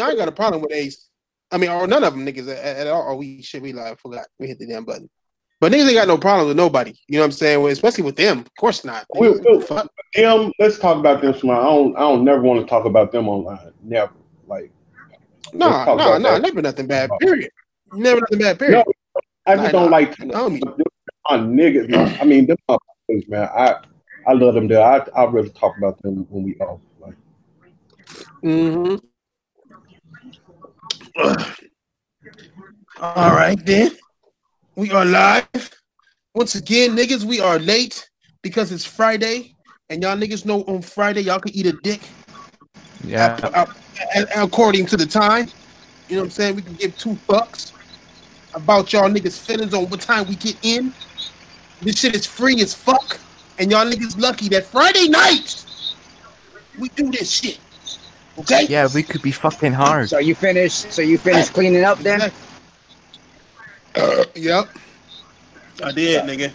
I ain't got a problem with Ace. I mean, or none of them niggas at all. Oh, we live. Forgot we hit the damn button. But niggas ain't got no problem with nobody. You know what I'm saying? Well, especially with them. Of course not. Fuck. Let's talk about them tomorrow. I don't never want to talk about them online. Never. Like, no, never nothing bad. Period. Never nothing bad. Period. No, I just don't like niggas. I mean, them motherfuckers, man. I love them there. I really talk about them when we off. Like. Mm-hmm. All right, then. We are live. Once again, niggas, we are late because it's Friday. And y'all niggas know on Friday, y'all can eat a dick. Yeah. According to the time. You know what I'm saying? We can give 2 fucks about y'all niggas' feelings on what time we get in. This shit is free as fuck. And y'all niggas lucky that Friday night we do this shit. Okay? Yeah, we could be fucking hard. So you finished cleaning up then? Yep. I did, nigga.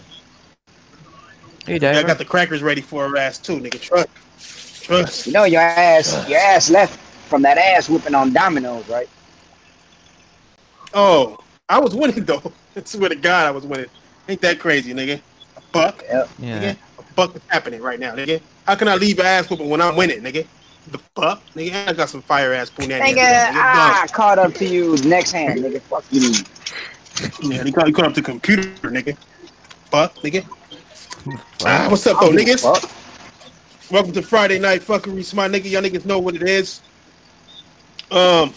Hey, Dad. I got the crackers ready for her ass too, nigga. Trust. You know your ass left from that ass whooping on Domino's, right? Oh, I was winning though. I swear to God, I was winning. Ain't that crazy, nigga? A buck. Yep. Yeah. Nigga? A buck is happening right now, nigga. How can I leave an ass whooping when I'm winning, nigga? The fuck, nigga. I got some fire ass punani. Nigga, I caught up to you next hand, nigga. Fuck you. Yeah, he caught up the computer, nigga. Fuck, nigga. What's up, though, niggas? Welcome to Friday Night Fuckery, my nigga. Y'all niggas know what it is. Whole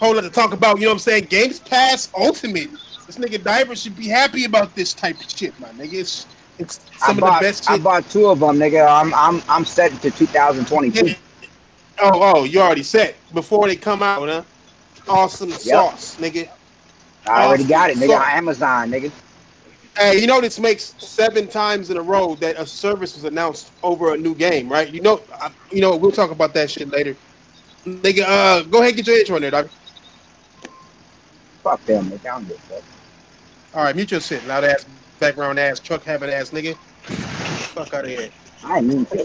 lot to talk about. You know what I'm saying? Games Pass Ultimate. This nigga Diver should be happy about this type of shit, my nigga. It's some of the best shit. I bought 2 of them, nigga. I'm set to 2022. Yeah. Oh, you already set before they come out, huh? Awesome sauce, nigga. I already got it, nigga. On Amazon, nigga. Hey, you know this makes 7 times in a row that a service was announced over a new game, right? You know, we'll talk about that shit later. Nigga, go ahead and get your intro in there, dog. Fuck them, nigga. I don't give a fuck. All right, mute your shit, loud ass, background ass, truck having ass, nigga. Fuck out of here. I ain't mean to.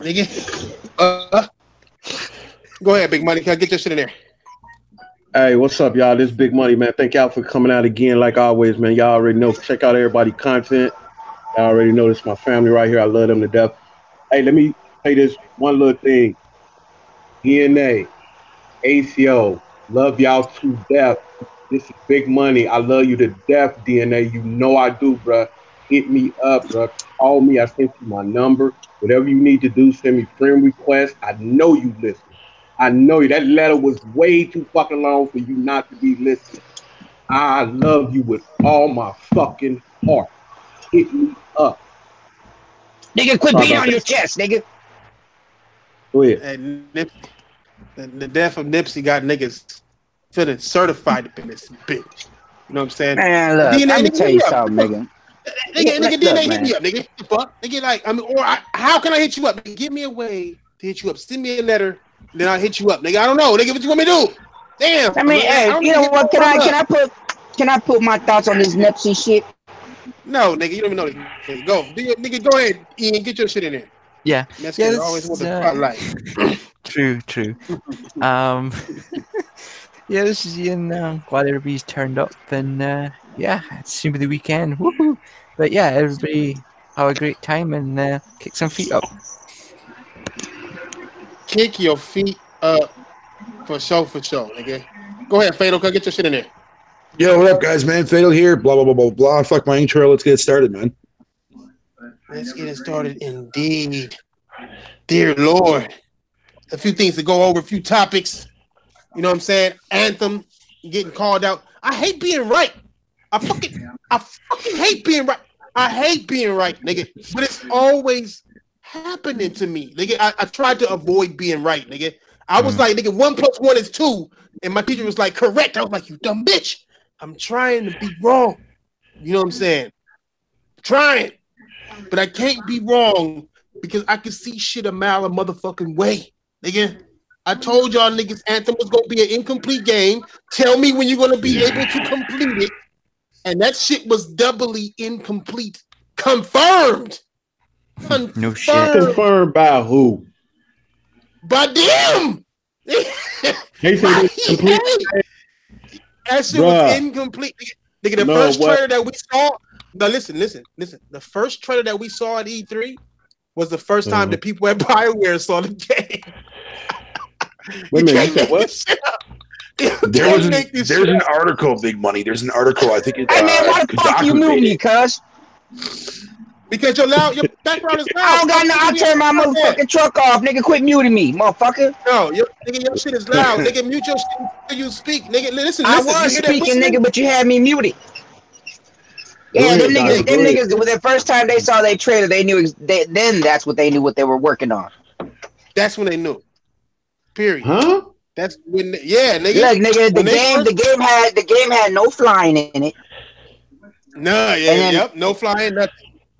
Nigga. Go ahead, Big Money. Can I get your shit in there? Hey, what's up, y'all? This is Big Money, man. Thank y'all for coming out again, like always, man. Y'all already know. Check out everybody's content. Y'all already know this is my family right here. I love them to death. Hey, let me say this one little thing. DNA, ACO, love y'all to death. This is Big Money. I love you to death, DNA. You know I do, bruh. Hit me up, bruh. Call me. I sent you my number. Whatever you need to do, send me friend requests. I know you listen. I know you. That letter was way too fucking long for you not to be listening. I love you with all my fucking heart. Hit me up. Nigga, quit beating on your chest, nigga. Go ahead. And the death of Nipsey got niggas feeling certified up in this bitch. You know what I'm saying? Man, look, let me tell you something, nigga. Nigga, DNA hit me up, nigga. Fuck, nigga, like, I mean, how can I hit you up? Nigga, give me a way to hit you up. Send me a letter. Then I'll hit you up, nigga. I don't know, nigga. What you want me to do? Damn. I mean, hey, you know what? Can I put my thoughts on this Nipsey shit? No, nigga. You don't even know this. Go, nigga. Go ahead, Ian. Get your shit in there. Yeah. Yeah. Always want the spotlight. True. Yeah, this is Ian. Glad everybody's turned up, and yeah, it's soon be the weekend. Woohoo! But yeah, everybody have a great time and kick some feet up. Kick your feet up for sure, nigga. Go ahead, Fatal. Go get your shit in there. Yo, what up, guys, man? Fatal here. Blah, blah, blah, blah, blah. Fuck my intro. Let's get it started, man. Let's get it started indeed. Dear Lord. A few things to go over, a few topics. You know what I'm saying? Anthem, getting called out. I hate being right. I fucking hate being right. I hate being right, nigga. But it's always happening to me, nigga. I tried to avoid being right, nigga. I was like, nigga, 1 + 1 is 2, and my teacher was like, correct. I was like, you dumb bitch. I'm trying to be wrong. You know what I'm saying? Trying, but I can't be wrong because I can see shit a mile a motherfucking way, nigga. I told y'all niggas Anthem was gonna be an incomplete game. Tell me when you're gonna be able to complete it, and that shit was doubly incomplete. Confirmed. No shit. Confirmed by who? By them. They said it's complete. That shit was incomplete. Nigga, the first trailer that we saw. No, listen. The first trailer that we saw at E3 was the first time that people at Bioware saw the game. Wait a minute, you said what? There's an article, Big Money. There's an article. I think it's. Hey man, why the fuck you mute me, cuz? Because your background is loud. I don't got no. I'll turn my motherfucking truck off, nigga. Quit muting me, motherfucker. No, your shit is loud, nigga. Mute your shit until you speak, nigga. Listen. I was speaking, nigga, but you had me muted. Yeah, them niggas. The first time they saw their trailer, they knew. Then that's what they knew what they were working on. That's when they knew. Period. Huh? That's when. Yeah, nigga. Look, nigga. The game had no flying in it. No, yeah, no flying, nothing.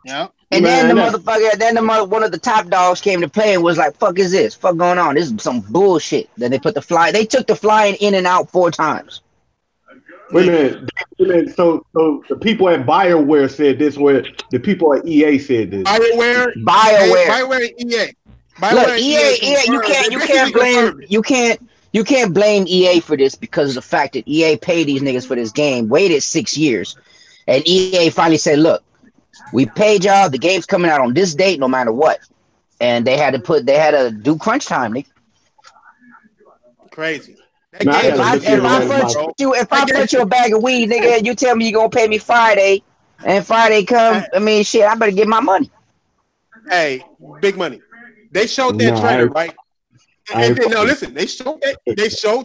Yeah. And then one of the top dogs came to play and was like, "Fuck is this? Fuck going on? This is some bullshit." Then they took the flying in and out 4 times. Wait a minute. So the people at Bioware said this, where the people at EA said this. Bioware, EA. Look, EA, you can't blame EA for this because of the fact that EA paid these niggas for this game, waited 6 years, and EA finally said, "Look, we paid y'all. The game's coming out on this date, no matter what." And they had to do crunch time, nigga. Crazy. If I put you a bag of weed, nigga, and you tell me you're gonna pay me Friday, and Friday come, I mean, shit, I better get my money. Hey, Big Money. They showed that trailer, right? And then, listen, they showed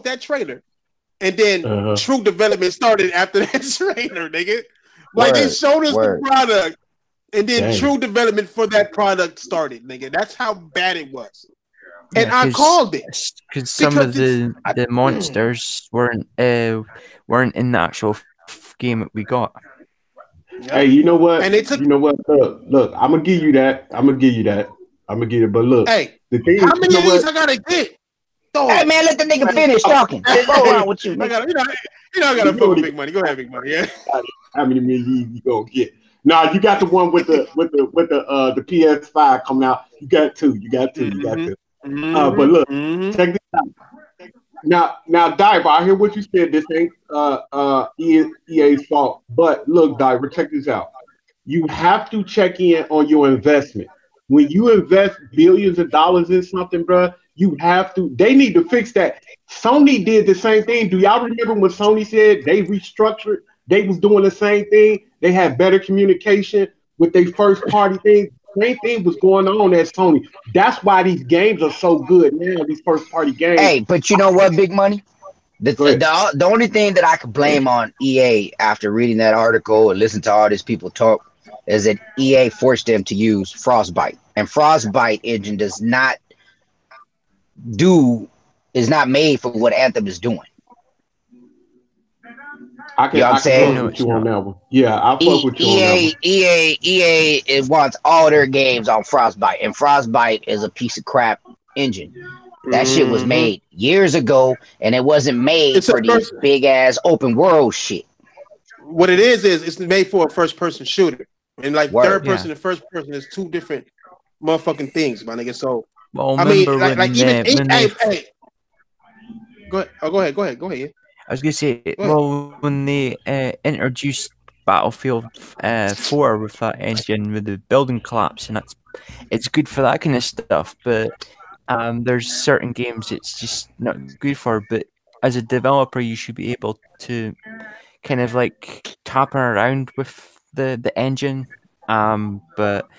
that trailer, and then true development started after that trailer, nigga. Like they showed us the product, and then true development for that product started, nigga. That's how bad it was. And I called it because some of the monsters weren't in the actual game that we got. Hey, you know what? And you know what? Look, I'm gonna give you that. But look, hey, the thing how many of these I gotta get? Hey man, let the nigga finish talking. What's going on with you? I gotta fuck with Big Money. Go ahead, Big Money. Yeah. How many million you gonna get? Nah, you got the one with the PS5 coming out. You got two. But look, check this out. Now, Diver, I hear what you said. This ain't EA's fault. But look, Diver, check this out. You have to check in on your investment. When you invest billions of dollars in something, bro, you have to. They need to fix that. Sony did the same thing. Do y'all remember when Sony said they restructured? They was doing the same thing. They had better communication with their first party things. Same thing was going on at Sony. That's why these games are so good now, these first party games. Hey, but you know what, Big Money? The only thing that I could blame on EA after reading that article and listening to all these people talk is that EA forced them to use Frostbite. And Frostbite engine is not made for what Anthem is doing. I can fuck with you on that one. Yeah, I'll fuck with you on that one. EA wants all their games on Frostbite, and Frostbite is a piece of crap engine. That shit was made years ago, and it wasn't made for these big ass open world shit. What it is it's made for a first person shooter, and like third person and first person is two different motherfucking things, my nigga. So I mean, hey. Go ahead. Yeah. I was gonna say, well, when they introduced Battlefield 4 with that engine with the building collapse, and it's good for that kind of stuff. But there's certain games it's just not good for. But as a developer, you should be able to kind of like tap around with the engine. But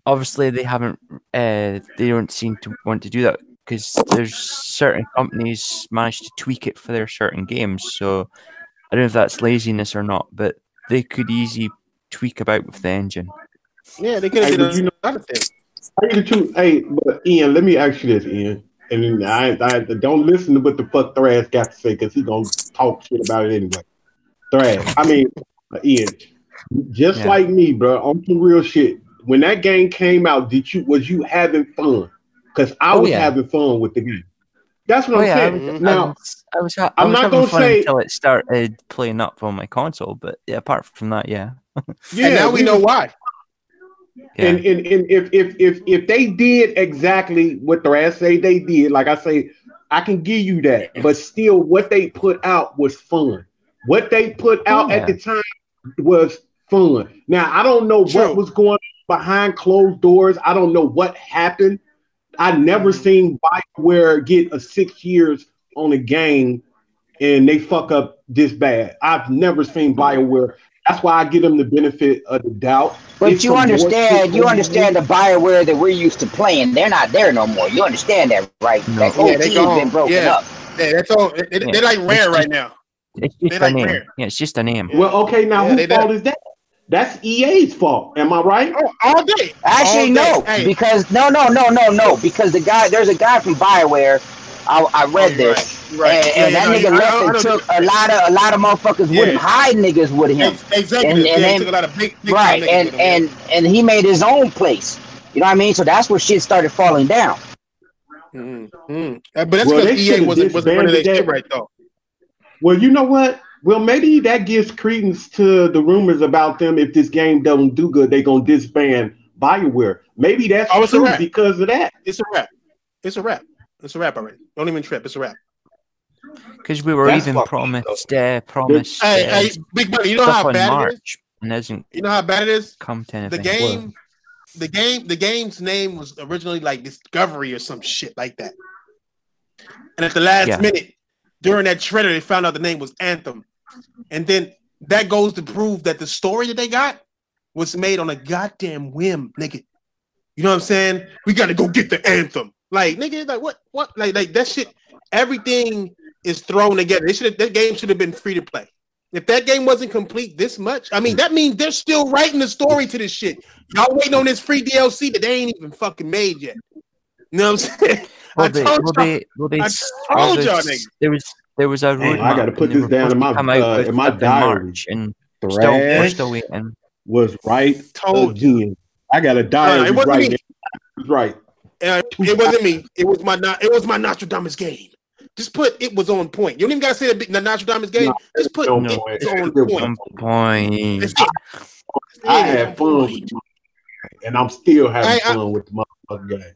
obviously they haven't. They don't seem to want to do that, because there's certain companies manage to tweak it for their certain games. So I don't know if that's laziness or not, but they could easily tweak about with the engine. Yeah, they could have done another thing. Hey, but Ian, let me ask you this, Ian. And I don't listen to what the fuck Thrash got to say, because he's going to talk shit about it anyway. Ian, just like me, bro, on some real shit. When that game came out, was you having fun? Because I was having fun with the game. That's what I'm saying. I was having fun until it started playing up on my console. But yeah, apart from that, yeah. And now we know why. Yeah. And if they did exactly what the ass say they did, like I say, I can give you that. But still, what they put out was fun. What they put out at the time was fun. Now, I don't know what was going on behind closed doors. I don't know what happened. I never seen Bioware get a 6 years on a game and they fuck up this bad. I've never seen Bioware. That's why I give them the benefit of the doubt. But you understand the Bioware that we're used to playing. They're not there no more. You understand that, right? No. That whole team's been broken up. Yeah, that's all. They're like Rare right now. It's just a name. Yeah, it's just a name. Well, okay, now whose fault is that? That's EA's fault. Am I right? Oh, all day. Actually, no. Hey. Because no. Because there's a guy from Bioware. I read this. Right. And that nigga left and took a lot of motherfuckers with him, hide niggas with him. Exactly. And he took a lot of big right. And he made his own place. You know what I mean? So that's where shit started falling down. But that's because EA wasn't running their shit right though. Well, you know what? Well, maybe that gives credence to the rumors about them. If this game doesn't do good, they're gonna disband Bioware. Maybe that's true because of that. It's a wrap. It's a wrap already. Don't even trip. It's a wrap. Because we were even promised. Hey, Big Buddy, you know how bad it is? You know how bad it is? Come to anything. The game's name was originally like Discovery or some shit like that. And at the last minute, during that trailer, they found out the name was Anthem. And then that goes to prove that the story that they got was made on a goddamn whim, nigga. You know what I'm saying? We got to go get the Anthem. Like, nigga, like what? Like that shit, everything is thrown together. That game should have been free to play. If that game wasn't complete this much, I mean, that means they're still writing the story to this shit. Y'all waiting on this free DLC that they ain't even fucking made yet. You know what I'm saying? I told y'all, nigga. There was a roadmap. I got to put this down in my diary. And we're still waiting. Was right again. I got a diary right now. Right. It wasn't me. It was my Nostradamus game. Just put it was on point. You don't even gotta say the Nostradamus game. Just put it was on point. I had fun with you, and I'm still having fun with the motherfucking game.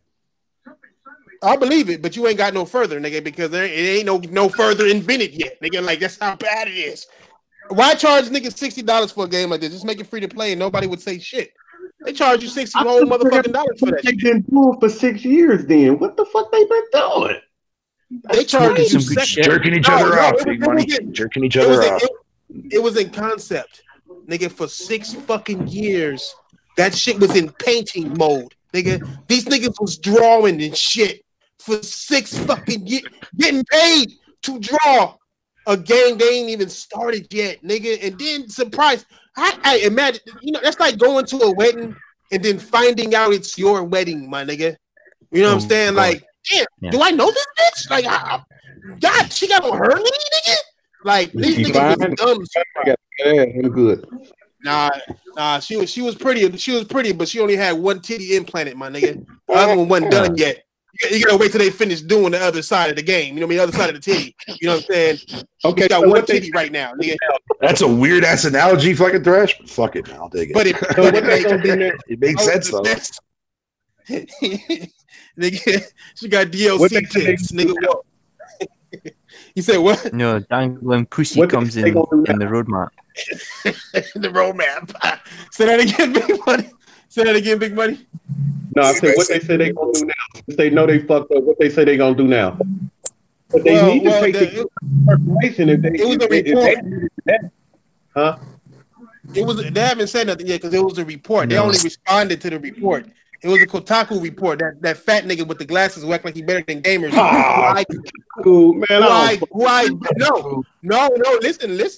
I believe it, but you ain't got no further, nigga, because it ain't no further invented yet, nigga. Like that's how bad it is. Why charge niggas $60 for a game like this? Just make it free to play, and nobody would say shit. They charge you $60 whole motherfucking dollars for that. They've been doing for 6 years. Then what the fuck they been doing? They charge you jerking each other off, big money. Jerking each other off. It was in concept, nigga, for 6 fucking years. That shit was in painting mode, nigga. These niggas was drawing and shit for 6 fucking years, getting paid to draw a game they ain't even started yet, nigga. And then surprise, I imagine, you know, that's like going to a wedding and then finding out it's your wedding, my nigga. You know what I'm saying? Like, damn, do I know this bitch? Like, God, she got on her knee, nigga. Like, these niggas was dumb. Yeah, good. Nah, she was pretty. She was pretty, but she only had one titty implanted, my nigga. The other one wasn't done yet. You gotta wait till they finish doing the other side of the game. You know what I mean? The other side of the titty. You know what I'm saying? Okay, got one titty right now, nigga. That's a weird ass analogy, fucking Thrash. Fuck it, I'll take it. But it makes sense though. Nigga, she got DLC tits, nigga. You said what? No, dangling pussy comes in the roadmap. The roadmap. Say that again, Big Money. Say that again, Big Money. No, I said what they say they gonna do now. If they know they fucked up, what they say they gonna do now. But they need to take the information if they. It was a report. Huh? It was. They haven't said nothing yet because it was a report. They only responded to the report. It was a Kotaku report. That fat nigga with the glasses who act like he better than gamers. No.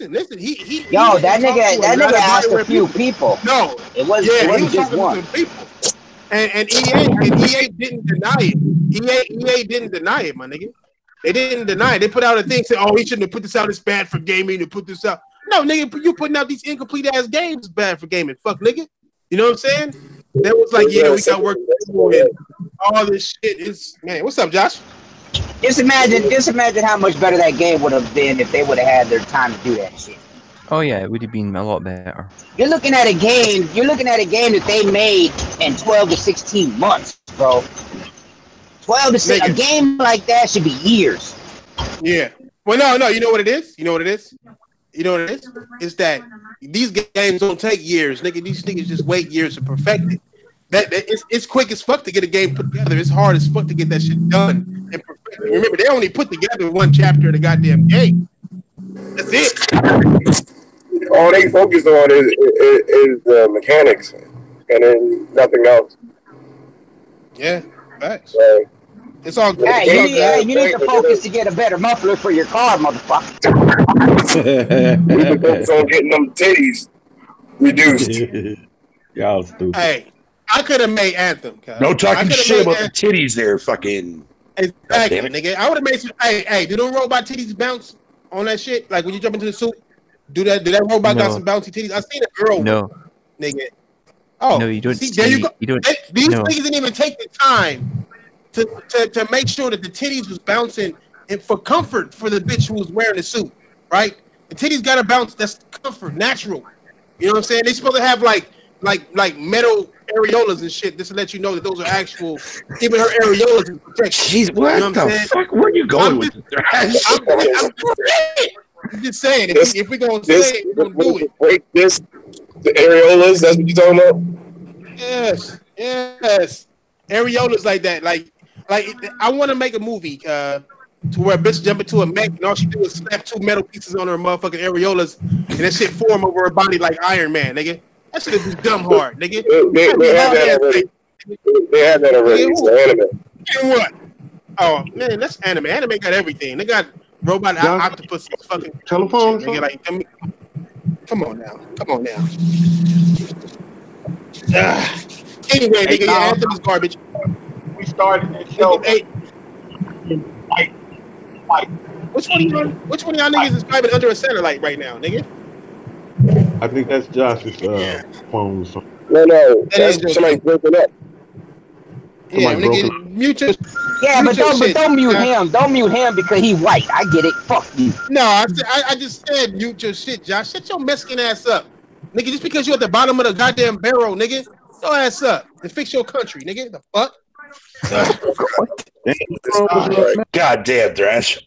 Listen. He that nigga asked a few people. No, it wasn't just one. People. And EA didn't deny it. EA didn't deny it, my nigga. They didn't deny it. They put out a thing saying, "Oh, he shouldn't have put this out. It's bad for gaming to put this out." No, nigga, you putting out these incomplete ass games is bad for gaming. Fuck, nigga. You know what I'm saying? That was like, yeah, we got work to do and all this shit is, man. What's up, Josh? Just imagine how much better that game would have been if they would have had their time to do that shit. Oh yeah, it would have been a lot better. You're looking at a game that they made in 12 to 16 months, bro. 12 to 6. A game like that should be years. Yeah. Well, no. You know what it is? It's that these games don't take years, nigga. These niggas just wait years to perfect it. It's quick as fuck to get a game put together. It's hard as fuck to get that shit done and perfect. Remember, they only put together one chapter of the goddamn game. That's it. All they focus on is the mechanics, and then nothing else. Yeah, facts. Right. It's all good. Hey, you need to focus to get a better muffler for your car, motherfucker. We can focus on getting them titties reduced. Y'all stupid. Hey, I could have made Anthem. No talking shit about the titties there, fucking. Exactly, nigga. I would have made some. Hey, do them robot titties bounce on that shit? Like when you jump into the suit, do that robot got some bouncy titties? I seen a girl. No, nigga. Oh, no, you don't. See, there you go. You don't. These niggas didn't even take the time to make sure that the titties was bouncing and for comfort for the bitch who was wearing the suit, right? The titties got to bounce. That's comfort, natural. You know what I'm saying? They supposed to have like metal areolas and shit. Just to let you know that those are actual. Even her areolas is protected. Jeez, what you know the fuck? Where are you going with this? I'm just saying. If we're gonna say it, we're gonna do it. Break this. The areolas. That's what you talking about? Yes. Areolas like that. Like I want to make a movie to where a bitch jump into a mech and all she do is slap two metal pieces on her motherfucking areolas and that shit form over her body like Iron Man, nigga. That shit is dumb hard, nigga. They had that already. They had that already. It's anime. And what? Oh man, that's anime. Anime got everything. They got robot octopus fucking telephone. Nigga, like, come on now. Anyway, nigga, your Anthem is garbage. We started that show. Fight. Which one of y'all niggas is driving under a satellite right now, nigga? I think that's Josh's phone or something. No, that's somebody broken up. Yeah, nigga, mute your. Yeah, but don't mute him. Don't mute him because he white. I get it. Fuck you. No, I just said mute your shit, Josh. Shut your Mexican ass up, nigga. Just because you at the bottom of the goddamn barrel, nigga, your ass up and fix your country, nigga. The fuck? God damn, Thrash.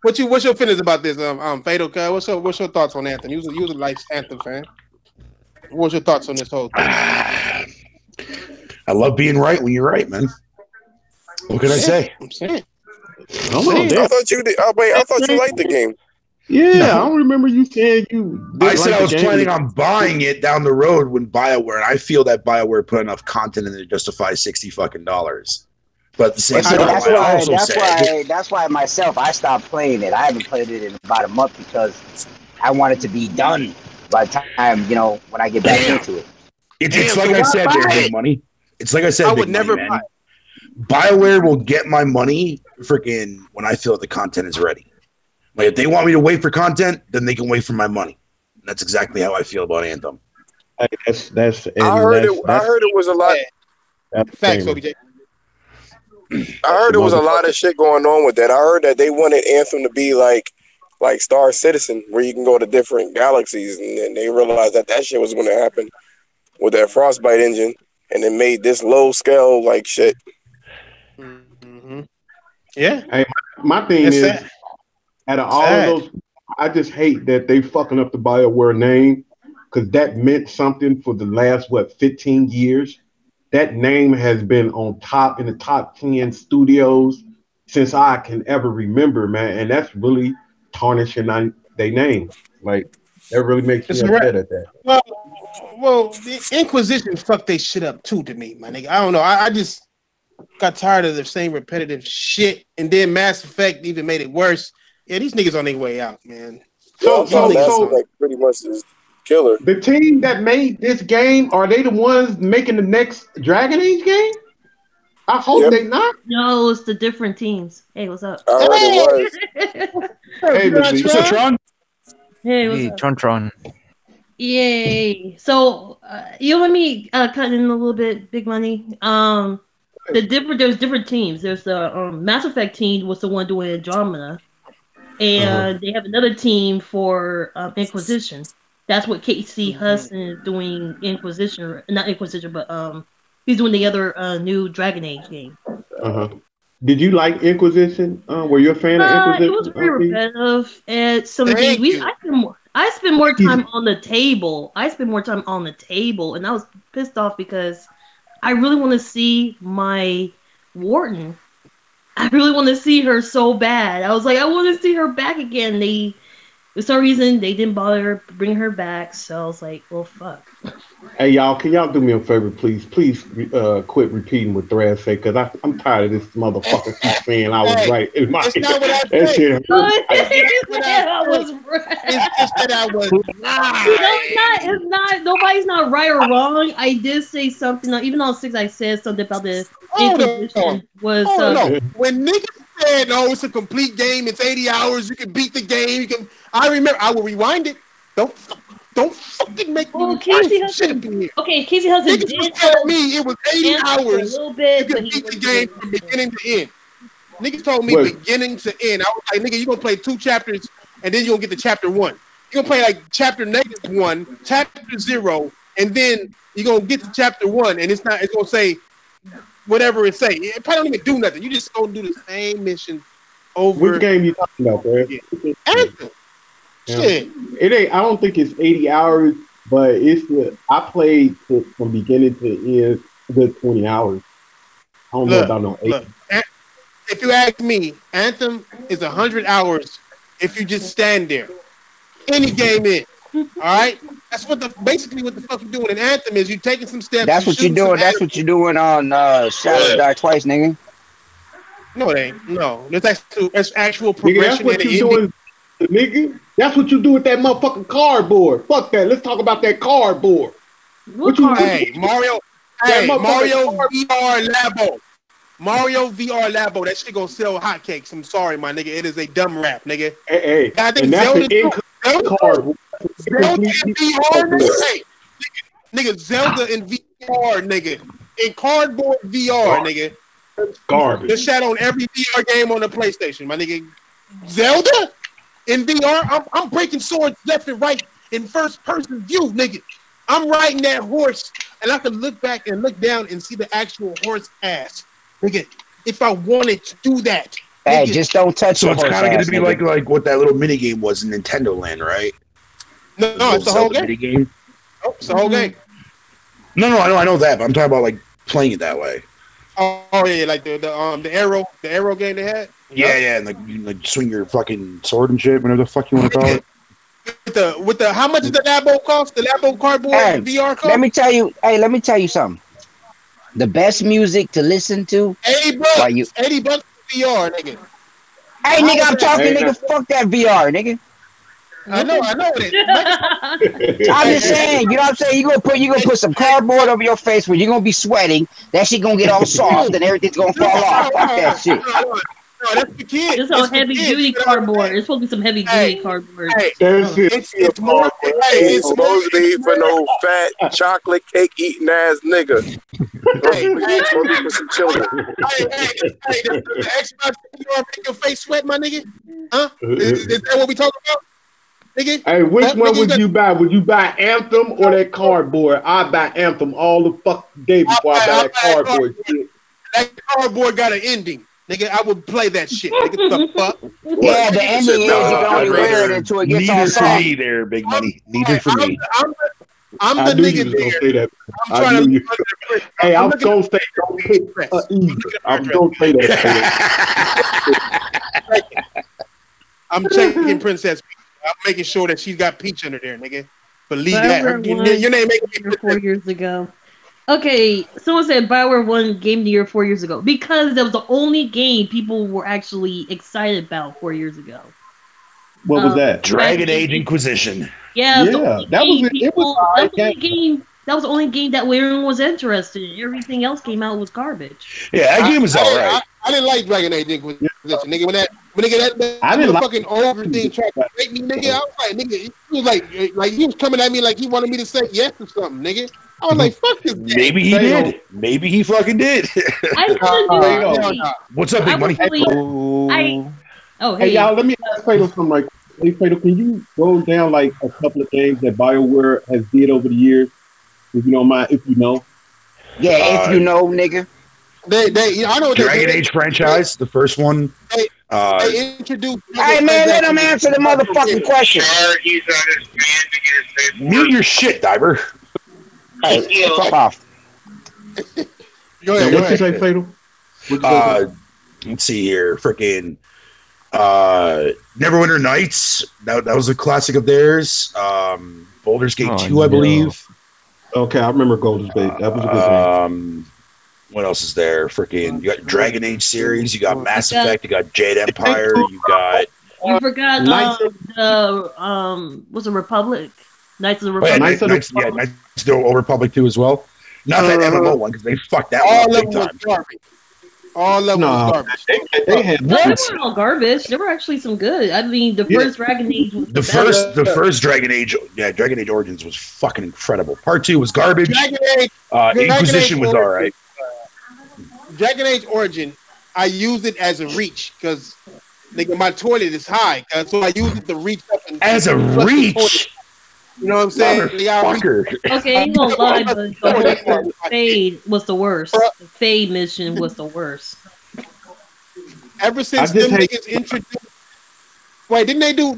What's your feelings about this? Fatal. What's your thoughts on Anthem? You was a life Anthem fan. What's your thoughts on this whole thing? I love being right when you're right, man. What can I say? I'm saying. I thought you did. I thought you liked the game. Yeah, I don't remember you saying you. I said I was planning on buying it down the road when Bioware, and I feel that Bioware put enough content in there to justify $60 fucking. But at the same time, that's why myself I stopped playing it. I haven't played it in about a month because I want it to be done by the time when I get back into it. It's like I said, there's big money. It's like I said, I would never buy. Bioware will get my money freaking when I feel the content is ready. Like if they want me to wait for content, then they can wait for my money. And that's exactly how I feel about Anthem. I heard it was a lot. Facts, OBJ. I heard there was a lot of shit going on with that. I heard that they wanted Anthem to be like Star Citizen, where you can go to different galaxies, and then they realized that shit was going to happen with that Frostbite engine, and it made this low scale like shit. Mm-hmm. Yeah. Hey, my thing is, out of all of those, I just hate that they fucking up the BioWare name because that meant something for the last 15 years. That name has been on top in the top 10 studios since I can ever remember, man. And that's really tarnishing their name. Like, that really makes me upset at that. Well, the Inquisition fucked they shit up too to me, my nigga. I don't know. I just got tired of the same repetitive shit. And then Mass Effect even made it worse. Yeah, these niggas on their way out, man. So like pretty much is killer. The team that made this game, are they the ones making the next Dragon Age game? I hope they not. No, it's the different teams. Hey, what's up? I heard it was. Hey, what's up, Tron? Hey, what's up? Tron. Yay. So, you let me cut in a little bit, Big Money. There's different teams. There's the Mass Effect team was the one doing Andromeda. And they have another team for Inquisition. That's what Nipsey Hussle is doing. Inquisition, not Inquisition, but he's doing the other new Dragon Age game. Did you like Inquisition? Were you a fan of Inquisition? It was very repetitive, and some of the I spend more time on the table. And I was pissed off because I really want to see my Warden. I really want to see her so bad. I was like, I want to see her back again. For some reason, they didn't bother bring her back. So I was like, well, fuck. Hey, y'all, can y'all do me a favor, please? Please quit repeating what Thread said, because I'm tired of this motherfucker keep saying I was right. That's not what I said. I was right. It's just that I was right. No, it's not. Nobody's not right or wrong. I did say something. Even on 6, I said something about the Inquisition was... no. When niggas said, no, it's a complete game, it's 80 hours, you can beat the game, I remember, I will rewind it. Don't fucking make me Casey Hudson. Okay, Casey Hudson did tell me it was 80 hours. A little bit, you can beat the game from beginning to end. Niggas told me beginning to end. I was like, nigga, you gonna play 2 chapters and then you gonna get to chapter 1. You gonna play like chapter -1, chapter 0, and then you gonna get to chapter 1, and it's gonna say whatever it say. It probably don't even do nothing. You just gonna do the same mission over. Which game you talking about, bro? Anthem. Yeah. Shit. It ain't. I don't think it's 80 hours, but I played from beginning to end a good 20 hours. I don't know about no 80. If you ask me, Anthem is 100 hours if you just stand there. Any game is. All right? That's basically what the fuck you're doing in Anthem is you're taking some steps. That's what you're doing. That's what you're doing on Shadow Die Twice, nigga. No, it ain't. No. That's actual progression. Nigga, that's what you're doing, nigga. That's what you do with that motherfucking cardboard. Fuck that. Let's talk about that cardboard. What you Mario? Hey, Mario VR Labo. Mario VR Labo. That shit gonna sell hotcakes. I'm sorry, my nigga. It is a dumb rap, nigga. Hey. I think Zelda in VR, nigga. Nigga, Zelda in VR, nigga. In cardboard VR, nigga. Garbage. The shot on every VR game on the PlayStation, my nigga. Zelda? In VR, I'm breaking swords left and right in first person view, nigga. I'm riding that horse, and I can look back and look down and see the actual horse ass, nigga. If I wanted to do that, hey, just don't touch. So it's kind of going to be like what that little mini game was in Nintendo Land, right? No, it's the whole game. Mini game. Oh, it's the whole game. No, I know that, but I'm talking about like playing it that way. Oh yeah, like the arrow game they had. Yeah, and like you swing your fucking sword and shit, whatever the fuck you want to call it. With the how much does the Labo cost? The Labo cardboard VR cost? Let me tell you something. The best music to listen to. $80 $80 VR, nigga. Hey, nigga, I'm talking, nigga. Fuck that VR, nigga. I know it. I'm just saying, you know what I'm saying? You gonna put some cardboard over your face where you're gonna be sweating. That shit gonna get all soft and everything's gonna fall off. Fuck that shit. No, that's the kid. It's all heavy duty cardboard. It's supposed to be some heavy duty cardboard. It's more. It's supposed to be for no fat chocolate cake eating ass nigga. It's supposed to be for some children. The Xbox make your face sweat, my nigga? Huh? Is that what we talking about? Nigga? Hey, which one would you buy? Would you buy Anthem or that cardboard? I buy Anthem all the fucking day before I buy that cardboard shit. That cardboard got an ending. Nigga, I would play that shit. Nigga, the fuck? Yeah, the ending is you can only wear it until it gets all soft. Neither for me there, big money. Neither for me. I'm the nigga there. I'm trying to... Hey, I was going to say don't pick either. I was going to say that. I'm checking Princess Peach. I'm making sure that she's got Peach under there, nigga. Believe that. Your name making me 4 years ago. Okay, someone said Bioware won Game of the Year 4 years ago because that was the only game people were actually excited about 4 years ago. What was that? Dragon Age Inquisition. Yeah, that was the only game that everyone was interested in. Everything else came out was garbage. Yeah, that game was alright. I didn't like Dragon Age Inquisition, nigga. When that fucking ogre thing tried to make me, nigga, I was like, nigga, he was like he was coming at me like he wanted me to say yes or something, nigga. I was like, fuck this game. Maybe he did. Maybe he fucking did. What's up, big money? Hey, y'all, let me ask Fatal something like, hey, Fatal, can you go down like a couple of things that BioWare has did over the years? If you don't mind, if you know. Yeah, if you know, nigga. I know what Dragon Age franchise, the first one. They introduced. Hey man, let him answer the motherfucking question. Mute your shit, Diver. Hey, fuck off. Go ahead. What's you say, Fatal? Let's see here. Freaking Neverwinter Nights. That was a classic of theirs. Baldur's Gate 2, I believe. Okay, I remember Golden Gate. That was a good game. What else is there? Freaking, you got Dragon Age series. You got Mass Effect. You got Jade Empire. You got. You forgot what's the Republic? Knights of the Republic. Knights of the Old Republic 2 as well. Not that MMO one because they fucked that one big time. All of them was garbage. They weren't all garbage. There were actually some good. I mean, the first Dragon Age was the first Dragon Age. Yeah, Dragon Age Origins was fucking incredible. Part 2 was garbage. Inquisition was all right. Dragon Age Origin, I used it as a reach because nigga, my toilet is high, so I used it to reach up and as a reach. You know what I'm saying? Okay, ain't gonna lie, but the Fade was the worst. The Fade mission was the worst. Ever since them niggas introduced, wait, didn't they do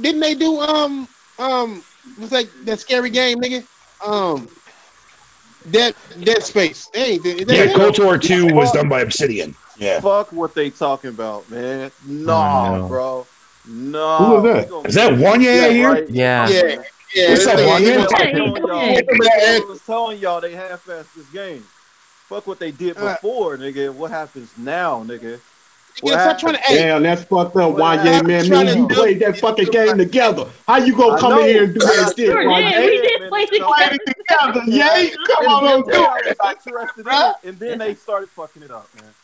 what's like that scary game, nigga? Dead Space. KOTOR 2 was done by Obsidian. Yeah. Fuck what they talking about, man. Nah, bro. No. Who was that? Is that Wanya here? Right. Yeah. What's up, Wanya? I was telling y'all they half-assed this game. Fuck what they did before, nigga. What happens now, nigga? Damn, that's fucked up, Wanya, man. Me and you played that fucking game together. How you gonna come in here and do that shit, Wanya? We did play together. Yeah, come on, do it. And then they started fucking it up, man.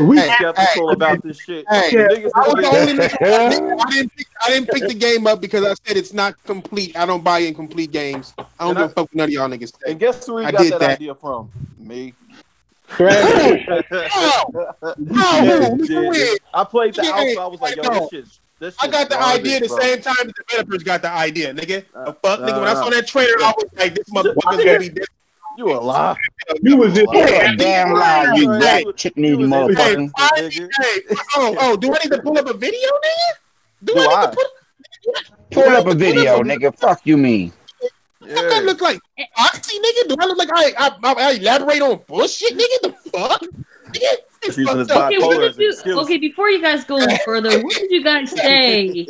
We skeptical about this shit. I didn't pick the game up because I said it's not complete. I don't buy incomplete games. I don't give a fuck what none of y'all niggas say. And guess where you got that idea from? Me. I played the alpha. I was like, yo, this shit. I got the idea the same time as the developers got the idea, nigga. Fuck, nigga. When I saw that trailer, I was like, this motherfucker's gonna be this. You a lie. You was in damn lie, you black chicken motherfucker. Do I need to pull up a video, nigga? Do I need to pull up a video, nigga? Fuck you mean? What I look like? Oxy, nigga? Do I look like I elaborate on bullshit, nigga? The fuck? Okay, before you guys go further, what did you guys say?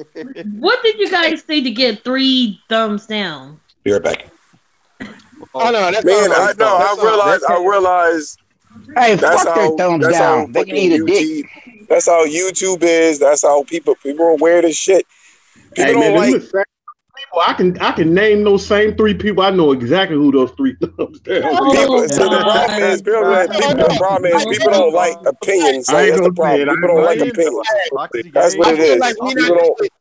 What did you guys say to get 3 thumbs down? Be right back. Oh no, that's man. I realized. Hey, fuck their thumbs down. They can eat a dick. That's how YouTube is. That's how people are weird as shit. People don't like. I can name those same 3 people. I know exactly who those 3 thumbs down. The problem is people don't like opinions. So that's the problem. People don't like opinions. That's what it is.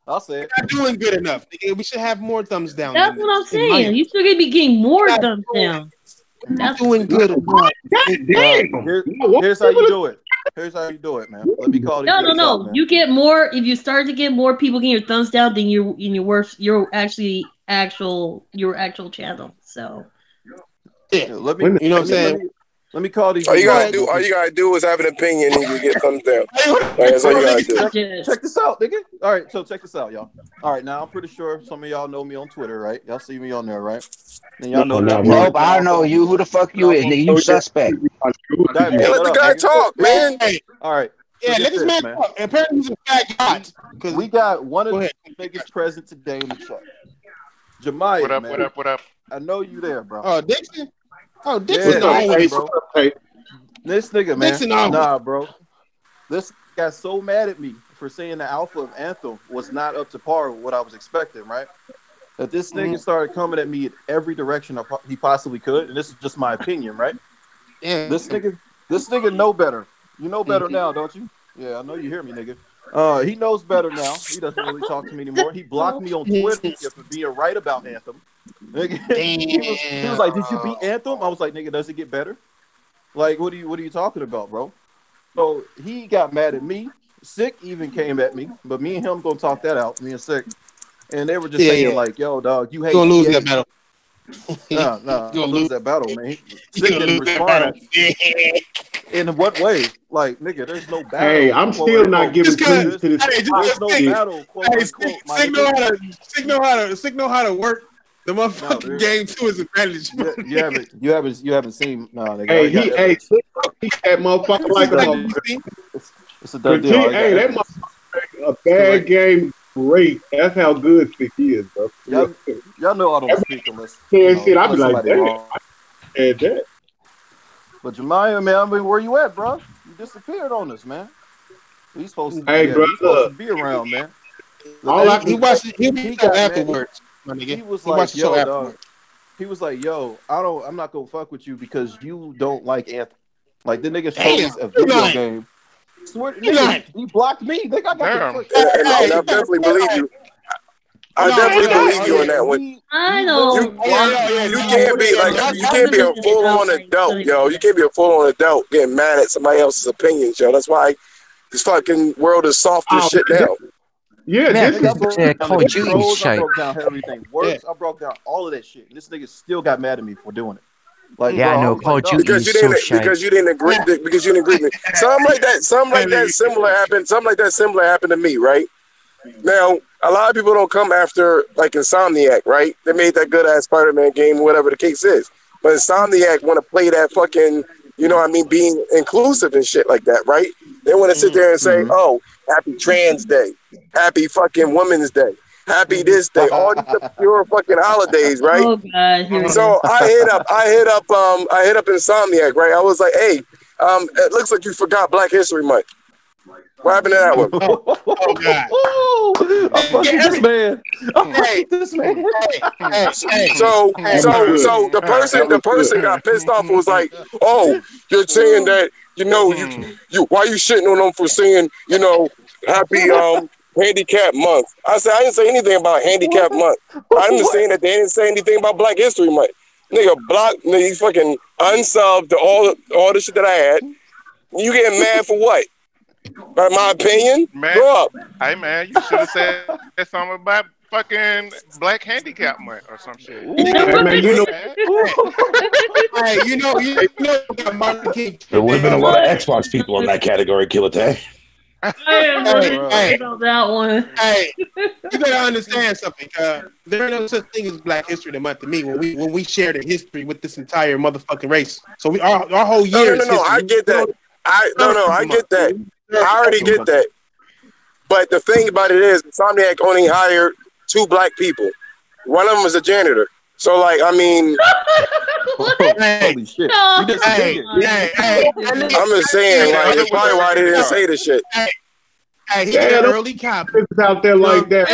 I'll say it. We're not doing good enough. We should have more thumbs down. That's what I'm saying. You still gonna be getting more thumbs down. That's doing good enough. Here's how you do it. Here's how you do it, man. Let me call No. You get more if you start to get more people getting your thumbs down than your actual channel. So yeah, let me. You know what I'm saying? Let me call these. All you gotta do is have an opinion and you get thumbs down. That's all you gotta do. Check this out, nigga. All right, so check this out, y'all. All right, now I'm pretty sure some of y'all know me on Twitter, right? Y'all see me on there, right? And y'all know that. Nope, I don't know you. Who the fuck you is, nigga? You suspect. Let the guy talk, man. All right. Yeah, let this man talk. Apparently he's a fat guy. Because we got one of the biggest present today in the chat. Jemiah, what up? I know you there, bro. Oh, Dixon? Oh, Dixon, bro. This nigga, man. Dixon, nah, bro. This got so mad at me for saying the alpha of Anthem was not up to par with what I was expecting, right? That this nigga started coming at me in every direction he possibly could, and this is just my opinion, right? Yeah. This nigga know better. You know better now, don't you? Yeah, I know you hear me, nigga. He knows better now. He doesn't really talk to me anymore. He blocked me on Twitter for being right about Anthem. Nigga, he was like, "Did you beat Anthem?" I was like, "Nigga, does it get better?" Like, what are you talking about, bro? So he got mad at me. Sick even came at me, but me and him gonna talk that out. Me and Sick, and they were just saying like, "Yo, dog, you hate gonna lose that battle." No, don't lose that battle, man. Sick didn't respond. In what way? Like, nigga, there's no battle. Hey, I'm still not giving credit to this. There's no battle. Sick know how to work the motherfucking game to his advantage. You haven't seen. No, nigga. Hey, he that motherfucker like a motherfucker. It's a done deal. Hey, that motherfucker a bad game. Great. That's how good Stick is, bro. Y'all know I don't speak unless. Shit, I be like, damn. That. But Jemiah, man, I mean, where you at, bro? You disappeared on us, man. We supposed to be around, man. He got afterwards. He was like, yo, dog. He was like, yo, I'm not gonna fuck with you because you don't like Anthem. Like the nigga chose a video game. Swear, nigga, he blocked me. I definitely believe you. I definitely believe you on that one. I know. You can't be like you can't be a full on adult, yo. You can't be a full on adult getting mad at somebody else's opinions, yo. That's why this fucking world is soft as shit now. Yeah, this is Call of Duty shit. I broke down everything. Words, I broke down all of that shit. And this nigga still got mad at me for doing it. Like, yeah, bro, I know. Call of Duty because you didn't agree. Because you didn't agree with me. Something like that similar happened. Something like that similar happened to me, right? Now, a lot of people don't come after like Insomniac, right? They made that good ass Spider-Man game, whatever the case is. But Insomniac want to play that fucking, you know what I mean, being inclusive and shit like that, right? They want to sit there and say, oh, happy Trans Day, happy fucking Women's Day, happy this day, all these pure fucking holidays, right? Oh God, so I hit up Insomniac, right? I was like, hey, it looks like you forgot Black History Month. What happened to that one? Oh God! I'm fucking this man. So the person got pissed off and was like, "Oh, you're saying that you why you shitting on them for saying happy handicap month?" I said I didn't say anything about handicap month. I'm just saying that they didn't say anything about Black History Month. Nigga, he fucking unsubbed all the shit that I had. You getting mad for what? By my opinion, man. Grow up. Hey man, you should have said something about fucking Black Handicap Month or some shit. There would have been a lot of Xbox people in that category, Killate. I am worried about that one. Hey, you gotta understand something. There ain't no such thing as Black History Month to me when we share the history with this entire motherfucking race. So our whole year. No, I get that. I get that. I already get that. But the thing about it is, Insomniac only hired 2 black people. One of them is a janitor. So, like, I mean, holy shit! I'm just saying, like, it's probably why they didn't say the shit. Hey, he got early cop out there like that.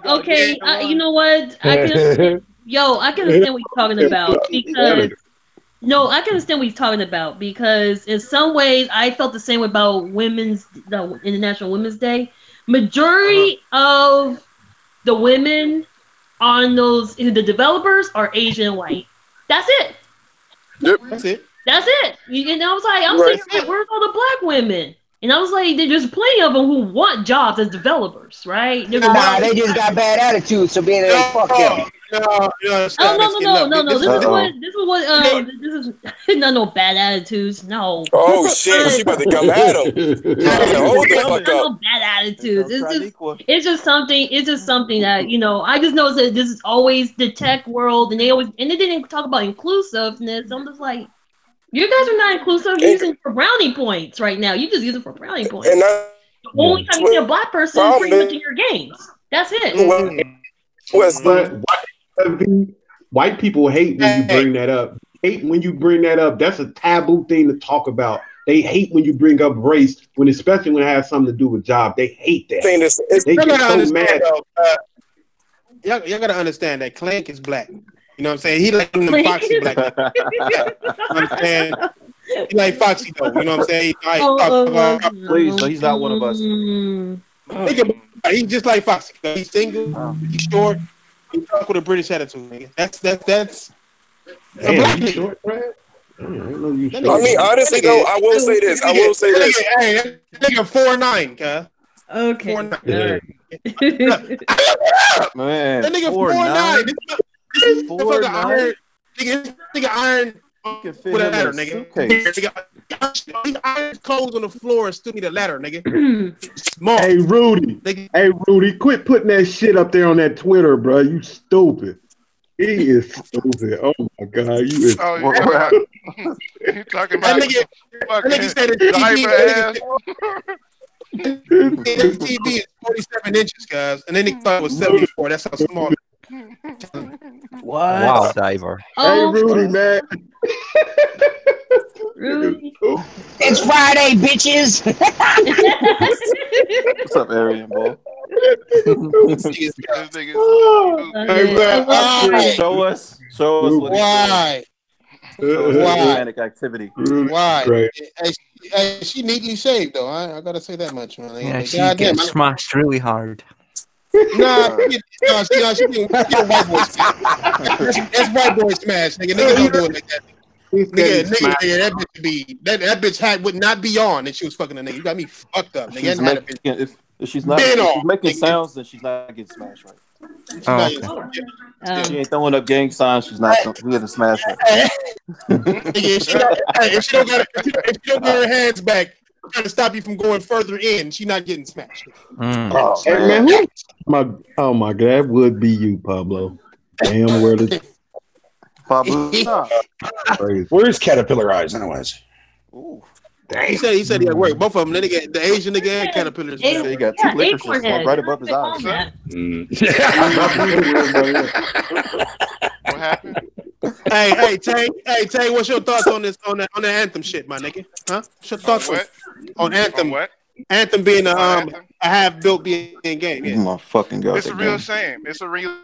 Okay, you know what? I can understand what you're talking about because. No, I can understand what he's talking about because in some ways I felt the same about International Women's Day. Majority of the women on the developers are Asian and white. That's it. Yep. That's it. That's it. And I was like, saying, where's all the black women? And I was like, there's plenty of them who want jobs as developers, right? They just got bad attitudes, so being fuck them. No. This is not no bad attitudes. No. Oh shit, she about to come at him. Hold the fuck up. No bad attitudes. It's just something that I just know that this is always the tech world, and they didn't talk about inclusiveness. I'm just like, you guys are not inclusive. You're using for brownie points right now. You just use it for brownie points. And the only time you see a black person is pretty much in your games. That's it. But white people hate when you bring that up. Hate when you bring that up. That's a taboo thing to talk about. They hate when you bring up race, especially when it has something to do with job. They hate that. They get so mad. Y'all gotta understand that Clank is black. You know what I'm saying? He like them foxy black. You know what I'm saying? He like foxy though. You know what I'm saying? Please, so he's not one of us. He's just like foxy. He's single. He's short. He talk with a British attitude. Nigga. That's. Damn, he's short, Brad? I mean, honestly though, I will say this. Hey, that nigga 4'9", cuz. Okay. 4'9". Man, that nigga 4'9". This Four motherfucker nine. iron, nigga iron can fit with a him in ladder, a nigga. suitcase. He iron clothes on the floor and still need a ladder, nigga. Smart. Hey Rudy, Nigga. hey Rudy, quit putting that shit up there on that Twitter, bro. You stupid. He is stupid. Oh my god, you is. Oh, What yeah. happened? You talking That about nigga said his diaper TV is 47 inches, guys, and then he thought it was 74. That's how small. Wow, What? diver. Hey Oh, Rudy, man. Rudy. It's Friday, bitches. What's up, Arian boy? This nigga's Hey, man, Why? Show us what he's Why? doing. Why? Romantic activity. Why? Great. Hey, she neatly shaved though. I gotta say that much, man. Yeah, she Goddamn, gets smashed really hard. Nah, she get white boy smash. That's white boy smash, nigga. Nigga don't do it like that. Nigga, that bitch that bitch hat would not be on and she was fucking a nigga. You got me fucked up, nigga. She's making, if she's not Been if off, she's making nigga. sounds, then she's not getting smashed right. Oh, She ain't throwing up gang signs. She's not getting smashed right. Nigga, if she don't got her hands back, trying to stop you from going further in, she not getting smashed. Oh, Hey man, oh my god, that would be you, Pablo. Damn, where the Pablo. crazy. Where's Caterpillar Eyes, anyways? Ooh. He said he had work. Both of them. Then they get the Asian nigga and caterpillars. So you got two liquor acorn shits head. right above his eyes. what happened? Hey, Tay, what's your thoughts on this on the Anthem shit, my nigga? Huh? What's your thoughts on Anthem? On what? Anthem being a Anthem? half built being game. Oh Yeah. my fucking god. It's a real shame. It's a real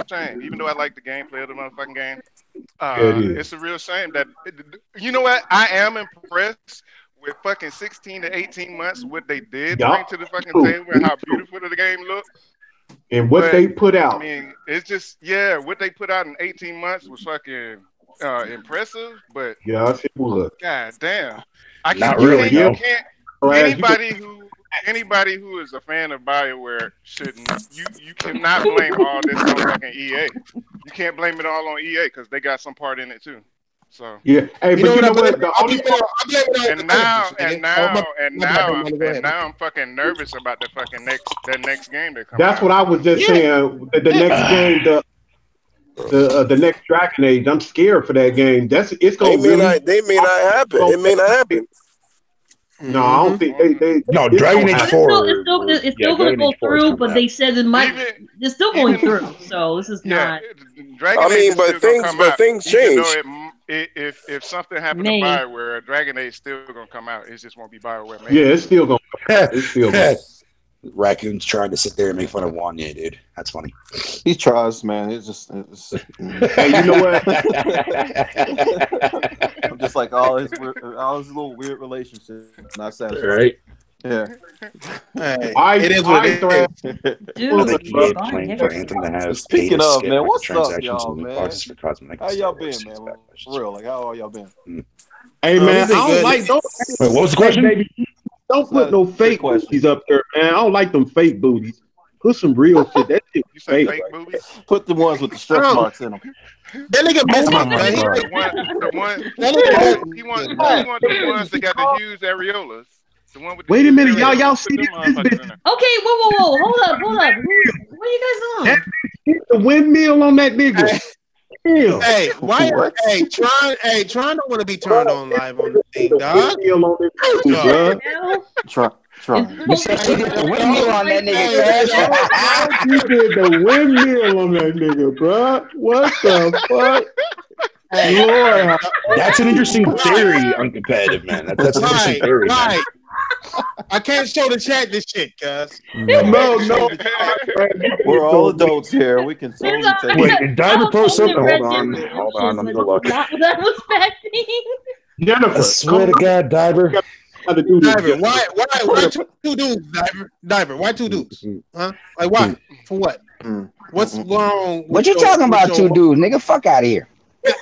shame. Even though I like the gameplay of the motherfucking game, it's a real shame that you know what? I am impressed with fucking 16 to 18 months what they did bring to the fucking table and how beautiful the game looked. And what they put out. I mean, it's just what they put out in 18 months was fucking impressive, but Yes, it was. god damn, I Not can't, really, you no. can't anybody who is a fan of Bioware shouldn't. You cannot blame all this on fucking EA. You can't blame it all on EA because they got some part in it too. So Yeah. Hey, but you know what? The only now I'm fucking nervous about the fucking next game that comes. That's what I was just saying. The next game, the next Dragon Age. I'm scared for that game. It's gonna They may not happen. It may not happen. No, I don't think they. No, Dragon Age 4. It's still going to go through, but they said it might. It's still going through, so this is not. Dragon I mean, Age but is still gonna come out, things even change. though if something happened to Bioware, Dragon Age still gonna come out. It just won't be Bioware. Yeah, it's still gonna. It's still gonna. Raccoons trying to sit there and make fun of Wanya, dude. That's funny. He tries, man. It's Hey, you know what? I'm just like all his little weird relationships. Not satisfied. Right? Yeah. Hey, I- it is what I it threat- is. Like Dude, EA playing for Anthem that has Speaking paid to of, skip man, what's up, transactions y'all, and man? boxes for cosmetic. How y'all been, man? For real, like how all y'all been? Hey man, I don't good. like those. Wait, what was the question? Hey, baby, don't put no fake question. booties up there, man. I don't like them fake booties. Put some real shit. That shit You say fake. fake movies? Put the ones with the stretch Oh. marks in them. That nigga messed Oh up, my man. He God. like, The one that he want the ones that got the huge areolas. The one with the Wait a huge minute, y'all areolas. see Put this them bitch? motherfuckers in there. Okay, whoa, hold up. What are you guys on? The windmill on that nigga. Damn. Hey, why? What? Hey, Tron don't want to be turned on live on the thing, dog. Windmill on that nigga, Hell? Try. You said she did the windmill on that nigga, Crash. You did the windmill on that nigga, bro. What the fuck? Hey, Lord, That's an interesting theory, uncompetitive, man. That's an interesting theory. Man. right. I can't show the chat this shit, guys. no. We're all adults here. We can totally take Wait, it. did Diver post something? Red Hold on. Dead Hold on. Let me go look. Not what I was expecting. Jennifer, I swear to God, Diver. how to do this. Diver, why two dudes, Diver? Why two dudes? Huh? Like why? For what? What's wrong? What you talking about, two dudes, nigga? Fuck out of here.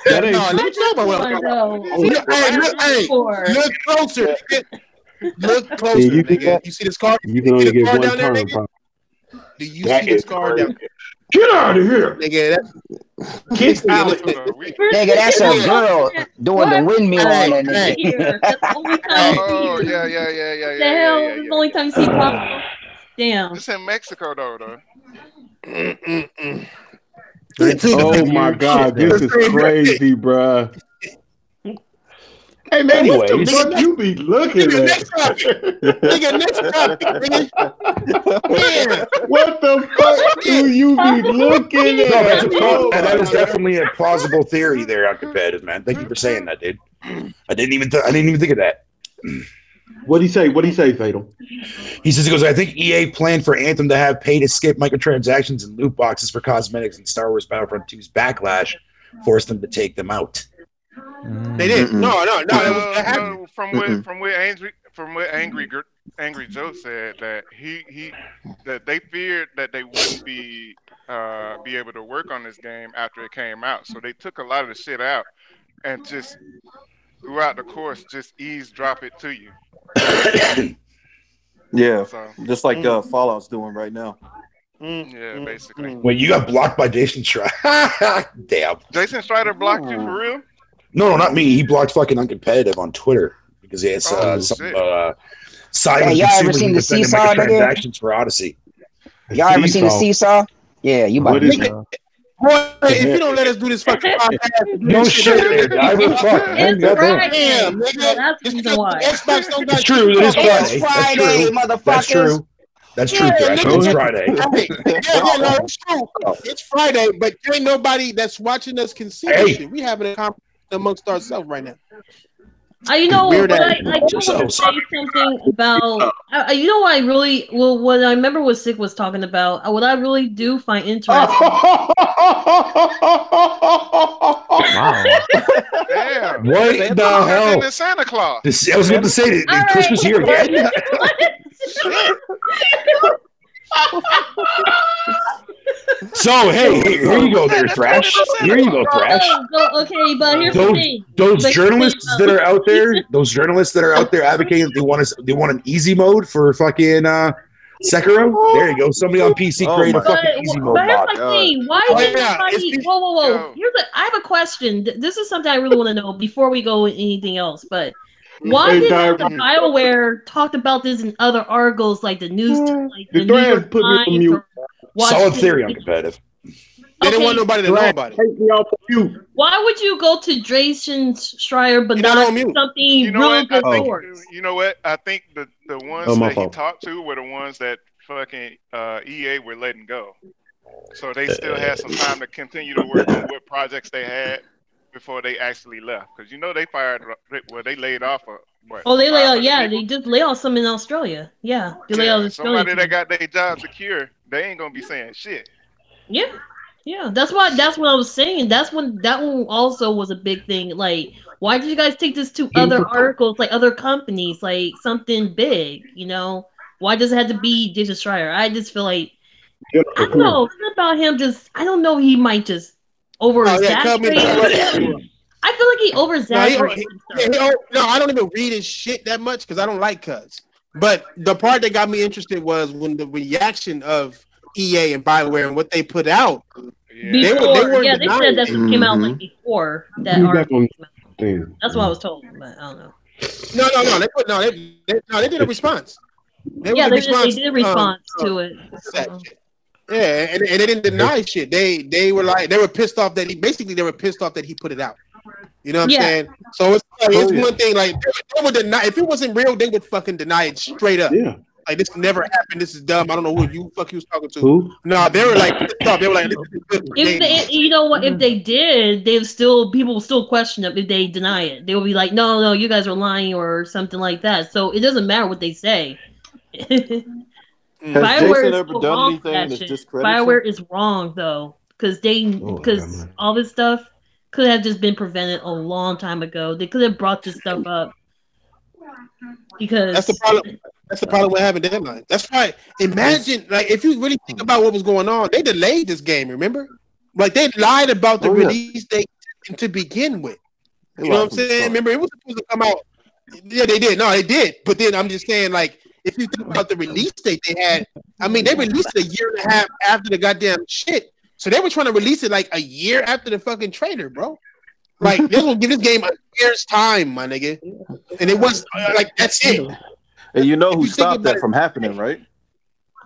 That ain't No, let me talk about what I'm talking about. Hey, look closer. Nigga. Look closer, Yeah, you do nigga. that? You see this card? You can only See the get card one down there, turn. nigga? Pop. Do you That see this is card down crazy. Get out of here, nigga. Get out. Nigga, that's a girl doing the windmill on that nigga. That's the only time. Oh, yeah. The hell, it's the only time you see Pablo. Damn. It's in Mexico, though. Oh my God, this is crazy, bruh. Hey man, Anyways. what the fuck you be looking at? Next topic, nigga. Yeah. What the fuck do you be looking at? No, that is definitely a plausible theory there, Uncompetitive, man. Thank you for saying that, dude. I didn't even think of that. What'd he say, Fatal? He says, he goes, I think EA planned for Anthem to have pay to skip microtransactions and loot boxes for cosmetics, and Star Wars Battlefront 2's backlash forced them to take them out. They did. No. No, from what Angry Joe said, that that they feared that they wouldn't be able to work on this game after it came out, so they took a lot of the shit out and just throughout the course just eavesdrop it to you. Yeah, So, just like Fallout's doing right now. yeah, basically. When you got blocked by Jason Schreier. Damn. Jason Strider blocked you for real? No, not me. He blocked fucking Uncompetitive on Twitter because he had some silent y'all ever consumers seen who the defended Seesaw, nigga? microtransactions for Odyssey. Y'all ever seen the Seesaw? Yeah, you about What to is see it? it. Boy, if you don't let us do this fucking podcast, No shit. I will fuck. It's Goddamn. damn, Friday. nigga. That's the reason why. Xbox don't got It's true. It is Friday. It's Friday, That's true. motherfuckers. That's true. That's true, Thrash. nigga. It's Friday. No, it's true. It's Friday, but there ain't nobody that's watching us can see this shit. We having a conversation amongst ourselves right now. You know, Weird but ass. I do want to say something about. You know, what I really what I remember what Sick was talking about. What I really do find interesting. Wow. Damn. What the hell? Than Santa Claus. I was going to say, did Christmas here again? So, hey, here you go there, Thrash. Here you go, Thrash. Okay, but here's the thing. Those journalists that are out there, advocating that they want an easy mode for fucking Sekiro. There you go. Somebody on PC create a fucking easy mode But here's mod. my thing. Why did nobody? Whoa! I have a question. This is something I really want to know before we go with anything else. But why did Bioware talked about this in other articles like the news, like the New York Times? Solid theory on competitive. They didn't want nobody to know about it. Why would you go to Jason Schreier but not something real good source? You know what? I think the ones that he talked to were the ones that fucking EA were letting go. So they still had some time to continue to work on what projects they had before they actually left. Because they laid off what? Oh, they laid off. Yeah, they just laid off some in Australia. Yeah, they laid off Australia. Somebody that got their job secure, they ain't gonna be saying shit. Yeah, that's what I was saying. That one also was a big thing. Like, why did you guys take this to other articles, like other companies, like something big? You know, why does it have to be Jason Schreier? I just feel like I don't know. Something about him I don't know. He might just oversaturate. I feel like he oversaturated. No, I don't even read his shit that much because I don't like cuts. But the part that got me interested was when the reaction of EA and Bioware and what they put out. They said that came out like before that article came out. That's what I was told, but I don't know. No. They did a response. They did a response to it. Yeah, and they didn't deny shit. They were pissed off that he put it out. You know what I'm saying? So it's one thing. Like they would deny if it wasn't real, they would fucking deny it straight up. Yeah. Like this never happened. This is dumb. I don't know who you was talking to. Who? No, they were like pissed off. They were like, this is good. You know what? If they did, people will still question them if they deny it. They will be like, no, you guys are lying or something like that. So it doesn't matter what they say. Bioware is wrong though, because all this stuff could have just been prevented a long time ago. They could have brought this stuff up because that's the problem. That's the problem with having deadlines. That's why. Imagine, like, if you really think about what was going on, they delayed this game. Remember, like they lied about the release date to begin with. You know what I'm saying? Remember, it was supposed to come out. Yeah, they did. No, they did. But then I'm just saying, like, if you think about the release date they had, I mean, they released it a year and a half after the goddamn shit. So they were trying to release it like a year after the fucking trailer, bro. Like they're gonna give this game a year's time, my nigga. And it was like that's it. And you know who stopped that from happening, right?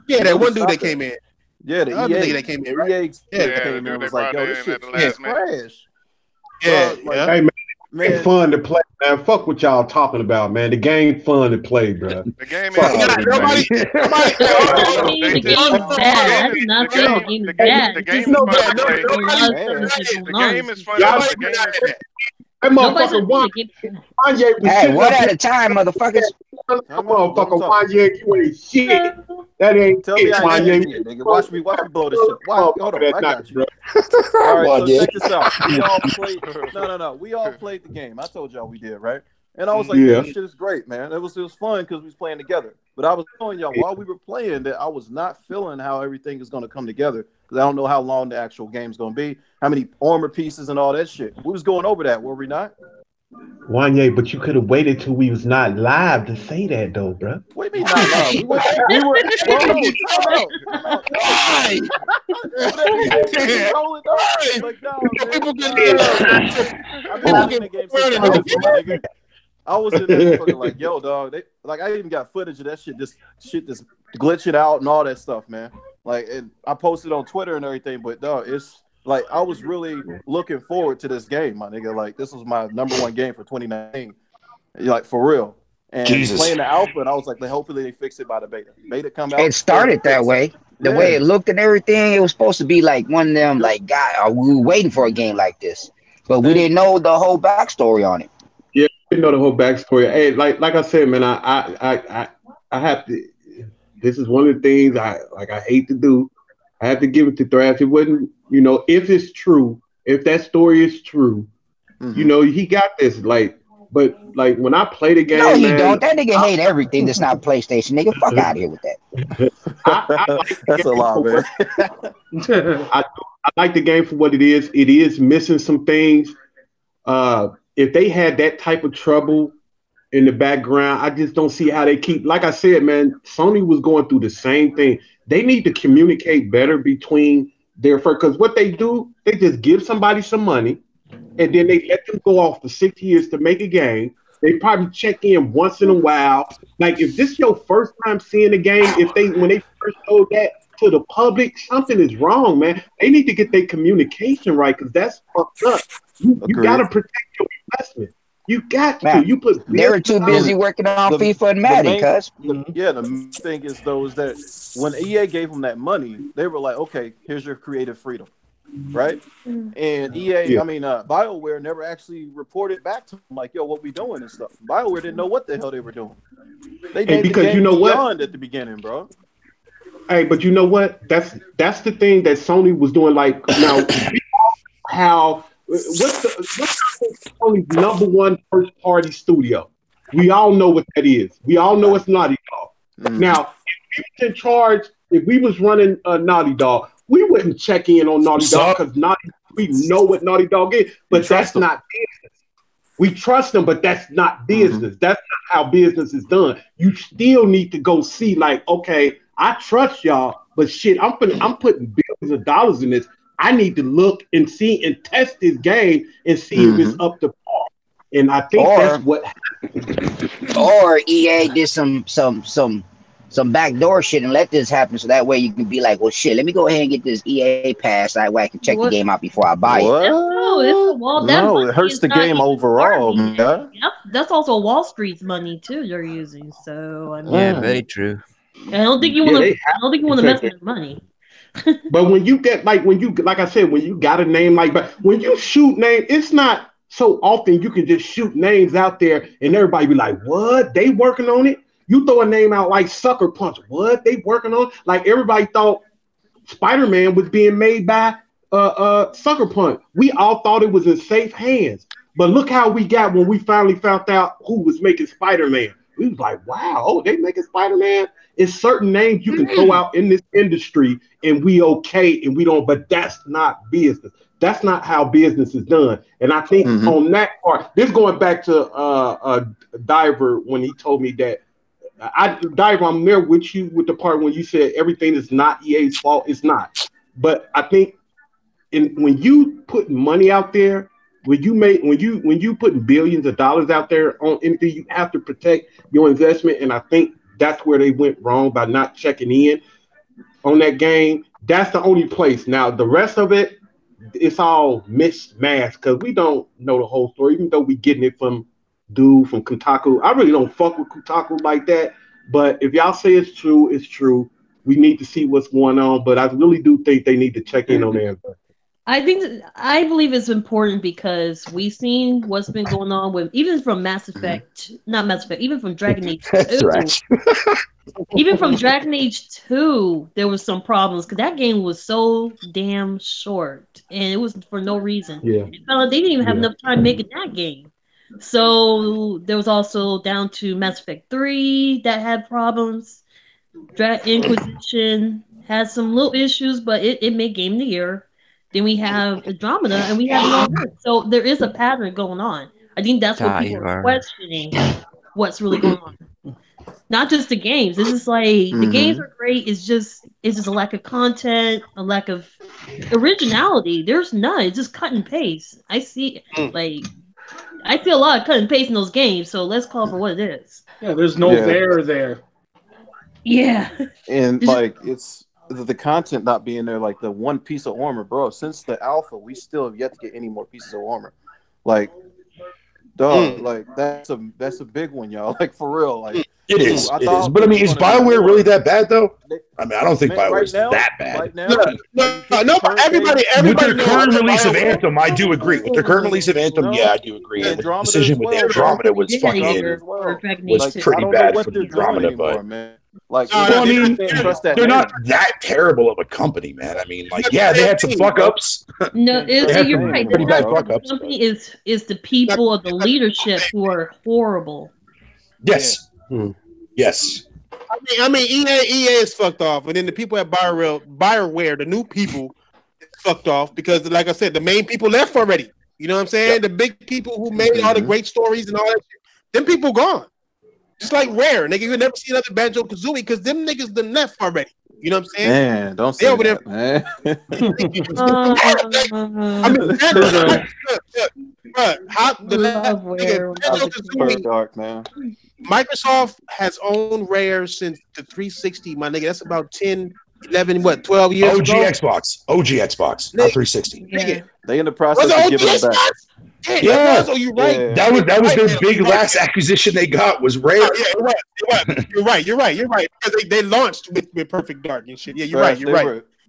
Yeah, that one dude that came in. Yeah, the other EA nigga that came in, right? EA came in was like, yo, this shit trash. Yeah, Hey man, it's fun to play, man. Fuck what y'all talking about, man. The game fun to play, bro. The game Fuck is nobody. The game is bad. I'm not saying the game is bad. The game is fun to play. The game is fun to play. That motherfucker Wanye. Hey, one at a time, motherfuckers. That motherfucker Wanye, you ain't shit. That ain't Tell me I ain't shit, nigga. Watch me blow this shit. Hold on, I got you. All right, so check this out. We all played. No. We all played the game. I told y'all we did, right? And I was like, this shit is great, man. It was fun because we was playing together. But I was telling y'all while we were playing that I was not feeling how everything is going to come together because I don't know how long the actual game's going to be, how many armor pieces and all that shit. We was going over that, were we not? Wanye, but you could have waited till we was not live to say that, though, bro. What do you mean not live? We were I was in there fucking like, yo, dog. I even got footage of that shit. This glitching out and all that stuff, man. Like, I posted on Twitter and everything, but dog, it's like I was really looking forward to this game, my nigga. Like, this was my #1 game for 2019, like for real. And playing the alpha, and I was like, hopefully they fix it by the beta. Beta come out. It started that way. The way it looked and everything, it was supposed to be like one of them. Like, God, we were waiting for a game like this, but we didn't know the whole backstory on it. Yeah, we didn't know the whole backstory. Hey, like I said, man, I have to. This is one of the things I hate to do. I have to give it to Thrash. It wasn't, if it's true, if that story is true, he got this. But when I play the game, no, he don't. That nigga hate everything that's not PlayStation. Nigga, fuck out of here with that. That's a lot, man. I like the game for what it is. It is missing some things. If they had that type of trouble in the background, I just don't see how they keep. Like I said, man, Sony was going through the same thing. They need to communicate better between their first, because what they do, they just give somebody some money, and then they let them go off for 6 years to make a game. They probably check in once in a while. Like, if this is your first time seeing a game, when they first showed that to the public, something is wrong, man. They need to get their communication right, because that's fucked up. You got to protect your investment. You got to. They were too busy working on FIFA and Madden, cuz. The main thing is, though, is that when EA gave them that money, they were like, okay, here's your creative freedom, right? And Bioware never actually reported back to them, like, yo, what we doing and stuff. Bioware didn't know what the hell they were doing. They named the game Beyond at the beginning, bro. Hey, but you know what? That's the thing that Sony was doing. Like, now, how... What's Sony's #1 first-party studio? We all know what that is. We all know it's Naughty Dog. Now, if we was in charge, if we was running Naughty Dog, we wouldn't check in on Naughty Dog because we know what Naughty Dog is, but that's not business. We trust them, but that's not business. That's not how business is done. You still need to go see, like, okay, I trust y'all, but shit, I'm putting billions of dollars in this. I need to look and see and test this game and see if it's up to par. And I think that's what happened. Or EA did some backdoor shit and let this happen, so that way you can be like, well, shit, let me go ahead and get this EA pass. That way I can check the game out before I buy it. No, it hurts the game overall. Man. That's also Wall Street's money too. They're using. So I mean, yeah, very true. I don't think you want to. I don't think you want to mess with their money. But when you get like I said, when you got a name like, but when you shoot name, it's not so often you can just shoot names out there and everybody be like, what? They working on it? You throw a name out like Sucker Punch. What? They working on? Like, everybody thought Spider-Man was being made by Sucker Punch. We all thought it was in safe hands. But look how we got when we finally found out who was making Spider-Man. We was like, wow, they making Spider-Man? It's certain names you can throw out in this industry and we okay and we don't, but that's not business. That's not how business is done. And I think on that part, this going back to Diver when he told me that, Diver, I'm there with you with the part when you said everything is not EA's fault. It's not. But I think when you put money out there, when you put billions of dollars out there on anything, you have to protect your investment. And I think that's where they went wrong by not checking in on that game. That's the only place. Now the rest of it, it's all mismatched because we don't know the whole story, even though we getting it from Kotaku. I really don't fuck with Kotaku like that. But if y'all say it's true, it's true. We need to see what's going on. But I really do think they need to check in on their I believe it's important because we've seen what's been going on with even from Mass Effect, not Mass Effect, even from Dragon Age 2. Even from Dragon Age 2, there was some problems because that game was so damn short and it was for no reason. Yeah. They didn't even have enough time making that game. So there was also down to Mass Effect 3 that had problems. Inquisition had some little issues, but it made Game of the Year. Then we have Andromeda, and we have no good. So there is a pattern going on. I think that's what people are questioning. What's really going on? Not just the games. It's just like the games are great. It's just a lack of content, a lack of originality. There's none. It's just cut and paste. I see a lot of cut and paste in those games. So let's call it for what it is. Yeah, there's no there. Yeah, and like it's. The content not being there, like the one piece of armor, bro. Since the alpha, we still have yet to get any more pieces of armor. Like, dog, like that's a big one, y'all. Like for real, like it is. But I mean, is Bioware really that bad though? I mean, I don't think Bioware is that bad. Right now, no. Everybody. With their current release of Anthem, I do agree. With their current release of Anthem, I do agree. The decision with Andromeda was pretty bad for Andromeda, but. Like, I mean, they're not that terrible of a company, man. I mean, like, they had some fuck ups. No, you're right. Pretty bad fuck ups. The company is the people of the leadership who are horrible. Yes. Yes. I mean, EA is fucked off, and then the people at Bioware, the new people, fucked off because, like I said, the main people left already. You know what I'm saying? The big people who made all the great stories and all that shit, them people gone. Just like Rare, nigga, you'll never see another Banjo Kazooie because them niggas done left already. You know what I'm saying? Man, don't say over that, man. I mean, dark, man. Microsoft has owned Rare since the 360, my nigga. That's about 10, 11, 12 years ago. OG Xbox, not 360. Yeah. They in the process of giving it back. Yeah, you're right. Yeah. That was their big last acquisition they got was Rare. You're right. Because they launched with Perfect Dark and shit. Yeah, you're right.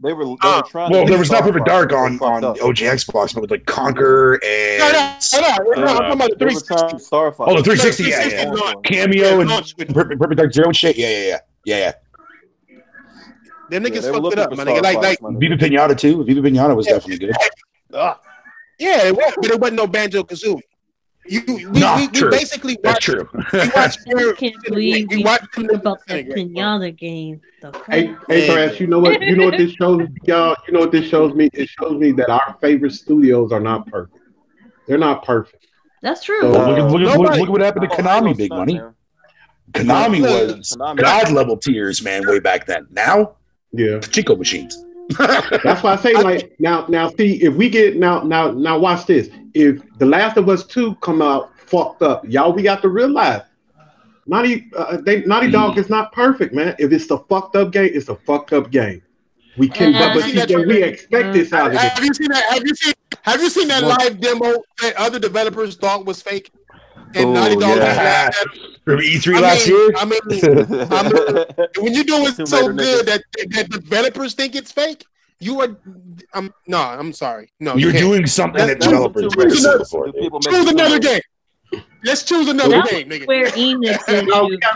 They were trying. Well, there was not Perfect Dark on OG Xbox, but with like Conquer and I'm talking about the 360. Starfighter. Oh, the 360, yeah. Cameo and Perfect Dark Zero and shit. Yeah. Them niggas fucked it up, my nigga. Like Viva Pinata too. Viva Pinata was definitely good. Yeah, it was, but it wasn't no Banjo Kazooie. We basically watched. True. I can't believe we watched about that Pinata game. Hey, Trash, you know what this shows y'all? You know what this shows me? It shows me that our favorite studios are not perfect. They're not perfect. That's true. So look at what happened to Konami, Big Money. Konami was god level tiers, man, way back then. Now, Chico machines. That's why I say, like, now see, if we get now watch this. If The Last of Us 2 come out fucked up, y'all, we got to realize Naughty Dog is not perfect, man. If it's a fucked up game, it's a fucked up game. We can, but we expect this out of it. Have you seen that live demo that other developers thought was fake? And Naughty Dog from E3 last year. I mean, when you're doing so good that developers think it's fake, you are. I'm sorry. No, you're doing something that developers before. Choose another game. Let's choose another game, nigga. Where Enix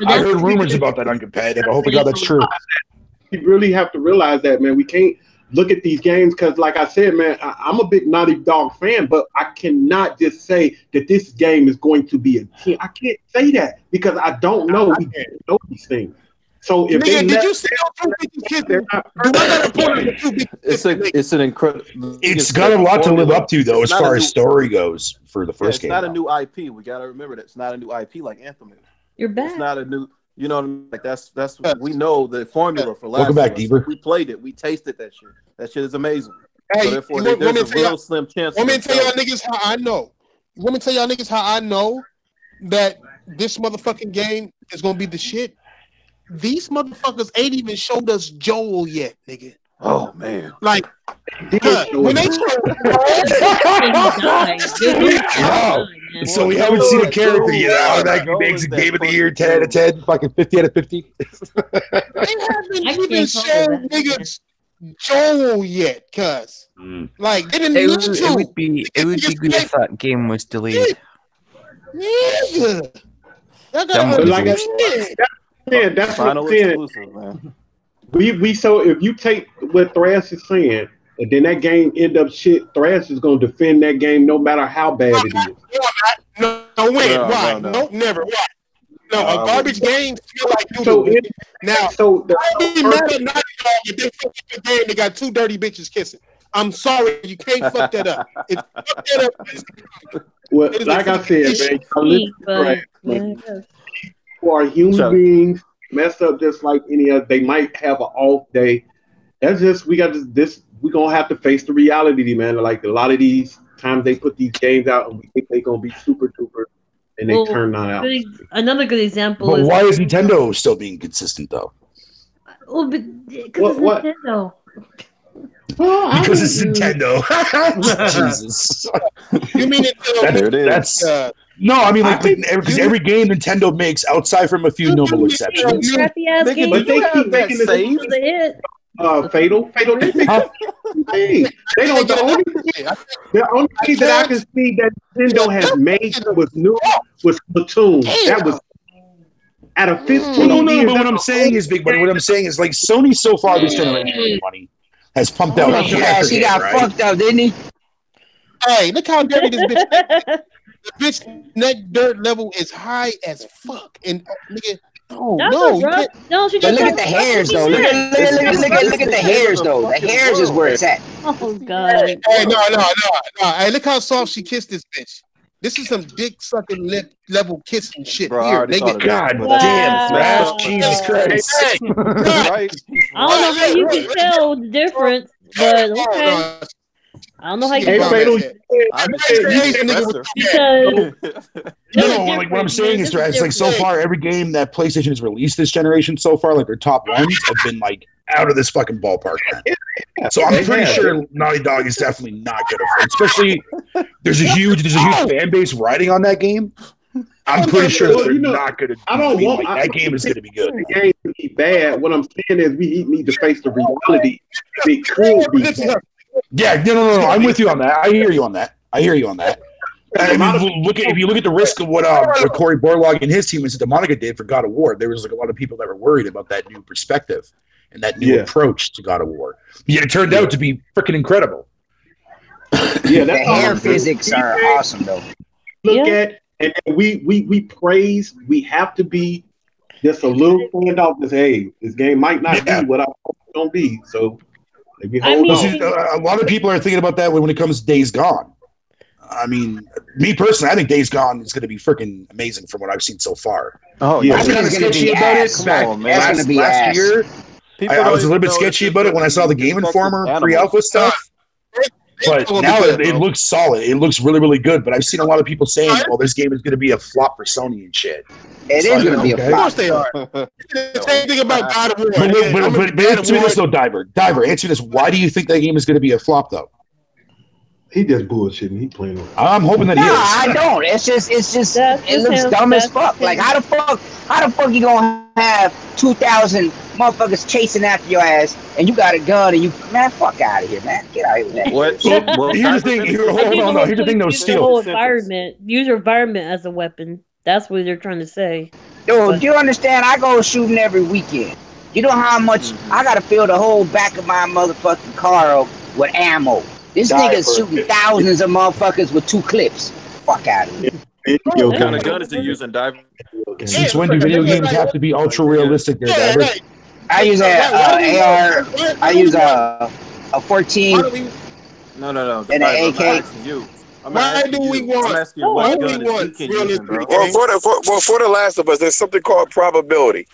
I heard rumors about that on competitive. I hope to God that's true. You really have to realize that, man. We can't look at these games because, like I said, man, I'm a big Naughty Dog fan, but I cannot just say that this game is going to be a 10. I can't say that because I don't know. We don't know these things. So if did you say it's an incredible. It's got a lot to live up to, though, as far as story goes for the first game. It's not a new IP. We got to remember that it's not a new IP like Anthem is. You're back. It's not a new. You know what I mean? Like that's we know the formula for last. Welcome back, Deaver. We played it. We tasted that shit. That shit is amazing. Hey, so therefore, there's a real slim chance. Let me tell y'all niggas how I know. Let me tell y'all niggas how I know that this motherfucking game is gonna be the shit. These motherfuckers ain't even showed us Joel yet, nigga. Oh man, like when they so we haven't seen a character yet. Automatically makes a game of the year 10 out of 10, fucking 50 out of 50. They haven't even shown niggas Joel yet, cuz. Like they didn't it need to. would be good if that game was delayed. Nigga. That's final what I'm saying. Exclusive, man. We so if you take what Thrash is saying, and then that game end up shit, Thrash is gonna defend that game no matter how bad it is. No, why? No, never. Why? No, a garbage game feel like you so do. Now, so I be mad at Naughty Dog if they fuck up the game. They got two dirty bitches kissing. I'm sorry, you can't fuck that up. If you fuck that up, well, like I said, man, who are human beings, mess up just like any other. They might have an off day. That's just we got this. We're gonna have to face the reality, man. Like a lot of these times they put these games out and we think they're gonna be super duper, and they turn not out. Another good example But is why is Nintendo still being consistent though? Well, because it's Nintendo. Because it's Nintendo. Jesus. You mean there it is. No, I mean like because every game Nintendo makes, outside from a few notable exceptions. Crappy-ass game. But they keep making save. Fatal. They don't. The only thing that I can see that Nintendo has made was new was Splatoon. That was out of 15 No, years. but what I'm saying is, Big Money. What I'm saying is, like Sony so far this generation, money has pumped out. Yeah, she got fucked up, didn't he? Hey, look how dirty this bitch. The bitch neck dirt level is high as fuck, and nigga. No, she but look at the hairs though. Look at the hairs though. The hairs is where it's at. Oh god. Hey, no. Hey, look how soft she kissed this bitch. This is some dick sucking lip level kissing shit. Bro, here, nigga. God damn, Thrash, Jesus Christ. I don't know how you can tell the difference, but okay. I don't know how you can like what I'm saying is, it's like so far every game that PlayStation has released this generation so far, like their top ones have been like out of this fucking ballpark, man. So I'm pretty sure Naughty Dog is definitely not good at it. Especially there's a huge fan base riding on that game. I'm pretty sure they're not going to. That game is going to be good. The game to be bad. What I'm saying is we need to face the reality. It could be bad. Yeah, no. I'm with you on that. I hear you on that. And if you look at the risk of what Cory Borlaug and his team in Santa Monica did for God of War, there was like a lot of people that were worried about that new perspective and that new approach to God of War. Yet it turned out to be freaking incredible. Yeah, the hair physics are awesome though. Look at and we praise. We have to be just a little fanned off. Hey, this game might not be what I hope it's gonna be. So. A lot of people are thinking about that when it comes to Days Gone. I mean, me personally, I think Days Gone is going to be freaking amazing from what I've seen so far. Oh, yeah. I was kind of sketchy about it last year. I was a little bit sketchy about it when I saw the Game Informer pre-alpha stuff. But now it looks solid. It looks really, really good. But I've seen a lot of people saying, well, this game is going to be a flop for Sony and shit. It is going to be a flop. Of course they are. The same thing about God of War. But answer me this, though, Diver, answer this. Why do you think that game is going to be a flop, though? He just bullshitting. He playing. I'm hoping that he is. I don't. It's just it looks dumb as fuck. Like how the fuck you gonna have 2,000 motherfuckers chasing after your ass and you got a gun and fuck out of here, man. Get out of here with that. What? Well, here's the thing. Hold on. Here's the thing, though. Steel. Whole environment. Use your environment as a weapon. That's what they're trying to say. Dude, do you understand? I go shooting every weekend. You know how much I gotta fill the whole back of my motherfucking car up with ammo. This nigga's shooting thousands of motherfuckers with 2 clips. Fuck out of here. What kind of gun is he using, Diver? Since when do video games have to be ultra realistic, there, Diver? I use a AR. I use a 14. No. And an AK. Why do we want realistic? Well, for The Last of Us, there's something called probability,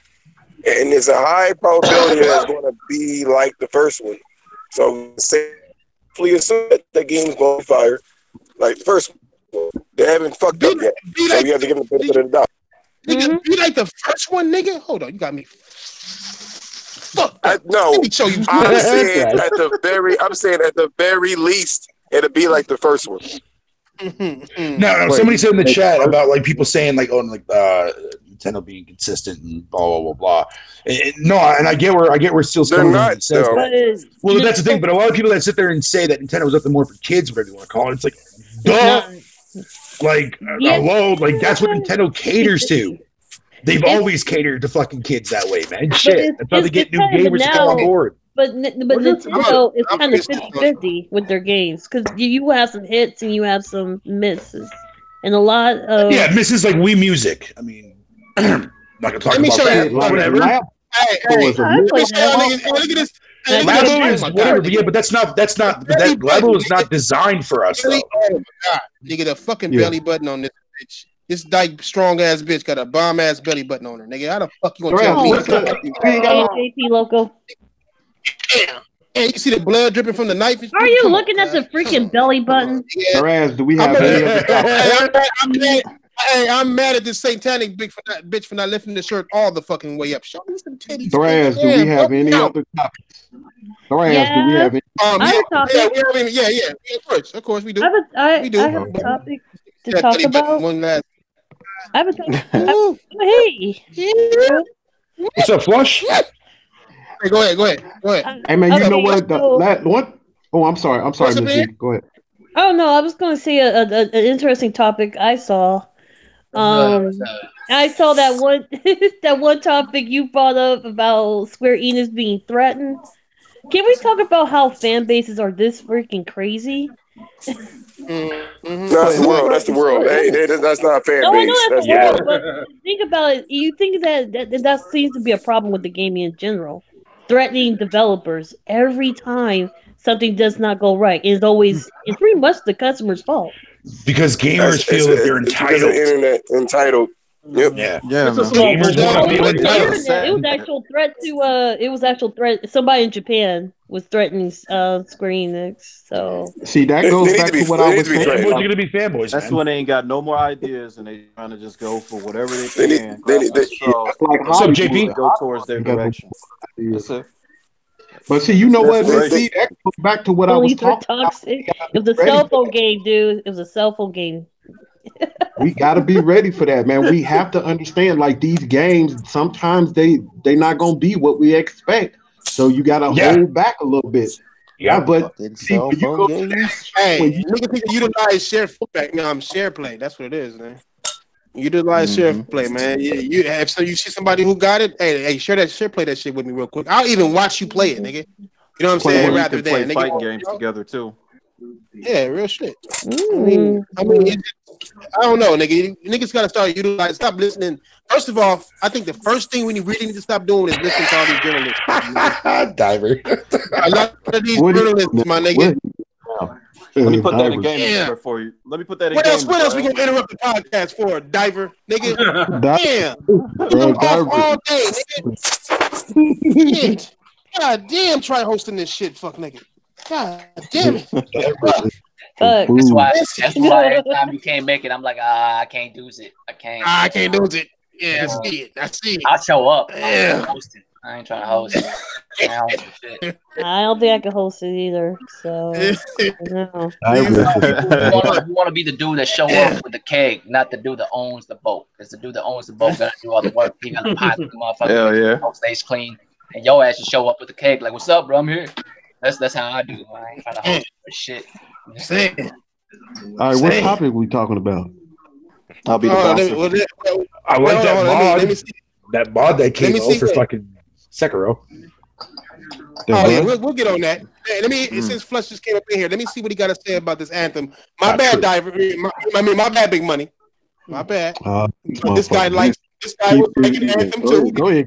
and there's a high probability that it's going to be like the first one. So say assume that game's going to fire. Like the first one, they haven't fucked up yet, so you have to give them the benefit of the doubt. Nigga, be like the first one, nigga. Hold on, you got me. No, Let me show you. I'm saying at the very least, it'll be like the first one. No, somebody said in the chat about like people saying like, oh, like Nintendo being consistent and blah blah blah blah. And I get where Steel's coming from. Says that. Well, that's the thing. But a lot of people that sit there and say that Nintendo was nothing more for kids, whatever you want to call it, it's like, duh. Like, hello, like that's what Nintendo caters to. They've always catered to fucking kids that way, man. Shit, that's how they get new gamers to come on board. But Nintendo is kind of 50-50 with their games because you have some hits and you have some misses, and a lot of misses like Wii Music. I mean, not gonna talk about that. Whatever. Look at this. Labo is whatever, but that's not. But that Labo is not designed for us. Though. Oh my god, nigga, the fucking belly button on this bitch. This dyke strong ass bitch got a bomb ass belly button on her, nigga. How the fuck you gonna tell me? JP Loco. Damn. And you can see the blood dripping from the knife. Are you looking at the freaking belly button? Do we have any other I'm mad at this satanic bitch for not lifting the shirt all the fucking way up. Show me some titties. Thraz, do we have any other topics? Thraz, do we have any? Yeah. Of course we do. I have a topic to talk about. I have a topic. Hey. What's up, Flush? Hey, go ahead. Hey man, you know what? What? Oh, I'm sorry, Miss. Go ahead. Oh no, I was going to say an interesting topic I saw. I saw that one that one topic you brought up about Square Enix being threatened. Can we talk about how fan bases are this freaking crazy? No, that's the world. Hey, that's not a fan base. I know that's the world, but think about it. You think that seems to be a problem with the gaming in general. Threatening developers every time something does not go right. It's pretty much the customer's fault. Because gamers feel that they're entitled. The internet entitled. Yep. Yeah. Gamers want to feel entitled. It was actual threat. Somebody in Japan was threatening Square Enix. So see, that goes back to what I was saying. Fanboys are gonna be fanboys. That's when they ain't got no more ideas and they trying to just go for whatever they can. What's up, JP? Go towards their direction. That's it. But see, you know what? See, that goes back to what I was talking about. It was a cell phone game, dude. It was a cell phone game. We got to be ready for that, man. We have to understand, like, these games, sometimes they not going to be what we expect. So you got to hold back a little bit. Yeah, but see, when you go to nigga think utilize share play. That's what it is, man. Utilize share play, man. You see somebody who got it. Hey, share play that shit with me real quick. I'll even watch you play it, nigga. You know what I'm saying? Rather than play fighting games together too. Yeah, real shit. I mean, I don't know, nigga. Niggas gotta start utilizing. Stop listening. First of all, I think the first thing we really need to stop doing is listening to all these journalists. Diver. A lot of these journalists, my nigga. Let me put that in game for you. Let me put that in game. What else we gonna interrupt the podcast for, Diver, nigga? Damn. Off all day, nigga. Shit. God damn, try hosting this shit, fuck nigga. God damn it. That's why every time you can't make it, I'm like, I can't do it. I can't do it. Yeah, I see it. I'll show up. Yeah. I ain't trying to host it. I don't think I can host it either. So no. You want to be the dude that show up with the keg, not the dude that owns the boat. Because the dude that owns the boat gotta do all the work. He gotta pilot the motherfucker. Boat stays clean, and your ass just show up with the keg like, "What's up, bro? I'm here." That's how I do. I ain't trying to host for shit. All right, what topic are we talking about? I'll be the boss. I like that mod. That mod that came out for fucking Sekiro. Oh yeah, we'll get on that. Hey, let me since Flush just came up in here, let me see what he got to say about this Anthem. My bad, Diver. My bad, Big Money. My bad. This guy was liking Anthem too. Go ahead,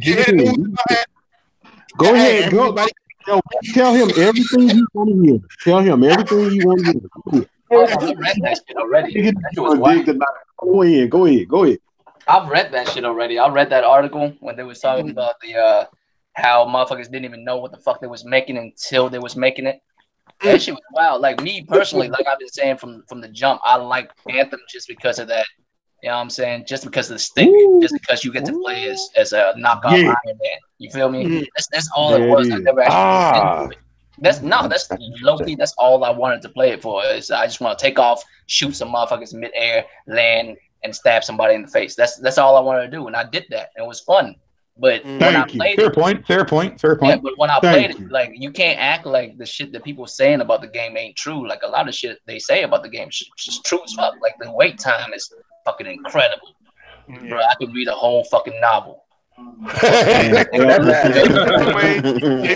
Go ahead, go. Tell him everything you want to hear. Tell him everything you want to hear. I read that shit already. Go ahead. I've read that shit already. I read that article when they was talking about the how motherfuckers didn't even know what the fuck they was making until they was making it. That shit was wild. Like me personally, like I've been saying from the jump, I like Anthem just because of that. You know what I'm saying? Just because of the stick, just because you get to play as a knockoff Iron Man. You feel me? That's all it was. I never actually into it. That's low-key, that's all I wanted to play it for. Is I just want to take off, shoot some motherfuckers mid-air, land, and stab somebody in the face. That's all I wanted to do, and I did that. It was fun. But when I played fair point. Yeah, but when I played it, like you can't act like the shit that people saying about the game ain't true. Like a lot of shit they say about the game is just true as fuck. Like the wait time is fucking incredible. Bro, I could read a whole fucking novel. It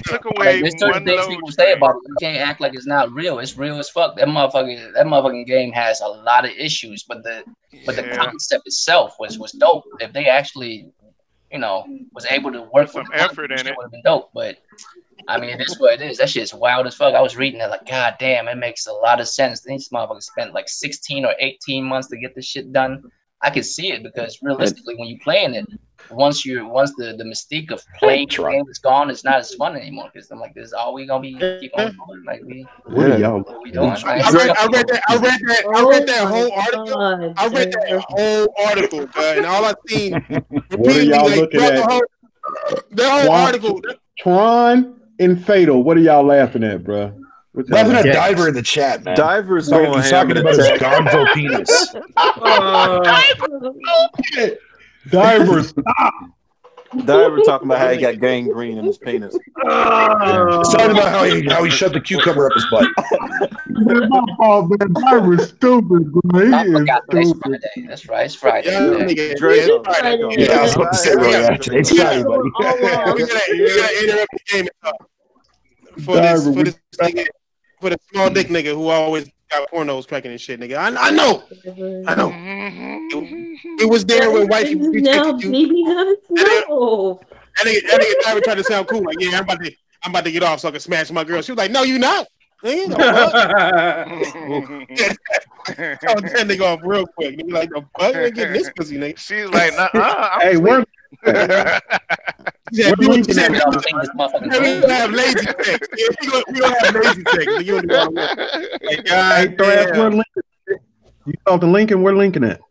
took away there's certain things people say about it. You can't act like it's not real. It's real as fuck. That motherfucking game has a lot of issues, but the concept itself was dope. If they actually, was able to work some effort in it, would have been dope. But I mean, it is what it is. That shit's wild as fuck. I was reading it like, god damn, it makes a lot of sense. These motherfuckers spent like 16 or 18 months to get this shit done. I could see it because realistically, when you're playing it, once the mystique of playing the game is gone, it's not as fun anymore. Because I'm like, this is all we gonna be keep on doing. Like what are y'all doing? I read that whole article. I read that whole article, and all I seen. What are y'all looking at? The whole article. Tron and Fatal. What are y'all laughing at, bro? Laughing at Diver in the chat, man. Diver's he's talking about his gonzo penis. Diver, stop. Diver talking about how he got gangrene in his penis. He's talking about how he shoved the cucumber up his butt. Diver's stupid, bro. He is stupid. That's right. It's Friday. Yeah, I was about to say, it's Friday, buddy. You gotta interrupt the game for this nigga. For the small dick nigga who always got pornos cracking and shit, nigga. I know. It was there when wifey rejected you. Maybe not. No. That nigga Diver tried to sound cool, like, yeah, I'm about to get off so I can smash my girl. She was like, no, you not. That nigga off real quick. Nigga like, the fuck, ain't getting this pussy, nigga. She's like, hey, we're we don't have lazy sex. We don't have lazy sex. You saw the link and we're linking it.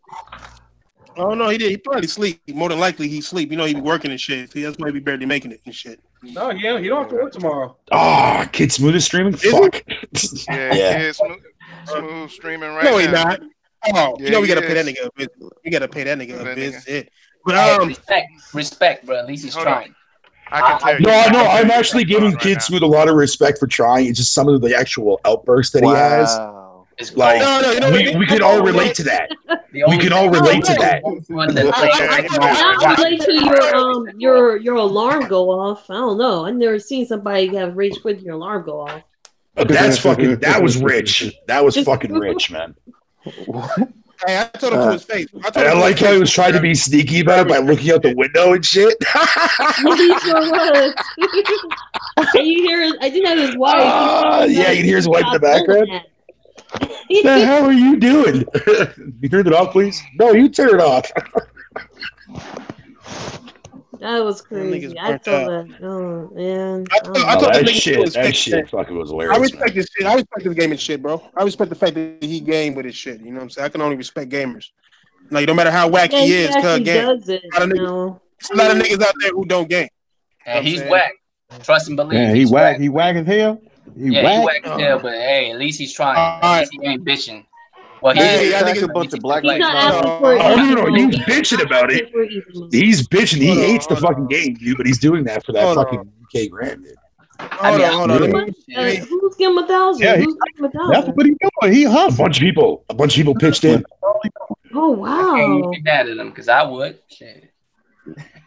Oh no, he did. He probably sleep. More than likely, he sleep. He be working and shit. That's why he be barely making it and shit. No, yeah, he don't have to work tomorrow. Oh, Kid Smooth is streaming. Fuck. Yeah. Smooth streaming right now. No, he not. Oh, we gotta pay that nigga a visit. We gotta pay that nigga a visit. But respect, bro. At least he's trying. I can tell you. No, I'm actually giving Kid Smooth a lot of respect for trying. It's just some of the actual outbursts that he has. Like, we can all relate to that. We can all relate to that. I relate to your alarm go off. I don't know. I've never seen somebody have rage quit and your alarm go off. That was rich. That was fucking rich, man. Hey, I told him to his face. I like how he was trying to be sneaky about it by looking out the window and shit. He sure was. I didn't have his wife. Yeah, you hear his wife in the background. What the hell are you doing? You turned it off, please? No, you turn it off. That was crazy. I saw that. Oh man. That shit fucking was hilarious. I respect this shit. I respect this gaming shit, bro. I respect the fact that he game with his shit. You know what I'm saying? I can only respect gamers. Like, no matter how wacky he is, cuz game. There's a lot of niggas out there who don't game. And he's whack. Trust and believe. Yeah, he whack. He whack as hell. He whack as hell, but hey, at least he's trying. At least he ain't bitching. Well, I think a bunch of black guys. No, he's bitching about it. He's bitching. He hates the fucking game, dude, but he's doing that for that fucking UK grand, dude. Hold on. Who's getting 1,000? Yeah, that's what he's doing. He hustles. A bunch of people pitched in. Oh wow! I can't be mad at him because I would. Shit.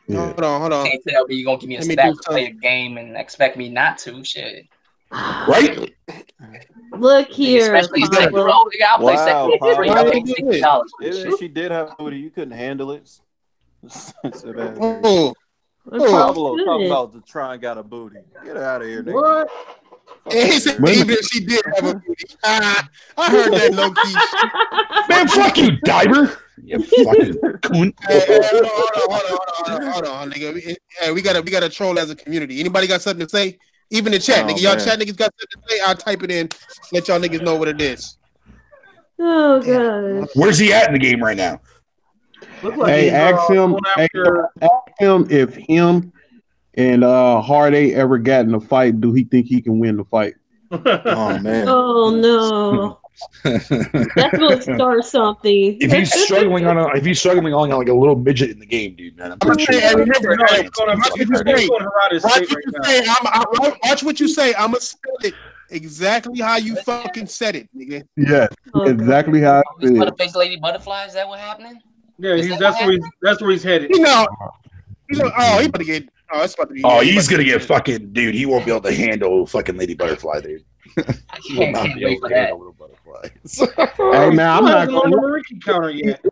Yeah. Hold on. You can't tell me you're gonna give me a stack to play a game and expect me not to. Shit. Right? Look here. Especially I'll play second free. I'll pay $60. If she did have booty, you couldn't handle it. Pablo talk about the trying got a booty. Get her out of here, nigga. What? He said even if she did have a booty. I heard that low key. Man, fuck you, Diver. You fucking coon. Hold on, nigga. We gotta troll as a community. Anybody got something to say? Even the chat, nigga. Y'all chat niggas got something to say. I'll type it in. Let y'all niggas know what it is. Oh god. Where's he at in the game right now? Hey, ask him if him and Hard A ever got in a fight. Do he think he can win the fight? Oh man. Oh no. That's gonna start something. If he's struggling on like a little midget in the game, dude, man, I'm pretty sure. Watch what you say. I'm gonna spell it exactly how you fucking said it, nigga. Yeah, exactly how I said. Butterface Lady Butterfly, is that what happening? Yeah, that's where he's headed. He about to get. It's about to be. Oh, he's gonna get fucking, dude. He won't be able to handle fucking Lady Butterfly, dude. He will not be able to handle Little Butterfly. Hey man, I'm not on the Ricky counter yet.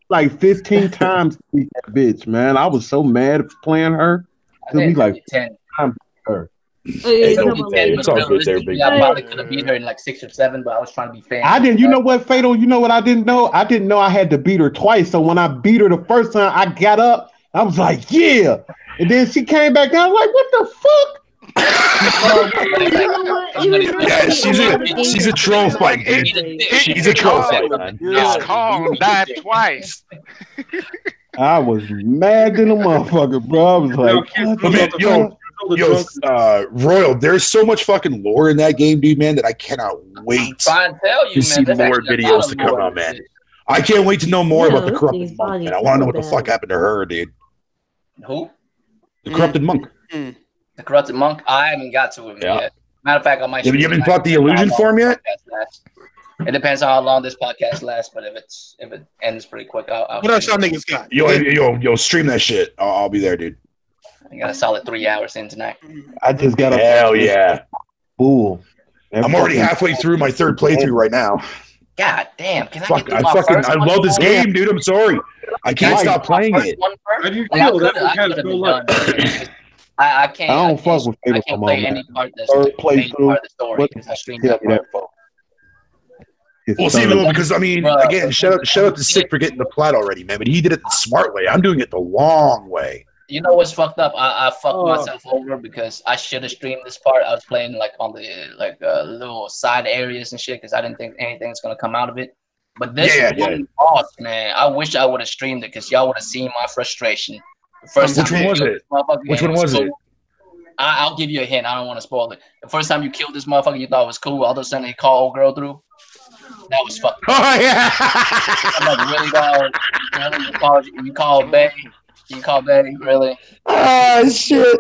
Like 15 times that bitch, man. I was so mad playing her. Took me like 10 times her. It's all good there, big. I probably could have beat her in like 6 or 7, but I was trying to be fair. I didn't. You know what, Fatal? You know what I didn't know? I didn't know I had to beat her twice. So when I beat her the first time, I got up. I was like, yeah. And then she came back down. I was like, what the fuck? Yeah, she's a troll fight, dude. She's a troll fight, man. It's called died twice. I was mad than a motherfucker, bro. I was like, Royal, there's so much fucking lore in that game, dude, man, that I cannot wait to see more videos to come out, man. I can't wait to know more about the corrupted monk, man. I want to know what the fuck happened to her, dude. Who? The corrupted monk. The corrupted monk? I haven't got to him yet. Matter of fact, I might. You haven't fought the illusion form yet? It depends on how long this podcast lasts, but if it ends pretty quick, I'll what else y'all niggas got? Yo, stream that shit. I'll be there, dude. I got a solid 3 hours in tonight. I just got a hell yeah. Ooh. I'm already halfway through my 3rd playthrough right now. God damn! Can I get through my first I love this game, dude. I'm sorry. I can't stop playing it. How do you feel? That kind of go like. I can't. I don't fuck with I can't play any part that's the main part of the story because I streamed that part. Well, see, though, because I mean, again, shout out to Sick for getting the plat already, man. But he did it the smart way. I'm doing it the long way. You know what's fucked up? I fucked myself over because I should have streamed this part. I was playing like on the little side areas and shit because I didn't think anything's gonna come out of it. But this boss, man, I wish I would have streamed it because y'all would have seen my frustration. Which one was it? Which one was it? I'll give you a hint. I don't want to spoil it. The first time you killed this motherfucker, you thought it was cool. All of a sudden, he called old girl through. That was fucking. Oh yeah. I'm like, really, dog? Really? You call Bay? You call Bay? Really? Oh shit.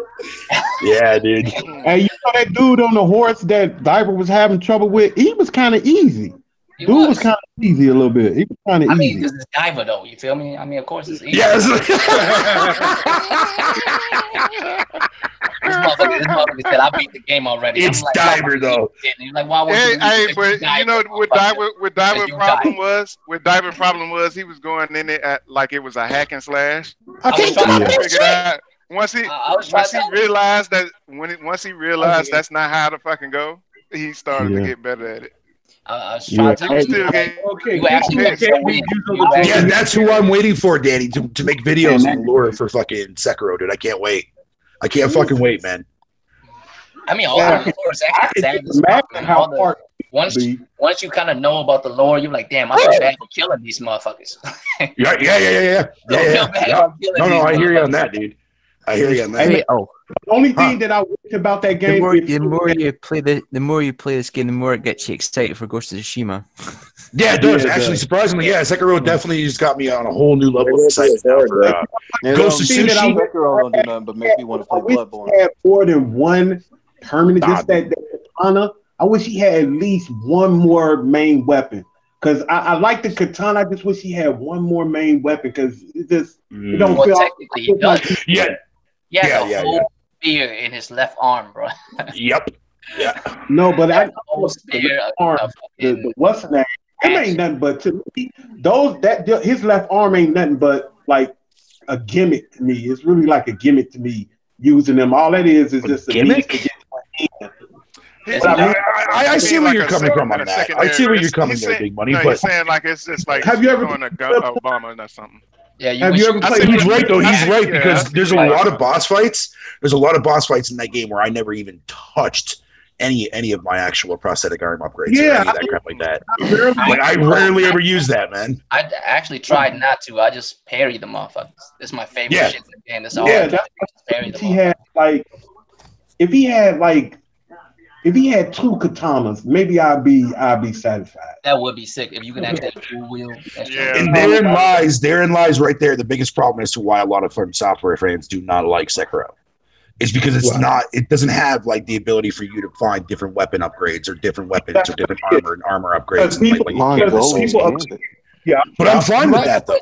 Yeah, dude. Hey, you know that dude on the horse that Diver was having trouble with? He was kind of easy. Dude was kind of easy a little bit. He was kind of easy. I mean, this is Diver though. You feel me? I mean, of course it's easy. Yes. This motherfucker said, I beat the game already. It's like, Diver though. He's like, why would but you know what Diver problem was he was going in it at like it was a hack and slash. Once he realized that's not how to fucking go, he started to get better at it. Yeah, that's who I'm waiting for, Danny, to make videos on lore for fucking Sekiro, dude. I can't wait. I can't fucking wait, man. I mean, all the lore is actually once you kind of know about the lore, you're like, damn, I feel bad for killing these motherfuckers. Yeah. No, I hear you on that, dude. I hear you on that. The only thing that I wish about that game, the more you play this game, the more it gets you excited for Ghost of Tsushima. Yeah, it does. Actually, surprisingly, Sekiro definitely just got me on a whole new level of excitement now for Ghost of Tsushima. Sekiro don't do nothing but make me want to play Bloodborne. Had more than one permanent. Just that katana. I wish he had at least one more main weapon. Because I like the katana. I just wish he had one more main weapon. Because it just it don't feel. Technically, he does. Yeah. Whole spear in his left arm, bro. Yep. Yeah. No, but the what's the name? It ain't nothing but to me. His left arm ain't nothing but like a gimmick to me. It's really like a gimmick to me using them. All that is just a gimmick. I see where you're coming from on that. I see where you're coming there, Big Money. No, but he's saying like it's just like have you ever going a bomber or something? Yeah, Have you ever played? He's right though. He's right because there's a lot of boss fights. There's a lot of boss fights in that game where I never even touched any of my actual prosthetic arm upgrades. Yeah, or any of that crap like that. Like I rarely ever use that, man. I actually tried not to. I just parry the motherfuckers. It's my favorite shit in the game. That's all. Yeah, parry the he had like, if he had 2 katanas, maybe I'd be satisfied. That would be sick if you could actually dual wield. And therein lies right there the biggest problem as to why a lot of From Software fans do not like Sekiro. It's because it doesn't have like the ability for you to find different weapon upgrades or different weapons or different armor upgrades. Yeah, but I'm fine with that though.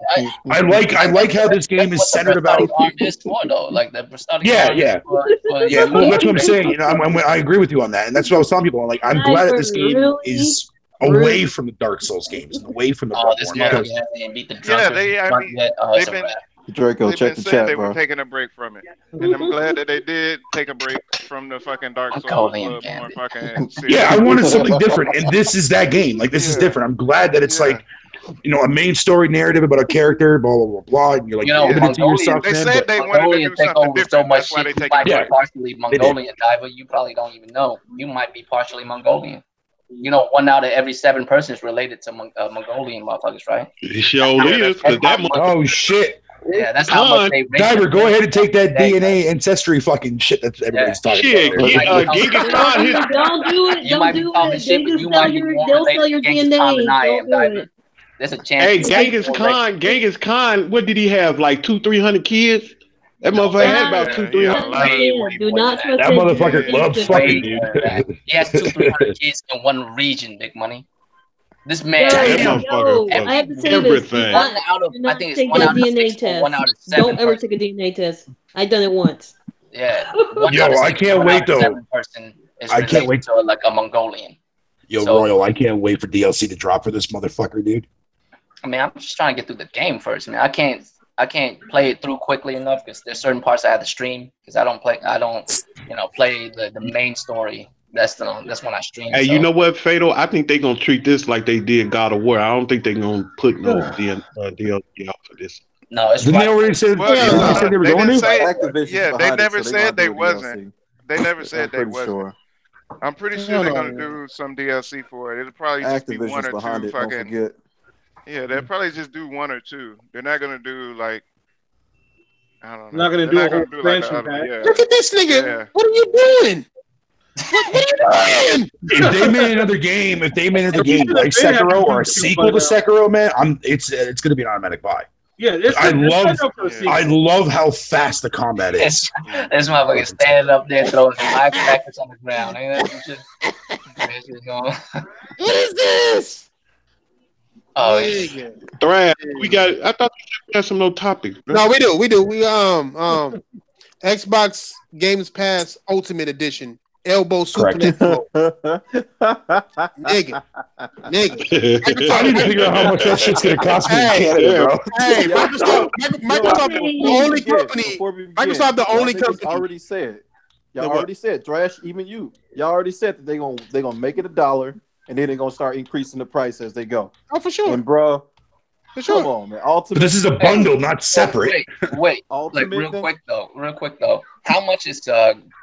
I like how this game is centered about. Well, that's what I'm saying. You know, I agree with you on that, and that's what I was telling people. I'm like, I'm glad that this game is away from the Dark Souls games and away from the they've been Draco, check the chat, they bro. were taking a break from it, and I'm glad that they did take a break from the fucking Dark Souls. Fucking yeah, I wanted something different, and this is that game. Like this is different. I'm glad that it's like, you know, a main story narrative about a character, blah blah blah blah, and you're like, they said they wanted to do something different. So much That's why they shit. take You might it be partially Mongolian, Diver. You probably don't even know. You might be partially Mongolian. You know, 1 out of every 7 persons related to Mongolian motherfuckers, right? Oh shit. Yeah, that's how much they rate. Diver, go ahead and take that DNA ancestry fucking shit that everybody's talking about. Don't do it. Don't do it. They'll sell your DNA. There's a chance. Hey, Genghis Khan, what did he have? Like 200-300 kids? That motherfucker had about 200-300. Do not trust that motherfucker loves fucking, dude. He has 200-300 kids in one region, big money. This man, I have to say this. I think it's 1 out of 6 or 1 out of 7. Don't ever take a DNA test. I've done it once. Yeah. I can't wait though. I can't wait to like a Mongolian. Royal, I can't wait for DLC to drop for this motherfucker, dude. I mean, I'm just trying to get through the game first, man. I can't play it through quickly enough because there's certain parts I have to stream because I don't play the main story. That's when I stream. Hey, you know what, Fatal? I think they're gonna treat this like they did God of War. I don't think they're gonna put no DLC out for this. No, it's Didn't they already say they were going to? Yeah, they never said they wasn't. They never said they wasn't. I'm pretty sure they're gonna do some DLC for it. It'll probably just be 1 or 2 fucking. Yeah, they'll probably just do 1 or 2. They're not gonna do like. I don't know. Not gonna do a whole expansion pack. Look at this nigga. Yeah. What are you doing? What are you doing? If they made another game, like Sekiro or a sequel to Sekiro, man, it's gonna be an automatic buy. Yeah, I love how fast the combat is. This motherfucker standing up there throwing firecrackers on the ground. Ain't that what is this? Oh, Thrash, I thought we had some topics. Bro. No, we do. We Xbox Games Pass Ultimate Edition. Elbow suplex. Nigga. I need to figure out how much that shit's gonna cost me in Canada, bro. Hey, Microsoft the only company. Microsoft the only company. Already said. Y'all already said. Thrash, even you. Y'all already said that they gonna make it $1, and then they're gonna start increasing the price as they go. Oh, for sure. And bro, come on, man. Ultimate. But this is a bundle, not separate. Wait. Like real quick though. How much is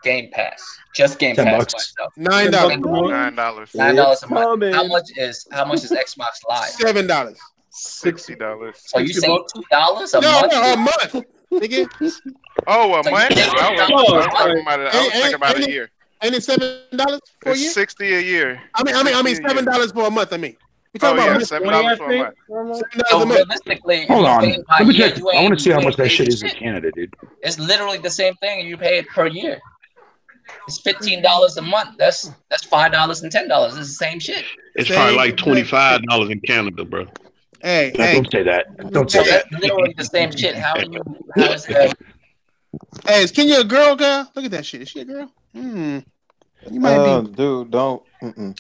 Game Pass? Just Game Pass. $9. $9 a month. How much is Xbox Live? $7. $60. So you say $2 a month? No, a month. Nigga. Oh, a month? I was thinking about a year. Ain't it $7 for a year? It's $60 a year. I mean $7 for a month. We talking about $7 for a month. So realistically, hold on. Let me check. I want to see how much that shit is in Canada, dude. It's literally the same thing, and you pay it per year. It's $15 a month. That's $5 and $10. It's the same shit. It's probably like $25 in Canada, bro. Hey, don't say that. Don't say that. That's literally the same shit. How is that? Hey, is Kenya a girl? Look at that shit. Is she a girl? You might be. Dude, don't.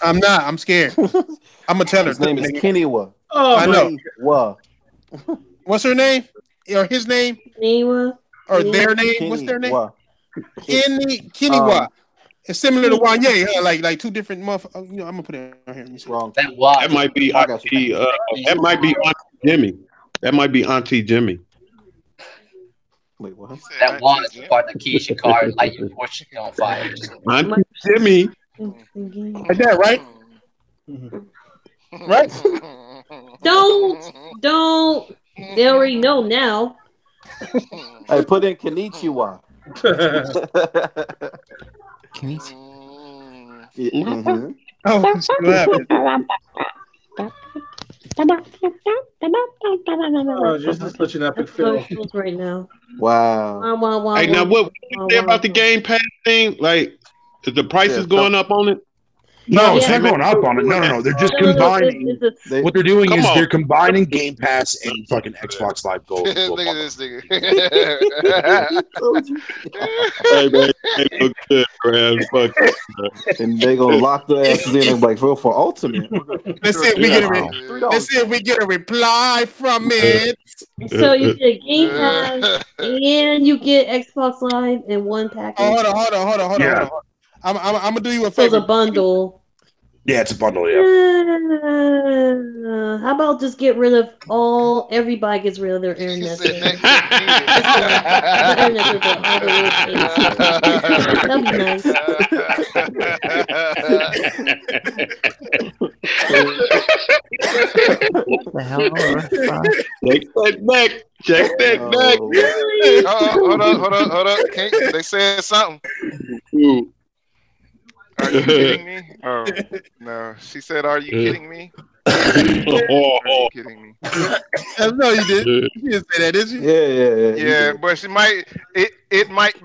I'm not. I'm scared. I'm gonna tell her. His name is Keniwa. Oh, I know. Keniwa. What's her name? Or his name? Keniwa. Or their name? What's their name? Keniwa. It's similar to Wanye, huh? Like two different motherfuckers. You know, I'm gonna put it right here. Let me see. Wrong. That might be Auntie Jimmy. That might be Auntie Jimmy. Wait, what? That wall is the part that keys your car and light your Porsche on fire. Jimmy. Like that, right? Right? Don't. They already know now. Hey, put in Konnichiwa. Konnichiwa. Mm-hmm. Oh, what happened? Oh, just such an epic film right now. Wow. Hey, now what you say about the Game Pass thing? Like, is the prices going up on it? No, it's not going up on it. No. They're just combining. What they're doing is they're combining Game Pass and fucking Xbox Live Gold. Look at this nigga. Hey, man, ain't no good, man. Fuck. And they gonna lock the asses in and like for Ultimate. Let's see if we get a reply from it. So you get Game Pass and you get Xbox Live in one package. Oh, hold on. I'm gonna do you a favor. So it's a bundle. Yeah, it's a bundle. Yeah. How about just get rid of everybody gets rid of their internet. That'd be nice. What the hell? Check that back. Hold up. They said something. Are you kidding me? Oh, no. She said, are you kidding me? Are you kidding me? No, you didn't. You didn't say that, did you? Yeah, but she might. It might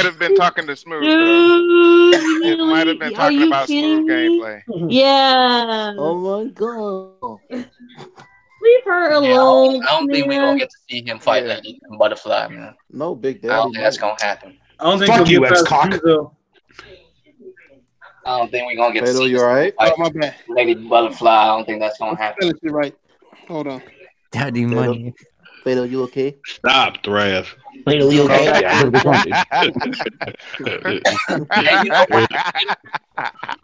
have been talking to Smooth. It might have been talking about Smooth gameplay. Yeah. Oh my god. Leave her alone. I don't think we're gonna get to see him fight Lady Butterfly, man. No, Big Daddy. I don't think that's gonna happen. I don't think Fuck you, X-Cock. I don't think we're gonna get to Fatal, see you alright? Oh, my bad. Lady Butterfly. I don't think that's gonna happen. You're right. Hold on. Daddy money. Fatal, you okay? Stop, Thrav. Fatal, you okay?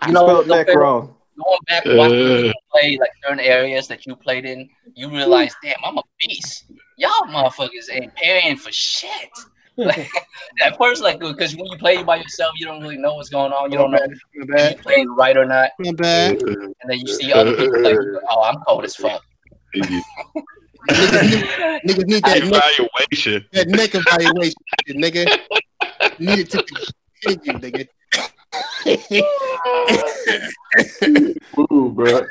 You know, neck wrong. Going back watching you play like certain areas that you played in, you realize, damn, I'm a beast. Y'all motherfuckers ain't parrying for shit. At first, like, because when you play by yourself, you don't really know what's going on. You don't know if you're playing right or not. And then you see other people play. Oh, I'm cold as fuck. Niggas need that evaluation. That neck evaluation, nigga. Need it to continue, nigga. Ooh, bro.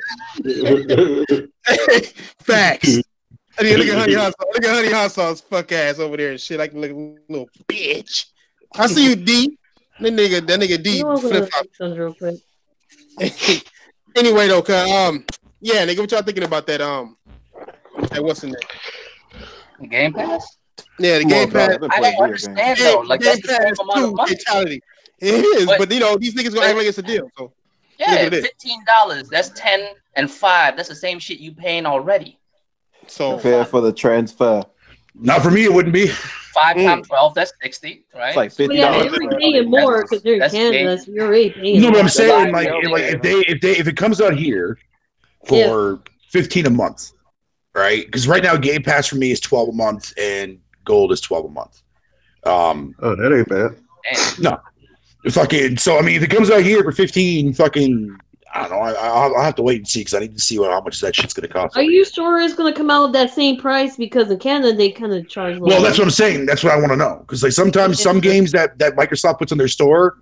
Facts. I mean, look at Honey Hot Sauce fuck ass over there and shit like a little bitch. I see you, D. That nigga D flip flop. Anyway though, yeah, nigga, what y'all thinking about that? What's in there? Game Pass? Yeah, the Game Pass. I don't understand though. Like Game Pass 2 fatality. It is, but you know these niggas gonna act like it's a deal. So yeah, $15. That's 10 and 5. That's the same shit you paying already. So fair for the transfer. Not for me, it wouldn't be. 5 times 12, that's 60, right? It's like $50. Yeah, you're paying more because they're in Canada. So you're already paying. No, but I'm more. saying like if it comes out here for $15 a month, right? Because right now Game Pass for me is $12 a month and Gold is $12 a month. Oh, that ain't bad. No, fucking. So I mean, if it comes out here for 15, fucking, I don't know. I'll have to wait and see because I need to see how much that shit's gonna cost. Are you sure it's gonna come out at that same price? Because in Canada they kind of charge. Well, that's what I'm saying. That's what I want to know because like sometimes some games that Microsoft puts on their store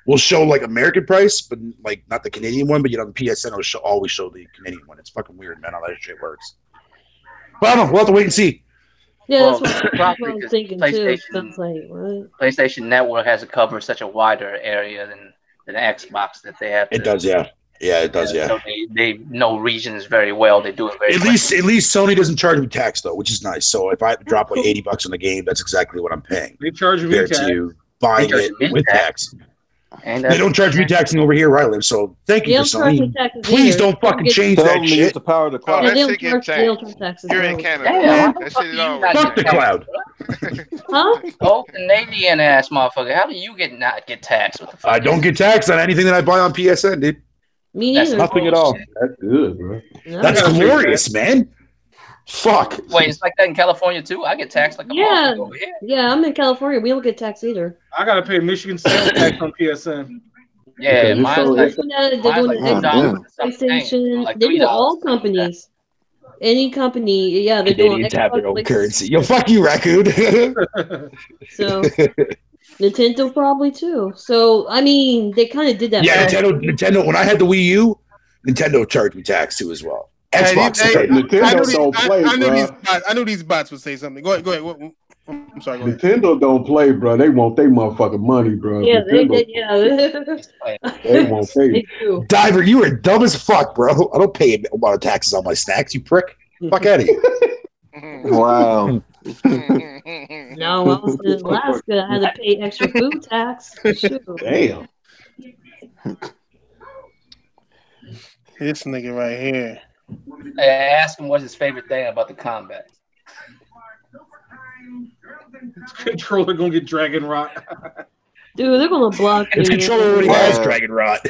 will show like American price, but like not the Canadian one. But you know, the PSN will always show the Canadian one. It's fucking weird, man. How that shit works. But I don't know. We'll have to wait and see. Yeah, that's what I'm thinking too. Sounds like, what? PlayStation Network has to cover such a wider area than Xbox that they have. It does, yeah. Yeah, it does, yeah. So they know regions very well. They do it very. At least Sony doesn't charge me tax though, which is nice. So if I have to drop like $80 on the game, that's exactly what I'm paying. They charge me compared tax. to buying it with tax. And they don't charge me taxing over here where I live. So thank you, Sony. Please don't fucking change that shit. The power of the cloud. You're in Canada. That shit is all right. Fuck the cloud. Huh? Oh, Canadian ass motherfucker. How do you not get taxed? What the fuck? I don't get taxed on anything that I buy on PSN, dude. Me That's neither. Nothing at all. That's good, bro. That's glorious, man. Fuck. Wait, it's like that in California too? I get taxed like a motherfucker over here. Yeah, I'm in California. We don't get taxed either. I gotta pay Michigan sales tax on PSN. Yeah, mine's like they're doing the PlayStation. They do all companies. Any company, yeah, they're Canadians doing have their own currency. Yo, fuck you, raccoon. So Nintendo probably too. So I mean, they kind of did that. Yeah, Nintendo. When I had the Wii U, Nintendo charged me tax too as well. Xbox. I knew these bots would say something. Go ahead. I'm sorry. Go ahead. Nintendo don't play, bro. They want their motherfucking money, bro. Yeah, they won't pay. Diver, you are dumb as fuck, bro. I don't pay a lot of taxes on my snacks, you prick. Fuck out of here. Wow. No, I was in Alaska. I had to pay extra food tax. Shoot. Damn. This nigga right here. Hey, I asked him what's his favorite thing about the combat. Controller gonna get dragon rot. Dude, they're gonna block you. His controller already has dragon rot.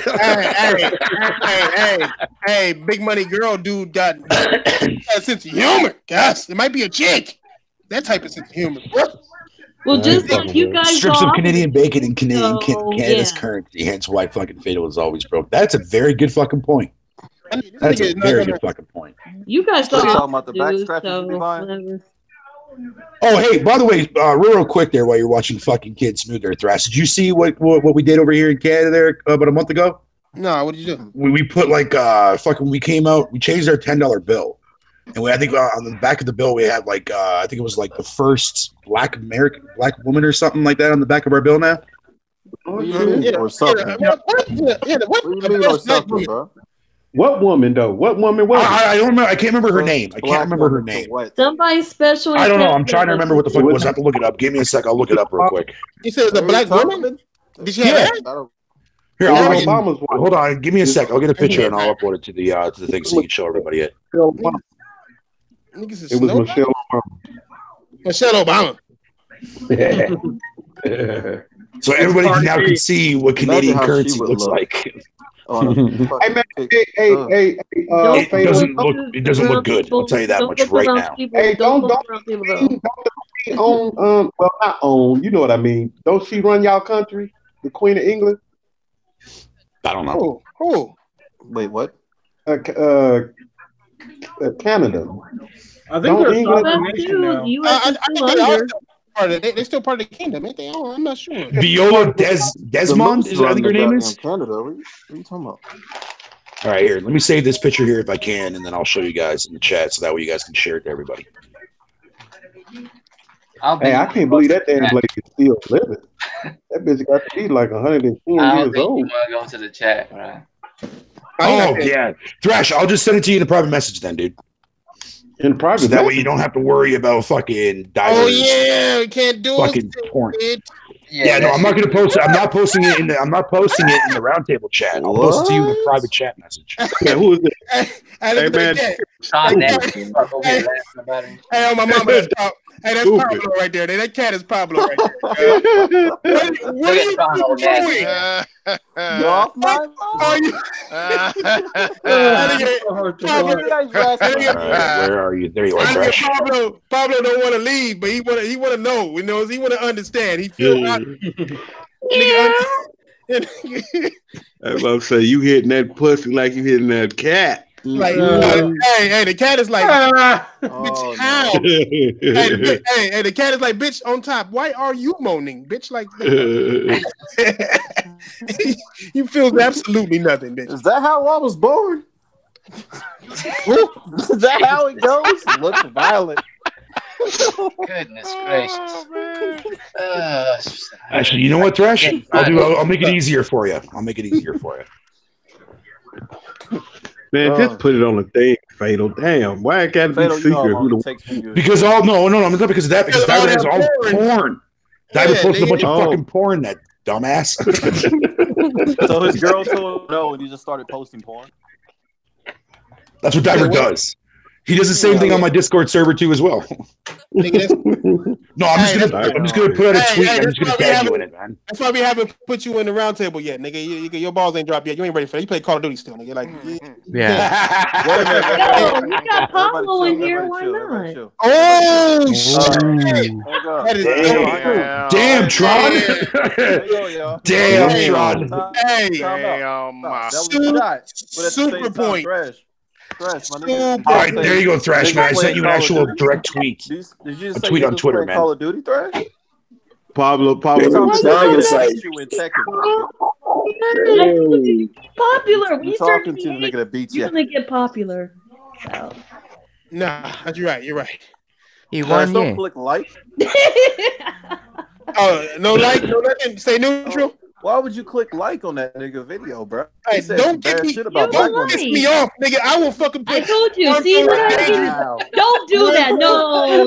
hey, big money girl dude got a sense of humor. Gosh, it might be a chick. That type of sense of humor. Well, just like you guys strips of Canadian bacon and Canada's currency, hence why fucking Fatal is always broke. That's a very good fucking point. That's a very good fucking point. You guys talking about the backstrapping. Oh, hey, by the way, real quick there while you're watching fucking Kid Smooth there, Thrash, did you see what we did over here in Canada there about a month ago? No, what did you do? We put like we came out, we changed our $10 bill. And I think on the back of the bill we had like I think it was like the first black woman or something like that on the back of our bill now. Or something. What woman though? What woman was? I don't remember. I can't remember her name. Somebody special. I don't know. I'm trying to remember what the fuck it was. I have to look it up. Give me a sec. I'll look it up real quick. You said it was a black woman? Did she have that? Here, hold on. Give me a sec. I'll get a picture and I'll upload it to the thing so you can show everybody it. It was Michelle Obama. Michelle Obama. So everybody now can see what Canadian currency looks like. Hey man, it doesn't look good. I'll tell you that much right now. Hey, don't own well, not own, you know what I mean. Don't she run y'all country? The Queen of England? I don't know. Who? Wait, what? Canada. I think they're a nation now. They're still part of the kingdom, ain't they? I'm not sure. Viola Desmond is I think her name is. Canada. What are you talking about? All right, here. Let me save this picture here if I can, and then I'll show you guys in the chat so that way you guys can share it to everybody. Hey, I can't believe that damn lady is still living. That bitch got to be like 110 years old. You want to go to the chat, right? Oh yeah, Thrash. I'll just send it to you in a private message then, dude. In private, so that way you don't have to worry about fucking divers. Oh yeah, we can't do fucking porn. Yeah, no, I'm not gonna post it. I'm not posting it in the roundtable chat. I'll post it to you in a private chat message. Yeah, who is it? Hey man. Hey, on my mama. Hey, that's Pablo right there. That cat is Pablo right there. What are you doing? You off my Where are you? There you are, Fresh. Pablo don't want to leave, but he want to know. He knows he want to understand. He feels I'm about to say you hitting that pussy like you hitting that cat. Like, hey, the cat is like, bitch, how? Hey, the cat is like, bitch, on top. Why are you moaning, bitch? Like, you feel absolutely nothing, bitch. Is that how I was born? Is that how it goes? It looks violent. Goodness gracious. Actually, you know what, Thresh? I'll make it easier for you. Man, just put it on the thing, Fatal. Damn, why it gotta be secret? Because no, it's not because of that. Because Diver has all porn. Diver posted a bunch of fucking porn. That dumbass. So his girl told no, and he just started posting porn. That's what Diver does. He does the same thing on my Discord server too as well. No, I'm just gonna put out a tweet. I'm just gonna tag you in it, man. That's why we haven't put you in the round table yet, nigga. Your balls ain't dropped yet. You ain't ready for that. You play Call of Duty still, nigga. Like, yeah. Wait a minute. You got Pablo in here. Why not? Oh shit! That is damn, Tron. Damn, Tron. Hey, super point. Thrash, my nigga. All right, there you go, Thrash, man. I sent you an actual direct tweet. Did you a tweet on Twitter, man. Call of Duty, Thrash? Pablo. Popular. We're talking to the nigga that beats you. You're gonna get popular. So. Nah, you're right. You're right. He won. Don't click like. Oh, no like, no nothing. Stay neutral. Why would you click like on that nigga video, bro? Hey, don't piss me off, nigga. I will fucking put. I told you. See what I mean? Don't do that. No.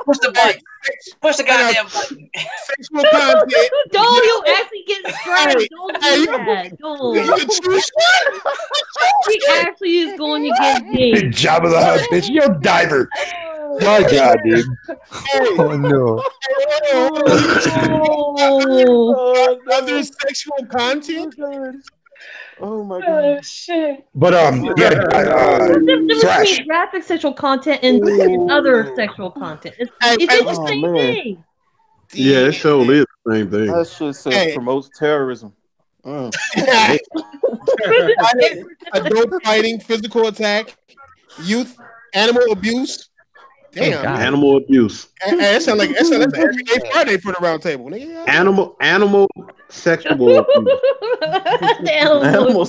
Push the button. Push the goddamn button. Sexual content. Don't you actually get stressed? Don't do that. Don't. He actually is going to get dinged. Job of the Hutt, bitch. Yo, diver. My God, dude. Oh no. Other sexual content? Oh my God. Shit. But Thrash. Graphic sexual content and other sexual content. It's the same thing. Yeah, it sure is the same thing. That shit says promotes terrorism. Adult fighting, physical attack, youth, animal abuse. Damn, animal abuse. That sounds like an everyday Friday for the round table. Nigga. Animal sexual abuse. Animal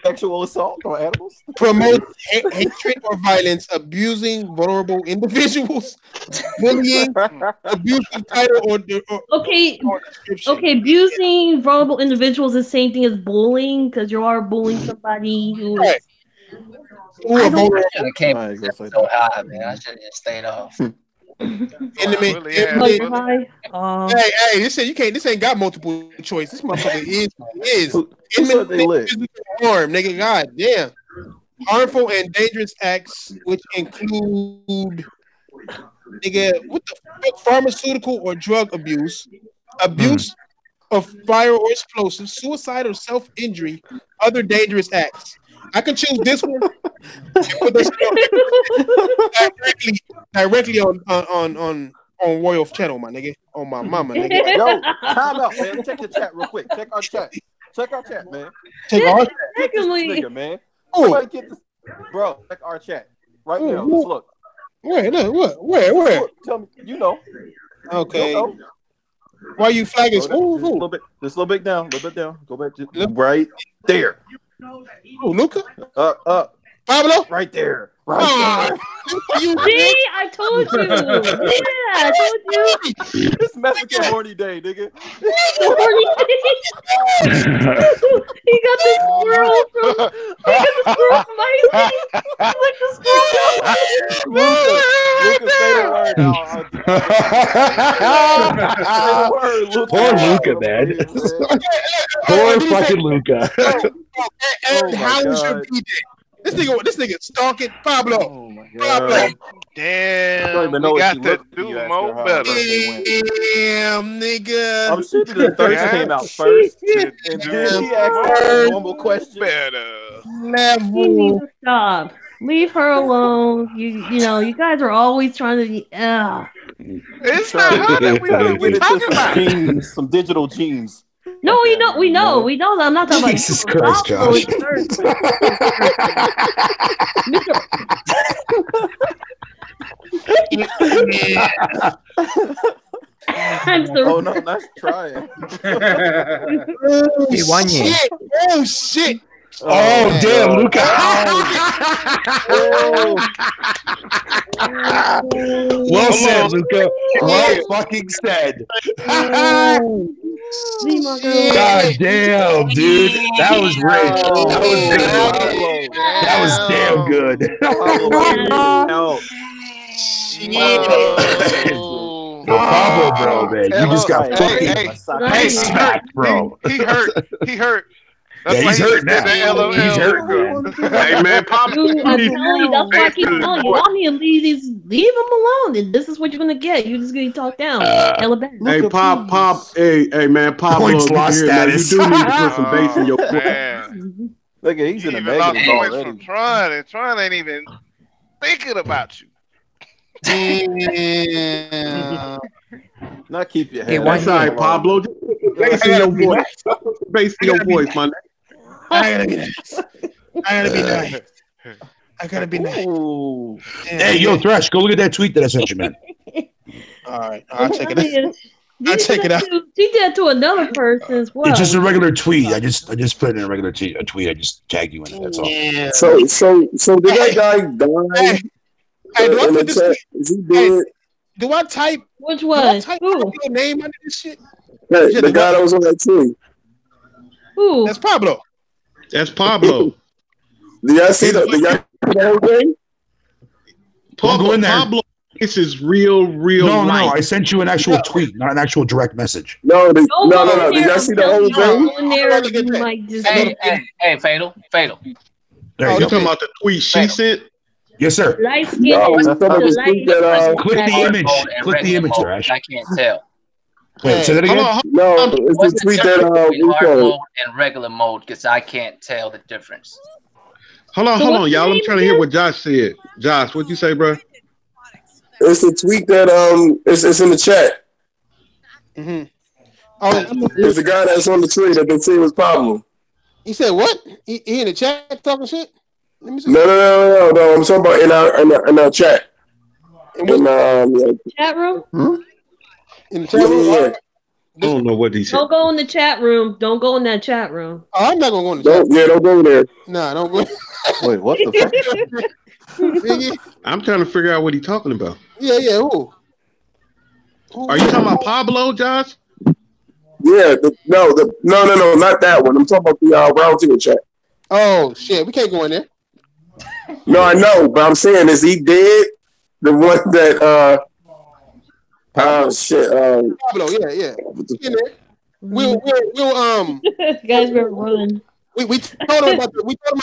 sexual assault on animals. Promote hatred or violence, abusing vulnerable individuals, bullying, abusive title or okay, abusing vulnerable individuals is the same thing as bullying because you are bullying somebody who is. I came so high, man. I should have just stayed off. Hey, this ain't got multiple choice. This motherfucker is harm, nigga. God damn. Harmful and dangerous acts which include nigga, what the fuck? Pharmaceutical or drug abuse, abuse of fire or explosives, suicide or self-injury, other dangerous acts. I can choose this one directly on Royal channel, my nigga. On my mama, nigga. Yo, time out, man. Check the chat real quick. Check our chat. Man. Check our chat. Get this nigga, man. Get this, bro. Check our chat right now. Let's look. Where? Where? Look, tell me. You know. Okay. You know. Why you flagging? Just a little bit down. Go back to right there. Oh, Luca? Up. Pablo? Right there. Right there. See, I told you. Yeah, I told you. It's Mexican horny day, nigga. Horny day. He got the squirrel from Icy. He's like the squirrel. Luca, say the word now. Say the word, Luca. Poor Luca, man. Poor fucking Luca. And how was your DJ? This nigga stalking Pablo. Oh my God. Damn, we got to do more better. Damn, nigga. I'm sure the thirst came out first. And then he asked a normal question. Better. You need to stop. Leave her alone. You know, you guys are always trying to. It's not how that we talking about. Genes, some digital genes. No, we know that. I'm not talking about Jesus Christ, Josh. I'm sorry. Oh no, nice try. He won you. Oh shit! Oh damn, Luca! Well said, Luca. Well fucking said. God damn, dude. That was rich. That was damn good. Pablo, bro, man. You just got fucking smacked, bro. He hurt. That's yeah, he's hurt now. He's hurt, man. Hey, man, Pablo. I'm telling you, that's why I keep telling you. Y'all need to leave him alone. And this is what you're gonna get. You're just gonna talk down. Hey, hey, man, Pablo, Points lost status. You do need to put some bass in your Look, he's in the negatives already. Tron ain't even thinking about you. Not keep your Hey, head. that's all right, Pablo. Just put some bass in your voice. Bass in your voice, man. I gotta be nice. I gotta be nice. Hey, yo, Thresh, go look at that tweet that I sent you, man. All right, I'll check it out. I'll check it out. She did to another person as well. It's just a regular tweet. I just put it in a regular tweet. I just tagged you in it. That's all. Yeah. So did that guy die? Hey, do I put this? Do I type? Which one? Do I type your name under this shit? Hey, the guy that was on that tree. Who? That's Pablo. That's Pablo. Do y'all see the whole thing? Pablo, this is real. No, I sent you an actual tweet, not an actual direct message. No. Did y'all see the whole thing? Hey, Fatal. You talking about the tweet she sent? Yes, sir. Click the image. Click the image, Rash. I can't tell. Wait, say that again? No, it's the tweet that hard mode and regular mode because I can't tell the difference. Hold on, y'all. I'm trying to hear what Josh said. Josh, what'd you say, bro? It's a tweet that it's in the chat. Mm-hmm. There's a guy that's on the tree that they say was Pablo. He said what? He in the chat talking shit? Let me see. No. I'm talking about in our chat. Chat room? In the chat room? Yeah. I don't know what he said. Don't go in the chat room. Don't go in that chat room. Oh, I'm not gonna go in the chat room. Yeah, don't go there. Nah, don't go. Wait, what the fuck? I'm trying to figure out what he's talking about. Yeah, who? Are you talking about Pablo, Josh? Yeah, no, not that one. I'm talking about the round table chat. Oh shit, we can't go in there. No, I know, but I'm saying, is he dead? The one that Pablo, yeah. In there. We'll guys better run. We told him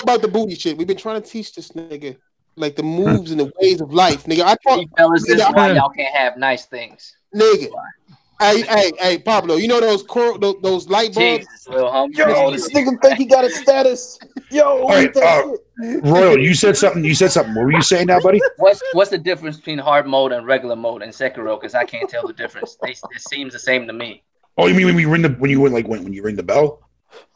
about the booty shit. We've been trying to teach this nigga like the moves and the ways of life, nigga. I thought, fellas, this is why y'all can't have nice things, nigga. Hey, Pablo, you know those light bulbs? Yo, this nigga think he got a status. Yo, all right, Royal, you said something. What were you saying now, buddy? What's the difference between hard mode and regular mode in Sekiro? Because I can't tell the difference. It seems the same to me. Oh, you mean when you ring the bell?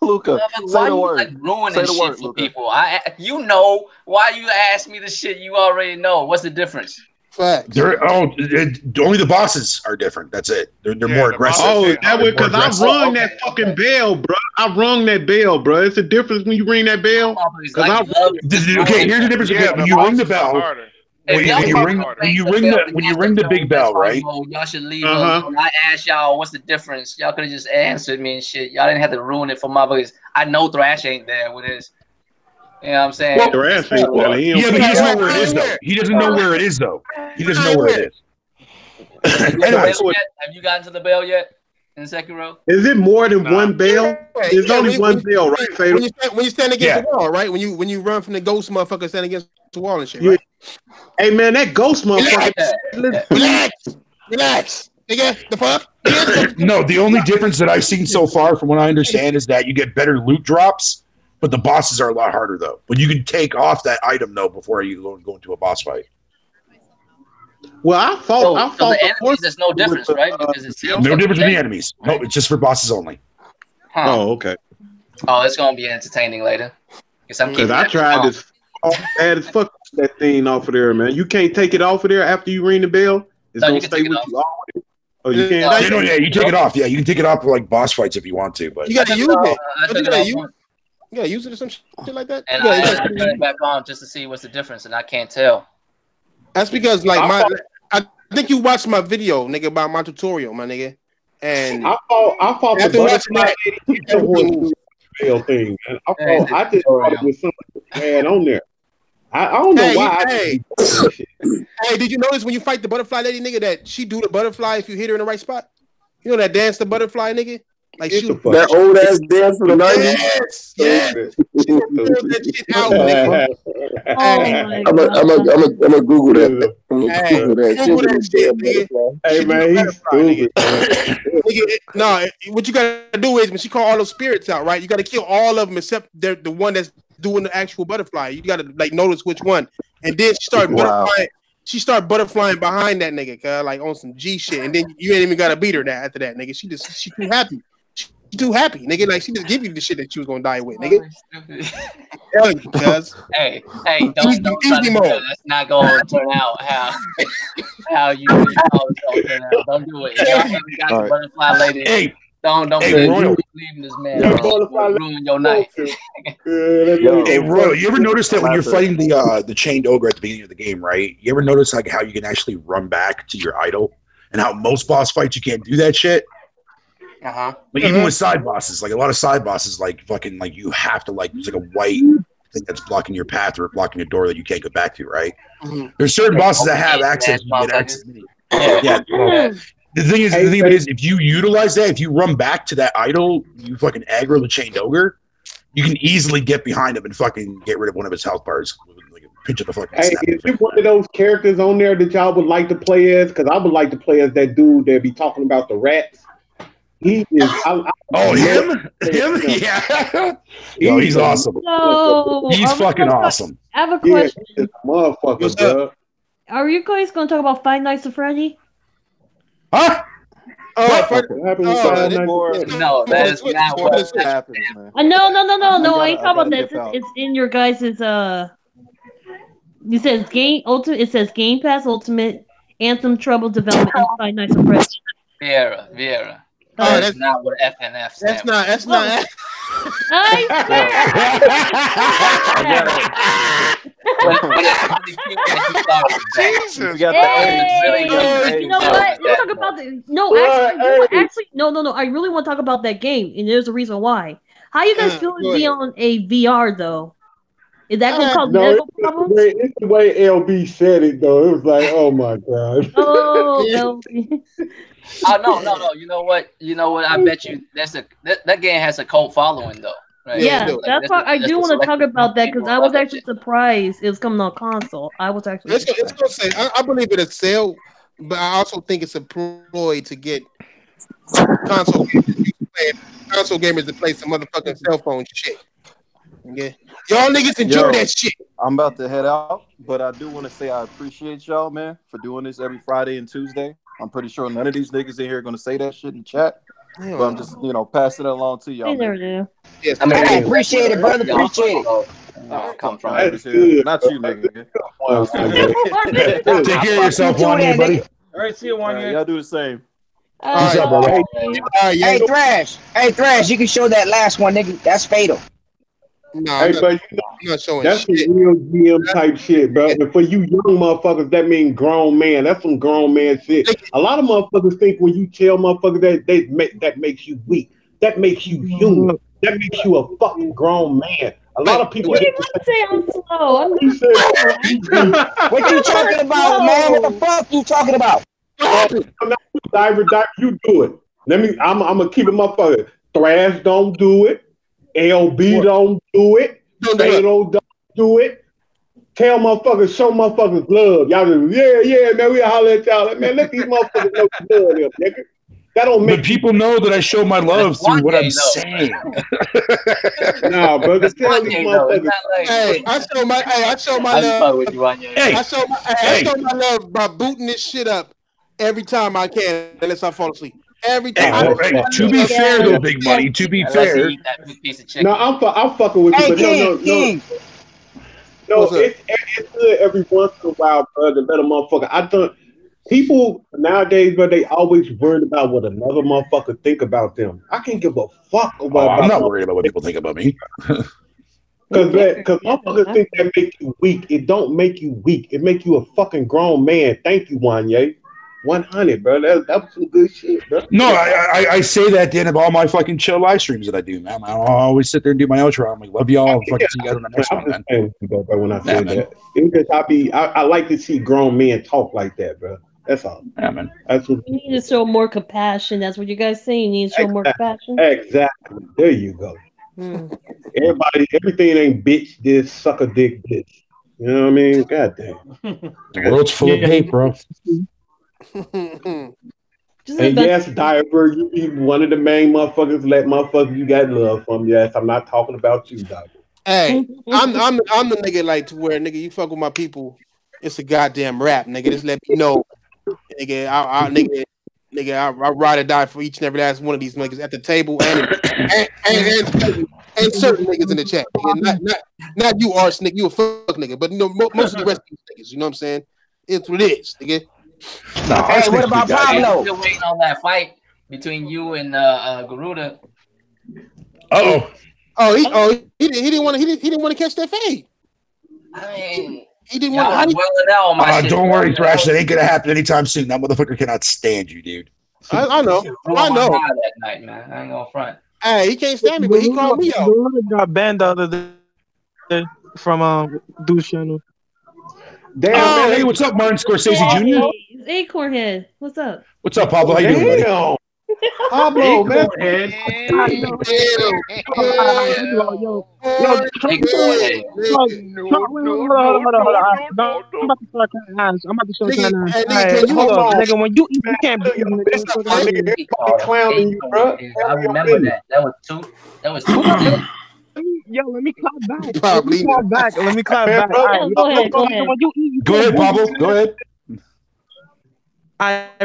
Luca, why you like ruining shit for people? You know why you ask me the shit you already know. What's the difference? Facts. Only the bosses are different. That's it. They're more aggressive. Oh, that way because I rung that fucking bell, bro. I rung that bell, bro. It's a difference when you ring that bell. Okay, here's the difference. When you ring the bell, when you ring the big bell, right? Y'all should leave. When I asked y'all what's the difference, y'all could have just answered me and shit. Y'all didn't have to ruin it for my boys. I know Thrash ain't there with his. You know what I'm saying? Thrash ain't there. Yeah, but he doesn't know where it is though. He doesn't know where it is though. He doesn't know where it is. Have you gotten to the bell yet in Sekiro? Is it more than one bell? There's only one bell, right, Fatal? When you stand against the wall, right? When you run from the ghost motherfucker, stand against the wall and shit, right? Hey man, that ghost motherfucker. Relax. Nigga, the fuck? No, the only difference that I've seen so far, from what I understand, is that you get better loot drops, but the bosses are a lot harder though. But you can take off that item though before you go into a boss fight. Well, I fought the enemies. There's no difference, right? Because it's no difference in the enemies. No, it's just for bosses only. Huh. Oh, okay. Oh, it's gonna be entertaining later. Because I tried this bad as fuck that thing off of there, man. You can't take it off of there after you ring the bell. It's gonna stay with you always. Oh, you can't. Yeah, you take it off. Yeah, you can take it off for like boss fights if you want to, but you gotta use it. You gotta use it or some shit like that. And I turn it back on just to see what's the difference, and I can't tell. That's because I think you watched my video, nigga, about my tutorial, my nigga. And I fought the butterfly bell thing, man. I just thought it was something bad on there. I don't know why. Hey, did you notice when you fight the butterfly lady, nigga, that she do the butterfly if you hit her in the right spot? You know that dance the butterfly, nigga? Like that old ass dance from the 90s. Yes. She that shit out, nigga. I'm gonna Google that. Google that shit, nigga. Hey man, he's stupid. Nigga, no, what you gotta do is when she call all those spirits out, right? You gotta kill all of them except the one that's doing the actual butterfly. You gotta like notice which one, and then she started butterflying. She started butterflying behind that nigga, like on some G shit, and then you ain't even gotta beat her after that, nigga. She too happy. She too happy, nigga. Like she just give you the shit that she was gonna die with, nigga. Hey, don't that's not gonna turn out how you know it's gonna turn out. Don't do it. If y'all ever got the butterfly lady. Hey. Don't leaving this man. Ruin your night. Hey, Royal, you ever notice that when you're fighting the chained ogre at the beginning of the game, right? You ever notice like how you can actually run back to your idol, and how most boss fights you can't do that shit? Like even with side bosses, like a lot of side bosses, like fucking like you have to like there's like a white thing that's blocking your path or blocking a door that you can't go back to, right? There's certain bosses that have access. You get access. The thing is, if you utilize that, if you run back to that idol, you fucking aggro the chained ogre, you can easily get behind him and fucking get rid of one of his health bars. Like a pinch of the fucking snap. Is there one of those characters on there that y'all would like to play as? Because I would like to play as that dude that be talking about the rats. He is. Him? Yeah. Yo, he's awesome. No, he's fucking awesome. I have a question. Yeah, motherfucker, bro. Are you guys going to talk about Five Nights at Freddy? Huh? No, that is not what happens, man. No. I ain't talking about that. It's in your guys' It says It says Game Pass Ultimate, Anthem, Trouble Development, and Five Nights at Freddy. Viera. That's not what FNF stands. That's not. Jesus, you know what? We'll talk about the actually, no. I really want to talk about that game, and there's a reason why. How you guys feel to be on a VR though? Is that gonna cause medical problems? It's the way LB said it though. It was like, oh my god. Oh, LB. No. You know what? I bet you that game has a cult following though. Right? Yeah, that's why I do want to talk about that because I was actually surprised it was coming on console. I was actually. It's gonna say I believe it'll sell, but I also think it's a ploy to get console gamers to play some motherfucking cell phone shit. Okay, y'all niggas enjoy that shit. I'm about to head out, but I do want to say I appreciate y'all, man, for doing this every Friday and Tuesday. I'm pretty sure none of these niggas in here are gonna say that shit in chat. But I'm just, passing it along to y'all. They never do. Yes, I appreciate it, brother. Appreciate it. Come from not you, nigga. Take care of yourself, Wanya, buddy. All right, see you, Wanya. Y'all do the same. Peace out, brother. Hey, Thrash, you can show that last one, nigga. That's fatal. No, hey, but I'm not showing that's shit. some real GM type shit, bro. And for you young motherfuckers, that mean grown man. That's some grown man shit. A lot of motherfuckers think when you tell motherfuckers that makes you weak. That makes you human. That makes you a fucking grown man. A lot of people say I'm slow. What you talking about, man? What the fuck you talking about? Diver, you do it. I'm gonna keep it motherfucker. Thrash don't do it. LB don't do it. Fatal don't do it. Tell motherfuckers, show motherfuckers love. Y'all just, yeah, man, we holler at y'all. Man, let these motherfuckers know love them, nigga. That don't make but people know that I show my love through what I'm saying. Nah, brother, tell these motherfuckers. Hey, I show my love. I show my love by booting this shit up every time I can, unless I fall asleep. Every time. To be fair, though, Big Money. To be fair. No, I'm fucking with you, but no. It's good every once in a while, bro, to let a motherfucker. People nowadays, but they always worried about what another motherfucker think about them. I can't give a fuck about. I'm not worried about what people think about me. Because motherfuckers think that make you weak. It don't make you weak. It make you a fucking grown man. Thank you, Wanye. 100, bro. That was some good shit, bro. No, I say that at the end of all my fucking chill live streams that I do, man. I always sit there and do my outro. I'm like, love y'all. Fucking see you guys on the next one, man. When I said that, it's just I like to see grown men talk like that, bro. That's all. Yeah, man. That's what you need to show more compassion. That's what you guys say. You need to show more compassion. Exactly. There you go. Everything ain't bitch this, suck a dick bitch. You know what I mean? God damn. The world's full of hate, bro. And yes, Diver, you be one of the main motherfuckers. Let motherfuckers you got love from. Yes, I'm not talking about you, Diver. Hey, I'm the nigga like to where nigga you fuck with my people. It's a goddamn rap, nigga. Just let me know, nigga. I ride or die for each and every last one of these niggas at the table and certain niggas in the chat. Nigga. Not you, arse nigga. You a fuck nigga, but you know most of the rest of these niggas. You know what I'm saying? It's what it is, nigga. Hey, what about Pablo? Still waiting on that fight between you and Garuda. He didn't want to catch that fade. I mean, he didn't want to. Don't worry, Thrash. That ain't gonna happen anytime soon. That motherfucker cannot stand you, dude. I know. That night, man. I ain't gonna front. Hey, he can't stand me, but he called me out. Got banned the other day from Dude's channel. Damn, man. Hey, what's up, Martin Scorsese Jr.? Acornhead, what's up? What's up, Pablo? How you doing, buddy? Pablo, man. I'm about to show you. Hold on, nigga. When you eat, you can't breathe. Clowning you, bro. I remember that. That was two. Yo, let me clap back. Let me clap back. All right, go ahead. Go ahead, Pablo. Go ahead.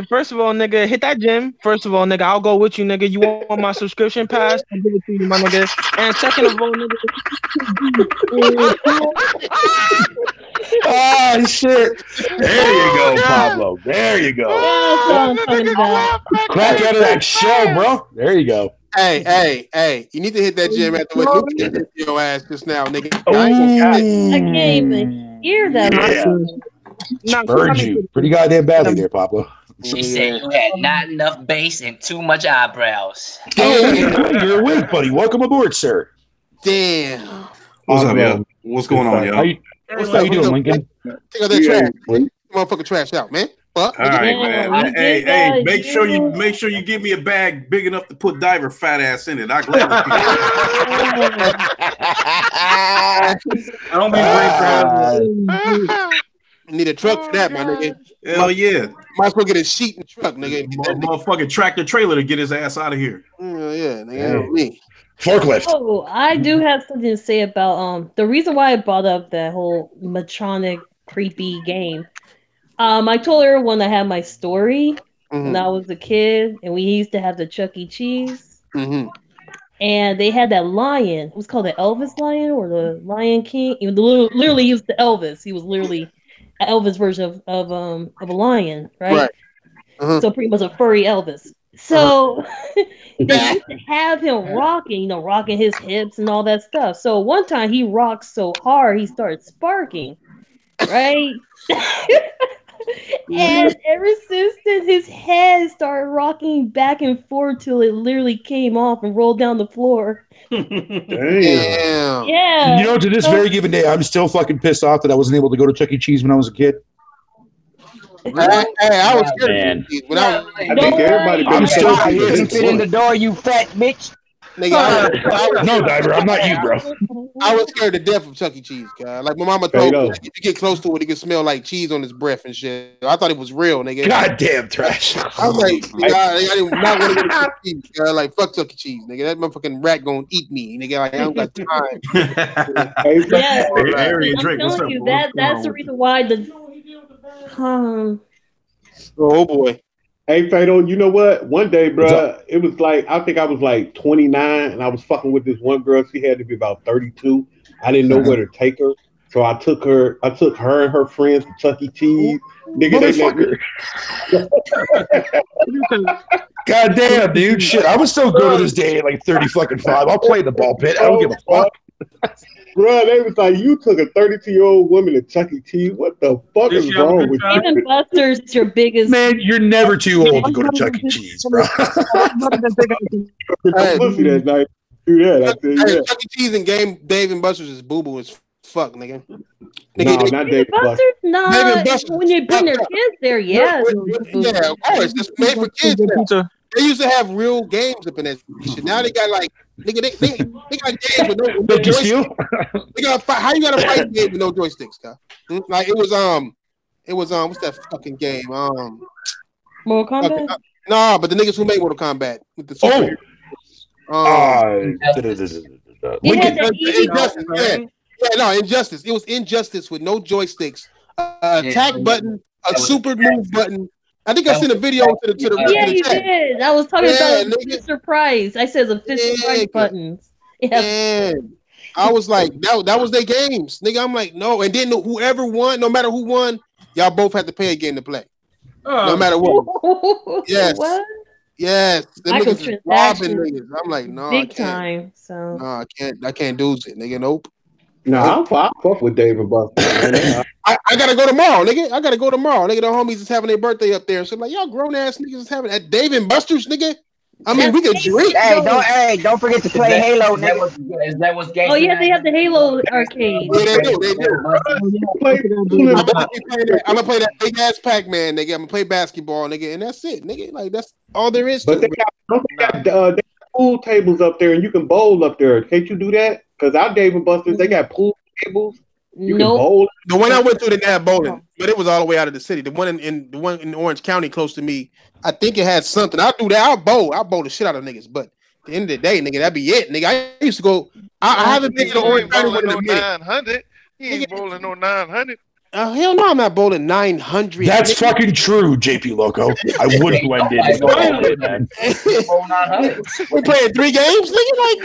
First of all, nigga, hit that gym. First of all, nigga, I'll go with you, nigga. You want my subscription pass? I'll give it to you, my nigga. And second of all, nigga. Oh, shit. There you go, Pablo. There you go. Crack out of that shell, bro. There you go. Hey, you need to hit that gym after what you did your ass just now, nigga. I can't even hear that. Spurred you pretty goddamn badly there, Pablo. She said you had not enough bass and too much eyebrows. You're awake, buddy. Welcome aboard, sir. Damn. What's up, y'all? What's going on, y'all? How you doing, Lincoln? Take out that trash. Motherfucker trash out, man. All right, man. Hey, make sure you give me a bag big enough to put Diver fat ass in it. I gladly. I don't mean great. Need a truck for that, my nigga. Hell yeah. Might as well get a sheet in the truck, nigga. Motherfucking tractor trailer to get his ass out of here. Yeah, nigga. Me. Forklift. Oh, I do have something to say about the reason why I brought up that whole Matronic creepy game. I told everyone I had my story when I was a kid, and we used to have the Chuck E. Cheese. And they had that lion. It was called the Elvis lion or the Lion King. Literally, he was the Elvis. He was literally an Elvis version of a lion, right? So pretty much a furry Elvis. So they used to have him rocking his hips and all that stuff. So one time he rocked so hard he started sparking, right? And ever since then, his head started rocking back and forth till it literally came off and rolled down the floor. Damn. Yeah. You know, to this very given day, I'm still fucking pissed off that I wasn't able to go to Chuck E. Cheese when I was a kid. I was scared. I'm still fit in the door, you fat bitch. Nigga, no, Diver, I'm not you, bro. I was scared to death of Chuck E. Cheese, guy. Like my mama told me, if you get close to it, it can smell like cheese on his breath and shit. I thought it was real, nigga. Goddamn trash. I was like, I did not want to go to Chuck E. Cheese, guy. Like, fuck Chuck E. Cheese, nigga. That motherfucking rat gonna eat me, nigga. Like, I don't got time. Yeah, Harry and Drake, I'm telling you, that's the reason why Oh boy. Hey, Fatal, you know what? One day, bro, it was like, I think I was like 29, and I was fucking with this one girl. She had to be about 32. I didn't know where to take her. So I took her and her friends to Chuck E. Cheese. Nigga, God damn, dude. Shit, I would still go to this day at like 30 fucking 5. I'll play the ball pit. I don't give a fuck. Bro, they was like, you took a 32-year-old woman to Chuck E. Cheese. What the fuck is wrong with you? Even Buster's is your biggest. Man, you're never too old to go to Chuck E. Cheese, bro. Pussy that night. Do that. I tell you that. Chuck E. Cheese and Dave and Buster's is boo-boo as fuck, nigga. No, not Dave and Buster's. No, Dave and Buster's. when you bring their kids there, yeah. Yeah, of course. It's made for kids now. They used to have real games up in that shit. Now they got like, nigga, they got games with no joysticks. They got how you got a fight game with no joysticks, guy? Like it was what's that fucking game? Mortal Kombat. Nah, but the niggas who made Mortal Kombat with the Injustice. It was Injustice with no joysticks. Attack button, a super move button. I think I sent a video to the Yeah, to the you chat. did. I was talking about nigga. Fisher Price. I said the Fisher Price buttons. Yeah. I was like, that was their games, nigga. I'm like, no, and then whoever won, no matter who won, y'all both had to pay a game to play, no matter what. Yes, what? Yes. Them niggas is robbing niggas. I'm like, no, big I can't. time. So No, I can't do it, nigga. Nope. No, I'm fuck with Dave and Buster. I gotta go tomorrow, nigga. Nigga, the homies is having their birthday up there. So like, y'all grown ass niggas is having at Dave and Buster's, nigga. I mean, we can drink. Don't forget to play Halo. Is that what's game? Oh yeah, they have the Halo arcade. Yeah, they do. I'm gonna play that big ass Pac-Man, nigga. I'm gonna play basketball, nigga, and that's it, nigga. Like that's all there is. But they got pool tables up there, and you can bowl up there. Can't you do that? Because our Dave and Buster's, they got pool tables. You can bowl. The one I went through didn't have bowling, but it was all the way out of the city. The one in Orange County, close to me, I think it had something. I'll do that. I'll bowl the shit out of niggas. But at the end of the day, nigga, that'd be it, nigga. I used to go. I haven't been to the Orange County one in a minute. 900. You ain't bowling no 900. Hell no, I'm not bowling 900. That's fucking true, JP Loco. I would blend in. Man. We're playing 3 games, nigga. Like,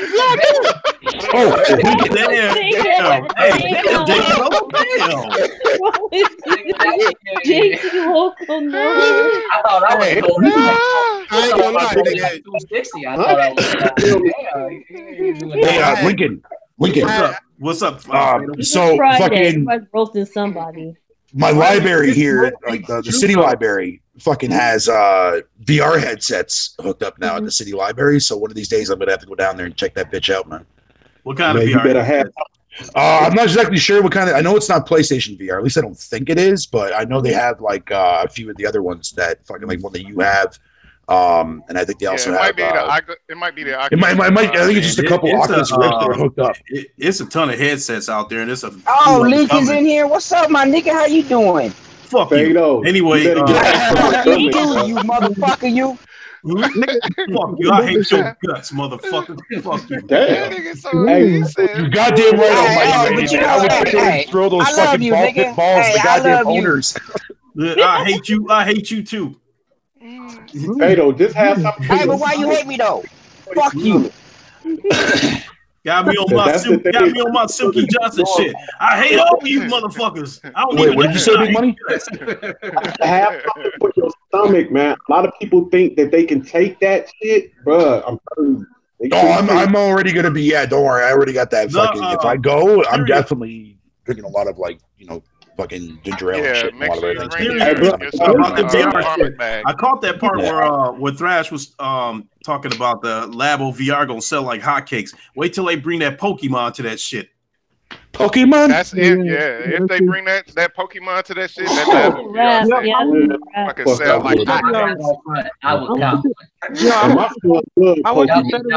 yeah, JP Loco, no. I thought I was going. I ain't gonna lie, nigga. 260. I thought I was. Hey, Lincoln. What's up? So fucking roasting somebody. My library here, like the city library, fucking has VR headsets hooked up now at the city library. So one of these days, I'm gonna have to go down there and check that bitch out, man. What kind of VR? You better have. I'm not exactly sure what kind of. I know it's not PlayStation VR. At least I don't think it is. But I know they have like a few of the other ones that fucking like one that you have. And I think they also have. It might be the Oculus. It might. I think it's just a couple Oculus Rift that are hooked up. It's a ton of headsets out there, and it's a. Oh, Lincoln's in here. What's up, my nigga? How you doing? Fuck you. Anyway, you motherfucker, you. Fuck you. I hate your guts, motherfucker. Fuck you. Damn. You goddamn right, Almighty. Throw those fucking balls to the goddamn owners. I hate you too. Hey, though, just have something. Hey, but why you hate me though? Fuck you. Got me on my Silky Johnson shit. I hate all you motherfuckers. I don't Wait, what did you say, Big Money? Have something for your stomach, man. A lot of people think that they can take that shit, bro. I'm telling you. I'm already gonna be. Yeah, don't worry. I already got that. Fucking. If I go, I'm definitely drinking a lot of fucking ginger ale and shit. I caught that part where Thrash was talking about the Labo VR gonna sell like hotcakes. Wait till they bring that Pokemon to that shit. Pokemon? That's it. Yeah, if they bring that Pokemon to that shit, I can sell like I would count. Y'all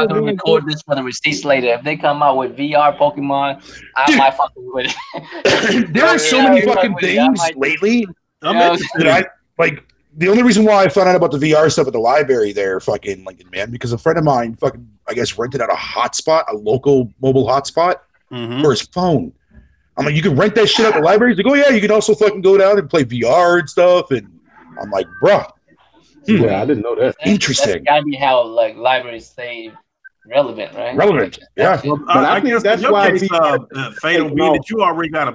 gonna record this for the receipts later. If they come out with VR Pokemon, I might fucking with it. There are so many fucking things lately. The only reason why I found out about the VR stuff at the library there, fucking Lincoln, man, because a friend of mine fucking, I guess, rented out a hotspot, a local mobile hotspot for his phone. I'm like, you can rent that shit out the library? He's like, oh yeah, you can also fucking go down and play VR and stuff. And I'm like, bruh. Yeah, I didn't know that. Interesting. That's gotta be how like libraries stay relevant, right? Relevant, yeah. Well, but I think that's why Fatal, being that you already got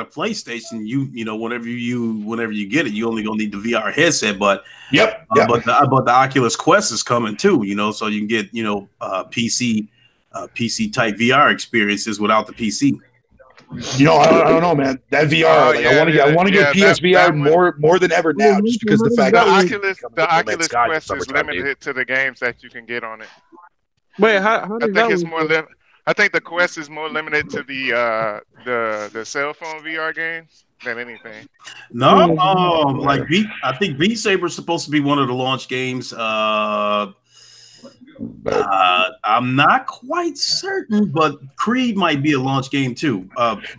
a PlayStation, you know whenever you get it, you only gonna need the VR headset. But but the Oculus Quest is coming too, you know, so you can get PC PC type VR experiences without the PC. You know, I don't know, man. That VR, I want to get PSVR more than ever now, just because the fact the that Oculus Quest is limited to the games that you can get on it. Wait, how does that work? I think the Quest is more limited to the cell phone VR games than anything. No, I think Beat Saber is supposed to be one of the launch games. I'm not quite certain, but Creed might be a launch game too.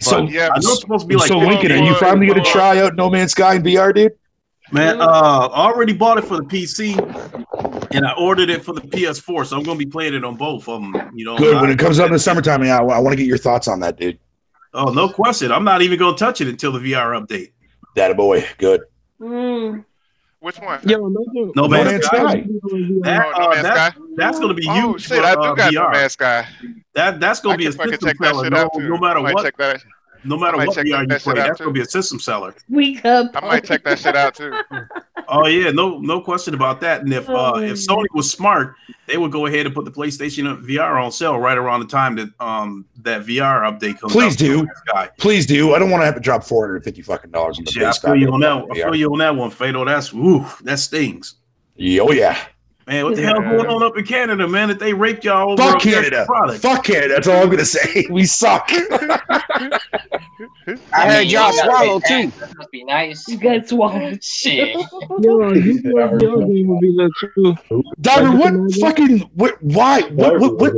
So yeah, I know it's supposed to be like. So Lincoln, are you finally gonna try out No Man's Sky in VR, dude? Man, I already bought it for the PC, and I ordered it for the PS4, so I'm gonna be playing it on both of them. You know, good. When it comes out in the summertime, I want to get your thoughts on that, dude. Oh, no question. I'm not even gonna touch it until the VR update. That boy, good. Which one? Yo, No Man's Sky. That's going to be huge. Oh shit! I do got No Man's Sky. That's going to be a system seller. No matter what. No matter what VR you play, that's going to be a system seller. I might check that shit out too. Oh yeah, no question about that. And if Sony was smart, they would go ahead and put the PlayStation VR on sale right around the time that that VR update comes out. Please do. I don't want to have to drop $450 fucking dollars on the I feel you on that. I feel you on that one, Fatal. That stings. Oh yeah. Man, what the hell going on up in Canada, man? That they raped y'all over Fuck Canada. Fuck Canada. That's all I'm gonna say. We suck. I heard y'all swallow too. That must be nice. You guys swallowed. Shit. Yo, your game would be lit too. Diver, what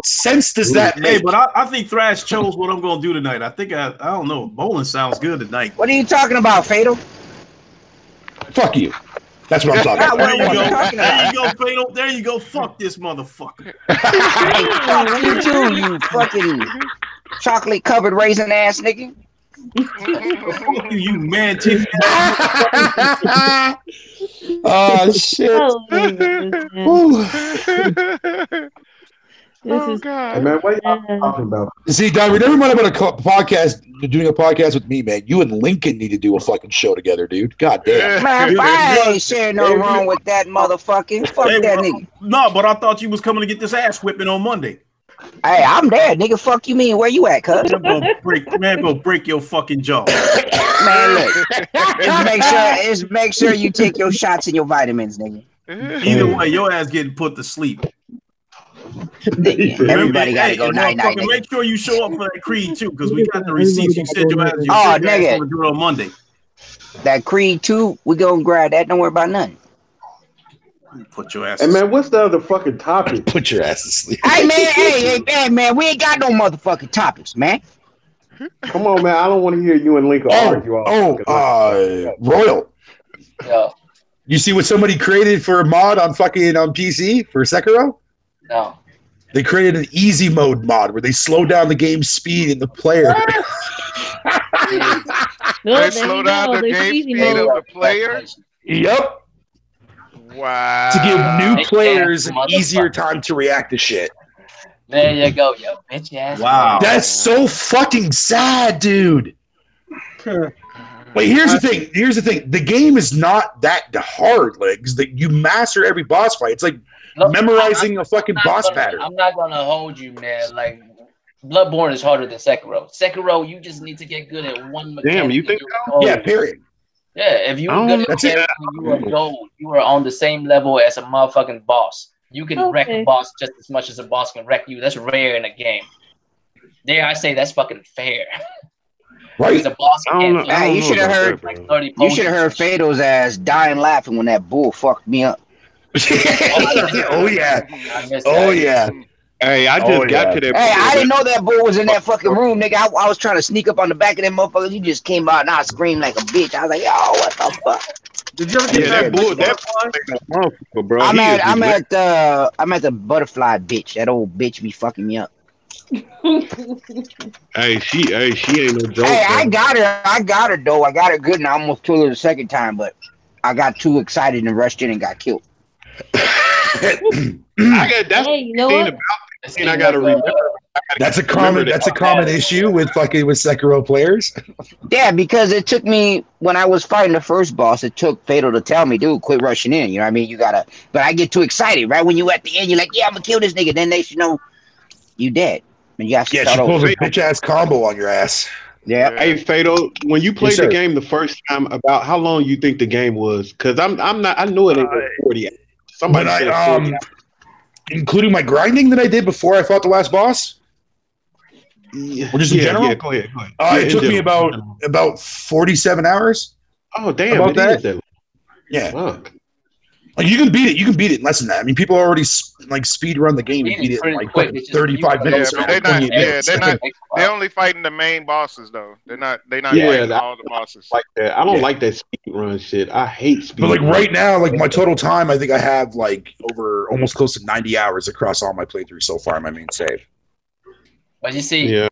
sense does that make? Hey, but I think Thrash chose what I'm gonna do tonight. I think I don't know. Bowling sounds good tonight. What are you talking about, Fatal? Fuck you. That's what I'm talking about. There you go. There you go, Fatal. There you go. Fuck this motherfucker. Hey, you too, you fucking chocolate covered raisin ass nigga. You man titty. Oh shit. Oh God. Hey, man, what are y'all talking about? See, Diver, never mind about a podcast, doing a podcast with me, man. You and Lincoln need to do a fucking show together, dude. God damn. Man, I ain't sharing no wrong with that motherfucking. Fuck that nigga. No, but I thought you was coming to get this ass whipping on Monday. Hey, I'm there, nigga. Fuck you mean? Where you at, cuz? Go break your fucking jaw. Man, look. Just make sure you take your shots and your vitamins, nigga. Either way, your ass getting put to sleep. Everybody gotta go night. Make sure you show up for that Creed too, because we got the receipts. You said your ass. Nigga. Gonna do it on Monday. That Creed 2, we gonna grab that. Don't worry about nothing. Put your ass. Hey man, what's the other fucking topic? Put your ass to sleep. Hey man, hey man, we ain't got no motherfucking topics, man. Come on, man. I don't want to hear you and Lincoln argue. Royal. Yeah. You see what somebody created for a mod on PC for Sekiro? No. They created an easy mode mod where they slow down the game speed in the player. They slow down the game speed of the player? Yep. Wow. To give new players an easier time to react to shit. There you go, yo bitch ass. Wow. That's so fucking sad, dude. Wait, here's the thing. The game is not that hard, Legs. That you master every boss fight. It's like memorizing a fucking boss pattern. I'm not gonna hold you, man. Like Bloodborne is harder than Sekiro. Sekiro, you just need to get good at one mechanic. Damn, you think so? Yeah, period. Yeah, if you were good at it, you are gold. You are on the same level as a motherfucking boss. You can wreck a boss just as much as a boss can wreck you. That's rare in a game. Dare I say that's fucking fair. Right. A boss Hey, you should have heard. You should have heard Fatal's ass dying laughing when that bull fucked me up. Oh yeah. Oh yeah. Hey, I just got to that. Hey, I didn't know that bull was in that fucking room, nigga. I was trying to sneak up on the back of them motherfuckers. You just came out and I screamed like a bitch. I was like, yo, what the fuck? Did you ever get that bull? That motherfucker, bro. I'm at the butterfly bitch. That old bitch be fucking me up. Hey, she ain't no joke. Hey, I got her though. I got her good and I almost killed her the second time, but I got too excited and rushed in and got killed. You know what? And I gotta remember. That's a common issue with Sekiro players. Yeah, because it took me when I was fighting the first boss, it took Fatal to tell me, dude, quit rushing in. You know what I mean? You gotta, but I get too excited, right? When you at the end, you're like, yeah, I'm gonna kill this nigga. Then they should know you dead. And you have to Yeah, start she pulls over. a bitch ass combo on your ass. Yeah. Hey, Fatal, when you played the game the first time, about how long you think the game was? Because I'm not. I know it ain't 40 hours. Somebody When said I 40 hours. including my grinding that I did before I fought the last boss. Or just in general? Yeah, go ahead. It took me about 47 hours. Oh, damn. About It that? is that. Yeah. Fuck. Like you can beat it. You can beat it in less than that. I mean, people already like speed run the game and beat it in like quick. fucking 35 minutes. Yeah, but they're not. They're only fighting the main bosses though. They're not fighting all the bosses. Like that. I don't like that speed run shit. I hate speed. But like run. right now, like my total time, I think I have like over almost close to 90 hours across all my playthroughs so far. My main save. But you see, the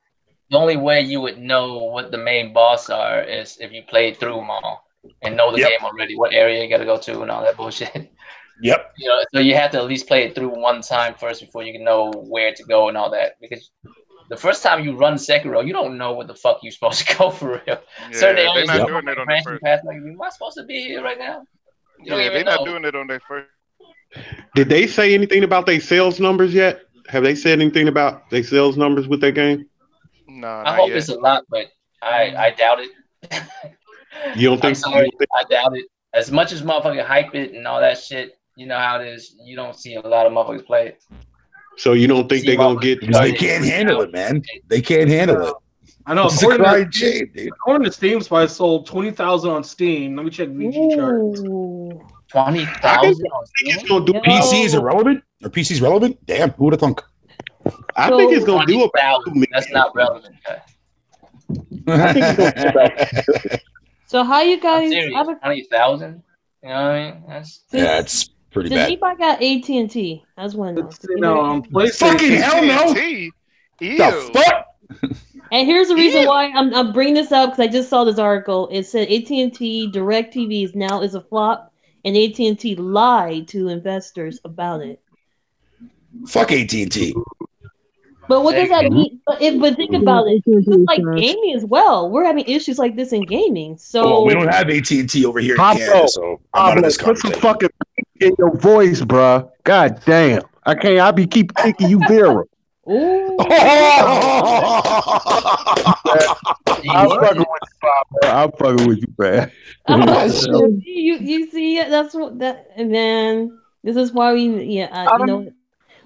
only way you would know what the main boss are is if you played through them all and know the game already, what area you got to go to and all that bullshit. Yep. You know, so you have to at least play it through one time first before you can know where to go and all that. Because the first time you run Sekiro, you don't know what the fuck you're supposed to go for real. Yeah, certain they're areas not doing it on the first. Path, like, am I supposed to be here right now? Yeah, they're not doing it on their first. Did they say anything about their sales numbers yet? Have they said anything about their sales numbers with their game? No, I hope it's a lot, but I doubt it. You don't think? I'm sorry, I doubt it. As much as motherfucker hype it and all that shit, you know how it is. You don't see a lot of motherfuckers play it. So you don't think they're gonna get? They can't handle it, man. They can't handle it. I know. It's a crying shame, dude. According to Steam Spy, sold 20,000 on Steam. Let me check VG charts. 20,000 on Steam. PC is irrelevant, or PC's relevant? Damn, who would have thunk? I think it's gonna do about 2 million. That's not relevant. I think it's gonna do about. So how you guys? 20,000. You know what I mean? That's pretty Did bad. anybody got AT&T? That's one. Fucking hell no! The fuck? And here's the reason why I'm bringing this up, because I just saw this article. It said AT&T DirecTV is a flop, and AT&T lied to investors about it. Fuck AT&T. But what does that mean? But think about it. It's like gaming as well. We're having issues like this in gaming. So Well, we don't have AT&T over here in Canada, so I'm out of this Put some conversation. fucking in your voice, bruh. God damn. I can't. I be keep thinking you Vera. Ooh. I'm fucking with you, bro. I'm fucking with you, man. You see, that's what that. And then this is why we, you know,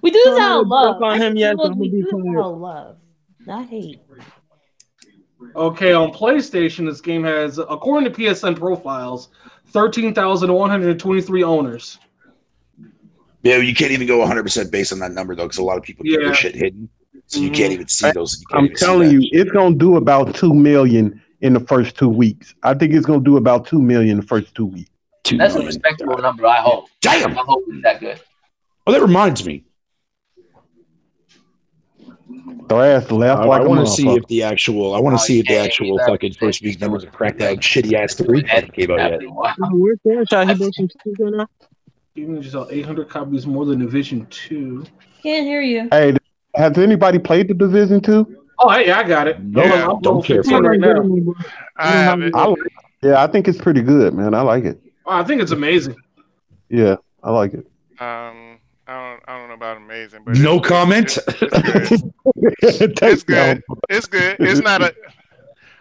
we do this out of love. On him yet, We do this out of love, not hate. Okay, on PlayStation, this game has, according to PSN profiles, 13,123 owners. Yeah, you can't even go 100% based on that number, though, because a lot of people keep their shit hidden. So you can't even see those. I'm telling you, it's gonna do about 2 million in the first 2 weeks. I think it's gonna do about 2 million in the first 2 weeks. That's a respectable number, I hope. Damn! I hope it's that good. Oh, that reminds me. So ass left I like a want to see motherfucker. if the actual. I want to see if the actual fucking first week numbers of Crackdown shitty ass 3 fucking came out yet. Where's Fairchild? He broke some shit right now. Even just sell 800 copies more than Division 2. Can't hear you. Hey, has anybody played the Division 2? Oh, hey, I got it. Yeah, I'm don't care for right it. now. I have it. Yeah, I think it's pretty good, man. I like it. I think it's amazing. Yeah, I like it. I don't know about amazing, but No comment. it's good. It's good. It's not a.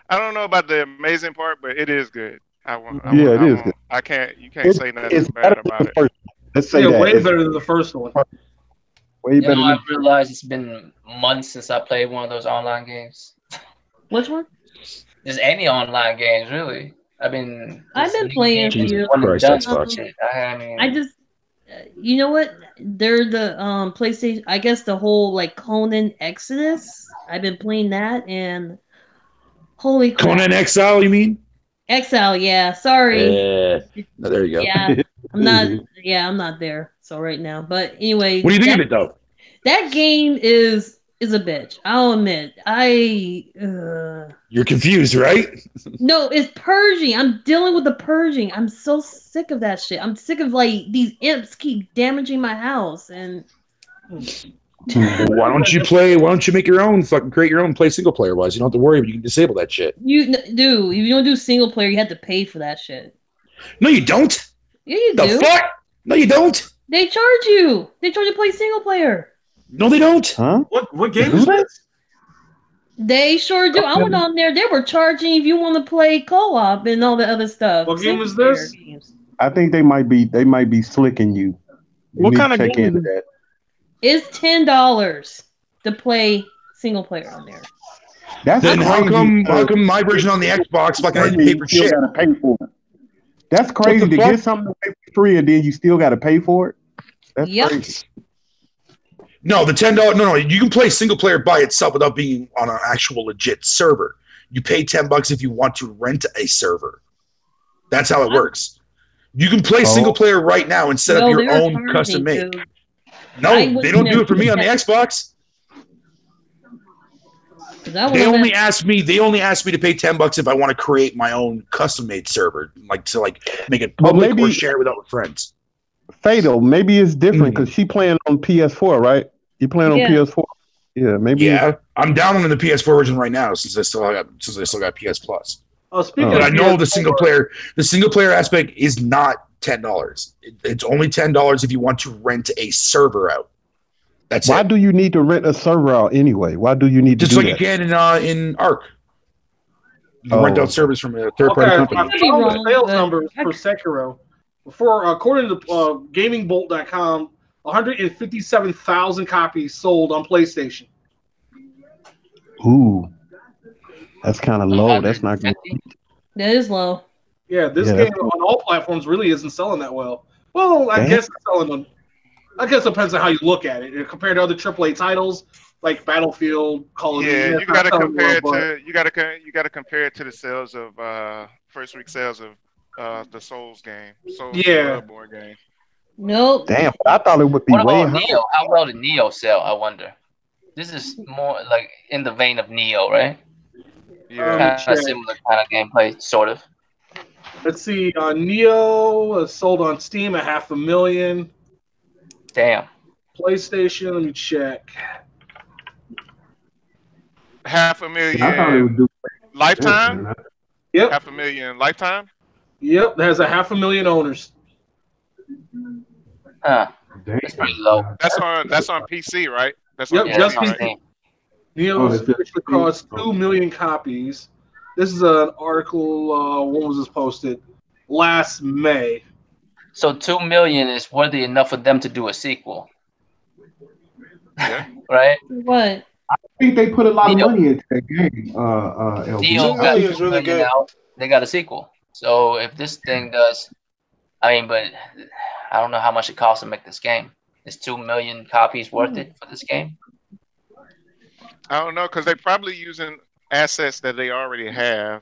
I don't know about the amazing part, but it is good. It is good. I can't. You can't say nothing bad about it. First. Let's say that. Way better than the first one. Way better. I've realized it's been months since I played one of those online games. Which one? Just any online games, really. I've been playing for years. I just, you know what? They're the PlayStation. I guess the whole like Conan Exodus. I've been playing that, and holy crap. Conan Exile, you mean? Exile, yeah. Sorry. Yeah. No, there you go. Yeah, I'm not. Yeah, I'm not there. So right now, but anyway. What do you think of it though? That game is a bitch. I'll admit. You're confused, right? No, it's purging. I'm dealing with the purging. I'm so sick of that shit. I'm sick of like these imps keep damaging my house and. Why don't you make your own? Fucking create your own. Play single player wise. You don't have to worry. You can disable that shit. If you don't do single player, you have to pay for that shit. No, you don't. Yeah, you do. The fuck? No, you don't. They charge you. They charge you to play single player. No, they don't. Huh? What game is this? They sure do. I went on there. They were charging if you want to play co-op and all the other stuff. What game is this? I think they might be slicking you. What kind of check game into is that? It's $10 to play single player on there. That's then crazy. How come my version on the Xbox fucking I didn't pay for shit? Gotta pay for it. That's crazy to get something to pay for free and then you still got to pay for it. That's crazy. No, the $10. No, you can play single player by itself without being on an actual legit server. You pay $10 if you want to rent a server. That's how it works. You can play single player right now and set up your own custom make. No, they don't do it for me on the Xbox. They only ask me to pay $10 if I want to create my own custom made server, to make it public or share it with other friends. Fatal, maybe it's different because she playing on PS4, right? You playing on PS4? Yeah, maybe. Yeah, I'm downloading the PS4 version right now since I still got PS Plus. Speaking but I know the single player aspect is not $10. It's only $10 if you want to rent a server out. That's Why do you need to rent a server out anyway? Why do you need to just do like that? you can in Arc? You rent out servers from a third-party company. I found the sales numbers for Sekiro. According to GamingBolt.com, 157,000 copies sold on PlayStation. Ooh, that's kind of low. That's not good. That is low. Yeah, this game on all platforms really isn't selling that well. Well, I guess it's selling on. I guess it depends on how you look at it. Compared to other AAA titles like Battlefield, Call of Duty. Yeah, you got to compare it to you got to compare it to the sales of first week sales of the Souls game. Bloodborne game. Nope. Damn, I thought it would be What way about higher. Neo? How well did Neo sell? I wonder. This is more like in the vein of Neo, right? Yeah, kind of similar kind of gameplay, sort of. Let's see. Neo sold on Steam at 500,000. Damn. PlayStation. Let me check. 500,000. I thought it would do lifetime. Yep. 500,000 lifetime. Yep. It has 500,000 owners. That's pretty low. That's on PC, right? That's Yep, on just PC, PC. right? Neo officially cost 2 million copies. This is an article. When was this posted? Last May. So 2 million is worthy enough for them to do a sequel. Yeah. Right? What? I think they put a lot of money into that game. LB. Neo got 2 million out. They got a sequel. So if this thing does, but I don't know how much it costs to make this game. Is 2 million copies worth it for this game? I don't know, because they're probably using assets that they already have.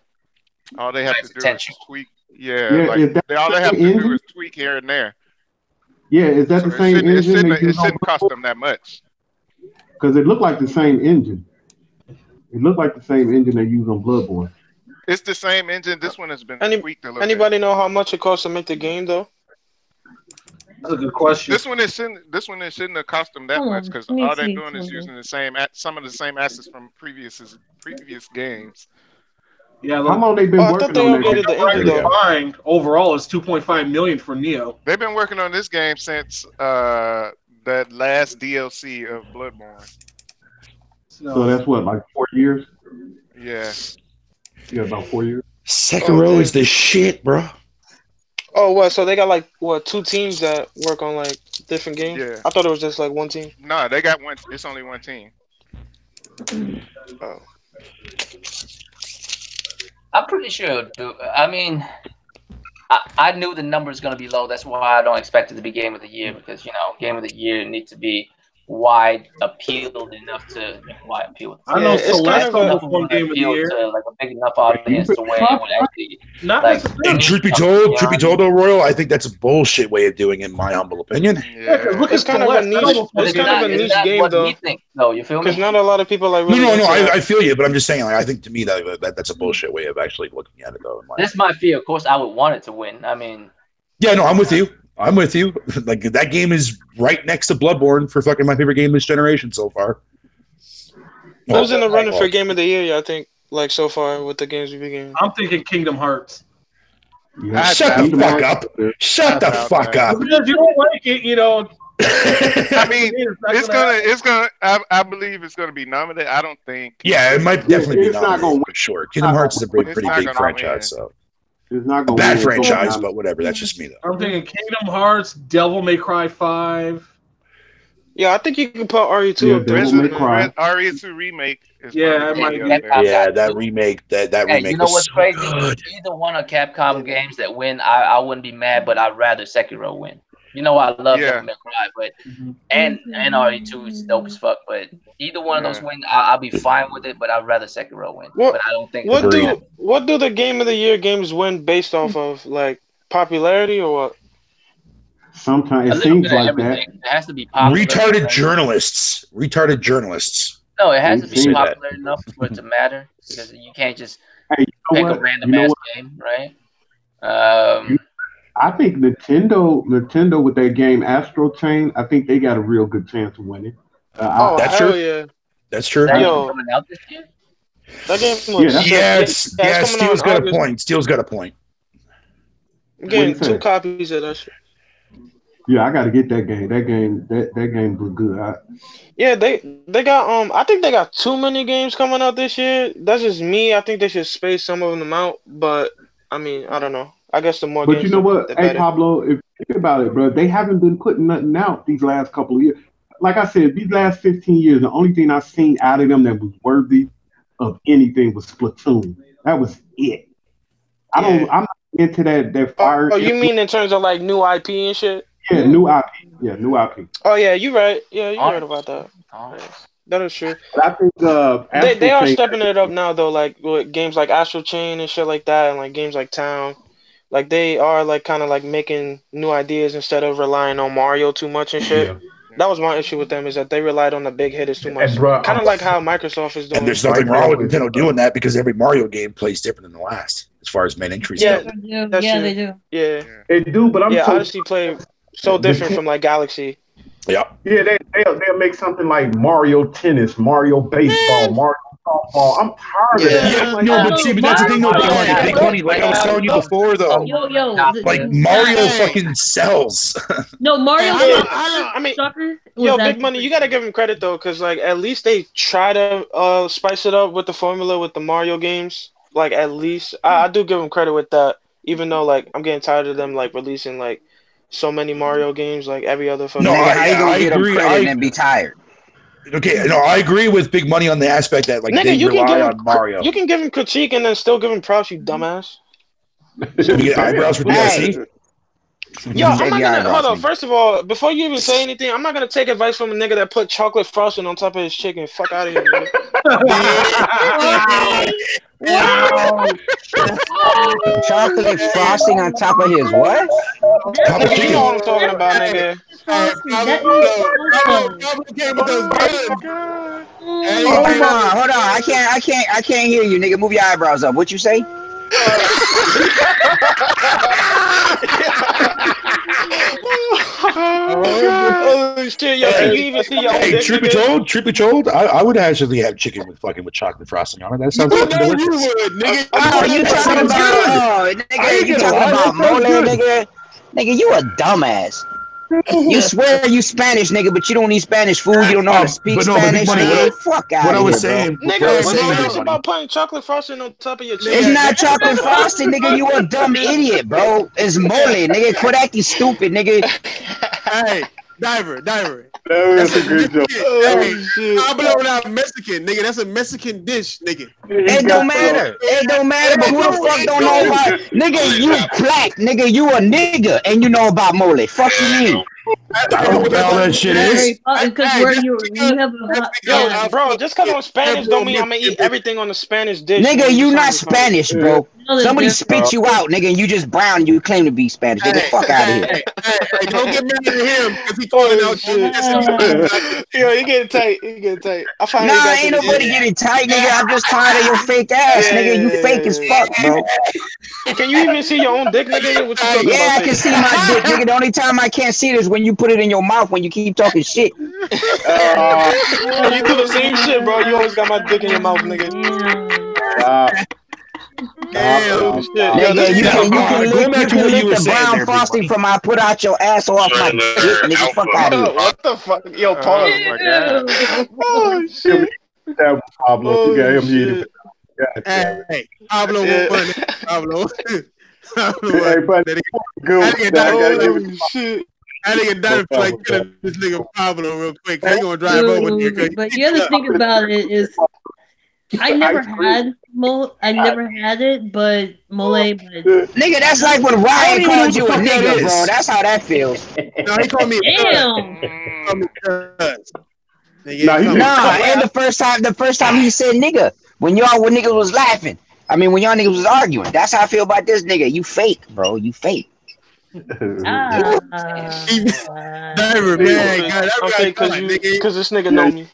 All they have to do is tweak. All they have to do is tweak here and there. Yeah, is that the same engine? It shouldn't cost them that much. Because it looked like the same engine. It looked like the same engine they use on Bloodborne. It's the same engine. This one has been tweaked a little Anybody know how much it costs to make the game, though? That's a good question. This one shouldn't have cost them that much because all they're doing is using some of the same assets from previous games. Yeah, how long they been working on that? Combined overall is 2.5 million for Neo. They've been working on this game since that last DLC of Bloodborne. So that's what, like 4 years? Yeah. Yeah, about 4 years. Sekiro is the shit, bro. Oh, what? So they got 2 teams that work on different games? Yeah. I thought it was just one team. No, they got one. It's only one team. Oh. I'm pretty sure. I knew the number is going to be low. That's why I don't expect it to be Game of the Year because Game of the Year needs to be wide appealed enough to wide appeal. I know Celeste was one Game of the Year. To, a big enough audience to where it would actually. And truth be told, though, Royal, I think that's a bullshit way of doing it, in my humble opinion. Yeah, look, it's kind of a niche. It's kind of a niche game, though. No, you feel me? Because not a lot of people really. No. I feel you, but I'm just saying. I think to me that's a bullshit way of actually looking at it, though. That's my fear. Of course, I would want it to win. Yeah, no, I'm with you. Like that game is right next to Bloodborne for fucking my favorite game this generation so far. Who's in the running for Game of the Year? I think so far with the games we've been getting. I'm thinking Kingdom Hearts. Yeah. Shut the fuck up! Shut the fuck up! Because you don't like it, I mean, it's gonna. I believe it's gonna be nominated. I don't think. Yeah, it might definitely be It's not nominated gonna for sure. Kingdom Hearts is a pretty big franchise, so it's not a gonna bad win. franchise, but whatever. That's just me though. I'm thinking Kingdom Hearts, Devil May Cry 5. Yeah, I think you can put RE2 up there. RE2 remake. Yeah, that remake. That Hey, remake. you know was what's so crazy? good. Either one of Capcom games that win, I wouldn't be mad, but I'd rather Sekiro win. You know, I love Devil May Cry, but and RE2 is dope as fuck. But either one of those win, I'll be fine with it. But I'd rather Sekiro win. But I don't think. What do the Game of the Year games win based off of, like popularity or what? Sometimes it seems like that. It has to be popular. Retarded journalists. No, it has to be popular enough for it to matter, because you can't just pick a random ass game, right? I think Nintendo with their game Astro Chain, I think they got a real good chance of winning. That's true. Yeah. That's true. Coming out this year? That game Steel's got a point. Steel's got a point. I'm getting 2 copies of that shit. Yeah, I got to get that game. That game was good. Yeah, they got I think they got too many games coming out this year. That's just me. I think they should space some of them out. But I mean, I don't know. I guess the more. But games, you know what? the Hey better. Pablo, if you think about it, bro, they haven't been putting nothing out these last couple of years. Like I said, these last 15 years, the only thing I've seen out of them that was worthy of anything was Splatoon. That was it. I'm not into that fire. Oh, you mean in terms of like new IP and shit? Yeah, new IP. Yeah, new IP. Oh yeah, you right. Yeah, you right about that. That is true. But I think They are stepping it up now though, like with games like Astral Chain and shit like that, and like games like Town. Like they are like kind of like making new ideas instead of relying on Mario too much and shit. That was my issue with them, is that they relied on the big hitters too much. Kind of like how Microsoft is doing. And there's nothing wrong with Nintendo doing that, because every Mario game plays different than the last as far as main entries go. They do. Yeah, they do. But Odyssey play so different from like Galaxy. Yeah. Yeah, they'll make something like Mario Tennis, Mario Baseball, Mario Softball. I'm tired of that. Yeah, but that's the thing though, Big Money, like I was telling you before though. Like Mario fucking sells. No, Mario. I mean, Big Money, you gotta give them credit though, because like at least they try to spice it up with the formula with the Mario games. Like at least I do give them credit with that, even though like I'm getting tired of them like releasing like so many Mario games like every other fucking. No, how you gonna get them credit and be tired? Okay, no, I agree with Big Money on the aspect that like they rely on Mario. You can give him critique and then still give him props, you dumbass. So we get eyebrows for DLC. Yo, I'm not gonna hold on. First of all, before you even say anything, I'm not gonna take advice from a nigga that put chocolate frosting on top of his chicken. Fuck out of here, nigga. Chocolate frosting on top of his what? You know what I'm talking about, nigga. Hold on. I can't hear you, nigga. Move your eyebrows up. What you say? Oh shit, yo, can you even see your own dick, Truth be told, I would actually have chicken with chocolate frosting on it. That sounds fucking delicious. You would, nigga. Oh, you talking about nigga, you talking about mole, nigga? Nigga, you a dumbass. You swear you Spanish, nigga, but you don't eat Spanish food. You don't know how to speak Spanish. Nigga, fuck out of here, What I was saying, nigga, it's about putting chocolate frosting on top of your chicken. It's not chocolate frosting, nigga. You a dumb idiot, bro. It's mole, nigga. Quit acting stupid, nigga. Hey, Diver. That's a good joke. Pablo not Mexican, nigga. That's a Mexican dish, nigga. It don't matter. It don't matter. But who the fuck don't know about nigga? You black, nigga. You a nigga, and you know about mole. Fuck you mean? I don't know what the hell that shit is. Because you have a yo, bro, just because I'm Spanish don't mean I'm gonna eat everything on the Spanish dish. Nigga, you not Spanish, bro. Somebody spit you out, nigga, and you just brown and you claim to be Spanish. Get the fuck out of here. Hey, don't get mad at him because he calling out shit. Yo, you getting tight. Nah, ain't nobody getting tight, nigga. I'm just tired of your fake ass, nigga. You fake as fuck, bro. Can you even see your own dick, nigga? What you talking about? I can see my dick, nigga. The only time I can't see it is when you put it in your mouth when you keep talking shit. You do the same shit, bro. You always got my dick in your mouth, nigga. Nigga, you can lick the brown frosting from I put out your asshole off my dick, nigga. Fuck out of here. What the fuck? Yo, pause. Oh my god. Oh shit. Pablo, you got him here. Hey, Pablo, Pablo. Hey, but shit. I nigga died for like killing this nigga Pablo real quick. He gonna drive over here. But the other thing about it is, I never had it, but Mole. Nigga, that's like when Ryan called you a nigga, bro. That's how that feels. No, he called me. Damn. And the first time he said nigga, when niggas was laughing. I mean, when y'all niggas was arguing. That's how I feel about this nigga. You fake, bro. You fake. Never, man. I'm fake because this nigga know me.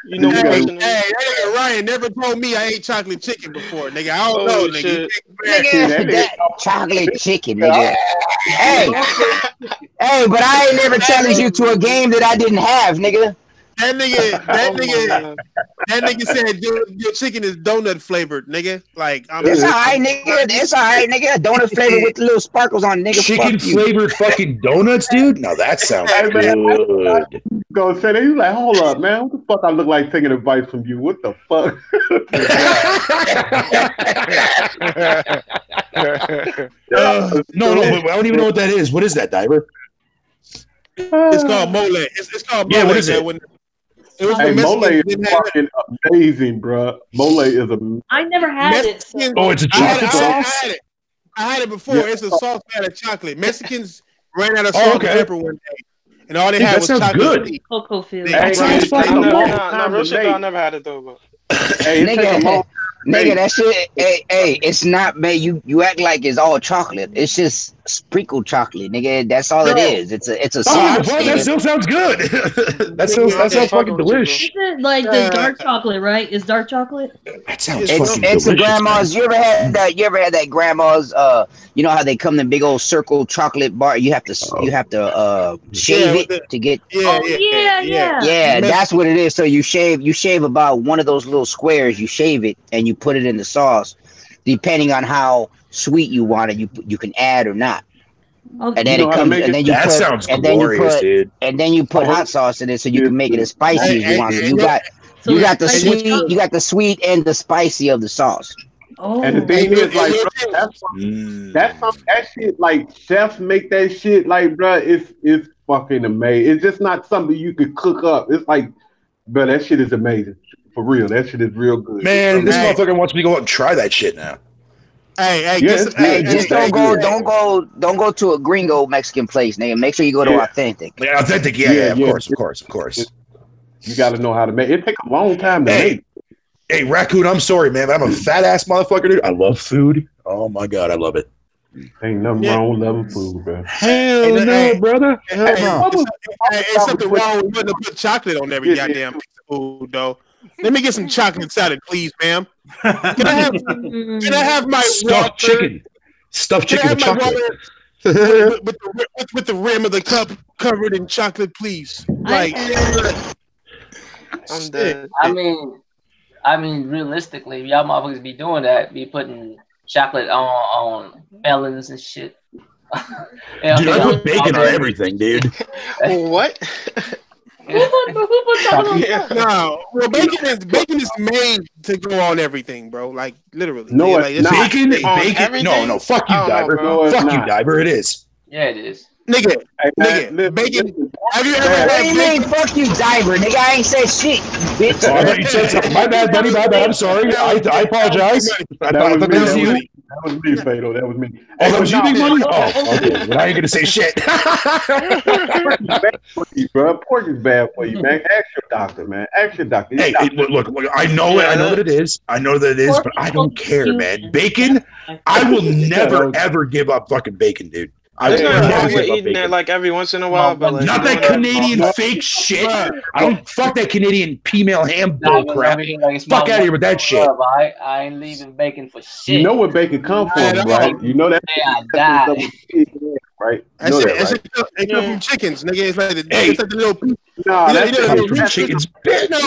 You know me. Hey, that nigga Ryan never told me I ate chocolate chicken before, nigga. I don't know, nigga. Nigga, chocolate chicken, nigga. Hey, but I ain't never challenged you to a game that I didn't have, nigga. That nigga said your chicken is donut flavored, nigga. Like, it's alright, nigga. It's alright, nigga. Donut flavored with the little sparkles on, nigga. Chicken flavored fucking donuts, dude. Now that sounds good. Go say that. You like, hold up, man. What the fuck? I look like taking advice from you. What the fuck? No, I don't even know what that is. What is that, Diver? It's called mole. It's called mole. Yeah, what is it? Mole is fucking amazing, bro. Mole is amazing. I never had it. So. Oh, it's a chocolate sauce? I had it before. Yeah. It's a sauce out of chocolate. Mexicans ran out of salt and pepper one day, and all they had was chocolate. Good. Cocoa field. I never had it though. But. Hey, Nigga, that shit, hey, it's not, man. You act like it's all chocolate. It's just sprinkled chocolate, nigga. That's all it is. It's a sauce. That still sounds good. that sounds fucking delicious. Isn't it like the dark chocolate, right? Is dark chocolate? That sounds it's a grandma's. Man. You ever had that grandma's? You know how they come in big old circle chocolate bar. You have to shave it to get. Yeah. That's what it is. So you shave about one of those little squares. You shave it and you put it in the sauce, depending on how sweet you want it. You can add or not. Okay. And then it comes, and then you that put, sounds and glorious, then you put, dude. And then you put hot sauce in it, so you can make it as spicy as you want. So you got the sweet and the spicy of the sauce. Oh. And the thing is, like, that shit, like, chefs make that shit, like, bro, it's fucking amazing. It's just not something you could cook up. It's like, bro, that shit is amazing. For real, that shit is real good. Man, this motherfucker wants me to go out and try that shit now. Just don't go to a gringo Mexican place, nigga. Make sure you go to authentic. Yeah, authentic, yeah, of course. You got to know how to make it. It takes a long time to make. Hey, Raccoon, I'm sorry, man. But I'm a fat ass motherfucker, dude. I love food. Oh my god, I love it. Ain't nothing wrong with loving food, bro. Hell no, brother. Ain't something wrong with putting put chocolate on every goddamn piece of food, though. Let me get some chocolate salad, please, ma'am. Can I have my stuffed chicken? Stuffed chicken with chocolate. with the rim of the cup covered in chocolate, please. Like, I'm dead. I mean, realistically, y'all motherfuckers be doing that, be putting chocolate on melons and shit. Dude, I put bacon on everything, dude. What? No, well, bacon is made to go on everything, bro. Like literally. No, like, bacon. No, fuck you, Diver. Fuck you, Diver. It is. Yeah, it is. Nigga, bacon. Have you ever had bacon? Fuck you, Diver, nigga. I ain't said shit, bitch. Oh, I thought you said something. My bad, buddy. My bad. I'm sorry. I apologize. I thought that was you. That was me, Fatal. That was me. Oh, that was you, Big Money? Oh, okay. Well, I ain't gonna say shit. Pork is bad for you, man. Ask your doctor, man. Ask your doctor. Hey, look, I know it. I know that it is. But I don't care, man. Bacon, I will never ever give up fucking bacon, dude. There's nothing wrong with eating it like every once in a while, but like, not that Canadian fake shit. I don't fuck that Canadian female ham bull crap. Fuck out of here with that shit. I ain't leaving bacon for shit. You know where bacon comes from, right? You know that. right? That's from chickens, nigga. It's like the little. No, that's from chickens. No.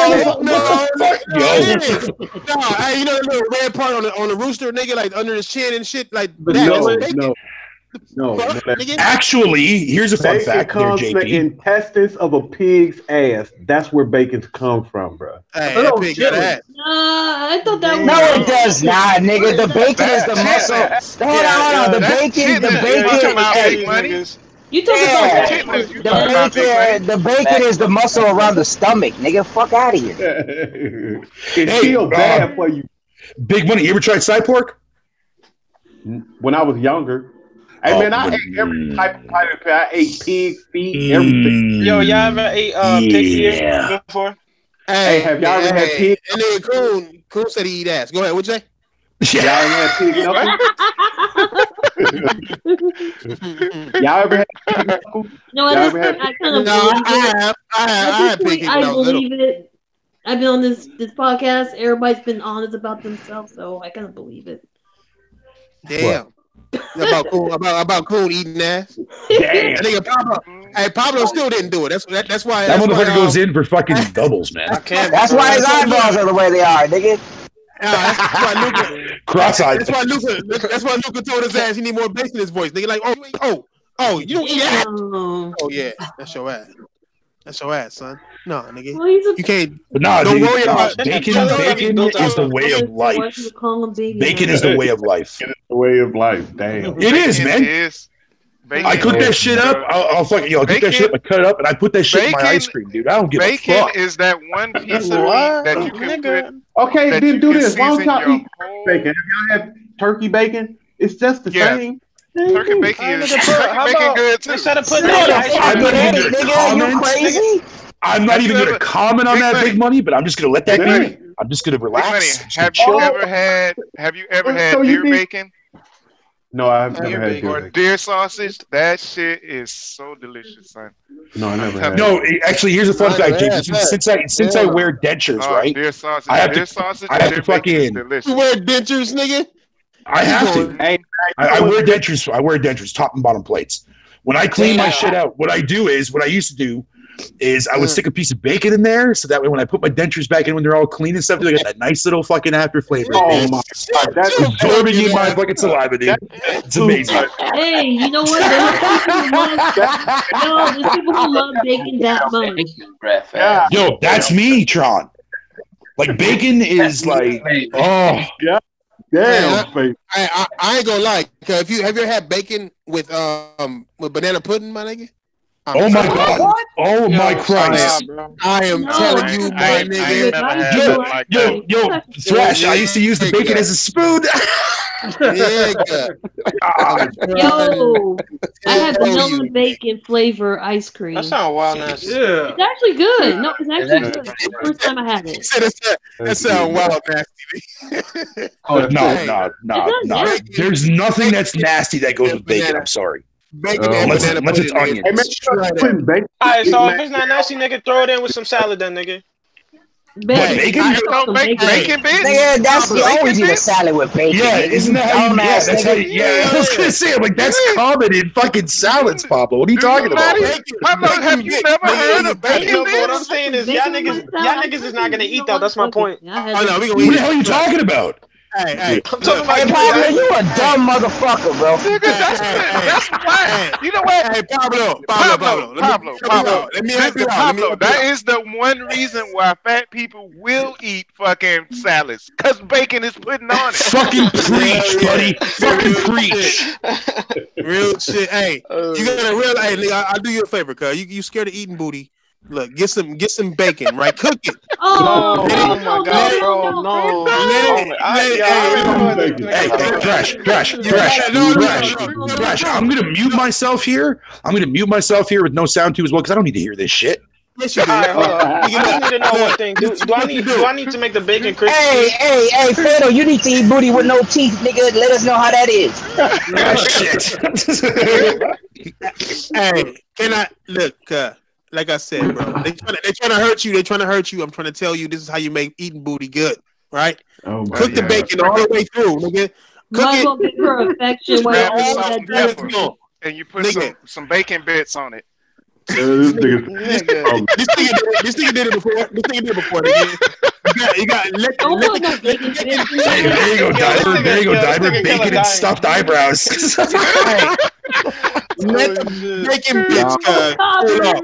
Hey, you know the little red part on the rooster, nigga, like under his chin and shit, like that. No. Actually, here's a fun fact. Comes there, from the intestines of a pig's ass. That's where bacon's come from, bro. Hey, that pig got ass. I thought that was. No, it does not, nigga. The bacon is the muscle. Hold on. The bacon. You talking about the bacon is the muscle around the stomach, nigga. Fuck out of here. It's still bad for you. Big Money. You ever tried side pork? When I was younger. Hey man, I ate every type of pie. I ate pig feet, everything. Yo, y'all ever ate pig ears before? Hey, have y'all ever had pig? And then Coon said he eat ass. Go ahead, what'd you say? Y'all ever had pig knuckles? Y'all ever had pig knuckles? No, I kind of I have pig I believe it. I've been on this podcast. Everybody's been honest about themselves, so I kind of believe it. Damn. About Coon eating ass. Damn. Pablo still didn't do it. That's why that motherfucker goes in for fucking doubles, man. That's why his eyeballs are the way they are, nigga. That's why Luca. Cross-eyed. That's why Luca told his ass he need more bass in his voice. Nigga, like, oh, you don't eat ass. Oh yeah, that's your ass. That's your ass, son. No, nigga, you can't. But nah, don't worry about bacon. Bacon is the way of life. Bacon is the way of life. It is the way of life. Damn. It is, man. It is. I cook that shit up. I'll fucking I'll cook that shit up. I cut it up and I put that shit in my ice cream, dude. I don't give a fuck. Bacon is that one piece of meat that you can put. Okay, then do this. Why don't y'all eat bacon? Have y'all had turkey bacon? It's just the same. Turkey bacon is good too. Instead of putting I'm not even gonna comment on that, Big Money, but I'm just gonna let that be. I'm just gonna relax. Have you ever had deer bacon? No, I've never had deer bacon. Deer sausage. That shit is so delicious, son. No, I never had. No, actually, here's a fun fact, James. Since I wear dentures, right? Deer sausage. I have to fucking. You wear dentures, nigga? I have to. I wear dentures. I wear dentures, top and bottom plates. When I clean my shit out, what I used to do is I would stick a piece of bacon in there, so that way when I put my dentures back in when they're all clean and stuff, they got that nice little fucking after flavor. Oh my god, that's absorbing in my fucking saliva, dude. It's amazing. Hey, you know what? There's people who love bacon that much. Yo, that's me, Tron. Like bacon is like, oh yeah. Damn, I ain't gonna lie. Have you ever had bacon with banana pudding, my nigga? Oh my god! What? Oh my Christ! I am telling you, my nigga. Yo, Thrash! I used to use the bacon as a spoon. Yo, I had vanilla bacon flavor ice cream. That sounds wild, nasty. Yeah, it's actually good. No, it's actually good. It's the first time I had it. That sounds wild, nasty. Oh no! There's nothing that's nasty that goes with bacon. I'm sorry. Bacon unless it's onions. Alright, so if it's not nasty, nigga, throw it in with some salad then, nigga. Bacon? Bacon bits? Nigga, that's you always eat a salad with bacon. Yeah, isn't that how you that's how you, I was gonna say, like, that's common in fucking salads, Pablo. What are you talking about? Pablo, have you never heard of bacon? What I'm saying is, y'all niggas is not gonna eat though. That's my point. What the hell are you talking about? Hey, I'm talking about Pablo, you a dumb motherfucker, bro. That's why. You know what? Hey, Pablo. Let me help you out. Pablo, that is the one reason why fat people will eat fucking salads, because bacon is putting on it. Fucking preach, buddy. Fucking preach. Real shit. Hey, you gotta realize. Hey, nigga, I'll do you a favor, cuz you scared of eating booty. Look, get some bacon, right? Cook it. Oh my god, bro, no. Hey, Thrash. I'm gonna mute myself here. With no sound too as well, because I don't need to hear this shit. Yes, you do. I just need to know one thing. Do I need to make the bacon crispy? Hey, Fredo, you need to eat booty with no teeth, nigga. Let us know how that is. Shit. Hey, can I look? Like I said, bro, they trying to hurt you. I'm trying to tell you this is how you make eating booty good, right? Cook the bacon all the way through, nigga. Cook it. Perfection. and you put some bacon bits on it. This nigga did it before. This nigga did it before. You got There you go, Diver. There you go, Diver. Bacon and stuffed eyebrows. Let the bacon bitch cool off.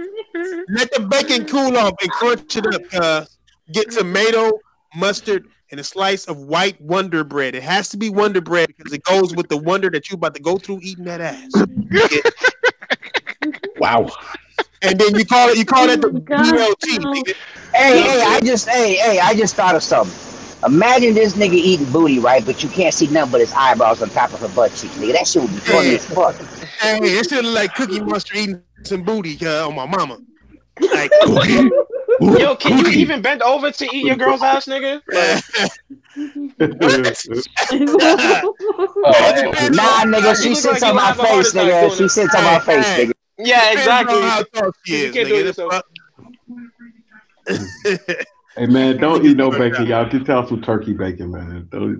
Let the bacon cool off and crunch it up. Get tomato, mustard, and a slice of white Wonder Bread. It has to be Wonder Bread because it goes with the wonder that you're about to go through eating that ass. Wow. And then you call it the BLT. Hey, I just thought of something. Imagine this nigga eating booty, right? But you can't see nothing but his eyebrows on top of her butt cheeks, nigga. That shit would be funny as fuck. Hey, it should look like Cookie Monster eating some booty on my mama. Like, yo, can you even bend over to eat your girl's ass, nigga? Nah, nigga, she sits on my face, nigga. She sits on my face, nigga. Yeah, exactly. You can't do it yourself. Hey man, don't eat no bacon, y'all. Just tell some turkey bacon, man. Don't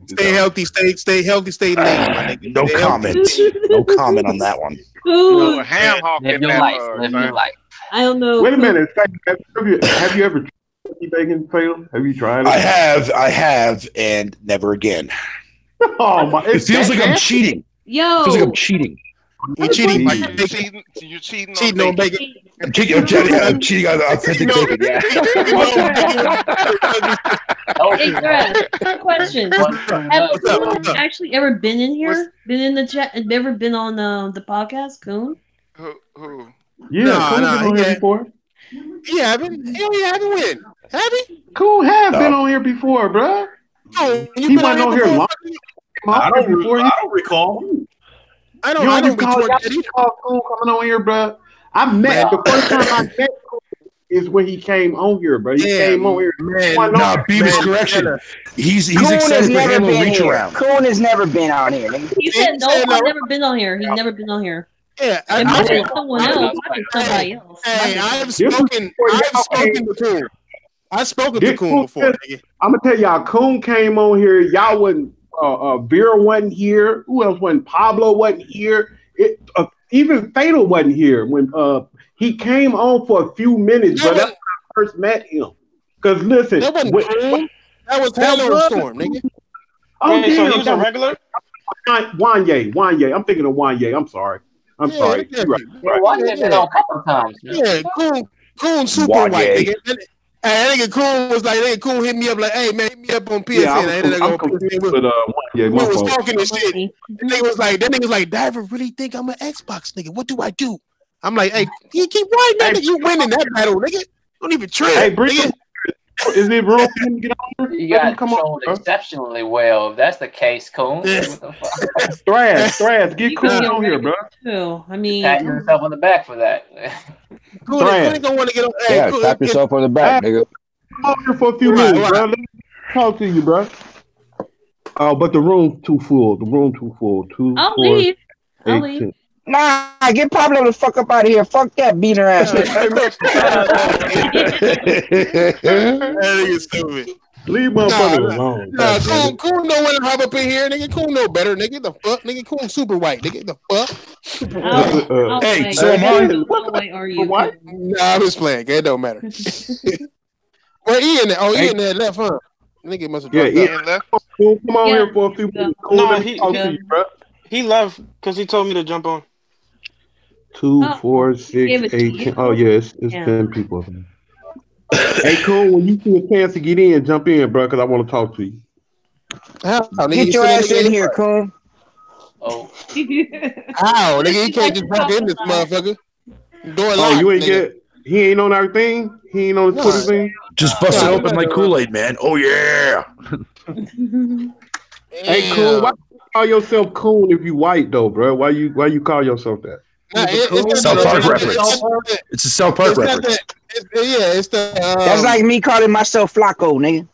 stay healthy, stay healthy, stay late, my nigga. No comment. No comment on that one. No, ham hock in Live your life. I don't know. Wait a minute. Have you ever tried turkey bacon, Phil? Have you tried it? I have, and never again. Oh my! It feels like I'm cheating. Yo, it feels like I'm cheating. You're cheating. You're cheating on bacon. I'm cheating on authentic bacon. Yeah. Hey, Brad, question. Have you actually ever been in here? Been in the chat? Never been on the podcast, Coon? Who? Yeah, Coon been on here before. Yeah, haven't win. Have he? Coon have been on here before, bro. Oh, he went on here long. I don't recall. I don't recall Coon coming on here, bro. The first time I met Coon is when he came on here, bro. He came on here. No, Beavis correction. He's excited for Halo reach around. Coon has never been on here, nigga. He said no. I've never been on here. He's never been on here. Yeah, it might be someone else. Somebody else. Hey, I've spoken to Coon. I've spoken to Coon before. I'm gonna tell y'all, Coon came on here. Y'all wasn't. Vera wasn't here. Who else wasn't? Pablo wasn't here. Even Fatal wasn't here when he came on for a few minutes. But that's when I first met him. Because listen, that was Halo Storm, nigga. Oh, so he was a regular. Wanye. I'm thinking of Wanye. I'm sorry. Sorry. Wanye been on a couple of times. Yeah, Coon super white, nigga. Hey, that nigga Coon was like, Coon hit me up like, hey man, hit me up on PSN. We was talking and shit. That nigga was like, Diver really think I'm an Xbox nigga. What do I do? I'm like, hey, you keep whining, nigga. You winning that battle, nigga. Don't even trip. Hey, nigga. Is it room for him to get on? You got controlled exceptionally well. If that's the case, Coon. What the fuck? Thrash, get Coon on here, bro. Too. I mean, pat yourself on the back for that. Coon don't want to get on. Yeah, tap yourself on the back, nigga. Come on here for a few minutes, bro. Let me talk to you, bro. Oh, but the room's too full. I'll leave. 18. Nah, get Pablo the fuck up out of here. Fuck that beater ass. That nigga stupid. Leave motherfucker alone. Nah, Coon don't want to hop up in here, nigga. Coon know better, nigga. The fuck, nigga. Coon super white, nigga. The fuck. Hey, so am I. What white are you? Nah, I'm just playing. It don't matter. Where Ian at? Oh, Ian there left, huh? Nigga must have dropped Ian left. Cool, come on here for a few minutes. No, he left because he told me to jump on. 2, 4, 6, 8, 10. Oh, yeah, it's 10 people. Hey, Cool, when you see a chance to get in, jump in, bro, because I want to talk to you. Get your ass in here, Cool. Oh. How? Nigga, you can't just walk in this motherfucker. You ain't he ain't on our thing? He ain't on the Twitter thing? Just bust it open like Kool-Aid, man. Oh, yeah. Hey, Cool, why you call yourself Coon if you white, though, bro? Why you call yourself that? It's South Park reference. It's a South Park reference. It's the. That's like me calling myself Flacco, nigga.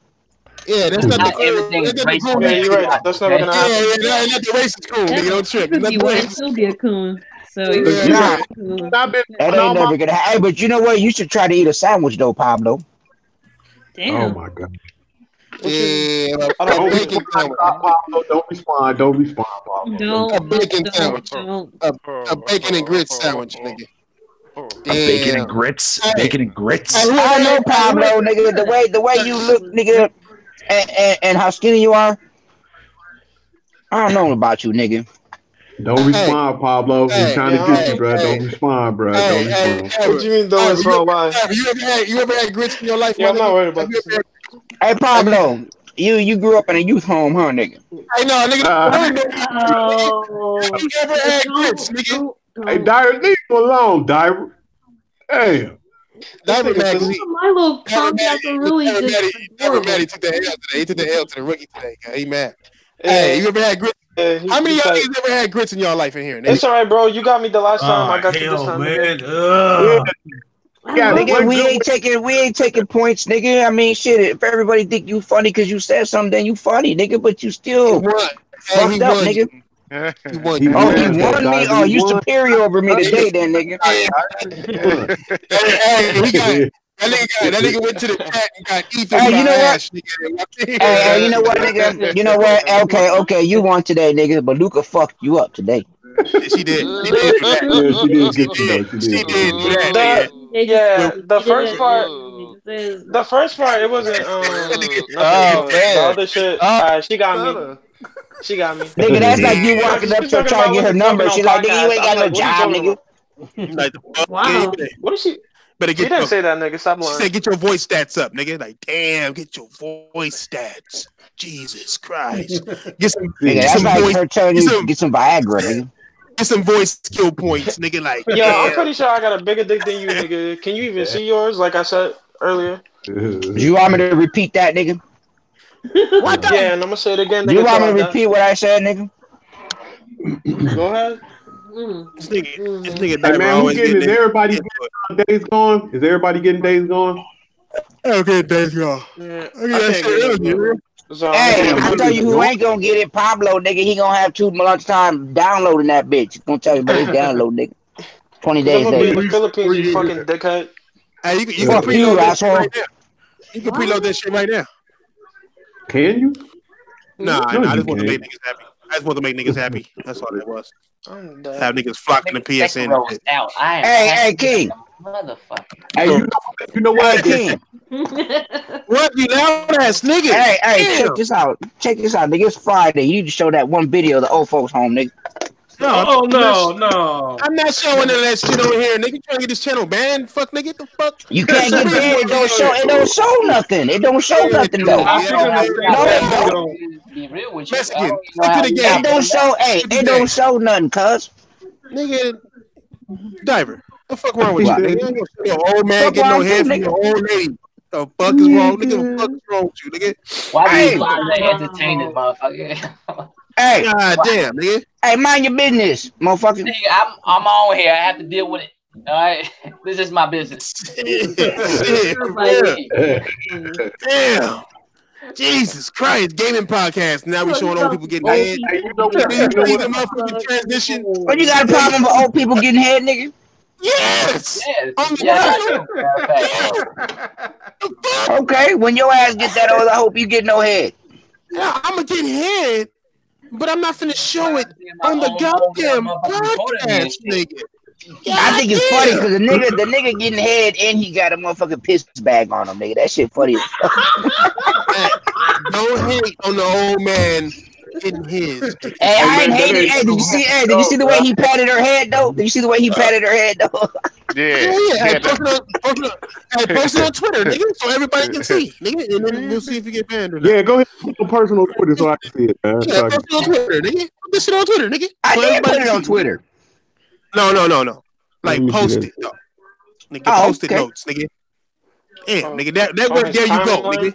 Yeah, that's not everything. Yeah, you're right. That's never gonna happen. Yeah, not the racist Coon, nigga. Don't trip. He'll be a Coon. So that ain't never gonna happen. Hey, but you know what? You should try to eat a sandwich though, Pablo. Damn. Oh my god. Yeah, Don't respond, Pablo. Don't respond. Don't respond, Pablo. A bacon sandwich. A bacon and grits sandwich, nigga. Bacon and grits. Bacon and grits. I know, Pablo, nigga. The way you look, nigga, and how skinny you are. I don't know about you, nigga. Don't respond, Pablo. He's trying to get you, bro. Don't respond, bro. Don't respond. What do you mean don't respond? Why? You ever had grits in your life? Yeah, I'm not worried about this. Hey, Pablo, you grew up in a youth home, huh, nigga? Hey, no, nigga. You ever had grits, nigga? Hey, Diver, leave him alone, Diver. Hey. Diver, man. My little contacts are really just. He took the L today. He took the L to the rookie today. He mad. Hey, you ever had grits? How many of y'all niggas ever had grits in y'all life in here? Nigga? It's all right, bro. You got me the last time. I got you this time, man. Yeah, nigga, we ain't taking points, nigga. I mean, shit. If everybody think you funny because you said something, then you funny, nigga. But you still fucked up, nigga. He won me? Oh, you superior over me today, then, nigga. That nigga went to the chat and got Ethan. Hey, you know what? Hey, you know what, nigga? You know what? Okay, you won today, nigga. But Luca fucked you up today. She did. She did do that. She did get you though. She did do that. Yeah, the first part, it wasn't. The other shit. She got me. She got me. Nigga, that's like you walking up to her trying to get her number. She's like, nigga, you ain't got no job, nigga. Wow. What is she? She didn't say that, nigga. Stop lying. She said, get your voice stats up, nigga. Like, damn, get your voice stats. Jesus Christ. Get some like her telling you get some Viagra, nigga. Get some voice skill points, nigga. Like, yo, I'm pretty sure I got a bigger dick than you, nigga. Can you even see yours? Like I said earlier. Do you want me to repeat that, nigga? What? Yeah, and I'm gonna say it again. Do you want me to repeat what I said, nigga? Go ahead. This nigga hey, man, who's getting? Is everybody getting Days Gone? Is everybody getting Days Gone? Okay, Days Gone. Yeah, hey, I tell you who ain't gonna get it, Pablo, nigga. He gonna have 2 months time downloading that bitch. He's gonna tell you about his download, nigga. 20 days later. In the Philippines, you fucking dickhead. Hey, you can preload that shit right now. You can preload that shit right now. Can you? Nah, I just want to make niggas happy. I just want to make niggas happy. That's all it was. Have niggas flocking the PSN. Hey, King. Motherfucker. Hey, you know what, King? What, you loud ass nigga? Hey, check this out. Check this out, nigga. It's Friday. You need to show that one video of the old folks home, nigga. No. I'm not showing that shit over here, nigga. Trying to get this channel banned? Fuck, nigga. Get the fuck. You can't get banned. It don't show nothing. It don't show nothing though. No. Be real with you. Mexican. It don't show. Hey, it don't show nothing, cuz. Nigga, Diver. What the fuck wrong with you, nigga? Your old man getting no head from your old lady. The fuck is wrong? Nigga, what the fuck is wrong with you, nigga? Why do you entertain this motherfucker? Hey, God damn, nigga. Hey, mind your business, motherfucker. Nigga, I'm on here. I have to deal with it. All right, this is my business. Damn. Jesus Christ, gaming podcast. Now we showing old people getting head. Hey, you know what? Transition. What, you got a problem with old people getting head, nigga? Yes. Okay, when your ass get that old, I hope you get no head. Yeah, I'm gonna get head, but I'm not finna show it on the goddamn podcast, nigga. I think it's funny because the nigga getting head and he got a motherfucking piss bag on him, nigga. That shit funny as fuck. Don't hate on the old man getting his. Hey, I ain't hating. Hey, did you see? Hey, did you see the way he patted her head though? Did you see the way he patted her head though? Yeah. Hey, post it on Twitter, nigga, so everybody can see, nigga, and then we'll see if you get banned or not. Yeah, go ahead. Put your personal Twitter so I can see it, man. Yeah, post it on Twitter, nigga. Put this shit on Twitter, nigga. I did put it on Twitter. No. Like post it though. Nigga, post it notes, nigga. Yeah, nigga. That way, there you go, nigga.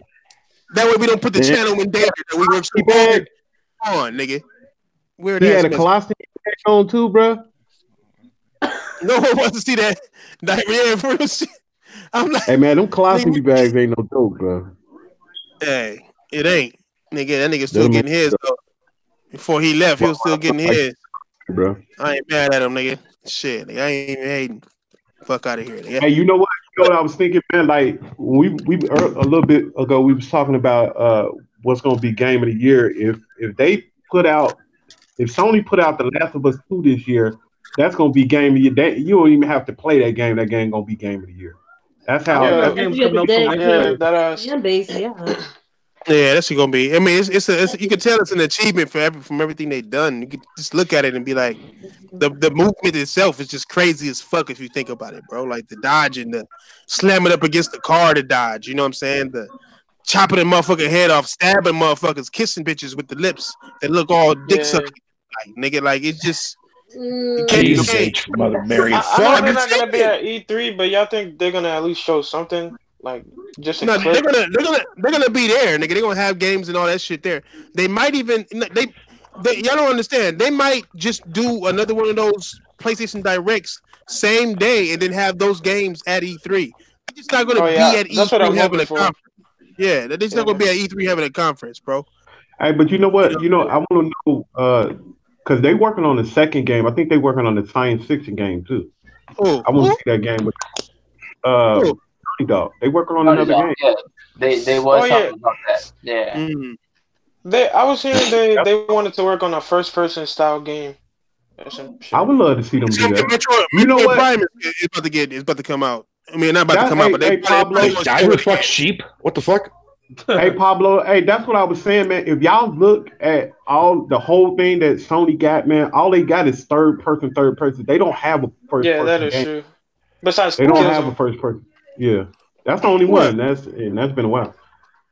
That way we don't put the channel in danger. That we work on, nigga. Weird. He had a colostomy bag on too, bro. No one wants to see that. Yeah, for real shit. I'm like, hey man, them colostomy bags ain't no joke, bro. Hey, it ain't, nigga. That nigga still getting his though. Before he left, he was still getting his. Bro, I ain't mad at him, nigga. Shit, nigga, I ain't even hating. Fuck out of here, nigga. Hey, you know what? know what I was thinking, man? Like we a little bit ago, we was talking about what's going to be game of the year. If Sony put out The Last of Us 2 this year, that's going to be game of the year. You don't even have to play that game. That game going to be game of the year. That's how. That game's coming out fan base, yeah. Yeah, that's gonna be. I mean, it's you can tell it's an achievement from everything they've done. You can just look at it and be like, the movement itself is just crazy as fuck if you think about it, bro. Like the dodge and the slamming up against the car to dodge. You know what I'm saying? The chopping the motherfucking head off, stabbing motherfuckers, kissing bitches with the lips that look all dick sucking. Like, nigga, like it's just. Mother Mary. I know they're not gonna be at E3, but y'all think they're gonna at least show something? Like just they're gonna be there, nigga. They're gonna have games and all that shit there. They might even they y'all don't understand. They might just do another one of those PlayStation Directs same day and then have those games at E3. They're just not gonna be at E3 having a conference. Yeah, they're just not gonna be at E3 having a conference, bro. Hey, but you know what? You know, I want to know because they working on the second game. I think they working on the science fiction game too. Oh, I want to see that game with Dog. They working on another game. Yeah. They was talking about that. Yeah. Mm-hmm. I was hearing they wanted to work on a first person style game. I would love to see them do that. You know what? Prime is about to come out. I mean, not about to come out, but they fuck sheep. What the fuck? Hey Pablo, hey, that's what I was saying, man. If y'all look at the whole thing that Sony got, man, all they got is third person. They don't have a first person. Yeah, that is true. Besides, they don't have a first person. Yeah, that's the only one. That's been a while.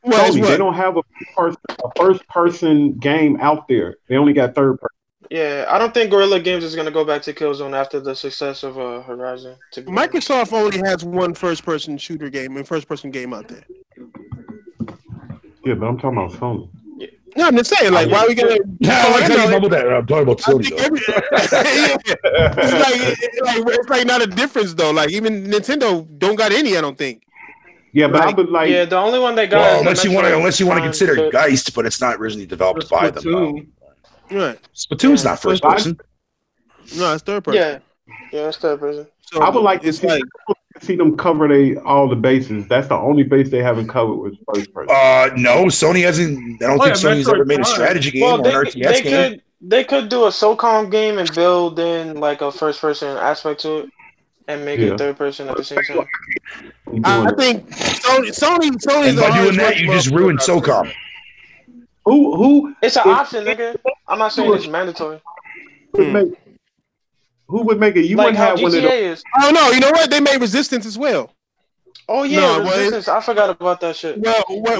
Sony, they don't have a first person game out there. They only got third person. Yeah, I don't think Guerrilla Games is going to go back to Killzone after the success of Horizon. Microsoft only has one first person shooter game and first person game out there. Yeah, but I'm talking about Sony. Yeah. No, I'm just saying, like, why are we gonna? I'm talking about Sony. It's like not a difference though. Like even Nintendo don't got any. I don't think. Yeah, but I would like. Yeah, the only one they got. Well, unless you want to consider Geist, but it's not originally developed by them. Right. Splatoon's not first person. No, it's third person. Yeah, it's third person. So I would like to see them cover all the bases. That's the only base they haven't covered with first person. No, Sony hasn't. I don't think Sony's ever made a strategy game or an RTS game. They could do a SOCOM game and build in like a first person aspect to it and make it third person at the same time. I think Sony's and by doing that, you just ruined SOCOM. Who? It's an option, nigga. I'm not saying it's mandatory. Who would make it? You like wouldn't how have one of GTA those. is. Oh no! You know what? They made Resistance as well. Oh yeah, Resistance. I forgot about that shit. They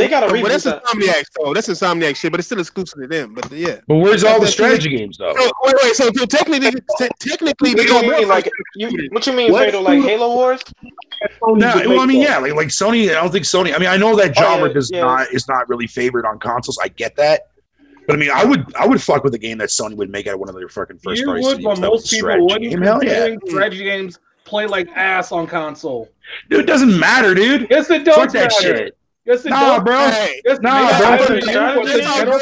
got to reboot that's that. Insomniac, though. That's Insomniac shit, but it's still exclusive to them. But yeah. But where's all the strategy games though? Wait. So technically, they don't mean like what you mean, Fatal? Like Halo Wars? No, well, I mean, yeah, like Sony. I don't think Sony. I mean, I know that genre is not really favored on consoles. I get that. But I mean, I would fuck with a game that Sony would make out of one of their fucking first party studios. You would, but most people wouldn't. Hell yeah. Strategy games play like ass on console. Dude, it doesn't matter, dude. Yes, it does fuck that matter. shit. Yes, it does. Bro. Hey, yes,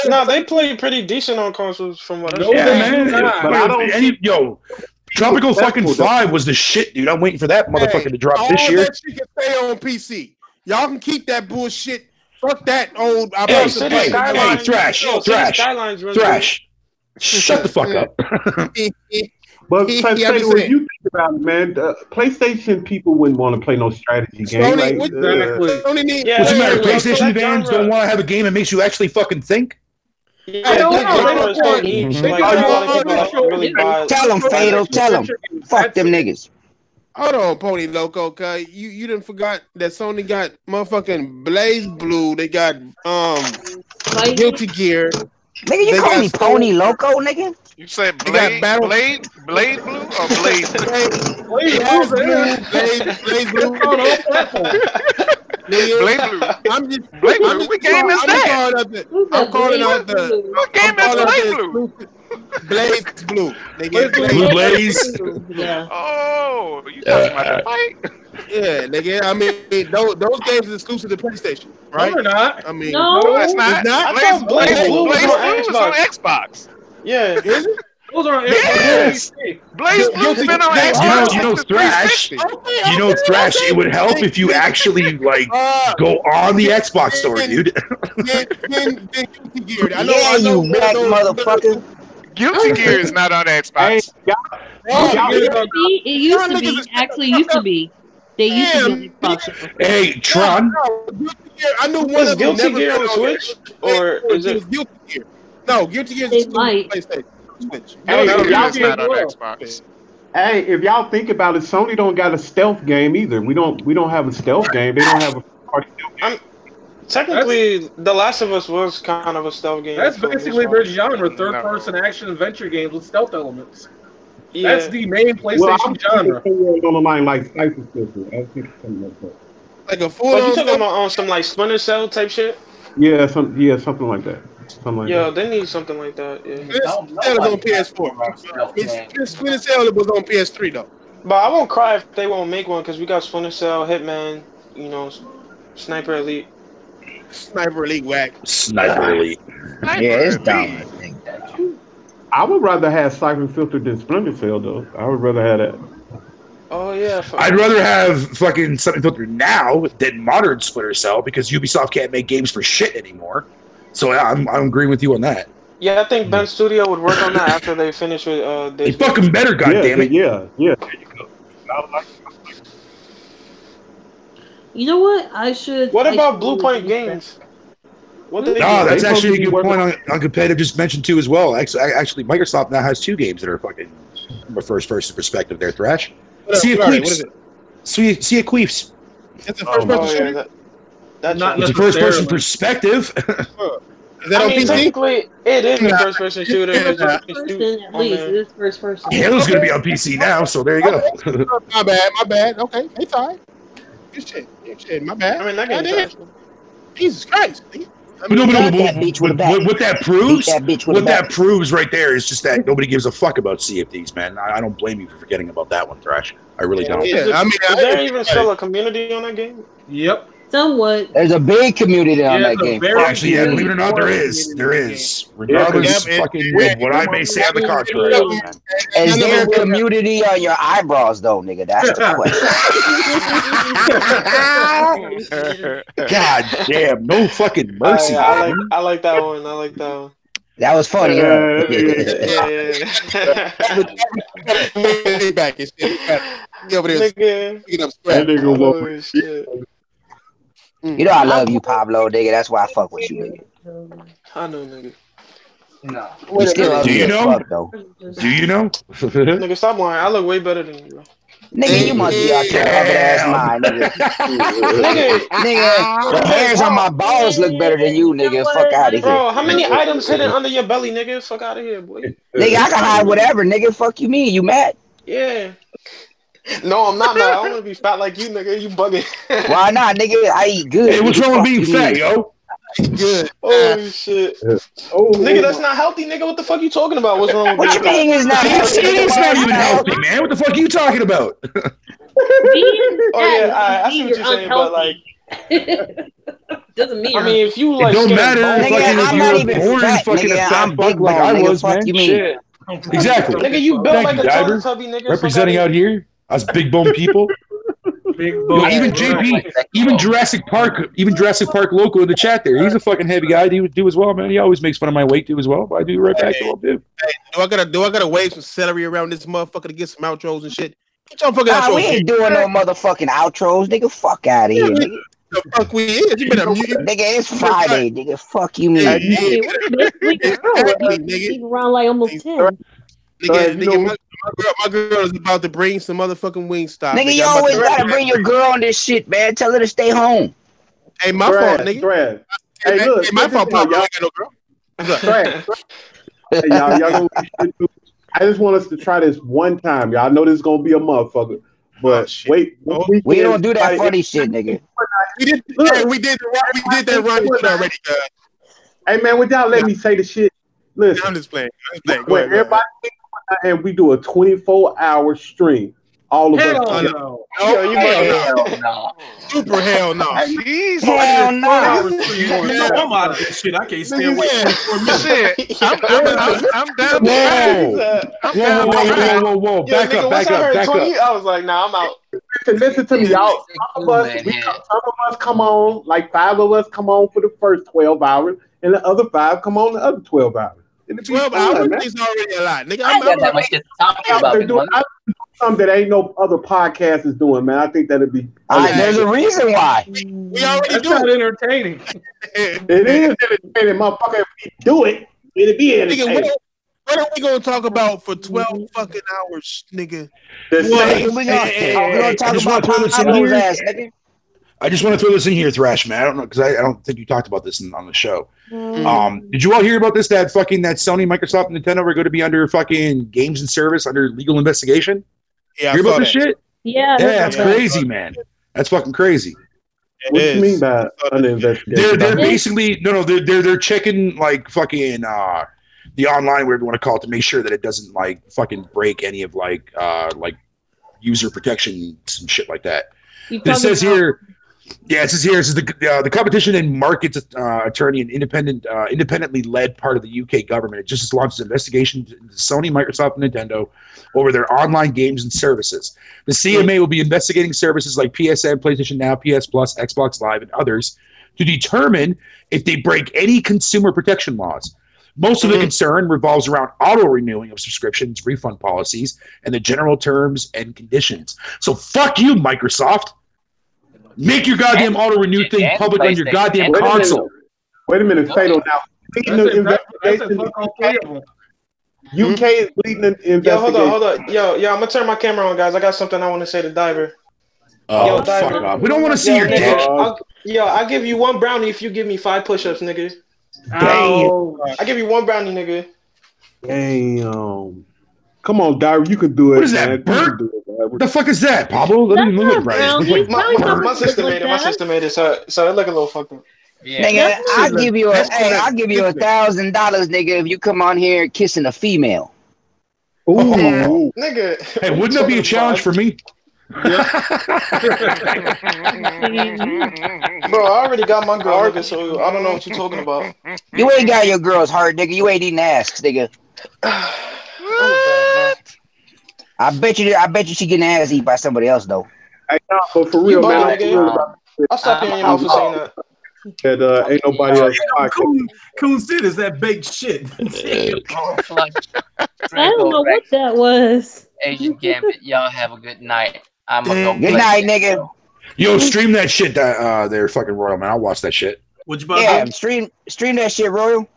No, they play pretty decent on consoles from what I know. Man. Tropical fucking 5 was the shit, dude. I'm waiting for that motherfucker to drop this year. All that shit can stay on PC. Y'all can keep that bullshit. Fuck that old. Hey, Thrash. Shut the fuck up. But when you think about it, man, PlayStation people wouldn't want to play no strategy game. What's the matter? PlayStation fans don't want to have a game that makes you actually fucking think? Tell them, Fatal. Tell them. Fuck them niggas. Hold on, Pony Loco, cause you done forgot that Sony got motherfucking Blaze Blue. They got Guilty Gear. Nigga, you call me Pony Loco, nigga? You said Blade Blue or Blade Blue? Blaze Blue. Blade Blue. Blade Blue. What game is that? I'm calling out the. What game is Blade Blue? Blaze Blue. They get Blue Blaze. Yeah. Oh, you talking about the fight? Yeah, nigga. I mean, those games are exclusive to PlayStation, right? No, they're not. I mean, no, it's not. Blaze Blue is on Xbox. Yeah. Is it? Those are Yes. Blaze Blue's been on Xbox. You know, Thrash. You know, Thrash. It would help if you actually like go on the Xbox store, dude. Then Guilty Gear. Yeah, you black motherfucker. Guilty Gear is not on Xbox. It used to be. Actually, used to be. They used to be Xbox. Hey, Tron. I knew one of them Guilty never Gear been on Switch, or is it Guilty Gear? No, Guilty Gear is PlayStation. Switch. Hey, Guilty if Gear y'all is not on Xbox. Hey, if y'all think about it, Sony don't got a stealth game either. We don't have a stealth game. They don't have a party game. Technically, The Last of Us was kind of a stealth game. That's basically their genre: third-person action adventure games with stealth elements. Yeah. That's the main PlayStation genre. On the line like Cypher Filter. I think something like that. Like a full. But you talking about on some like Splinter Cell type shit? Yeah, something like that. Yeah, they need something like that. Yeah. Splinter Cell on PS4. Splinter Cell was on PS3 though. But I won't cry if they won't make one because we got Splinter Cell, Hitman, you know, Sniper Elite. Sniper Elite whack. Sniper Elite. Yeah, it's dumb. I would rather have Cypher Filter than Splinter Cell though. I would rather have that. Oh yeah. I'd rather have fucking Cypher Filter now than modern Splinter Cell because Ubisoft can't make games for shit anymore. So I'm agreeing with you on that. Yeah, I think Ben Studio would work on that after they finish with They fucking better, goddammit. Yeah. There you go. You know what? I should. What about Blue Point Games? What do they do? That's actually a good point on competitive. Just mentioned too as well. Actually, Microsoft now has 2 games that are fucking from a first-person perspective. There, Thrash. See a Queefs. See a Queefs. It's a first-person shooter. That's it's a first-person perspective. Is that on PC? Technically, it is a first-person shooter. At least it is first person. Halo's gonna be on PC now, so there you go. My bad. Okay, it's alright. Good shit. My bad. I mean, that game's Jesus Christ. What that proves right there is just that nobody gives a fuck about CFDs, man. I don't blame you for forgetting about that one, Thrash. I really don't. Yeah, is there even still a community on that game? Yep. Somewhat. There's a big community on that game. Actually, yeah, believe it or not, there is. Regardless of what I may say on the contrary. Is there a community on your eyebrows, though, nigga? That's the question. God damn, no fucking mercy. I like that one. That was funny. You know I love you, Pablo, nigga. That's why I fuck with you, nigga. I know, nigga. No. You still love me as fuck, though. Do you know? Nigga, stop lying. I look way better than you, bro. Nigga, you must be out your covered ass mind, nigga. Nigga, the hairs on my balls look better than you, nigga. Fuck out of here. Bro, how many items hidden under your belly, nigga? Fuck out of here, boy. Nigga, I can hide whatever, nigga. Fuck you mean? You mad? Yeah. No, I'm not mad. I want to be fat like you, nigga. You bugging. Why not, nigga? I eat good. Hey, what's wrong with being fat, yo? Good. Oh shit. Nigga, that's not healthy, nigga. What the fuck you talking about? What's wrong with what you mean is not healthy? It's not even healthy, man. What the fuck are you talking about? I see what you're saying, but like doesn't mean. I mean, if you like, it don't matter. Nigga, I'm not even born fat, fucking nigga. a fat I'm big like bone, I nigga. was, Fuck man. you mean? Shit. Exactly. Nigga, you built like a Teletubby, nigga. Representing out here, us big bone people. Big bone. Even JP, even Jurassic Park local in the chat there. He's a fucking heavy guy. He would do as well, man. He always makes fun of my weight too as well. But I do right back to what I do. Hey, do I gotta wave some celery around this motherfucker to get some outros and shit? Get your fucking outros. We ain't doing no motherfucking outros, nigga. Fuck out of here, nigga. The fuck we is? You better nigga, it's Friday, nigga. Fuck you, man. Nigga, around like almost 10. Nigga, my girl is about to bring some motherfucking Wingstop. Nigga, you always gotta bring your girl on this shit, man. Tell her to stay home. Hey, my fault, nigga. Hey, look, my fault, Pop. Y'all ain't got no girl. Hey, y'all I just want us to try this one time, y'all. I know this is gonna be a motherfucker, but wait. We don't do that funny shit, nigga. We did that run already, guys. Hey, man, would y'all let me say the shit? Listen, I'm just playing. Everybody and we do a 24-hour stream all of us. Hell together. no. Yo, you Hell no. Super hell no. Jeez, Hell no. I'm out of this shit. I can't stay away for a minute. shit. I'm down the Whoa. Yo, Back nigga, up. once I heard 20, I was like, nah, I'm out. Listen to me, y'all. Some of us come on, like 5 of us come on for the first 12 hours, and the other 5 come on the other 12 hours. 12 hours is already a lot, nigga. I got that much shit to talk about, big money. Something that ain't no other podcast is doing, man. I think that'd be. There's a reason why. We already That's do. not entertaining. It is entertaining, motherfucker. If we do it, it'd be entertaining. Nigga, what are we gonna talk about for 12 fucking hours, nigga? We're gonna talk about Pablo's ass, nigga. I just want to throw this in here, Thrash, man. I don't know, because I don't think you talked about this on the show. Did you all hear about this? That Sony, Microsoft, and Nintendo are going to be under fucking games and service under legal investigation? Yeah, hear about this shit? Yeah, that's crazy, man. That's fucking crazy. What do you mean by under investigation? They're basically they're checking like fucking the online, whatever you want to call it, to make sure that it doesn't like fucking break any of like user protection and shit like that. It says here. Yeah, it says here. It says the Competition and Markets Attorney and independently led part of the UK government. It just launched an investigation into Sony, Microsoft, and Nintendo over their online games and services. The CMA will be investigating services like PSN, PlayStation Now, PS Plus, Xbox Live, and others to determine if they break any consumer protection laws. Most of the concern revolves around auto-renewing of subscriptions, refund policies, and the general terms and conditions. So fuck you, Microsoft. Make your goddamn auto-renew thing public on your goddamn console. Wait a minute, Fatal. Now, UK is leading the investigation. Yo, hold on. Yo, I'm gonna turn my camera on, guys. I got something I want to say to Diver. Yo, Diver. Fuck off. We don't want to see your dick. I'll give you 1 brownie if you give me 5 push-ups, nigga. Damn. I give you 1 brownie, nigga. Damn. Come on, Diver. You can do it. What is that, Bert? What the fuck is that, Pablo? Let me look at it. My sister made it. My sister made it, so it look a little fucked up. Yeah. Nigga, I'll give you $1,000, nigga, if you come on here kissing a female. Ooh, nigga. Hey, wouldn't that be a challenge for me? Bro, I already got my girl, nigga, so I don't know what you're talking about. You ain't got your girl's heart, nigga. You ain't eating ass, nigga. I bet you she getting ass eat by somebody else though. Hey, no, but for real, man. I'll stop hearing your mouth for saying that. That ain't nobody else. Coon said is that baked shit. I don't know what that was. Asian Gambit, y'all have a good night. I'm gonna go. Good night, nigga. Yo, stream that shit. They're fucking Royal, man. I'll watch that shit. What you about stream that shit, Royal.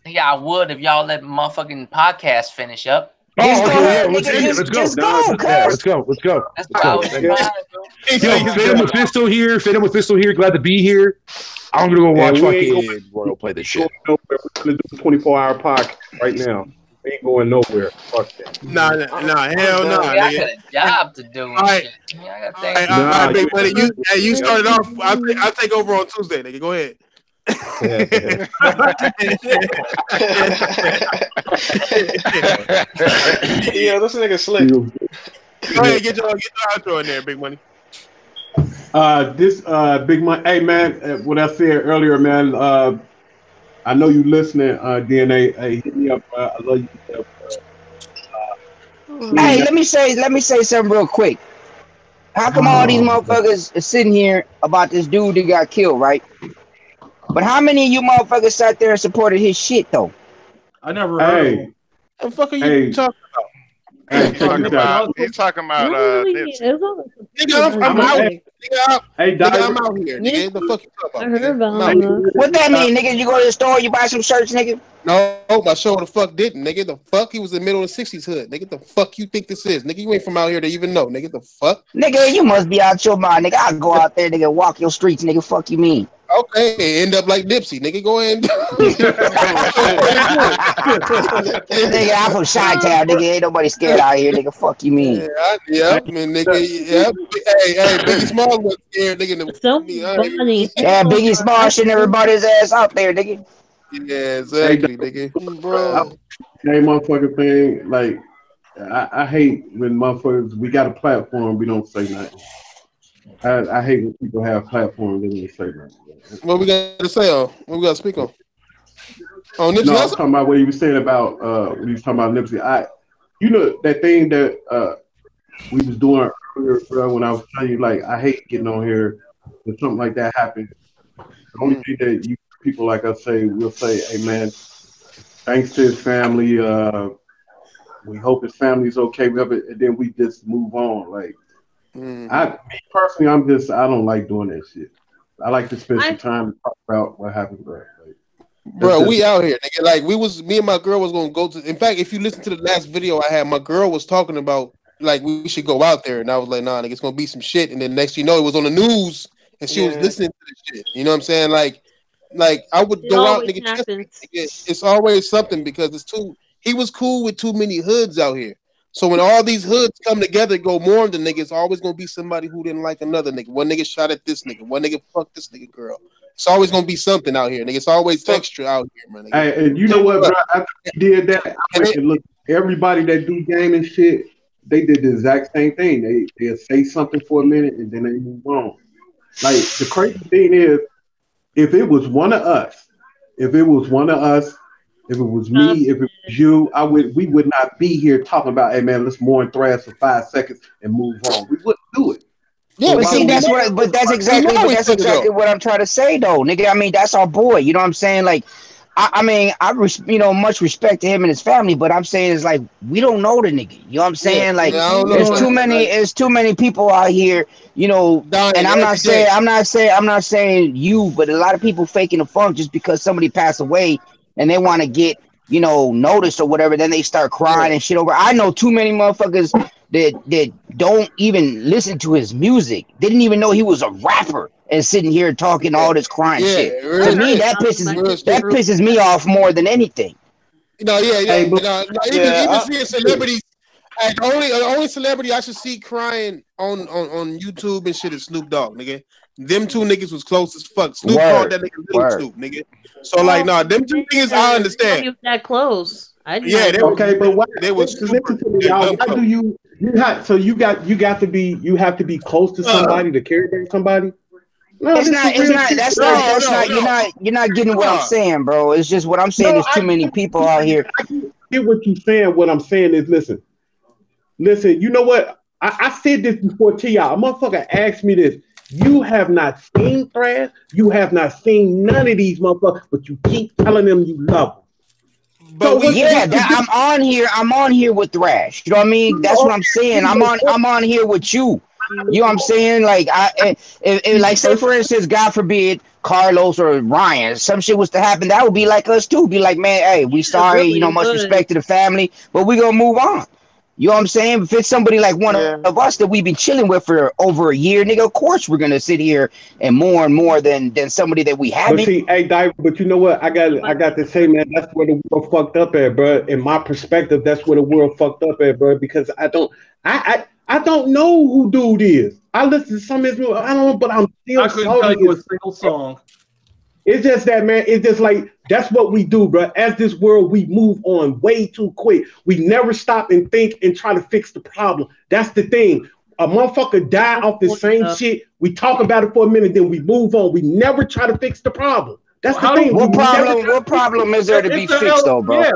Yeah, I would if y'all let motherfucking podcast finish up. Let's go. Let's go. That's what I was Phantom Mephisto here. Phantom Mephisto here. Glad to be here. I'm gonna go watch fucking Royal play this shit. We're gonna do a 24-hour podcast right now. We ain't going nowhere. Fuck that. Nah, hell no. I got a job to do. All right, big buddy. You started off. I'll take over on Tuesday, nigga. Go ahead. Yeah, this nigga slick. Go ahead, get your outro in there, big money. This big money. Hey man, what I said earlier, man. I know you listening. DNA, hey, hit me up. I love you. Hey, let me say something real quick. How come all these motherfuckers are sitting here about this dude that got killed, right? But how many of you motherfuckers sat there and supported his shit though? I never heard of him. What the fuck are you talking about? He's talking about Nipsey. I'm out here. Nigga, the fuck you talking about? What that mean, nigga? You go to the store, you buy some shirts, nigga? No, my show the fuck didn't, nigga. The fuck? He was in the middle of the 60s hood. Nigga, the fuck you think this is? Nigga, you ain't from out here to even know. Nigga, the fuck? Nigga, you must be out your mind, nigga. I'll go out there, nigga, walk your streets, nigga. Fuck you mean? Okay, end up like Nipsey, nigga. Go ahead. Nigga, I'm from Chi-Town, nigga. Ain't nobody scared out here, nigga. Fuck you mean? Yeah, I mean, nigga. Yeah. Hey, Biggie Small was scared, nigga. Yeah, Biggie Small shouldn't everybody's ass out there, nigga. Yeah, exactly, nigga. Bro, same motherfucking thing. Like, I hate when motherfuckers, we got a platform, we don't say nothing. I hate when people have platforms, they don't say nothing. What we got to say on? What we got to speak on? Oh, Nipsey No, I'm Hussle? talking about what you were saying about when you was talking about Nipsey. You know that thing that we was doing earlier, bro, when I was telling you, like, I hate getting on here when something like that happens. The only thing that you people like us say, we'll say, hey man, thanks to his family, we hope his family's okay, and then we just move on. Like, me personally, I don't like doing that shit. I like to spend some time to talk about what happened, bro. Like, bro, we out here, nigga. Like, me and my girl was gonna go to. In fact, if you listen to the last video I had, my girl was talking about like we should go out there, and I was like, nah, nigga, it's gonna be some shit. And then next you know, it was on the news, and she was listening to the shit. You know what I'm saying? Like I would go out, nigga. It's always something because he was cool with too many hoods out here. So when all these hoods come together, go more than nigga, it's always gonna be somebody who didn't like another nigga. One nigga shot at this nigga. One nigga fucked this nigga girl. It's always gonna be something out here, nigga. It's always extra out here, man. Hey, and you know what, bro? After we did that, I went and look. Everybody that do game and shit, they did the exact same thing. They'll say something for a minute and then they move on. Like, the crazy thing is, if it was one of us, if it was me, if it was you, we would not be here talking about, hey man, let's mourn thrash for 5 seconds and move on. We wouldn't do it. Yeah, but see, that's exactly what I'm trying to say, though, nigga. I mean, that's our boy. You know what I'm saying? Like, I mean, much respect to him and his family, but I'm saying it's like we don't know the nigga. You know what I'm saying? Like, there's too many people out here. You know, and I'm not saying you, but a lot of people faking the funk just because somebody passed away and they want to get noticed or whatever. Then they start crying and shit over. I know too many motherfuckers that don't even listen to his music. They didn't even know he was a rapper. And sitting here talking all this crying shit. To me, that pisses me off more than anything. Even seeing celebrities. The only celebrity I should see crying on YouTube and shit is Snoop Dogg, nigga. Them two niggas was close as fuck. Snoop called that nigga Little Snoop, nigga. So them two niggas, I understand. He was that close. But why? They was super. Why do you have to be close to somebody to care about somebody? No, it's not. You're not getting what I'm saying, bro. It's just what I'm saying. There's too many people out here. I get what you're saying. What I'm saying is, listen. You know what? I said this before to y'all. A motherfucker asked me this. You have not seen thrash. You have not seen none of these motherfuckers, but you keep telling them you love them. But I'm on here. I'm on here with thrash. You know what I mean? That's what I'm saying. I'm on here with you. You know what I'm saying? Like, like, say for instance, God forbid, Carlos or Ryan, some shit was to happen, that would be like us too. Be like, man, hey, we sorry, much respect to the family, but we gonna move on. You know what I'm saying? If it's somebody like one of us that we've been chilling with for over a year, nigga, of course we're gonna sit here and more than somebody that we haven't. But see, hey, Diver, but you know what? I got to say, man, that's where the world fucked up at, bro. In my perspective, that's where the world fucked up at, bro. Because I don't know who dude is. I listen to some of his music. I don't know, but I'm still. I couldn't tell you a single song. It's just that, man. It's just like that's what we do, bro. As this world, we move on way too quick. We never stop and think and try to fix the problem. That's the thing. A motherfucker die off the same shit. We talk about it for a minute, then we move on. We never try to fix the problem. That's the thing. What problem is there to be fixed, though, bro? Yeah.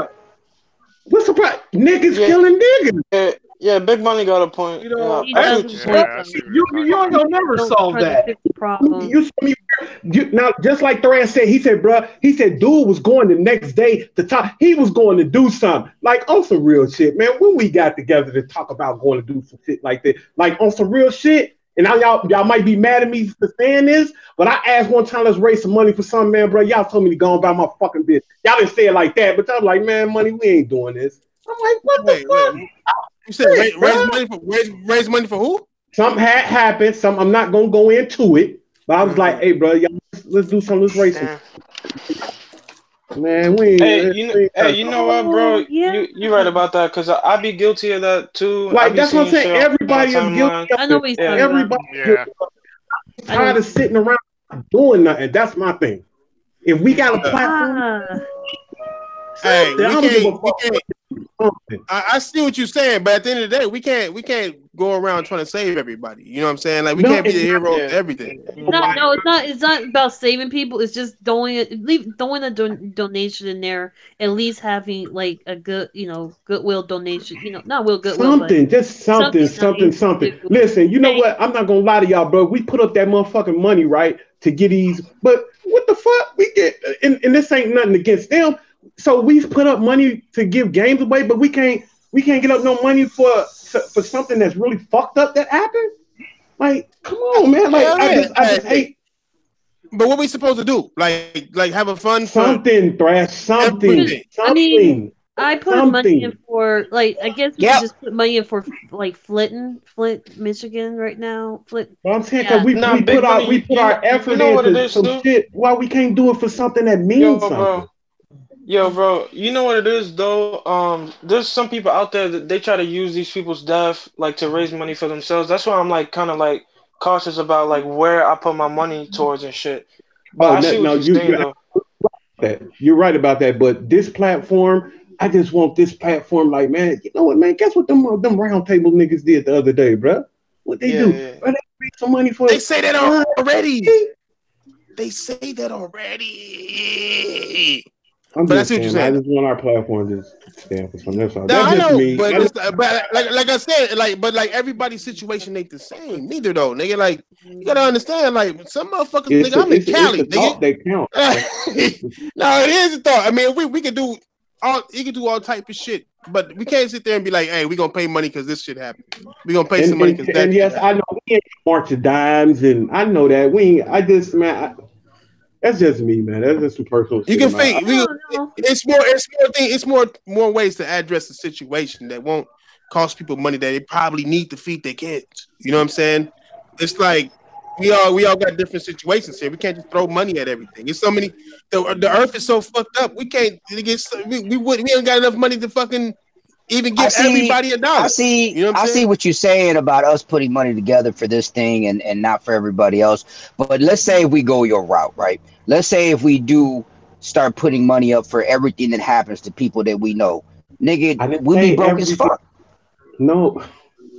What's the problem? Niggas killing niggas. Yeah, Big Money got a point. You know, you ain't gonna never solve that. Now, just like Thrash said, he said, dude was going the next day to talk. He was going to do something. Like, on some real shit, man. When we got together to talk about going to do some shit like that, like on some real shit, and now y'all might be mad at me for saying this, but I asked one time, let's raise some money for something, man, bro. Y'all told me to go and buy my fucking bitch. Y'all didn't say it like that, but y'all like, man, money, we ain't doing this. I'm like, what the fuck? You said raise money for who? Something had happened. I'm not gonna go into it, but I was like, "Hey, bro, y'all, let's do something. Let's race some." Man, we. You know what, bro? You right about that because I be guilty of that too. Like that's what I'm saying. Everybody is guilty. I know he's everybody. Yeah. Tired of sitting around doing nothing. That's my thing. If we got a platform, hey, we can't. I see what you're saying, but at the end of the day, we can't go around trying to save everybody. You know what I'm saying? Like we can't be the hero of everything. It's not about saving people. It's just throwing a donation in there. At least having like a good, goodwill donation. Not goodwill, something, just something. Listen, you know what? I'm not gonna lie to y'all, bro. We put up that motherfucking money, right, to get these. But what the fuck? We get, and this ain't nothing against them. So we put up money to give games away, but we can't get up no money for something that's really fucked up that happened. Like, come on, man. Like, I just hate. But what we supposed to do? Like have a fun something, Thrash, something. I mean, I put money in for I guess we just put money in for like Flint, Michigan right now. Flint. Well, I'm saying because we put our effort into some shit. Why we can't do it for something that means something? Yo, bro, you know what it is though? There's some people out there that they try to use these people's death like to raise money for themselves. That's why I'm like kind of like cautious about like where I put my money towards and shit. But I see what you're saying though. You're right about that. But this platform, I just want this platform. Like, man, you know what, man? Guess what them round table niggas did the other day, bro? What they do? Yeah. Bro, they raise some money for. They say that already. They say that already. But that's what you're saying. I just want our platform to stand for something. That's all. No, I know, me. But like I said, like everybody's situation ain't the same. Neither though, nigga. Like you gotta understand, like some motherfuckers, nigga. I'm in Cali, nigga. They count. No, it is a thought. I mean, we could do all. You can do all type of shit, but we can't sit there and be like, hey, we gonna pay money because this shit happened. We gonna pay some money because that. And yes, I know we ain't march of dimes, and I know that we. That's just me, man. That's just some personal. You can fake. It's more ways to address the situation that won't cost people money that they probably need to feed their kids. You know what I'm saying? It's like we all got different situations here. We can't just throw money at everything. It's so many. The earth is so fucked up. We can't get. We ain't got enough money to fucking even give everybody $1. I see what you're saying about us putting money together for this thing and not for everybody else. But let's say if we go your route, right? Let's say if we do start putting money up for everything that happens to people that we know, nigga, we'll be broke as fuck. No,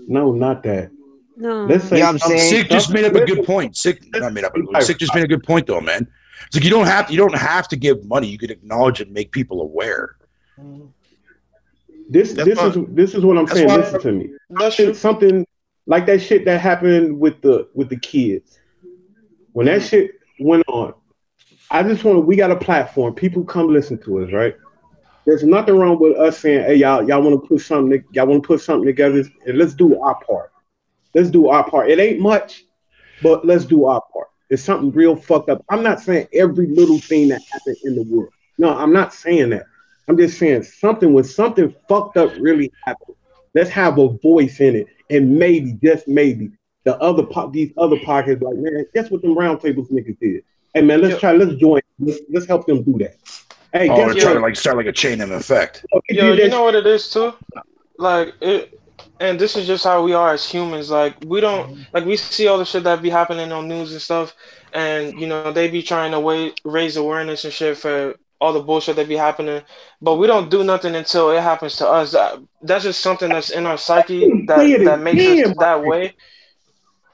not that. No. Let's say I'm saying Sick just made up a good point. Sick just made a good point though, man. It's like you don't have to give money. You can acknowledge it and make people aware. This is what I'm saying. Listen to me. Something like that shit that happened with the kids. When that shit went on, I just we got a platform. People come listen to us, right? There's nothing wrong with us saying, hey, y'all want to put something together, and let's do our part. Let's do our part. It ain't much, but let's do our part. It's something real fucked up. I'm not saying every little thing that happened in the world. No, I'm not saying that. I'm just saying when something fucked up really happened, let's have a voice in it. And maybe, just maybe, these other podcasts like, man, guess what them round tables niggas did? Hey man, let's join. Let's help them do that. Hey, they're trying to start like a chain of effect. Yo, you know what it is too? Like it, and this is just how we are as humans. Like we don't we see all the shit that be happening on news and stuff, and they be trying to raise awareness and shit for all the bullshit that be happening, but we don't do nothing until it happens to us. That's just something that's in our psyche that makes us that way.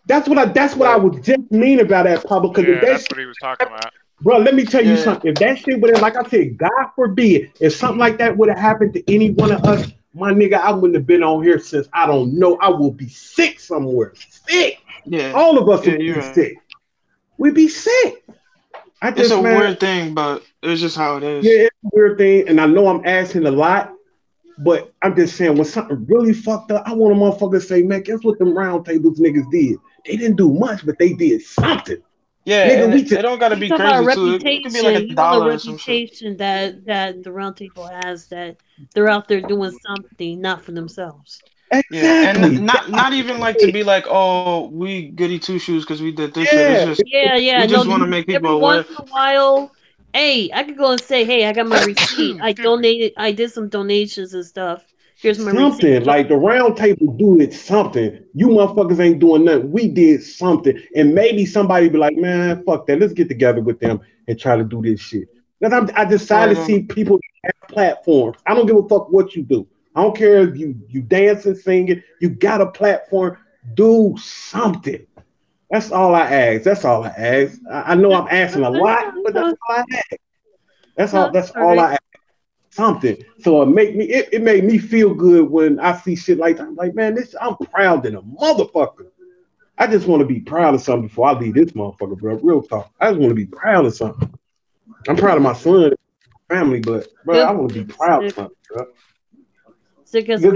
That's what I would just mean about that, Pablo. Because that's what he was talking about. Bro, let me tell you something. If that shit would have, like I said, God forbid, if something like that would have happened to any one of us, my nigga, I wouldn't have been on here since I don't know. I will be sick somewhere. Sick. Yeah. All of us would be sick. We'd be sick. It's a weird thing, but it's just how it is. Yeah, it's a weird thing, and I know I'm asking a lot, but I'm just saying when something really fucked up, I want a motherfucker to say, man, guess what them round tables niggas did? They didn't do much, but they did something. Yeah, nigga, they don't gotta be crazy too. It could be like $1 or some shit. That the round table has, that they're out there doing something, not for themselves. Exactly. Yeah, and not even like to be like, oh, we goody two shoes because we did this shit. It's just, we just want to make people aware. Once in a while, hey, I could go and say, hey, I got my receipt. I did some donations and stuff. Here's my receipt. Like the round table do it something. You motherfuckers ain't doing nothing. We did something. And maybe somebody be like, man, fuck that. Let's get together with them and try to do this shit. I decided to see people have platforms. I don't give a fuck what you do. I don't care if you dancing, singing. You got a platform. Do something. That's all I ask. That's all I ask. I know I'm asking a lot, but that's all I ask. That's all I ask. Something. So it made me feel good when I see shit like that. I'm like, man, I'm proud than a motherfucker. I just want to be proud of something before I leave this motherfucker, bro. Real talk. I just want to be proud of something. I'm proud of my son, family, but bro, I want to be proud of something, bro.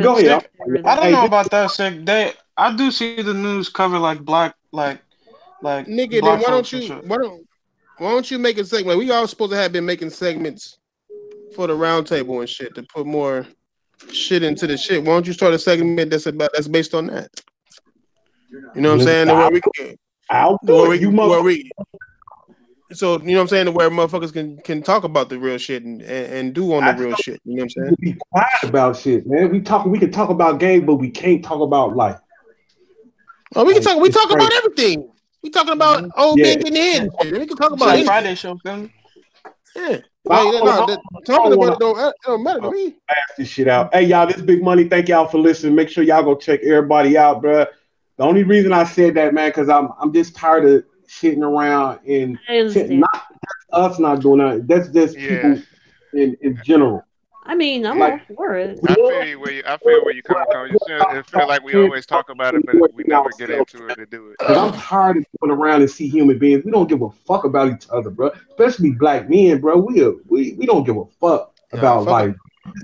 Go ahead. I don't know about that, Sick. I do see the news cover like black, like nigga. Black Then why don't you make a segment? We all supposed to have been making segments for the round table and shit to put more shit into the shit. Why don't you start a segment that's based on that? You know what I'm saying? So you know what I'm saying? Where motherfuckers can talk about the real shit and do on the real shit. You know what I'm saying? Be quiet about shit, man. We can talk about games, but we can't talk about life. Oh, we can talk. We talk about everything. We talking about old men getting in. We can talk about it. Friday show, man. Yeah. Talking about it don't matter to me. Pass this shit out. Hey, y'all, this Big Money. Thank y'all for listening. Make sure y'all go check everybody out, bro. The only reason I said that, man, because I'm just tired of sitting around and not us not doing that. That's just people in general. I mean, I'm all for it. I feel where you coming from. It feel like we always talk about it, but we never get into it to do it. I'm tired of going around and see human beings. We don't give a fuck about each other, bro. Especially black men, bro. We don't give a fuck about life.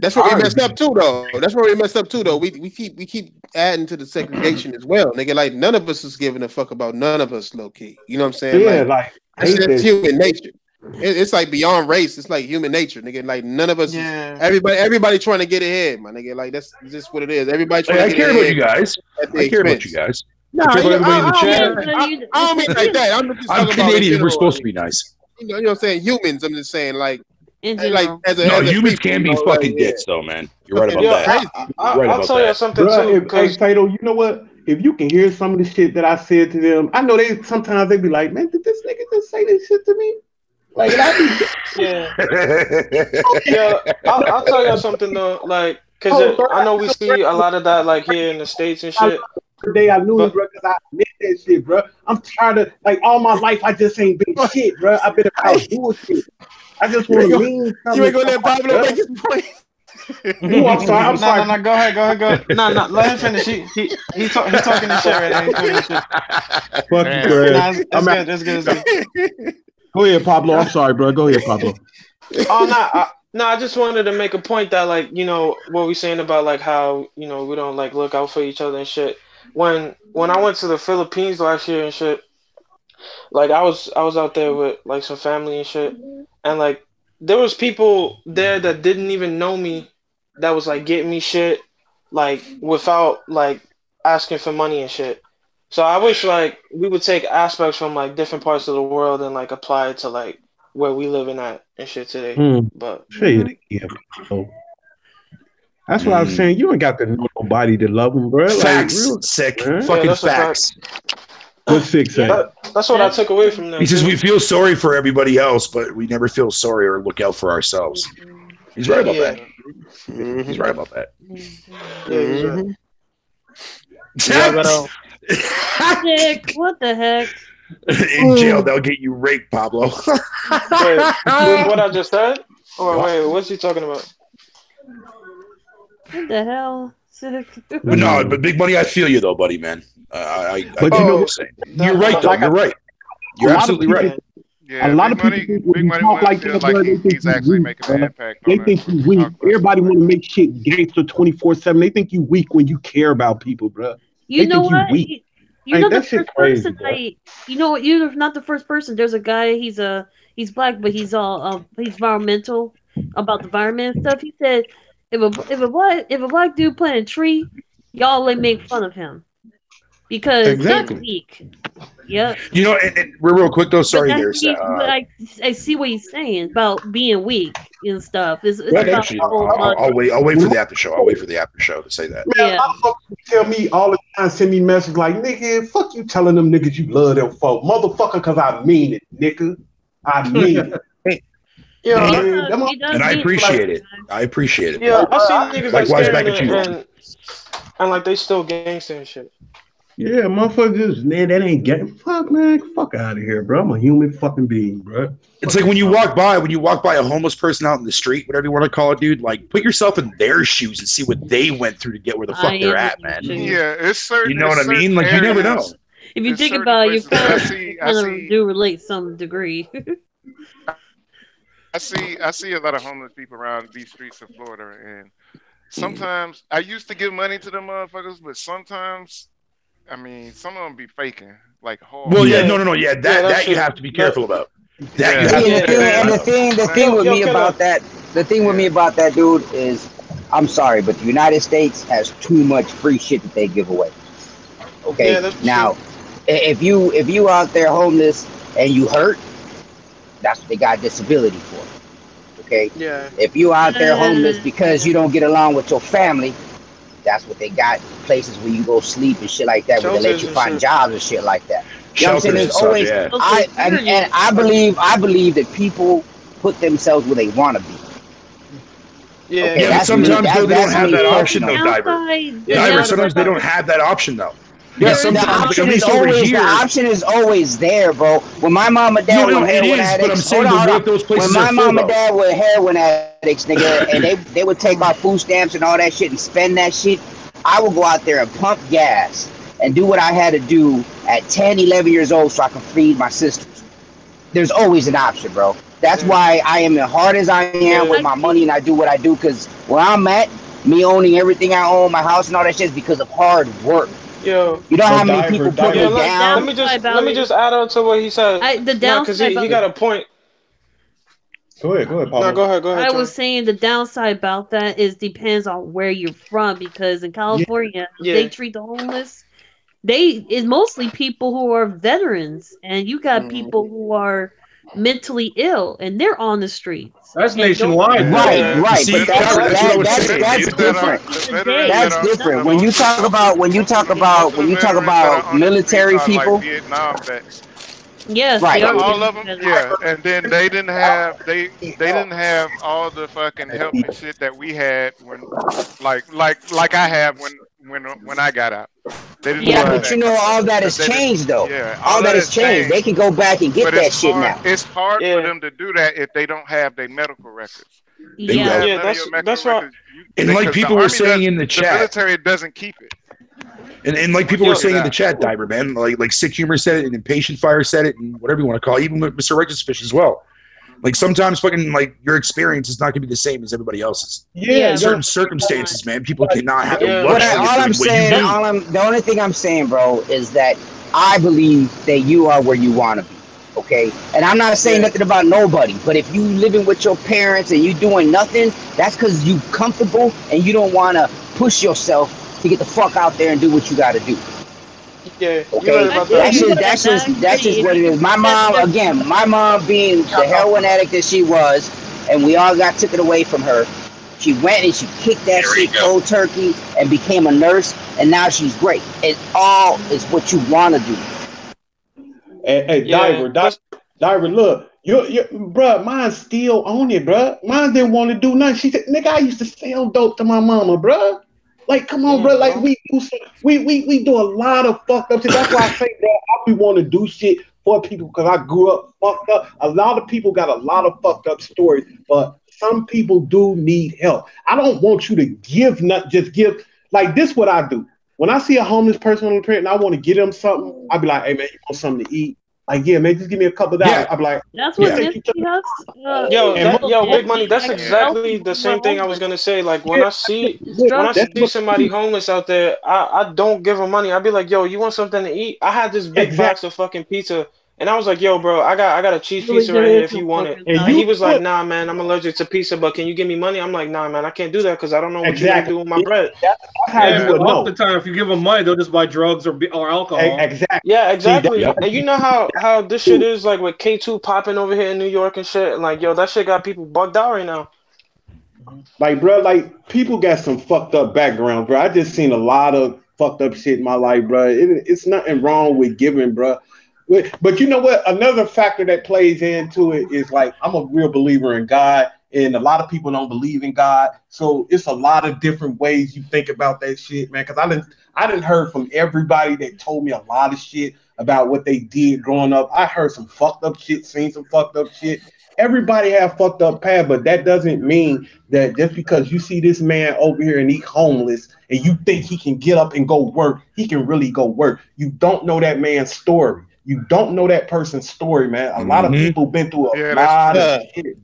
That's where we messed up too, though. We keep adding to the segregation as well, nigga. Like none of us is giving a fuck about none of us, low key. You know what I'm saying? Yeah, like it's human nature. It's like beyond race. It's like human nature, nigga. Like none of us. Yeah. Everybody trying to get ahead, my nigga. Like that's just what it is. Everybody trying to get ahead. I care about you guys. No, I don't mean like that. I'm Canadian. We're supposed to be nice. You know what I'm saying? Humans. I'm just saying, like humans can be fucking dicks, though, man. You're right about that. I'll tell you something too. Hey, Tato, you know what? If you can hear some of the shit that I said to them, I know sometimes they be like, man, did this nigga just say this shit to me? Like, I'll tell you something though, like, cause I know we see a lot of that, like here in the States and shit. Today I knew it, bro, because I admit that shit, bro. I'm tired of all my life. I just ain't been shit, bro. I've been about bullshit. I just want to mean something. You ain't gonna let Pablo make his point. I'm sorry. No, go ahead. No, let him finish. He's talking this shit right now. Fuck you, That's good. Go ahead, Pablo. I'm sorry, bro. Go ahead, Pablo. I just wanted to make a point that, like, you know, what we're saying about, like, how, you know, we don't, like, look out for each other and shit. When I went to the Philippines last year and shit, like, I was out there with, like, some family and shit, and, like, there was people there that didn't even know me that was, like, getting me shit, like, without, like, asking for money and shit. So I wish, like, we would take aspects from, like, different parts of the world and, like, apply it to, like, where we living at and shit today. But say it again. That's what I was saying. You ain't got to know nobody to love them, bro. Facts. Like, sick. Fucking facts. What's sick say? That's what I took away from them. He says we feel sorry for everybody else, but we never feel sorry or look out for ourselves. He's right about that. He's right about that. Nick, what the heck? In jail, they'll get you raped, Pablo. Wait, what I just said? Or wait, what's he talking about? What the hell? But Big Money, I feel you though, buddy, man. I but you know what? You're right, though. You're right. You're absolutely right. Yeah, a lot of people Big Money talk like that, like he's actually making an impact. They think you weak. Everybody want to make shit gangster 24/7. They think you weak when you care about people, bro. You know what? You know the first crazy, person. You know what? You're not the first person. There's a guy. He's black, but he's all he's environmental about the environment and stuff. He said if a black dude planted a tree, y'all make fun of him because he's weak. Yep. You know, and real quick though. Sorry, I see what he's saying about being weak and stuff. It's actually, I'll wait for the after show. I'll wait for the after show to say that. Man, a lot of folks tell me all the time, send me messages like, nigga, fuck you telling them niggas you love them folk. Motherfucker, because I mean it, nigga. I mean it. And I appreciate it. I appreciate it. Yeah, I see niggas like Likewise, back scaring at you. and like they still gangster and shit. Yeah, motherfuckers, man, that ain't getting fuck, man. Fuck out of here, bro. I'm a human fucking being, bro. It's like when you walk by a homeless person out in the street, whatever you want to call it, dude. Like, put yourself in their shoes and see what they went through to get where the fuck they're at, man. Yeah, it's certain. You know what I mean? Like, you never know. If you think about it, you kind of do relate some degree. I see a lot of homeless people around these streets of Florida, and sometimes I used to give money to them motherfuckers, but sometimes, I mean, some of them be faking like hard. Well, yeah, no, yeah, that you have to be careful about. The thing with me about that, dude, is I'm sorry, but the United States has too much free shit that they give away. Okay, now if you out there homeless and you hurt, that's what they got disability for. Okay. Yeah. If you out there homeless because you don't get along with your family, that's what they got places where you can go sleep and shit like that, where they let you find jobs and shit like that. You know what I'm saying? There's always I believe that people put themselves where they want to be. Yeah, okay, but sometimes they don't have that option, though, Diver. Diver, sometimes they don't have that option, though. Yeah, sometimes the option is always there, bro. When my mom and dad were heroin addicts, when my mom and dad were heroin addicts, nigga, and they would take our food stamps and all that shit and spend that shit, I would go out there and pump gas and do what I had to do at 10, 11 years old so I can feed my sisters. There's always an option, bro. That's why I am as hard as I am with my money and I do what I do, because where I'm at, me owning everything I own, my house and all that shit, is because of hard work. Yo, you know how many people put me down? Let me just add on to what he said. The downside, he got a point. Go ahead, Pablo. No, go ahead. I was saying the downside about that is depends on where you're from, because in California they treat the homeless. It's mostly people who are veterans, and you got people who are mentally ill and they're on the streets. That's nationwide. Right. But that's different. That's different. When you talk about military people. Like Vietnam vets. Yes, right. All of them. Yeah, and then they didn't have all the fucking help and shit that we had when, like I have when I got out. But you know, all that has changed, though. Yeah, all that has changed. They can go back and get that shit now. It's hard for them to do that if they don't have their medical records. That's right. And like people were saying in the chat, the military doesn't keep it. And like people were saying in the chat, Diver, man, like Sick Humor said it, and Impatient Fire said it, and whatever you want to call it, even with Mr. Righteous Fish as well. Like sometimes fucking like your experience is not gonna be the same as everybody else's. Yeah, in certain circumstances, man, people cannot have the the only thing I'm saying, bro, is that I believe that you are where you want to be. Okay, and I'm not saying nothing about nobody, but if you living with your parents and you doing nothing, that's because you comfortable and you don't want to push yourself to get the fuck out there and do what you got to do. Yeah, okay, that's just what it is. My mom being the heroin addict that she was, and we all got took it away from her. She went and she kicked that shit cold turkey and became a nurse, and now she's great. It all is what you want to do. Hey, Diver, look, you, bruh, mine still on it, bruh. Mine didn't want to do nothing. She said, nigga, I used to sell dope to my mama, bruh. Like, come on, bro. Like, we do a lot of fucked up shit. That's why I say that we want to do shit for people, because I grew up fucked up. A lot of people got a lot of fucked up stories, but some people do need help. I don't want you to give, not just give. Like, this what I do. When I see a homeless person on the street and I want to get them something, I be like, hey, man, you want something to eat? Like, yeah, man, just give me a couple of dollars. I be like, that's what Nipsey Hussle. Yo, Big Money. That's exactly the same thing I was gonna say. Like when I see somebody homeless out there, I don't give them money. I be like, yo, you want something to eat? I had this big box of fucking pizza, and I was like, yo, bro, I got a cheese pizza right here if you want it. And he was like, nah, man, I'm allergic to pizza, but can you give me money? I'm like, nah, man, I can't do that because I don't know what you're gonna do with my bread. That's how you would know. Half the time, if you give them money, they'll just buy drugs or alcohol. Exactly. Yeah, exactly. And you know how this shit is, like with K2 popping over here in New York and shit. And like, yo, that shit got people bugged out right now. Like, bro, like people got some fucked up background, bro. I just seen a lot of fucked up shit in my life, bro. It's nothing wrong with giving, bro. But you know what? Another factor that plays into it is like I'm a real believer in God, and a lot of people don't believe in God. So it's a lot of different ways you think about that shit, man. Because I didn't heard from everybody that told me a lot of shit about what they did growing up. I heard some fucked up shit, seen some fucked up shit. Everybody have fucked up past, but that doesn't mean that just because you see this man over here and he homeless and you think he can get up and go work, he can really go work. You don't know that man's story. You don't know that person's story, man. A lot of people been through a lot of shit.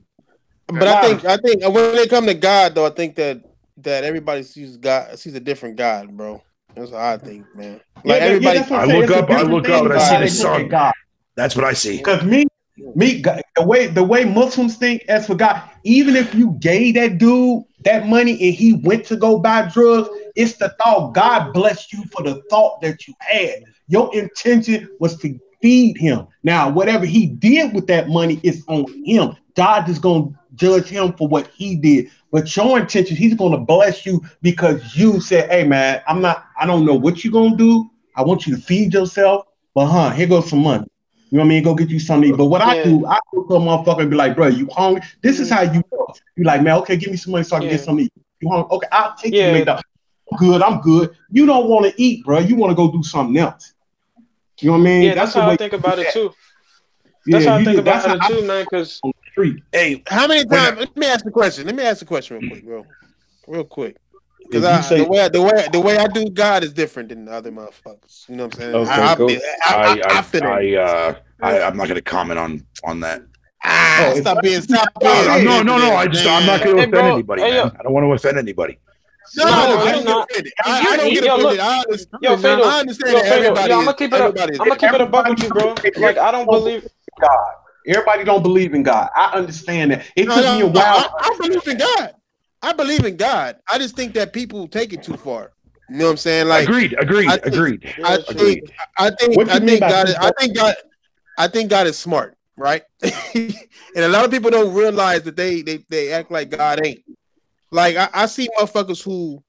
But I think when it comes to God, though, I think that everybody sees a different God, bro. That's what I think, man. Like everybody, I look up and I see the sun. That's what I see. Because the way Muslims think as for God, even if you gave that dude that money and he went to go buy drugs, it's the thought. God blessed you for the thought that you had. Your intention was to feed him. Now, whatever he did with that money is on him. God is going to judge him for what he did. But your intention, he's going to bless you because you said, hey, man, I don't know what you're going to do. I want you to feed yourself. But, here goes some money. You know what I mean? Go get you something. But what I do, I go to a motherfucker and be like, bro, you hungry? This is how you go. You like, man, okay, give me some money so I can get something to eat. You hungry? Okay, I'll take you to McDonald's. I'm good. You don't want to eat, bro. You want to go do something else. You know what I mean? Yeah, that's how I think about it too. That's how I think about it too, man. Because hey, how many times? Let me ask the question. Real quick. Because the way I do God is different than the other motherfuckers. You know what I'm saying? I'm not going to comment on that. Stop being. No. I'm not going to offend anybody, man. I don't want to offend anybody. No, I don't get offended. I don't get offended. I understand that everybody. I'm gonna keep it a buck with you, bro. Like I don't believe God. Everybody don't believe in God. I understand that. It took me a while. I believe in God. I believe in God. I just think that people take it too far. You know what I'm saying? Like agreed. I think God is smart, right? And a lot of people don't realize that they act like God ain't. Like I see motherfuckers who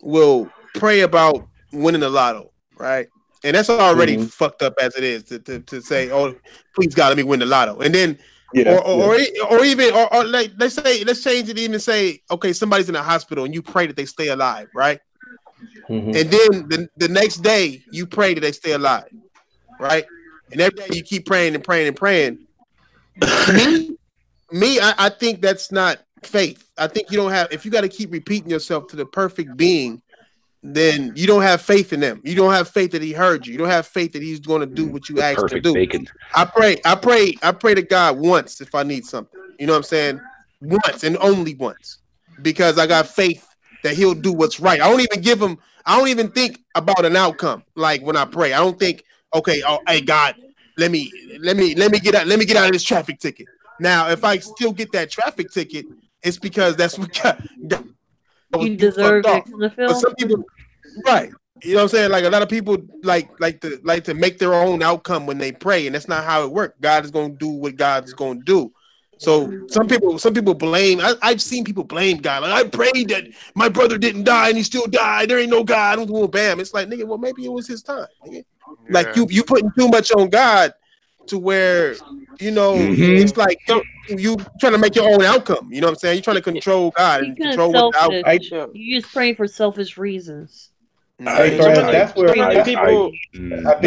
will pray about winning the lotto, right? And that's already fucked up as it is to say, "Oh, please God, let me win the lotto." And then, or even like let's change it. Even say, okay, somebody's in the hospital and you pray that they stay alive, right? And then the next day you pray that they stay alive, right? And every day you keep praying and praying and praying. I think that's not faith. I think you don't have, if you got to keep repeating yourself to the perfect being, then you don't have faith in them. You don't have faith that he heard you. You don't have faith that he's going to do what you asked to do. Bacon. I pray to God once if I need something. You know what I'm saying? Once and only once, because I got faith that he'll do what's right. I don't even think about an outcome. Like when I pray, I don't think, okay, hey God, let me get out of this traffic ticket. Now, if I still get that traffic ticket, it's because that's what God you deserve it in the film. But some people, right? You know what I'm saying? Like a lot of people like to make their own outcome when they pray, and that's not how it works. God is going to do what God is going to do. So some people blame. I've seen people blame God. Like I prayed that my brother didn't die and he still died. There ain't no God. Bam. It's like, nigga, well maybe it was his time. Nigga. Like you putting too much on God to where it's like you trying to make your own outcome. You know what I'm saying? You're trying to control God and control what the outcome. You just praying for selfish reasons. That's where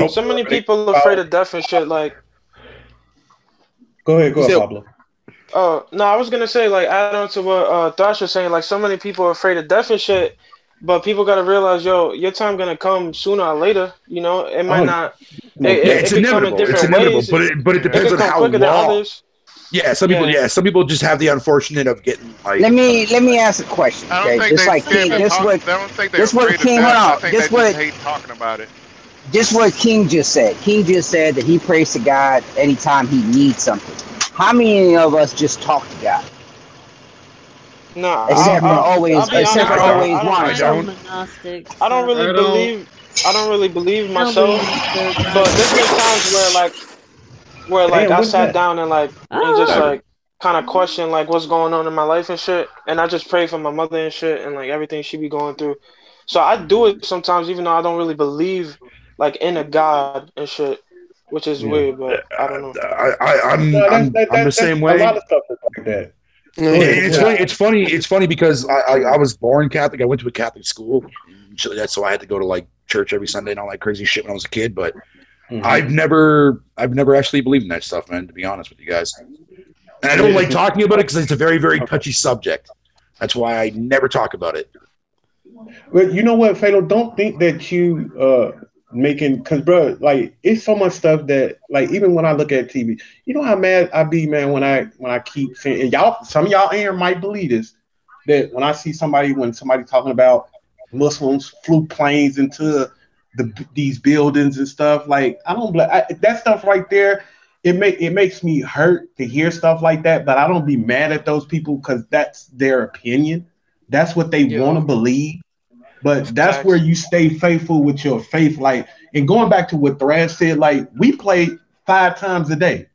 so many people are afraid of death and shit. Like, go ahead, Pablo. Oh no, I was gonna say, like, add on to what Thrash was saying. Like, so many people are afraid of death and shit. But people gotta realize, your time gonna come sooner or later. You know, it might not. It's inevitable. But it depends on how long. Yeah, some people just have the unfortunate of getting like. Let me ask a question. Okay, just like King, this what King. Hold on. This what hate talking about it. This what King just said. King just said that he prays to God anytime he needs something. How many of us just talk to God? No, except for always want. I don't really believe myself. But there's been times where I sat down and just like kind of question like what's going on in my life and shit, and I just pray for my mother and shit and like everything she be going through. So I do it sometimes, even though I don't really believe like in a God and shit. which is weird, but I don't know. I'm the same way. A lot of stuff is like that. It's funny because I was born Catholic. I went to a Catholic school, so I had to go to like church every Sunday and all that crazy shit when I was a kid. But I've never actually believed in that stuff, man. To be honest with you guys, and I don't like talking about it because it's a very, very touchy subject. That's why I never talk about it. But you know what, Fatal? Don't think that you making, because bro, like it's so much stuff that like even when I look at TV, you know how mad I be, man, when I keep saying, and y'all, some of y'all here might believe this, that when I see somebody talking about Muslims flew planes into these buildings and stuff, like I don't that stuff right there. It makes me hurt to hear stuff like that, but I don't be mad at those people because that's their opinion. That's what they want to believe. But that's where you stay faithful with your faith. Like, and going back to what Thrash said, like, we play 5 times a day.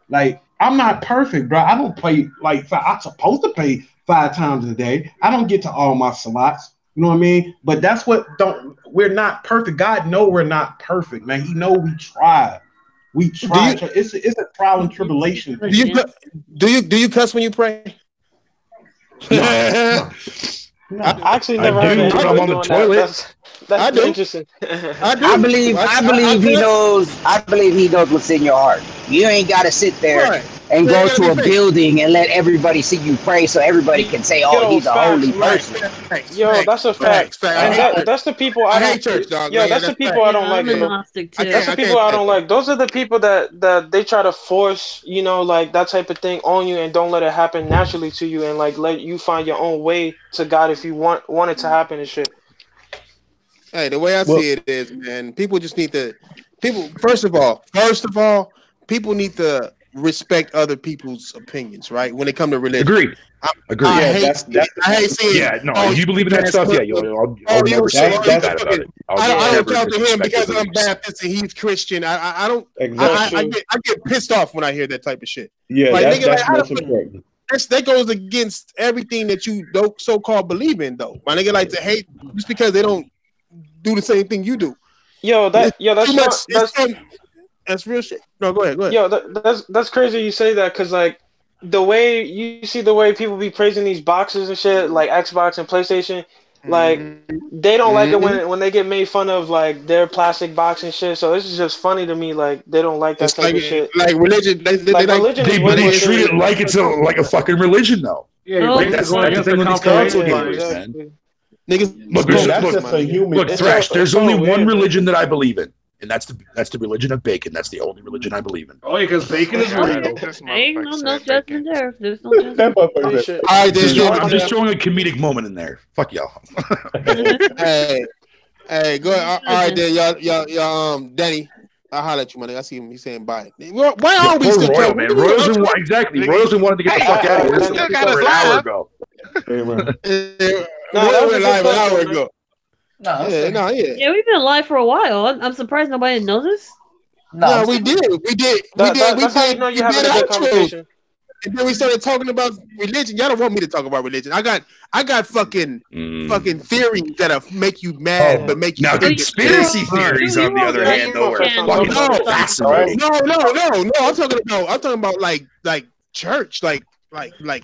Like, I'm not perfect, bro. I don't play like I'm supposed to play 5 times a day. I don't get to all my slots. You know what I mean? But that's we're not perfect. God know we're not perfect, man. He know we try. We try. It's a trial and tribulation. Do you cuss when you pray? No. I actually never heard of when I'm on the toilet. That's interesting. I believe he knows. I believe he knows what's in your heart. You ain't got to sit there and go to a building and let everybody see you pray, so everybody can say, "Oh, he's a holy person." Yo, that's a fact. And that's the people I hate church, dog. Yo, that's the people I don't like. That's the people I don't like. Those are the people that they try to force, you know, like that type of thing on you and don't let it happen naturally to you and like let you find your own way to God if you want it to happen and shit. Hey, the way I see it is, man, people just need to. First of all, people need to respect other people's opinions, right? When it comes to religion. Agreed. I hate seeing. Yeah, no, if you believe in that stuff, I'll never say anything bad about it. I don't talk to him because I'm Baptist and he's Christian. I don't. Exactly. I get pissed off when I hear that type of shit. Yeah, like, that's most important. That goes against everything that you don't so-called believe in, though. My nigga like to hate just because they don't do the same thing you do. That's real shit. No, go ahead. Yo, that's crazy you say that because like the way you see the way people be praising these boxes and shit like Xbox and PlayStation, like they don't like it when they get made fun of like their plastic box and shit. So this is just funny to me. Like they don't like that type of shit. Like religion, they treat it like it's like a fucking religion though. Yeah, that's the thing with these console gamers, man. Niggas, look, Thrash. There's only one religion that I believe in. And that's the religion of bacon. That's the only religion I believe in. Oh, yeah, because bacon is real. Ain't no judgment there. There's no judgment. I'm just throwing a comedic moment in there. Fuck y'all. Hey, go ahead. All right, then, y'all, Danny. I'll holler at you, man. I see him. He's saying bye. Why are we still Royal, man? Royals wanted to get the fuck out of here. Still got an hour ago. We're live an hour ago. Yeah, we've been live for a while. I'm surprised nobody knows this. No, we did. That's how you know you're having a good conversation. And then we started talking about religion. Y'all don't want me to talk about religion. I got fucking theories that'll make you mad, but make you now conspiracy theories. On the other hand, though, are fucking fascinating. No. I'm talking about like church, like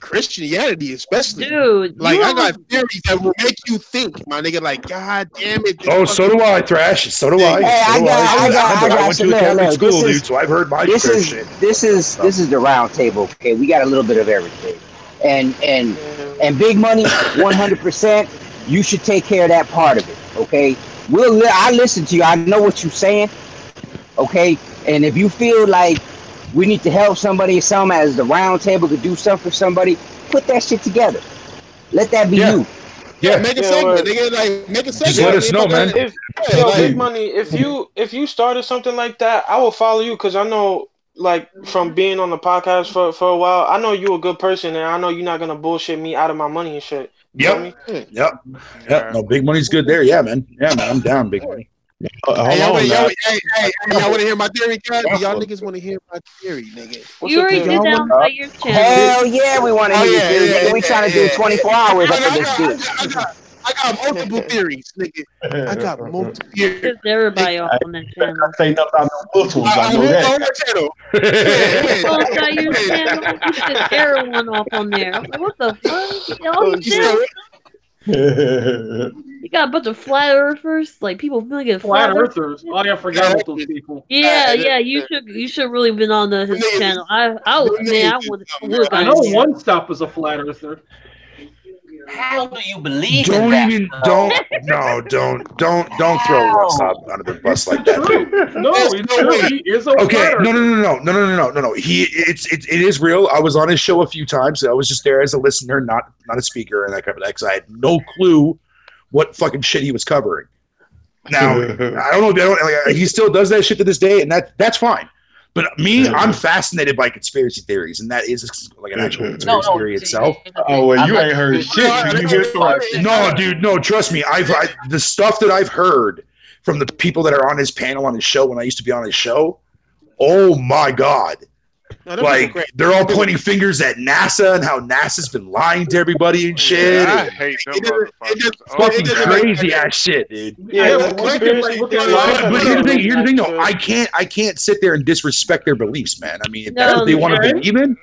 Christianity, especially. Dude, like I got theories that will make you think, my nigga. Like, God damn it! Oh, so do I, Thrash. So do I. I went to a Catholic school, dude. So I've heard my shit. This is the round table. Okay, we got a little bit of everything, and Big Money, 100%. You should take care of that part of it. Okay, I listen to you. I know what you're saying. Okay, and if you feel like we need to help somebody, some as the round table to do something for somebody, put that shit together. Let that be you. Yeah, make a segment. Make a segment. Just let us know, man. Big Money, if you started something like that, I will follow you because I know, like, from being on the podcast for a while, I know you're a good person and I know you're not gonna bullshit me out of my money and shit. Yep. No, Big Money's good there. Yeah, man. I'm down, Big Money. Y'all want to hear my theory, guys? Y'all niggas want to hear my theory, nigga? You already did down by your channel. Hell yeah, we want to hear your theory, nigga. We trying to do 24 hours up in this bitch. I got multiple theories, nigga. I got multiple theories. Pissed everybody off on that channel. I say nothing about no whistles. I know that. On that channel. Oh, got your channel. You pissed everyone off on there. I'm like, what the fuck? Y'all you got a bunch of flat earthers, like people really get flat earthers. Oh, yeah, I forgot about those people. Yeah, you should really been on his channel. I would. I know One Stop is a flat earther. How do you believe? Don't in even that, don't throw One Stop under the bus like that. No, it's true. He is a okay. No. It is real. I was on his show a few times. I was just there as a listener, not a speaker, and that kind of thing. Because I had no clue what fucking shit he was covering. Now I don't know. He still does that shit to this day, and that's fine. But me, I'm fascinated by conspiracy theories, and that is like an actual conspiracy theory itself. Oh, well, you ain't heard shit. No, dude, no. Trust me, the stuff that I've heard from the people that are on his panel on his show when I used to be on his show. Oh my god! Like they're all pointing fingers at NASA and how NASA's been lying to everybody and shit. Yeah, I hate them motherfuckers. Fucking crazy ass shit, dude. Yeah, but here's the thing, though. I can't sit there and disrespect their beliefs, man. I mean, if that's what they want to believe in,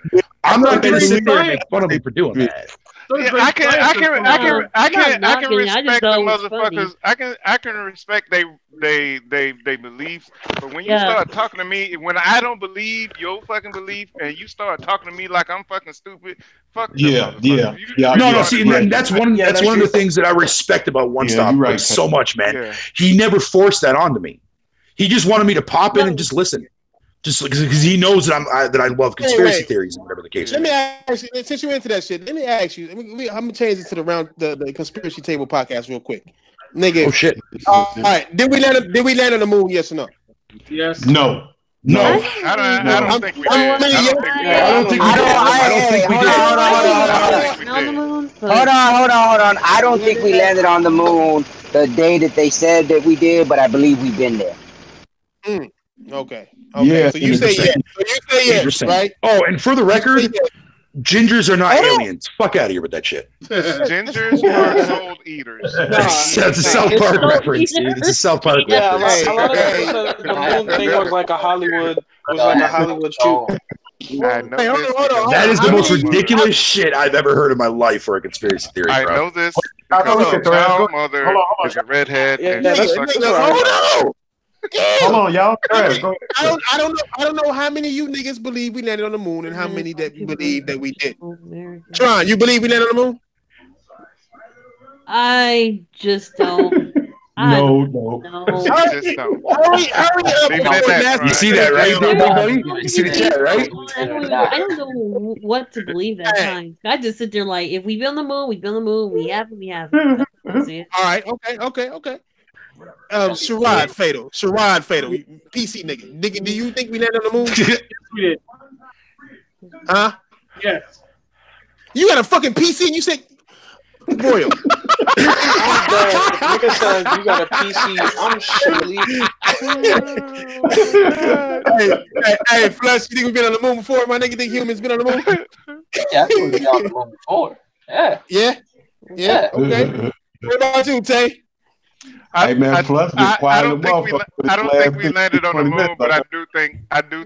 I'm not going to sit there and make fun of them for doing that. Yeah, I can respect the motherfuckers. I can respect they beliefs, but when you start talking to me, when I don't believe your fucking belief, and you start talking to me like I'm fucking stupid, fuck. Yeah. No. See, and that's one of the things that I respect about One Stop so much, man. Yeah. He never forced that onto me. He just wanted me to pop in and just listen. Just because he knows that I love conspiracy theories and whatever the case. Let me ask you, since you're into that shit, let me ask you. I'm gonna change it to the conspiracy table podcast real quick, nigga. Oh shit! All right, did we land on the moon? Yes or no? Yes. No. I don't think we did. I don't think we did. Hold on. I don't think we landed on the moon the day that they said that we did, but I believe we've been there. Okay. Yeah, so you say yes. Right? Oh, and for the record, gingers are not aliens. Fuck out of here with that shit. Gingers are soul eaters. That's a South Park reference, dude. It's a South Park reference. A lot of people said the moon thing was like a Hollywood shoot. That is the most ridiculous shit I've ever heard in my life for a conspiracy theory. I know this because my child mother is a redhead. Hold on, y'all. I don't know how many of you niggas believe we landed on the moon and how many that you believe that we did. Tron, you believe we landed on the moon? I just don't. No. Hurry up. You see that, right, big buddy? You see the chat, right? I don't know what to believe at times. I just sit there like, if we be on the moon, we be on the moon. We have it. All right. Okay. Sherrod Fatal. PC nigga, do you think we landed on the moon? Yes, we did. Huh? Yes. You got a fucking PC and you said Royal. Nigga said you got a PC. I'm surely. Hey, Flush, you think we've been on the moon before? My nigga think humans been on the moon? Yeah, I think we've been on the moon before. Yeah. Okay. What about you, Tay? Hey man, Flush, I don't think we landed on the moon, but I do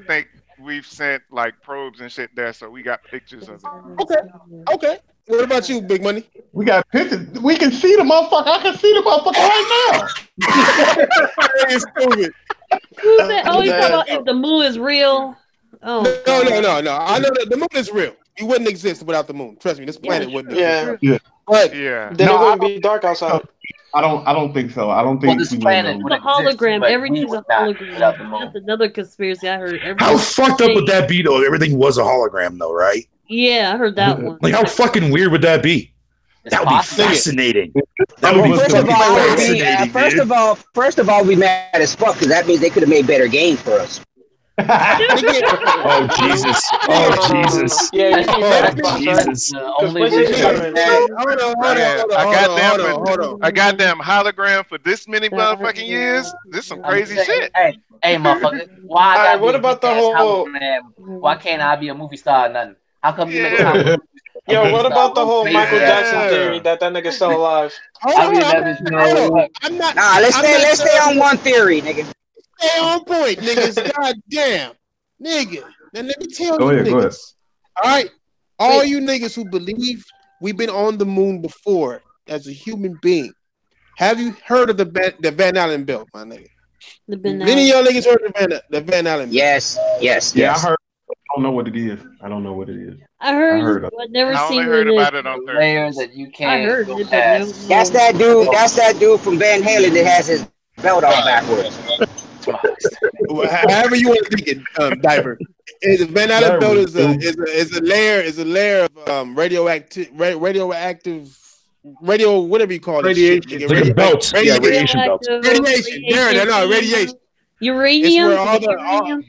think we've sent like probes and shit there, so we got pictures of it. Okay. What about you, Big Money? We got pictures. We can see the motherfucker. I can see the motherfucker right now. It's stupid. Who said? Oh, you talking about if the moon is real? Oh. No. I know that the moon is real. You wouldn't exist without the moon. Trust me, this planet wouldn't exist. Yeah. But then it wouldn't be dark outside. I don't think so. I don't think this planet it's a hologram. Everything's a hologram. That's another conspiracy I heard. How fucked up would that be, though? Everything was a hologram, though, right? Yeah, I heard that one. Like, how fucking weird would that be? That would be fascinating. First of all, we mad as fuck because that means they could have made better games for us. Oh Jesus! Yeah, Jesus! I got them hologram for this many motherfucking years. This some crazy shit. Hey, motherfucker! What about the whole? Why can't I be a movie star or nothing? How come you make Yo, what about the whole Michael Jackson theory that nigga's still alive? I will never know. Nah, let's stay on one theory, nigga. Stay on point, niggas. God damn. Nigga. Now let me tell Go you ahead, niggas. go ahead. All right. All you niggas who believe we've been on the moon before as a human being. Have you heard of the Van Allen belt, my nigga? Many of y'all niggas heard of the Van Allen belt. Yes. Yeah, I heard. I don't know what it is. I don't know what it is. I heard of but never I seen only heard it. about it on Thursday. Layers that you can't. I heard go it, but past. That's that dude. That's that dude from Van Halen that has his belt on backwards. However you want to think it, Diver. The Van Allen belt is a layer of radioactive whatever you call it. Radiation. It's like a belt. Yeah, radiation belt. Radiation. Radiation. Uranium.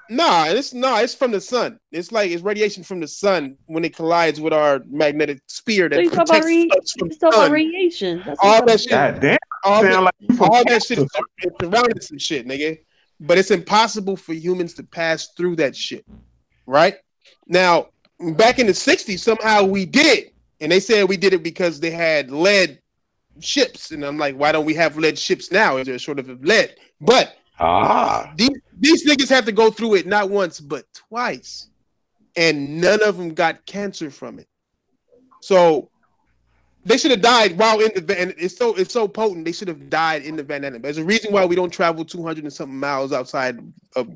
It's from the sun. It's radiation from the sun when it collides with our magnetic sphere that protects us from the sun. Radiation. All that shit. God damn. All that shit is surrounded some shit, nigga. But it's impossible for humans to pass through that shit. Right? Now, back in the 60s, somehow we did. And they said we did it because they had lead ships. And I'm like, why don't we have lead ships now? Is there a shortage of lead? But these niggas have to go through it not once, but twice. And none of them got cancer from it. So they should have died while in the van. It's so potent. They should have died in the Van Allen. There's a reason why we don't travel 200 and something miles outside of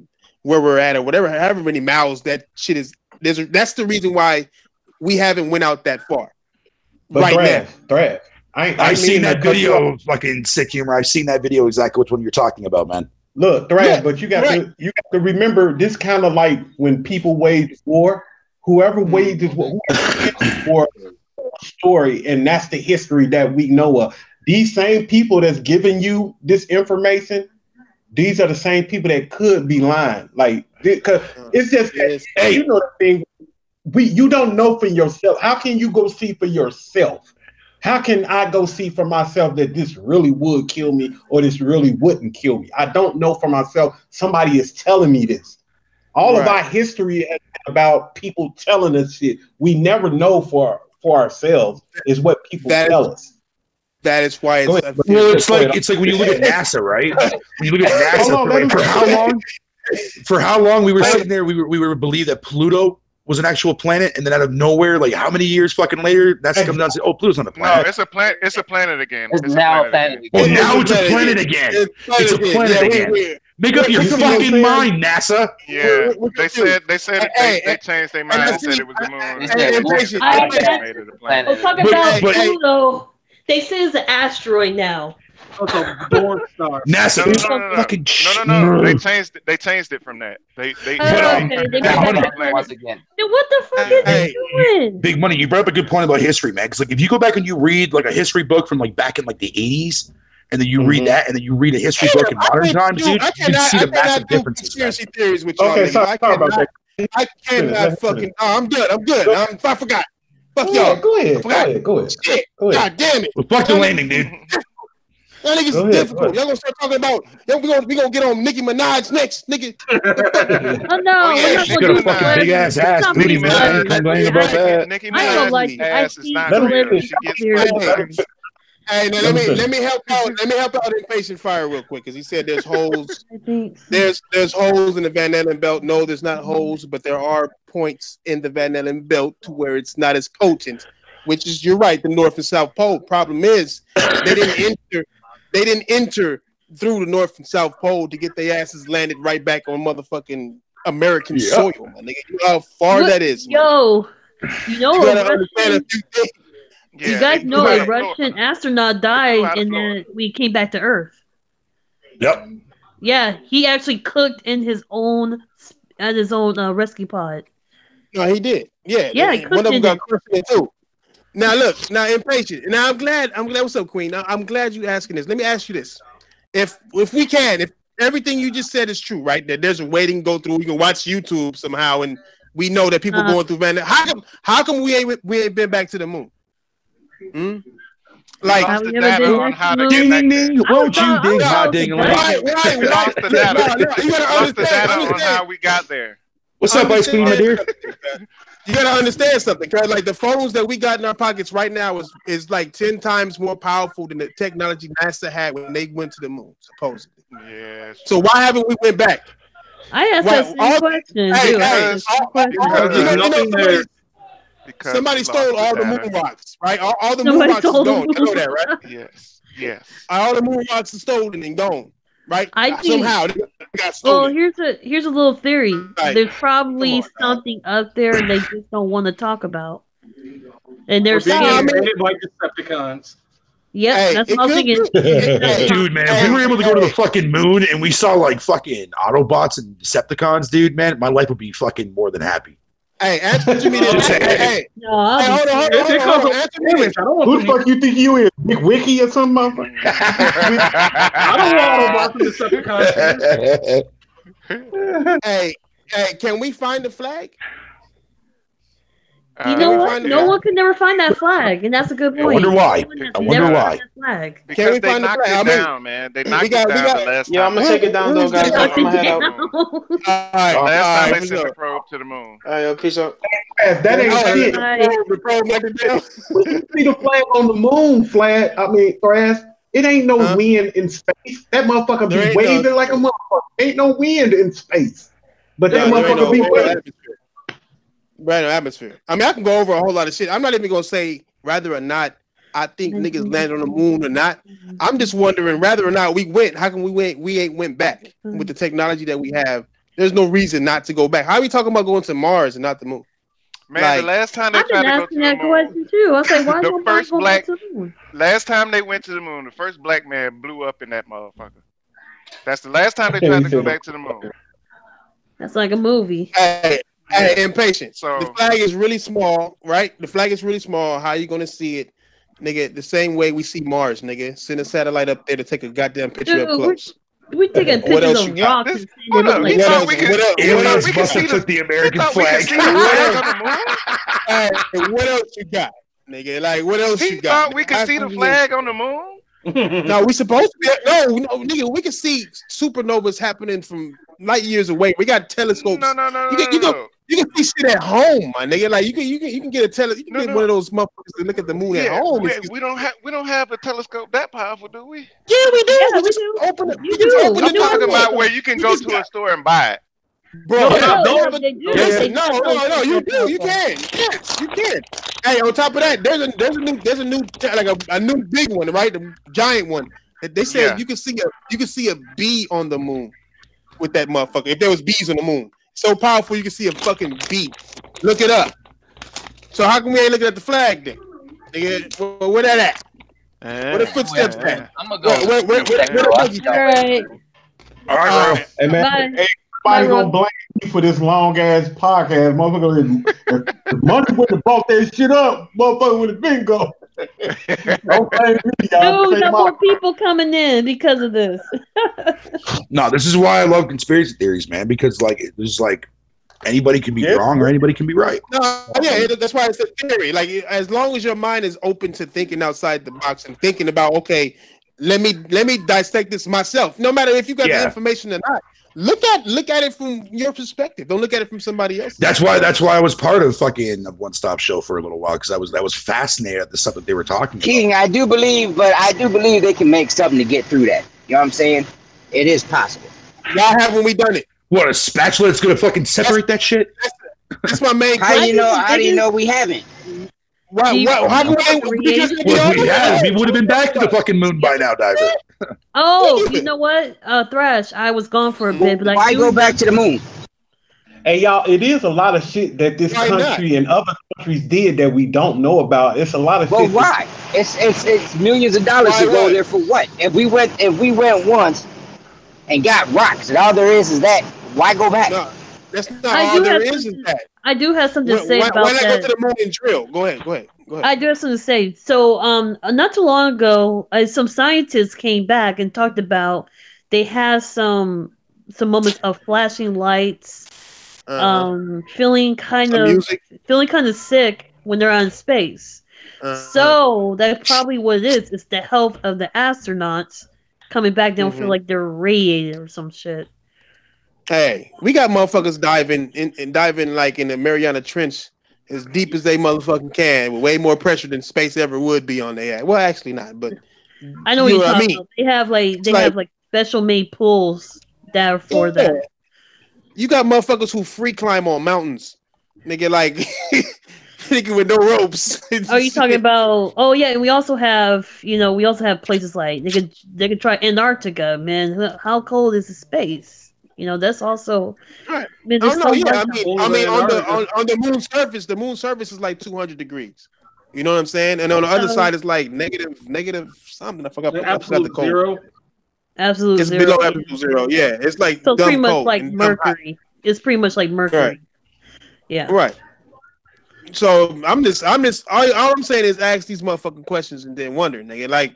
where we're at or whatever, however many miles that shit is. That's the reason why we haven't went out that far. But right Thrash. I've seen that video, fucking sick humor. I've seen that video exactly which one you're talking about, man. Look, Thrash, but you got to remember this kind of like when people wage war. Whoever wages war story, and that's the history that we know of. These same people that's giving you this information, these are the same people that could be lying. Like, because it's just, you know the thing. You don't know for yourself. How can you go see for yourself? How can I go see for myself that this really would kill me or this really wouldn't kill me? I don't know for myself. Somebody is telling me this. All of our history is about people telling us shit. We never know for ourselves is what people tell us. That is why it's it's like when you look at NASA, right? When you look at NASA, for how long we were sitting there, we were believed that Pluto was an actual planet, and then out of nowhere, like how many years fucking later, that's come down and say, "Oh, Pluto's not a planet." No, it's a planet. It's a planet again. It's now a planet again. Well, now it's a planet again. It's a planet again. Make up your fucking mind, NASA. Yeah, they said they changed their mind and said it was the moon. We'll talk about Pluto. They say it's an asteroid now. It's a North Star. NASA. No. They changed it from that. They once again. Then what the fuck is they doing? Big Money. You brought up a good point about history, man. Because like if you go back and you read like a history book from like back in like the 80s, and then you read that, and then you read a history book in modern times, dude, you can see the massive differences. Conspiracy theories with y'all. Okay, sorry about that. I cannot fucking. I'm good. I forgot. Fuck y'all. Go ahead. Shit. God damn it. Well, fuck the landing, dude. That nigga's difficult. Y'all gonna start talking about. We gonna get on Nicki Minaj next, nigga. Oh no! She's got a fucking big ass booty, man. Complaining about that. Nicki Minaj's ass is not real. She gets. Hey, now let me help out. Let me help out Impatient Fire real quick, because he said there's holes. There's holes in the Van Allen belt. No, there's not holes, but there are points in the Van Allen belt to where it's not as potent. Which is, you're right, the North and South Pole. Problem is, they didn't enter through the North and South Pole to get their asses landed right back on motherfucking American soil, my nigga. You know how far that is. Yo, you gotta understand a few things. You guys know a Russian astronaut died and then we came back to Earth. Yep. Yeah, he actually cooked in his own rescue pod. No, he did. Yeah, he cooked one of them in got crushed in too. Now look, Impatient. Now I'm glad. What's up, Queen? I'm glad you asking this. Let me ask you this: if we can, if everything you just said is true, right? That there's a way to go through. You can watch YouTube somehow, and we know that people going through Van. How come we ain't been back to the moon? Like lost the data on how to get back there. Won't you ding how ding? Lost the data. You gotta lost the data on how we got there. What's up, Ice Cream, my dear? You gotta understand something, because like the phones that we got in our pockets right now is like 10 times more powerful than the technology NASA had when they went to the moon, supposedly. Yes. So why haven't we went back? I asked that same question. Somebody stole all the moon rocks, right? All the moon rocks is gone. You know that, right? Yes. All the moon rocks are stolen and gone, right? I think, somehow they got stolen. Well, here's a little theory. There's probably something up there they just don't want to talk about, and they're scared. Like Decepticons. Yep, that's what I'm thinking. Dude, man, if we were able to go to the fucking moon and we saw like fucking Autobots and Decepticons, dude, man, my life would be fucking more than happy. Hey, answer me this. Hey, no, hold on. Who the fuck you think you is? Big Wiki or something? I don't want Autobots and Decepticons. Hey, can we find the flag? You know what? No one can never find that flag, and that's a good point. I wonder why. Flag. Because they knocked it down, man. They knocked it down the last time. Yeah, I'm gonna take it down though, guys. I'm gonna head out. Last time they sent the probe to the moon. All right, yo, peace out. That ain't shit. The probe knocked it down. We can see the flag on the moon, Thrash. It ain't no wind in space. That motherfucker be waving like a motherfucker. Ain't no wind in space. But that motherfucker be waving. Random atmosphere. I mean, I can go over a whole lot of shit. I'm not even gonna say whether or not I think niggas landed on the moon or not. I'm just wondering whether or not we went. How come we ain't went back with the technology that we have? There's no reason not to go back. How are we talking about going to Mars and not the moon? Man, the last time they tried to go to the moon, question too. I was like, why the first black to the moon? Last time they went to the moon, the first black man blew up in that motherfucker. That's the last time they tried to go back to the moon. That's like a movie. Hey, impatient. So the flag is really small, right? The flag is really small. How you gonna see it, nigga? The same way we see Mars, nigga. Send a satellite up there to take a goddamn picture up close. We taking pictures of rocks. Hold up, we thought we could see the American flag. What else you got, nigga? Like, what else you got? Thought we could see the flag on the moon. No, we supposed to be. No, nigga, we can see supernovas happening from light years away. We got telescopes. No. You can see shit at home, my nigga. Like you can get a You can get one of those motherfuckers to look at the moon at home. We don't have a telescope that powerful, do we? Yeah, we do. Yeah, we just open it. I'm talking about where you can go to a store and buy it. Bro, no, you do. You can. Yes, you can. Hey, on top of that, there's a new like a new big one, right? The giant one. They said you can see a bee on the moon with that motherfucker. If there was bees on the moon, so powerful you can see a fucking bee. Look it up. So how come we ain't looking at the flag then? Nigga, where that at? Where the footsteps at? I'm gonna go. Where the buggy at? All right. Hey man. Bye. Everybody gonna blame me for this long ass podcast, motherfucker. The money would have brought that shit up, motherfucker would have been go. Don't blame me, y'all. No more people coming in because of this. No, this is why I love conspiracy theories, man. Because like there's like anybody can be wrong or anybody can be right. No, yeah, that's why it's a theory. Like as long as your mind is open to thinking outside the box and thinking about, okay, let me dissect this myself. No matter if you got the information or not. Look at it from your perspective. Don't look at it from somebody else. That's why I was part of fucking One Stop Show for a little while because I was fascinated at the stuff that they were talking about. King, I do believe they can make something to get through that. You know what I'm saying? It is possible. Why haven't we done it? What, a spatula that's gonna fucking separate that shit? That's my main question. How do you know we haven't? How we would have been back to the fucking moon by now, Diver. Oh, you know what? Thrash, I was gone for a bit, but why go back to the moon? Hey y'all, it is a lot of shit that this country and other countries did that we don't know about. It's a lot of shit. Well, why? It's millions of dollars to go there for what? If we went once and got rocks, and all there is that, why go back? No, that's not all there is that. I do have something to say about that. Why not go to the moon and drill? Go ahead. I do have something to say. So, not too long ago, some scientists came back and talked about they had some moments of flashing lights, feeling kind of sick when they're out in space. So that's probably what it is. It's the health of the astronauts coming back. They don't feel like they're radiated or some shit. Hey, we got motherfuckers diving like in the Mariana Trench as deep as they motherfucking can, with way more pressure than space ever would be on their ass. Well, actually not, but I know what you're talking about. They have like special made pools that are for that. You got motherfuckers who free climb on mountains, nigga, like nigga with no ropes. Are you talking about? Oh yeah, and we also have places like they could try Antarctica, man. How cold is the space? That's also. Right. Man, I mean, on the moon's surface, the moon's surface is like 200 degrees. You know what I'm saying? And on the other side, it's like negative something. I forgot. Absolute zero. Absolute it's zero. Below absolute zero. Yeah, it's like so pretty much cold like Mercury. It's pretty much like Mercury. Right. Yeah. Right. So I'm just all I'm saying is ask these motherfucking questions and then wonder, nigga. Like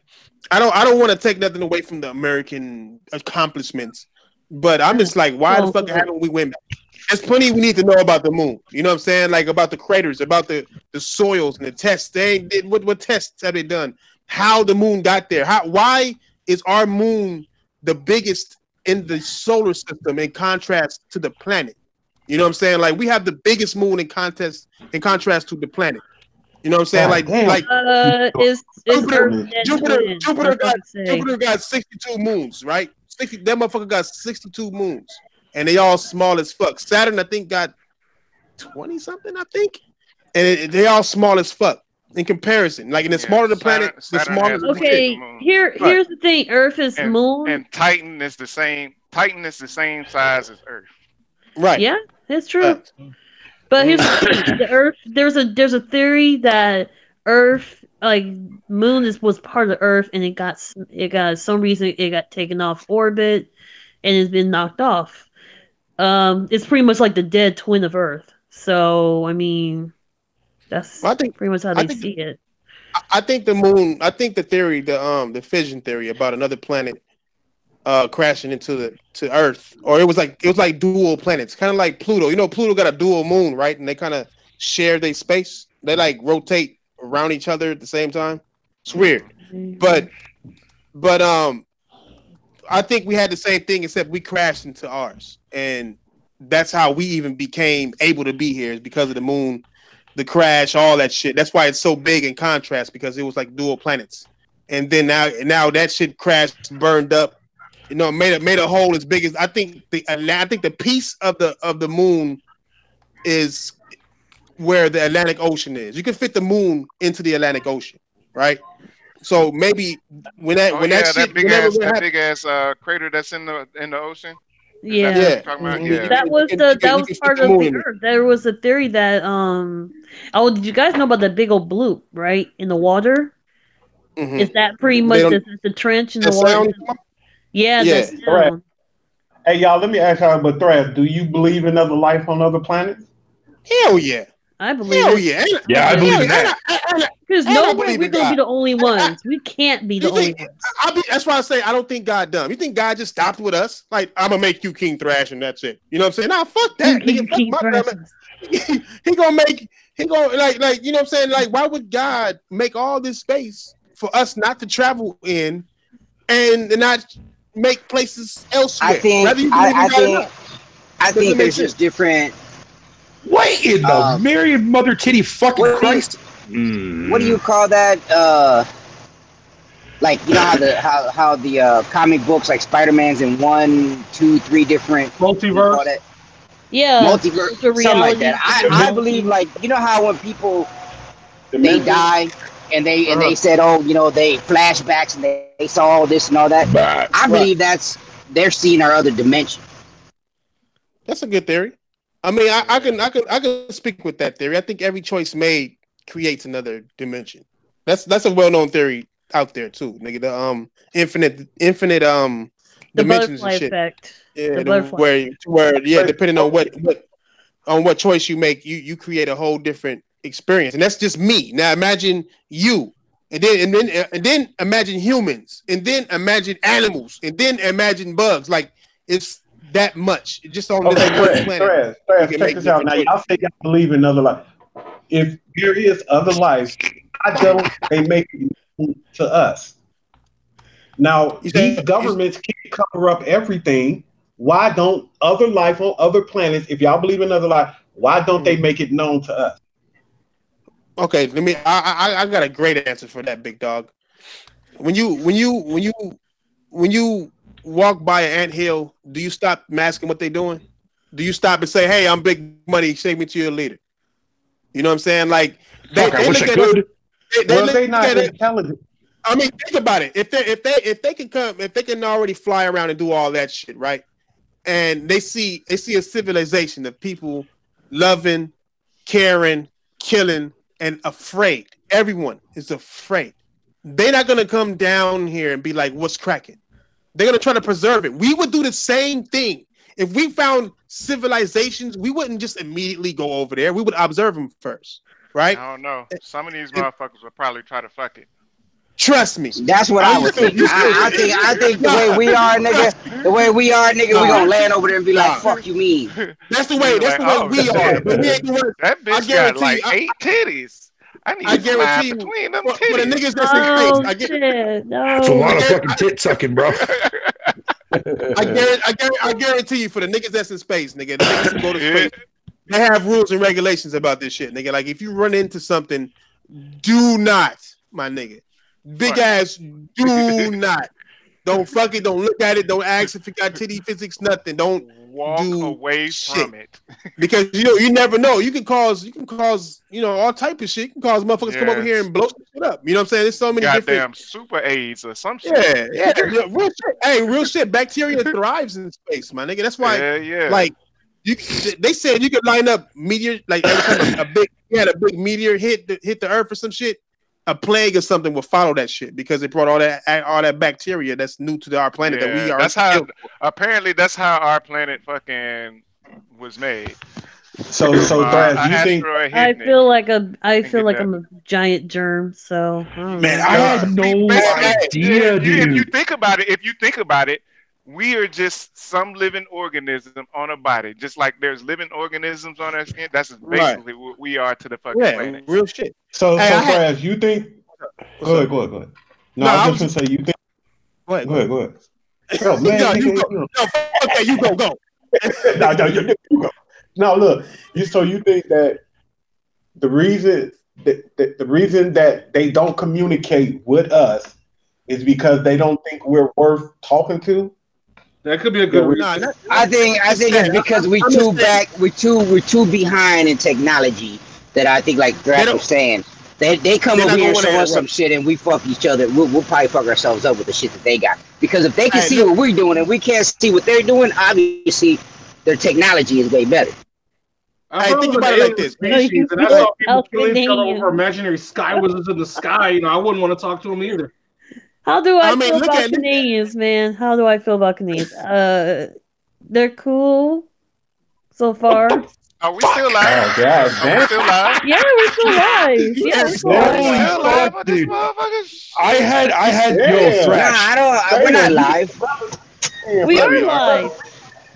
I don't want to take nothing away from the American accomplishments, but I'm just like, why the fuck haven't we went back? There's plenty we need to know about the moon. You know what I'm saying? Like about the craters, about the soils and the tests. What tests have they done? How the moon got there? Why is our moon the biggest in the solar system in contrast to the planet? You know what I'm saying? Like we have the biggest moon in contrast to the planet. You know what I'm saying? Jupiter got 62 moons, right? That motherfucker got 62 moons, and they all small as fuck. Saturn, I think, got 20 something, I think, and they all small as fuck in comparison. Like, and the smaller the planet, the smaller. Okay, here's the thing: Earth is moon, and Titan is the same. Titan is the same size as Earth. Right. Yeah, that's true. But here's the thing: the Earth. There's a theory that Earth, like moon, was part of Earth, and it got some reason it got taken off orbit, and it's been knocked off. It's pretty much like the dead twin of Earth. So I mean, that's pretty much how they see it. I think the moon. I think the theory, the fission theory about another planet crashing into Earth, or it was like dual planets, kind of like Pluto. You know, Pluto got a dual moon, right? And they kind of share their space. They like rotate around each other at the same time. It's weird, but I think we had the same thing, except we crashed into ours, and that's how we even became able to be here, is because of the moon, the crash, all that shit. That's why it's so big in contrast, because it was like dual planets, and then now that shit crashed, burned up. You know, made a hole as big as I think the piece of the moon is where the Atlantic Ocean is. You can fit the moon into the Atlantic Ocean, right? So maybe that big ass crater that's in the ocean. Yeah, that was part of the Earth. There was a theory that did you guys know about the big old bloop right in the water? Mm-hmm. Is that pretty much the trench in the water? Yeah. Hey, y'all, let me ask y'all about Thrash. Do you believe in other life on other planets? Hell yeah. I believe it. Yeah, I believe in that. Because we're going to be the only ones. We can't be the only ones. That's why I say I don't think God dumb. You think God just stopped with us? Like, I'm going to make you King Thrash and that's it. You know what I'm saying? Nah, fuck that. King Thrash. He going like, you know what I'm saying? Like, why would God make all this space for us not to travel in and not make places elsewhere? I think there's just different. What in the Mary Mother Titty fucking Christ? What do you call that? Like, you know how the comic books, like Spider-Man's in 1, 2, 3 different multiverse. Yeah, multiverse, something like that. I believe, like, you know how when people they die and they said, oh, you know, they flashbacks and they saw all this and all that. I believe they're seeing our other dimension. That's a good theory. I mean, I can speak with that theory. I think every choice made creates another dimension. That's a well-known theory out there too, nigga. The infinite dimensions and shit. Effect. Yeah, where depending on what choice you make, you create a whole different experience, and that's just me. Now imagine you, and then imagine humans, and then imagine animals, and then imagine bugs. Like, it's that much just on this planet. Check this out. Now y'all say y'all believe in other life. If there is other life, why don't they make it to us? Now these governments can't cover up everything. Why don't other life on other planets, if y'all believe in other life, why don't they make it known to us? Okay, let me. I got a great answer for that, big dog. When you walk by an anthill, do you stop masking what they're doing? Do you stop and say, "Hey, I'm Big Money, shake me to your leader"? You know what I'm saying? Like they wish look I at could. they not intelligent. I mean, think about it. If they can come, if they can already fly around and do all that shit, right? And they see a civilization of people loving, caring, killing, and afraid. Everyone is afraid. They're not gonna come down here and be like, "What's cracking?" They're gonna try to preserve it. We would do the same thing if we found civilizations. We wouldn't just immediately go over there. We would observe them first, right? I don't know. Some of these motherfuckers would probably try to fuck it. Trust me. That's what I would think. I think the way we are, nigga, we gonna land over there and be like, "Fuck you, mean." That's the way. That's the way we are. But we ain't gonna, that bitch got like 8 titties. I guarantee you, between them for the titties. niggas that's in space, shit, no. That's a lot of fucking tit sucking, bro. I guarantee you, for the niggas that's in space, nigga, the niggas who go to space, they have rules and regulations about this shit, nigga. Like if you run into something, do not, my nigga, big ass, do not. Don't fuck it. Don't look at it. Don't ask if it got titty physics. Nothing. Don't walk away from it because you never know. You can cause all type of shit. You can cause motherfuckers come over here and blow some shit up. You know what I'm saying? There's so many goddamn different super AIDS or some shit. Yeah, real shit. Hey, real shit. Bacteria thrives in space, my nigga. That's why. Like they said, you could line up meteor like every time a big meteor hit the Earth or some shit. A plague or something will follow that shit because it brought all that bacteria that's new to our planet that we are. That's how apparently that's how our planet fucking was made. So Brad, you think? I feel like I'm a giant germ. So man, I had no idea, dude. If you think about it, we are just some living organism on a body. Just like there's living organisms on our skin. That's basically what we are to the fucking planet. Real shit. So Brad, you think? Go ahead. No, I was just gonna say you think. Go ahead. Oh, man, you go. Okay, you go. No, you go. Now look, you think that the reason that they don't communicate with us is because they don't think we're worth talking to? That could be a good reason. I think it's because we're too behind in technology. That I think, like Draft was saying, they come over here and show us some shit, and we fuck each other. We'll probably fuck ourselves up with the shit that they got. Because if they can see what we're doing and we can't see what they're doing, obviously their technology is way better. I think about it like this. And I saw people killing each other over imaginary sky wizards in the sky. I wouldn't want to talk to them either. How do I feel about Canadians, man? How do I feel about Canadians? They're cool so far. Are we still live? Oh God, are we still live? Yeah, we're still live. Yeah, we're still live. Fuck, dude. I had yo Thrash. We're not live. We are live.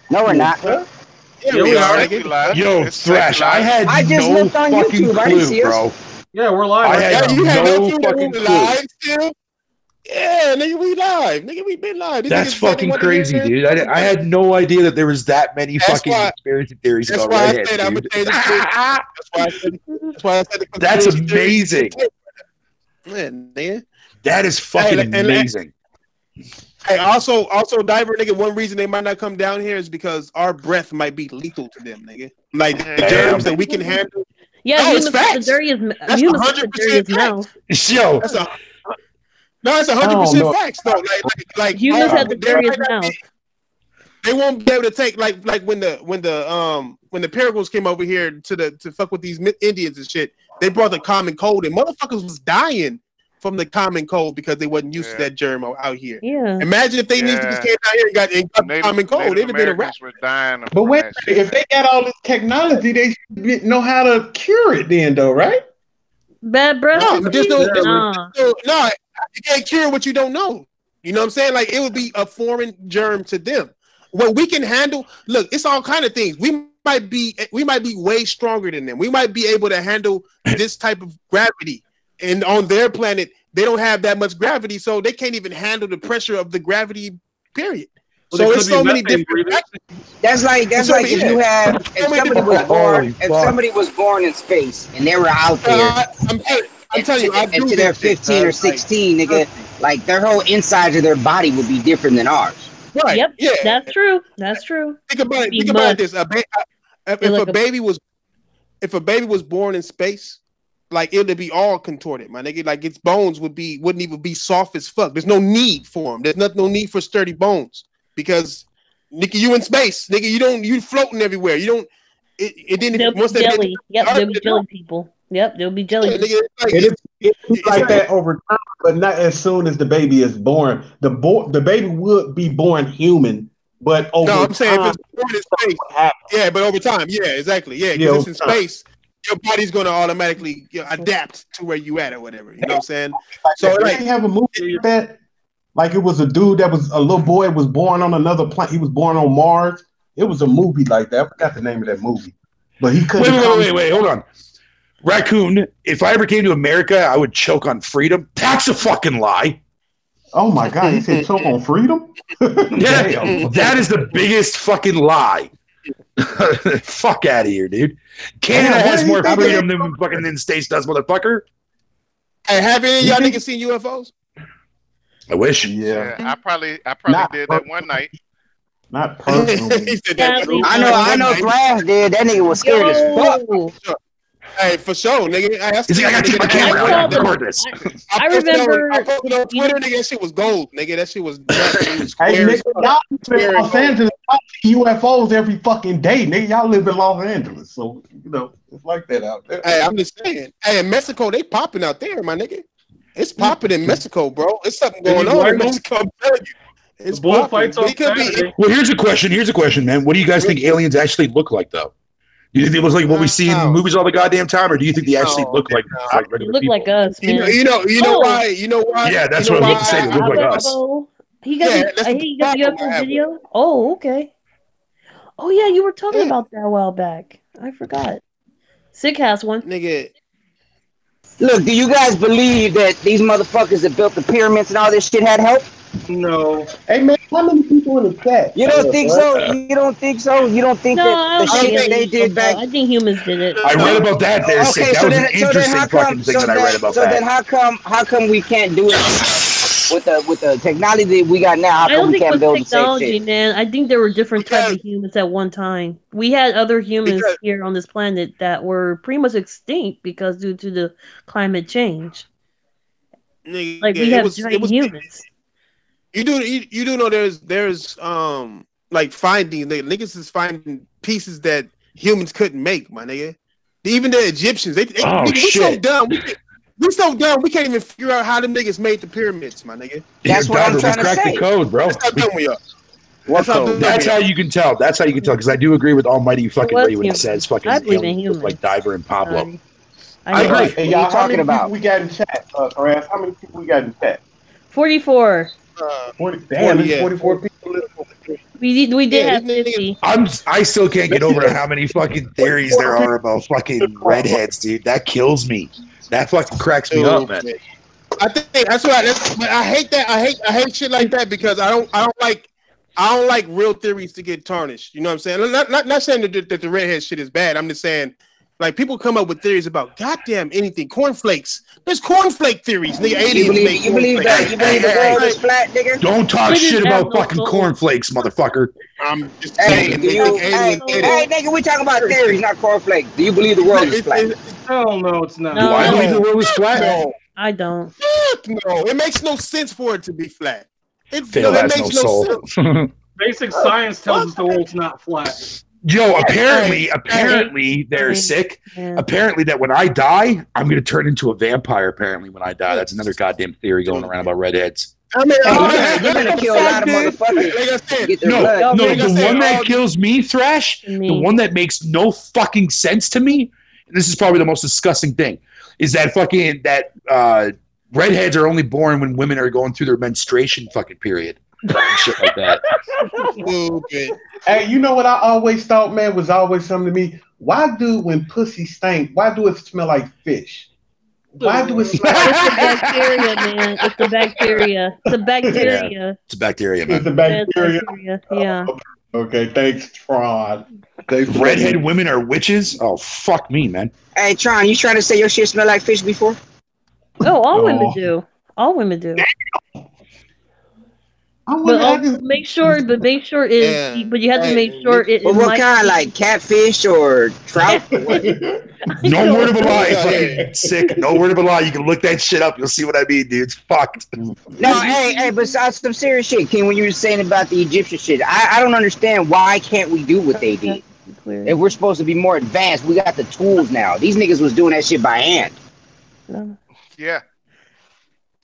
No, we're not. Yeah, we are. Yo, Thrash, I just no looked on fucking YouTube. clue, bro. Yeah, we're live. I had no fucking clue. Live still? Yeah, nigga, we live. Nigga, we been live. That's fucking crazy, dude. I had no idea that there was that many fucking conspiracy theories going right ahead, I'm gonna tell you that's why I said that's amazing. Man. That is fucking amazing. Hey, also, Diver, nigga, one reason they might not come down here is because our breath might be lethal to them, nigga. Like the germs that we can handle. Yeah, humans put the dirtiest mouth. Yo. That's 100% facts, though. Like humans have the dirtiest mouth. They won't be able to take like when the Pilgrims came over here to fuck with these Indians and shit. They brought the common cold, and motherfuckers was dying from the common cold because they wasn't used to that germ out here. Yeah. Imagine if they came down here and got the common cold, they'd have been a wrap. But wait, if they got all this technology, they should know how to cure it then, though, right? Bad breath. No, you can't cure what you don't know. You know what I'm saying? Like it would be a foreign germ to them. What we can handle, look, it's all kind of things. We might be way stronger than them. We might be able to handle this type of gravity. And on their planet, they don't have that much gravity, so they can't even handle the pressure of the gravity, period. So there's so many different. That's like if you have if somebody was born in space and they were out there. I'm telling you, until they're 15 or 16, nigga, like their whole insides of their body would be different than ours. Right. Yep. Yeah. That's true. That's true. Think about it. Think about this. If a baby was born in space, like it would be all contorted, my nigga. Like its bones wouldn't even be soft as fuck. There's no need for them. There's no need for sturdy bones because, nigga, you in space, nigga. You floating everywhere. You don't. It didn't. Once jelly. Yep. There'll be jelly people. Yep. There'll be jelly. It's like that over time, but not as soon as the baby is born. The baby would be born human, but over time. No, I'm saying if it's born in space. Yeah, but over time. Yeah, exactly. Yeah, because it's in space. Your body's going to automatically adapt to where you at or whatever. You know what I'm saying? So like, they have a movie like that. Like it was a dude that was a little boy was born on another planet. He was born on Mars. It was a movie like that. I forgot the name of that movie. But he couldn't. Wait, hold on. Raccoon, if I ever came to America, I would choke on freedom. That's a fucking lie. Oh my God, he said choke on freedom? Yeah, that is the biggest fucking lie. Fuck out of here, dude. Canada has more freedom than fucking the States does, motherfucker. Hey, have any of y'all niggas seen UFOs? I wish. Yeah, I probably did that one night. Not personally. I know Thrash did. That nigga was scared as fuck. Hey, for sure, nigga. I gotta take my camera out and record this. I remember. I posted on Twitter, nigga. That shit was gold, nigga. That shit was nuts. Hey, nigga, y'all live in Los Angeles. Y'all see UFOs every fucking day, nigga. Y'all live in Los Angeles, so you know it's like that out there. Hey, I'm just saying. Hey, in Mexico, they popping out there, my nigga. It's popping in Mexico, bro. It's something going on in Mexico. I'm telling you. It's bullfights on Saturday. Well, here's a question, man. What do you guys think aliens actually look like, though? Do you think it looks like what we see in the movies all the goddamn time, or do you think they actually look like regular They look people? like us, man. You know why? You know why? Yeah, that's what I was saying. They look like us. He got the UFO video. Oh, okay. Oh yeah, you were talking about that a while back. I forgot. Sick has one. Nigga. Look, do you guys believe that these motherfuckers that built the pyramids and all this shit had help? No. Hey man, how many people in the chat? You don't think so? You don't think so? You don't think that the shit that they did back? I think humans did it. I read about that. There, okay, that was an interesting fucking thing that I read about that. So then, how come we can't do it with the technology that we got now? How come we can't build the same shit? Man, I think there were different types of humans at one time. We had other humans here on this planet that were pretty much extinct because due to the climate change. Like we have giant humans. You do know there's like finding niggas is finding pieces that humans couldn't make, my nigga. Even the Egyptians, we so dumb. We're so dumb. We can't even figure out how them niggas made the pyramids, my nigga. That's what I'm trying to say. The code, bro. That's how dumb we are. That's how you can tell. That's how you can tell. Because I do agree with Almighty fucking Ray when he says fucking aliens look like Diver and Pablo. I agree. Hey, y'all talking about? We got in chat, Horace. How many people we got in chat? 44. 44 people. We did have 50. I still can't get over how many fucking theories there are about fucking redheads, dude. That kills me. That fucking cracks me up, man. I think that's what I hate that. I hate shit like that because I don't like real theories to get tarnished. You know what I'm saying? Not saying that the redhead shit is bad. I'm just saying, like, people come up with theories about goddamn anything. Cornflakes. There's cornflake theories. Nigga, aliens you believe the world is flat, nigga? Don't talk shit about fucking cornflakes, motherfucker. I'm just saying. Hey, nigga, we talking about theories, not cornflakes. Do you believe the world is flat? Hell no, it's not. Do I believe the world is flat? No. I don't. Fuck no. It makes no sense for it to be flat. It makes no sense. Basic science tells us the world's not flat. Yo, apparently they're sick. Yeah. Apparently that when I die, I'm going to turn into a vampire, apparently, when I die. That's another goddamn theory going around about redheads. I mean, you're going to kill a lot of motherfuckers. No, the one that kills me, Thrash, the one that makes no fucking sense to me, and this is probably the most disgusting thing, is that fucking, redheads are only born when women are going through their menstruation fucking period. Shit like that. Hey, you know what I always thought, man, was always something to me? Why do when pussy stank, why do it smell like fish? Why do it It's the bacteria, man. It's the bacteria. It's the bacteria. Yeah, it's a bacteria, man. It's a bacteria. Yeah. Okay, thanks, Tron. Redhead women are witches? Oh, fuck me, man. Hey, Tron, you trying to say your shit smell like fish before? Oh, all women do. All women do. But make sure it. Yeah. But you have to make sure it. But what kind, like catfish or trout? No word of a lie. Fucking sick. No word of a lie. You can look that shit up. You'll see what I mean, dude. It's fucked. No, hey, but some serious shit, King. When you were saying about the Egyptian shit, I don't understand why can't we do what they did? If we're supposed to be more advanced, we got the tools now. These niggas was doing that shit by hand. Yeah.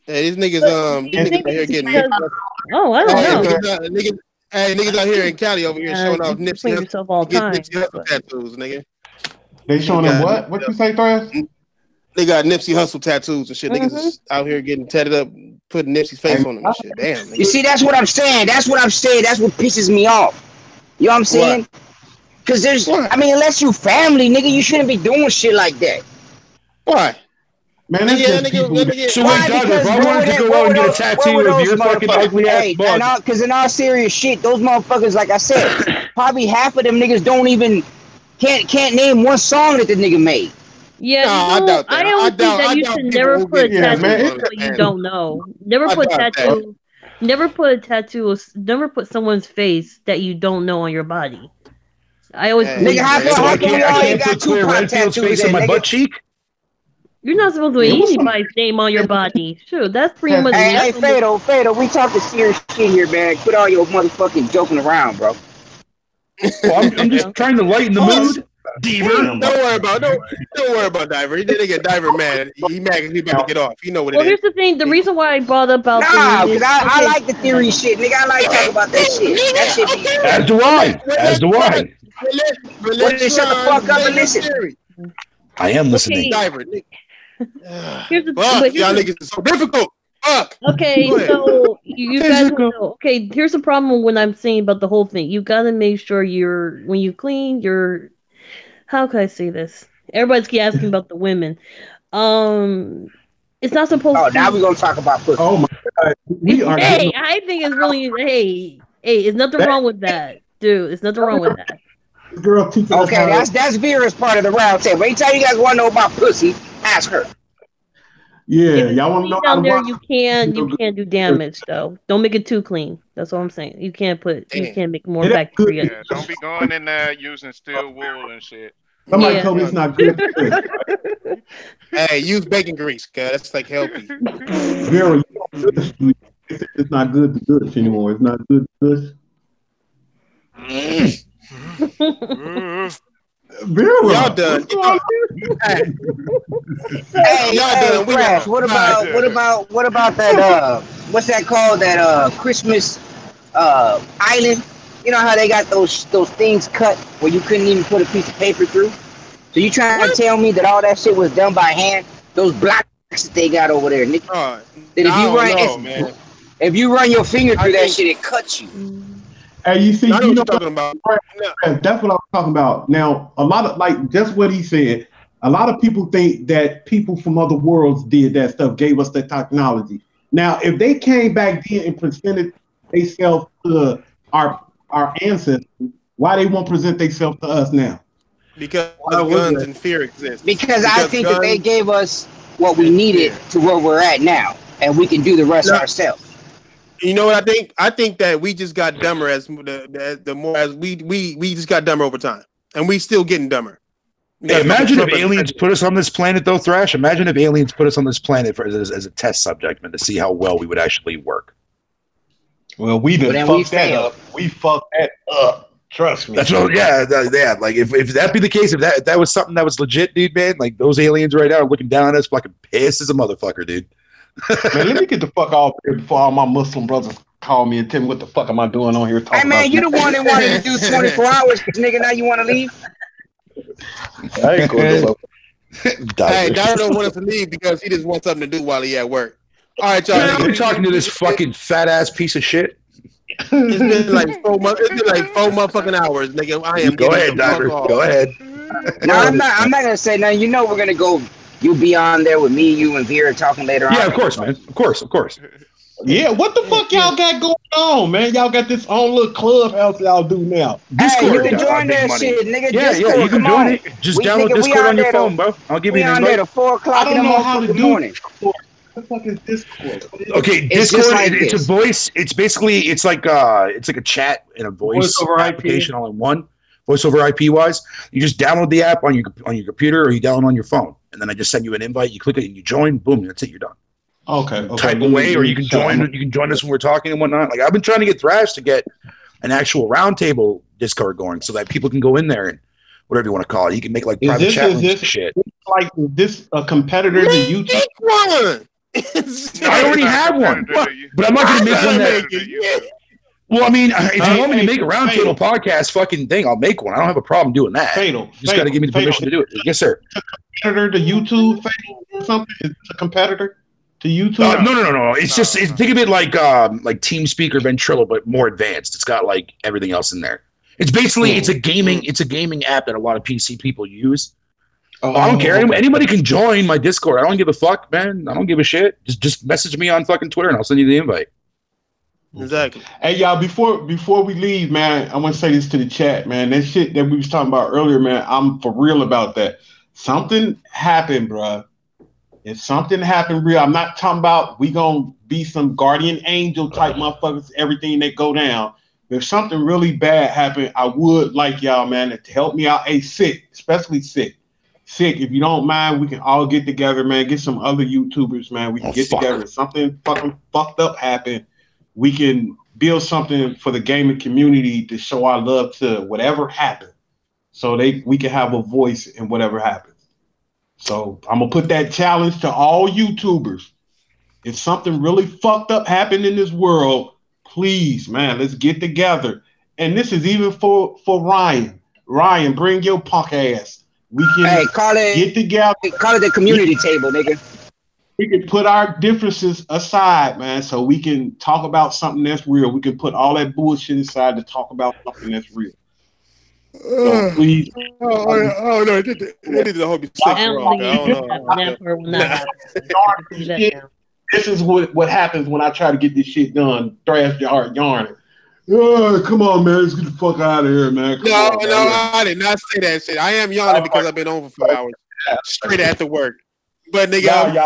Hey, these niggas out here getting. Oh, I don't know. Niggas out here in Cali over here showing off Nipsey yourself all time. Nipsey Hussle tattoos, nigga. They showing them what? What you say, Thrash? They got Nipsey Hussle tattoos and shit. Niggas is out here getting tatted up, putting Nipsey's face on them and shit. Damn. Nigga. You see, that's what I'm saying. That's what pisses me off. You know what I'm saying? Because unless you family, nigga, you shouldn't be doing shit like that. Why? Man, that's nigga. So wait, Doug, if I wanted to go out and get a tattoo of your fucking ugly ass bug. Because in all serious shit, those motherfuckers, like I said, probably half of them niggas don't even can't name one song that the nigga made. Yeah, I doubt that. I always think that you should never put a tattoo on what you don't know. Never put tattoo. Never put a tattoo. Never put someone's face that you don't know on your body. I always nigga, how come you got two Redfield's face on my butt cheek? You're not supposed to put anybody's name on your body. Sure, that's pretty much. Hey, Fatal, we talking serious shit here, man. Quit all your motherfucking joking around, bro. Well, I'm just trying to lighten the mood. Diver. Don't worry about Diver. He didn't get Diver mad. He mad because he about to get off. You know what it is. Well, here's the thing. The reason why I brought up about because I like the theory shit, nigga. I like talking about that shit. That shit be. As do I. Shut the fuck up and listen. I am listening. Diver. Here's the y'all niggas are so difficult. Fuck. Okay, so you guys know. Okay, here's the problem when I'm saying about the whole thing. You gotta make sure when you clean, how can I say this? Everybody's keep asking about the women. It's not supposed to. Oh, now we're gonna talk about pussy. Oh my god. Hey, I think it's really. Hey, it's nothing wrong with that, dude. There's nothing wrong with that. Girl, okay, that's Vera's part of the round table. Anytime you guys want to know about pussy, ask her. Yeah, y'all want to know down there? You can't do damage though. Don't make it too clean. That's all I'm saying. You can't make more bacteria. Yeah, don't be going in there using steel wool and shit. Somebody told me it's not good. Hey, use bacon grease, cause that's like healthy. Vera, it's not good to do this anymore. It's not good to do this. Y'all done. Hey, Crash, what about that what's that called? That Christmas island? You know how they got those things cut where you couldn't even put a piece of paper through? So you trying to tell me that all that shit was done by hand? Those blocks that they got over there, Nick. If you run your finger through that shit, it cuts you. Hey, you see, you know what I'm talking about. That's what I was talking about. Now, a lot of just what he said. A lot of people think that people from other worlds did that stuff, gave us the technology. Now, if they came back then and presented themselves to our ancestors, why they won't present themselves to us now? Because guns and fear exist. Because I think that they gave us what we needed to where we're at now, and we can do the rest ourselves. You know what I think? I think that we just got dumber as we just got dumber over time, and we still getting dumber. Hey, imagine if aliens put us on this planet, though, Thrash. Imagine if aliens put us on this planet as a test subject, and to see how well we would actually work. Well, we fucked that up. We fucked that up. Trust me. That's what. Yeah. Like if that be the case, if that was something that was legit, dude, man. Like those aliens right now are looking down at us, fucking pissed as a motherfucker, dude. Man, let me get the fuck off here before all my Muslim brothers call me and tell me what the fuck am I doing on here talking Hey man, you the one that wanted to do 24 hours, nigga. Now you want to leave? I ain't going to Hey, Dara don't want us to leave because he just wants something to do while he at work. All right, y'all. Yeah, we're talking to this fucking fat ass piece of shit. It's been like 4 months. It's been like 4 motherfucking hours, nigga. I am. Go ahead, Diver. Go ahead. No, I'm not gonna say nothing. You know we're gonna go you'll be on there with me, you, and Vera talking later on. Yeah, of course, man. Of course. Yeah, what the fuck y'all got going on, man? Y'all got this own little clubhouse y'all do now. Discord, you can join that shit, nigga. Yeah, Discord, you can join it. Just download Discord on your phone, bro. I'll give you an invite. We on there to 4 o'clock in the morning. What the fuck is Discord? Okay, Discord. It's a voice. It's basically it's like a chat and a voice application all in one. Voice over IP wise, you just download the app on your computer or you download on your phone, and then I just send you an invite. You click it and you join. Boom, that's it. You're done. Okay. Type away, or you can join. You can join us when we're talking and whatnot. Like I've been trying to get Thrash to get an actual roundtable Discord going so that people can go in there and whatever you want to call it. You can make like private chat rooms and shit. Like is this a competitor to YouTube? I already have one, but I'm not going to make one that. Well, I mean, if you want me to make a roundtable podcast fucking thing, I'll make one. I don't have a problem doing that. You just got to give me the permission to do it. Yes, sir. Competitor to YouTube or something? Is this a competitor to YouTube? No. It's just think of it like TeamSpeak or Ventrilo, but more advanced. It's got like everything else in there. It's basically it's a gaming app that a lot of PC people use. I don't care. Anybody can join my Discord. I don't give a fuck, man. I don't give a shit. Just message me on fucking Twitter and I'll send you the invite. Exactly. Hey y'all, before we leave, man, I want to say this to the chat, man. That shit that we was talking about earlier, man, I'm for real about that. Something happened, bro. If something happened real, I'm not talking about we gonna be some guardian angel type motherfuckers, everything that go down. If something really bad happened, I would like y'all, man, to help me out. Hey, sick, especially sick. If you don't mind, we can all get together, man. Get some other YouTubers, man. We can get together. If something fucking fucked up happened, we can build something for the gaming community to show our love to whatever happened, so we can have a voice in whatever happens. So I'm gonna put that challenge to all YouTubers. If something really fucked up happened in this world, please, man, let's get together. And this is even for Ryan. Ryan, bring your punk ass. We can get together. Call it the community table, nigga. We can put our differences aside, man, so we can talk about something that's real. We can put all that bullshit aside to talk about something that's real. So please. Oh no, they did the whole Sekiro. This is what happens when I try to get this shit done. Thrash yarning. Oh, come on, man. Let's get the fuck out of here, man. I did not say that shit. I am yawning because I've been on for 4 hours straight after work. But nigga,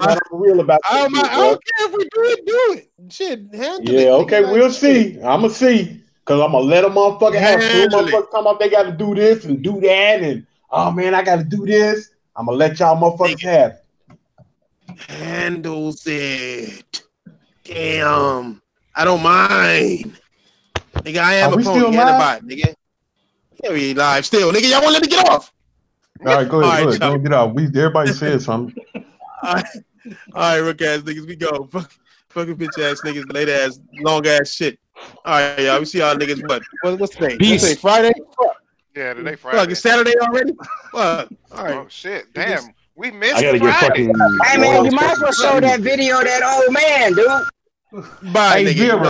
I'm real about I don't care if we do it. Shit, handle it. Yeah, okay, we'll see. I'm gonna see, cause I'm gonna let a motherfucker have two motherfuckers come up. They got to do this and do that, and oh man, I got to do this. I'm gonna let y'all motherfuckers have it. Handles it. Damn, I don't mind. Nigga, I am a pony and a bot, nigga. Yeah, we live still, nigga. Y'all won't let me get off. All right, go ahead. Don't get out. Everybody said something. All right, rook ass niggas, we go. Fucking bitch ass niggas, late ass, long ass shit. All right, y'all. We see y'all niggas. What's today? Peace. Today Friday? Yeah, today Friday. Fuck, it's Saturday already? Fuck. All right. Oh shit! Damn, we missed. I gotta get fucking. Hey man, you might as well show that video of that old man, dude. Bye, nigga.